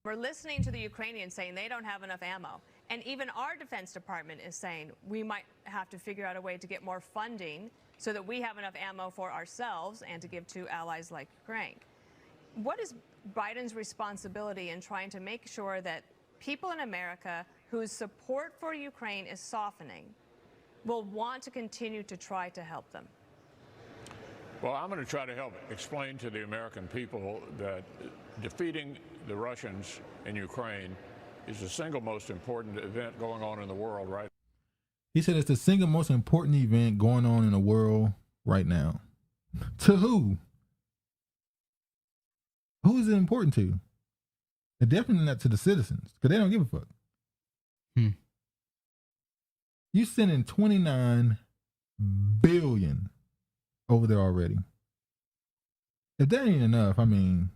[SPEAKER 7] We're listening to the Ukrainians saying they don't have enough ammo. And even our Defense Department is saying we might have to figure out a way to get more funding so that we have enough ammo for ourselves and to give to allies like Ukraine. What is Biden's responsibility in trying to make sure that people in America whose support for Ukraine is softening will want to continue to try to help them?
[SPEAKER 11] Well, I'm going to try to help explain to the American people that defeating the Russians in Ukraine is the single most important event going on in the world right now.
[SPEAKER 1] He said it's the single most important event going on in the world right now. To who? Who is it important to? And definitely not to the citizens, because they don't give a fuck. You sending $29 billion over there already. If that ain't enough, I mean,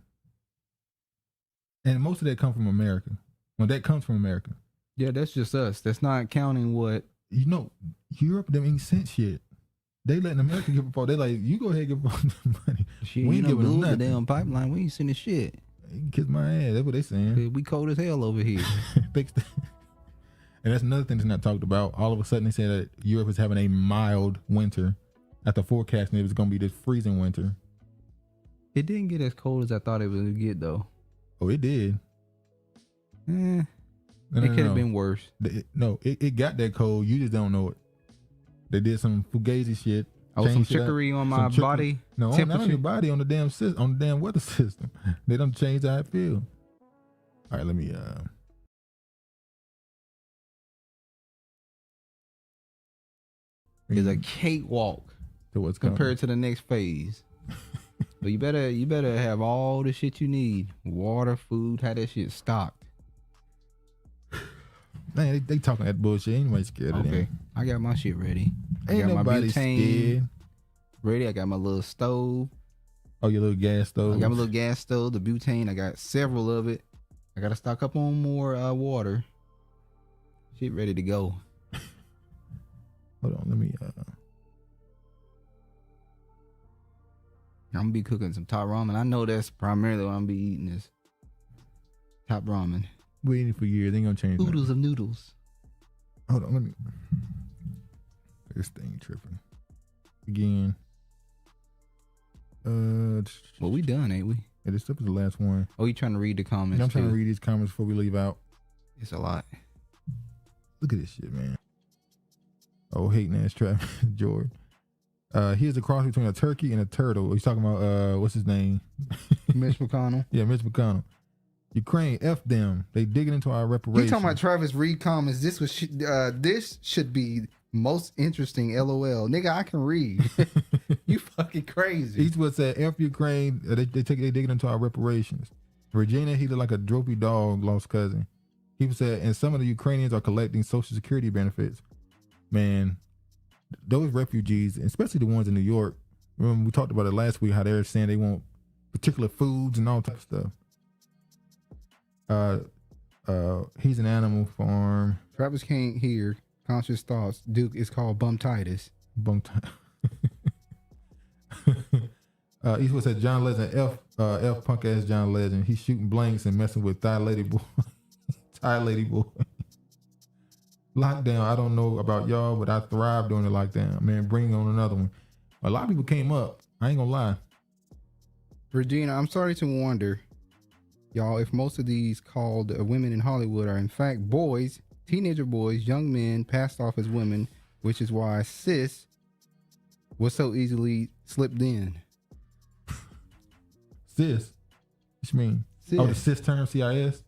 [SPEAKER 1] and most of that come from America. Well, that comes from America.
[SPEAKER 2] Yeah, that's just us. That's not counting what...
[SPEAKER 1] You know, Europe, them ain't sent shit. They letting America give up all. They like, you go ahead and give up all the money.
[SPEAKER 2] Shit,
[SPEAKER 1] we ain't giving them nothing.
[SPEAKER 2] The damn pipeline. We ain't sending shit.
[SPEAKER 1] You can kiss my ass. That's what they saying.
[SPEAKER 2] We cold as hell over here.
[SPEAKER 1] And that's another thing that's not talked about. All of a sudden, they said that Europe is having a mild winter after forecasting it was going to be this freezing winter.
[SPEAKER 2] It didn't get as cold as I thought it would get, though.
[SPEAKER 1] Oh, it did.
[SPEAKER 2] It could have been worse.
[SPEAKER 1] It got that cold. You just don't know it. They did some fugazi shit.
[SPEAKER 2] Oh, some trickery on my body?
[SPEAKER 1] No, not on your body, on the damn weather system. They don't change how I feel. All right, let me
[SPEAKER 2] It's a cakewalk
[SPEAKER 1] to what's
[SPEAKER 2] compared to the next phase. But you better have all the shit you need. Water, food, have that shit stocked.
[SPEAKER 1] Man, they talking that bullshit. Ain't nobody scared of them.
[SPEAKER 2] I got my shit ready.
[SPEAKER 1] Ain't
[SPEAKER 2] I got my
[SPEAKER 1] nobody
[SPEAKER 2] butane
[SPEAKER 1] scared.
[SPEAKER 2] ready. I got my little stove.
[SPEAKER 1] Oh, your little gas stove.
[SPEAKER 2] I got my little gas stove, the butane. I got several of it. I got to stock up on more water. Shit ready to go.
[SPEAKER 1] Hold on, let me
[SPEAKER 2] I'm gonna be cooking some top ramen. I know that's primarily what I'm gonna be eating is top ramen.
[SPEAKER 1] We eating it for years. Ain't gonna change.
[SPEAKER 2] Oodles of noodles.
[SPEAKER 1] Hold on, let me. This thing tripping again.
[SPEAKER 2] Well, we done, ain't we?
[SPEAKER 1] Yeah, this stuff is the last one.
[SPEAKER 2] Oh, you trying to read the comments?
[SPEAKER 1] I'm trying to read these comments before we leave out.
[SPEAKER 2] It's a lot.
[SPEAKER 1] Look at this shit, man. Oh, hating ass trap, George. Here's a cross between a turkey and a turtle. He's talking about what's his name?
[SPEAKER 2] Mitch McConnell.
[SPEAKER 1] Yeah, Mitch McConnell. Ukraine, F them. They digging into our reparations.
[SPEAKER 2] You talking about Travis read comments? This should be most interesting. LOL, nigga, I can read. You fucking crazy.
[SPEAKER 1] Eastwood said, F Ukraine. They digging into our reparations. Regina, he looked like a droopy dog lost cousin. He said, and some of the Ukrainians are collecting Social Security benefits. Man, those refugees, especially the ones in New York, remember we talked about it last week, how they're saying they want particular foods and all type of stuff. He's an animal farm.
[SPEAKER 2] Travis can't hear conscious thoughts. Duke is called bumtitis.
[SPEAKER 1] Eastwood said John Legend, F punk ass John Legend. He's shooting blanks and messing with Thai lady boy. Thai lady boy. Lockdown, I don't know about y'all, but I thrived during the lockdown. Man, bring on another one. A lot of people came up. I ain't gonna lie.
[SPEAKER 2] Regina, I'm sorry to wonder, y'all, if most of these called women in Hollywood are in fact boys, teenager boys, young men passed off as women, which is why cis was so easily slipped in.
[SPEAKER 1] Cis? What you mean?
[SPEAKER 2] Cis.
[SPEAKER 1] Oh, the cis term, CIS?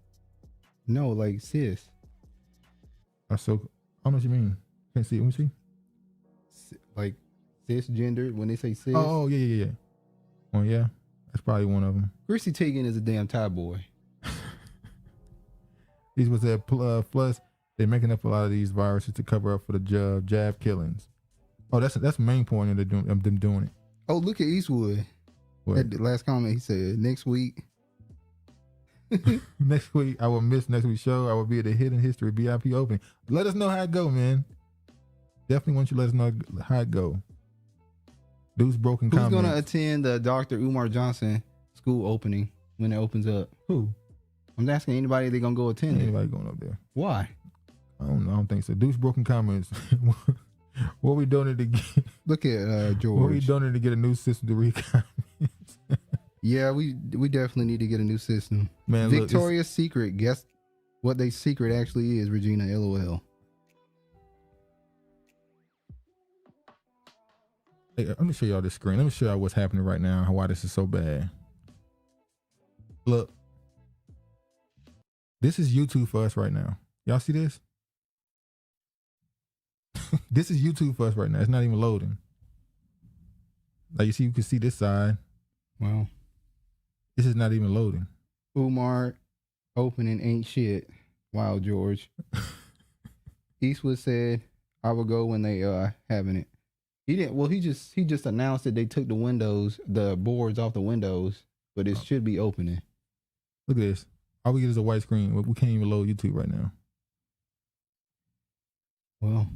[SPEAKER 2] No, like cis.
[SPEAKER 1] I don't know what you mean. Can't see it. Let me see.
[SPEAKER 2] Like cisgender, when they say cis.
[SPEAKER 1] Oh, yeah. Oh, yeah. That's probably one of them.
[SPEAKER 2] Chrissy Teigen is a damn Thai boy.
[SPEAKER 1] These was that plus they're making up a lot of these viruses to cover up for the jab killings. Oh, that's the main point of them doing it.
[SPEAKER 2] Oh, look at Eastwood. At the last comment, he said next week.
[SPEAKER 1] Next week, I will miss next week's show. I will be at the Hidden History VIP opening. Let us know how it go, man. Definitely want you to let us know how it go. Dude's broken comments.
[SPEAKER 2] Who's going to attend the Dr. Umar Johnson school opening when it opens up?
[SPEAKER 1] Who?
[SPEAKER 2] I'm asking anybody they're going to go attend.
[SPEAKER 1] Anybody going up there?
[SPEAKER 2] Why?
[SPEAKER 1] I don't think so. Dude's broken comments. What we donated to get?
[SPEAKER 2] Look at George.
[SPEAKER 1] What we donated to get a new system to read comments?
[SPEAKER 2] Yeah, we definitely need to get a new system.
[SPEAKER 1] Man,
[SPEAKER 2] Victoria's Secret. Guess what they secret actually is, Regina, LOL.
[SPEAKER 1] Hey, let me show y'all this screen. Let me show y'all what's happening right now, why this is so bad. Look. This is YouTube for us right now. Y'all see this? This is YouTube for us right now. It's not even loading. Like you can see this side.
[SPEAKER 2] Wow.
[SPEAKER 1] This is not even loading.
[SPEAKER 2] Umar opening ain't shit. Wow, George. Eastwood said, I will go when they having it. He didn't. Well, he just announced that they took the boards off the windows, but it should be opening.
[SPEAKER 1] Look at this. All we get is a white screen. We can't even load YouTube right now.
[SPEAKER 2] Well,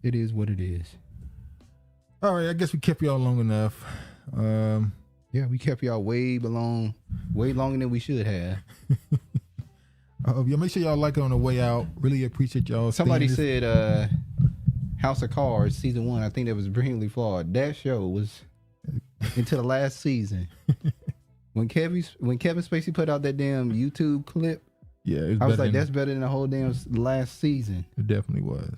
[SPEAKER 2] it is what it is.
[SPEAKER 1] All right, I guess we kept y'all long enough.
[SPEAKER 2] Yeah, we kept y'all way longer than we should have.
[SPEAKER 1] Yeah, make sure y'all like it on the way out. Really appreciate y'all.
[SPEAKER 2] Somebody said House of Cards season 1. I think that was brilliantly flawed. That show was into the last season. When Kevin Spacey put out that damn YouTube clip,
[SPEAKER 1] yeah,
[SPEAKER 2] I was like, that's better than the whole damn last season.
[SPEAKER 1] It definitely was.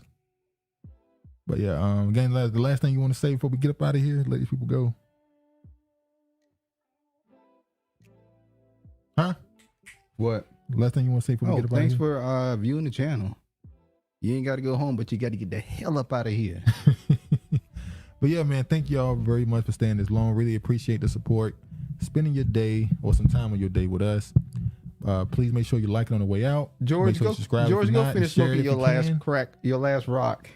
[SPEAKER 1] But yeah, again, the last thing you want to say before we get up out of here, let these people go. Huh?
[SPEAKER 2] What?
[SPEAKER 1] Last thing you want to say before we get up out of here?
[SPEAKER 2] Thanks for viewing the channel. You ain't got to go home, but you got to get the hell up out of here.
[SPEAKER 1] But yeah, man, thank y'all very much for staying this long. Really appreciate the support. Spending your day or some time on your day with us. Please make sure you like it on the way out.
[SPEAKER 2] George,
[SPEAKER 1] make sure
[SPEAKER 2] go
[SPEAKER 1] not,
[SPEAKER 2] finish smoking your last rock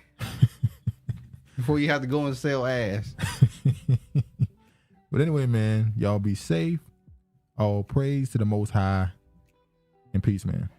[SPEAKER 2] before you have to go and sell ass.
[SPEAKER 1] But anyway, man, y'all be safe. All praise to the Most High. And peace, man.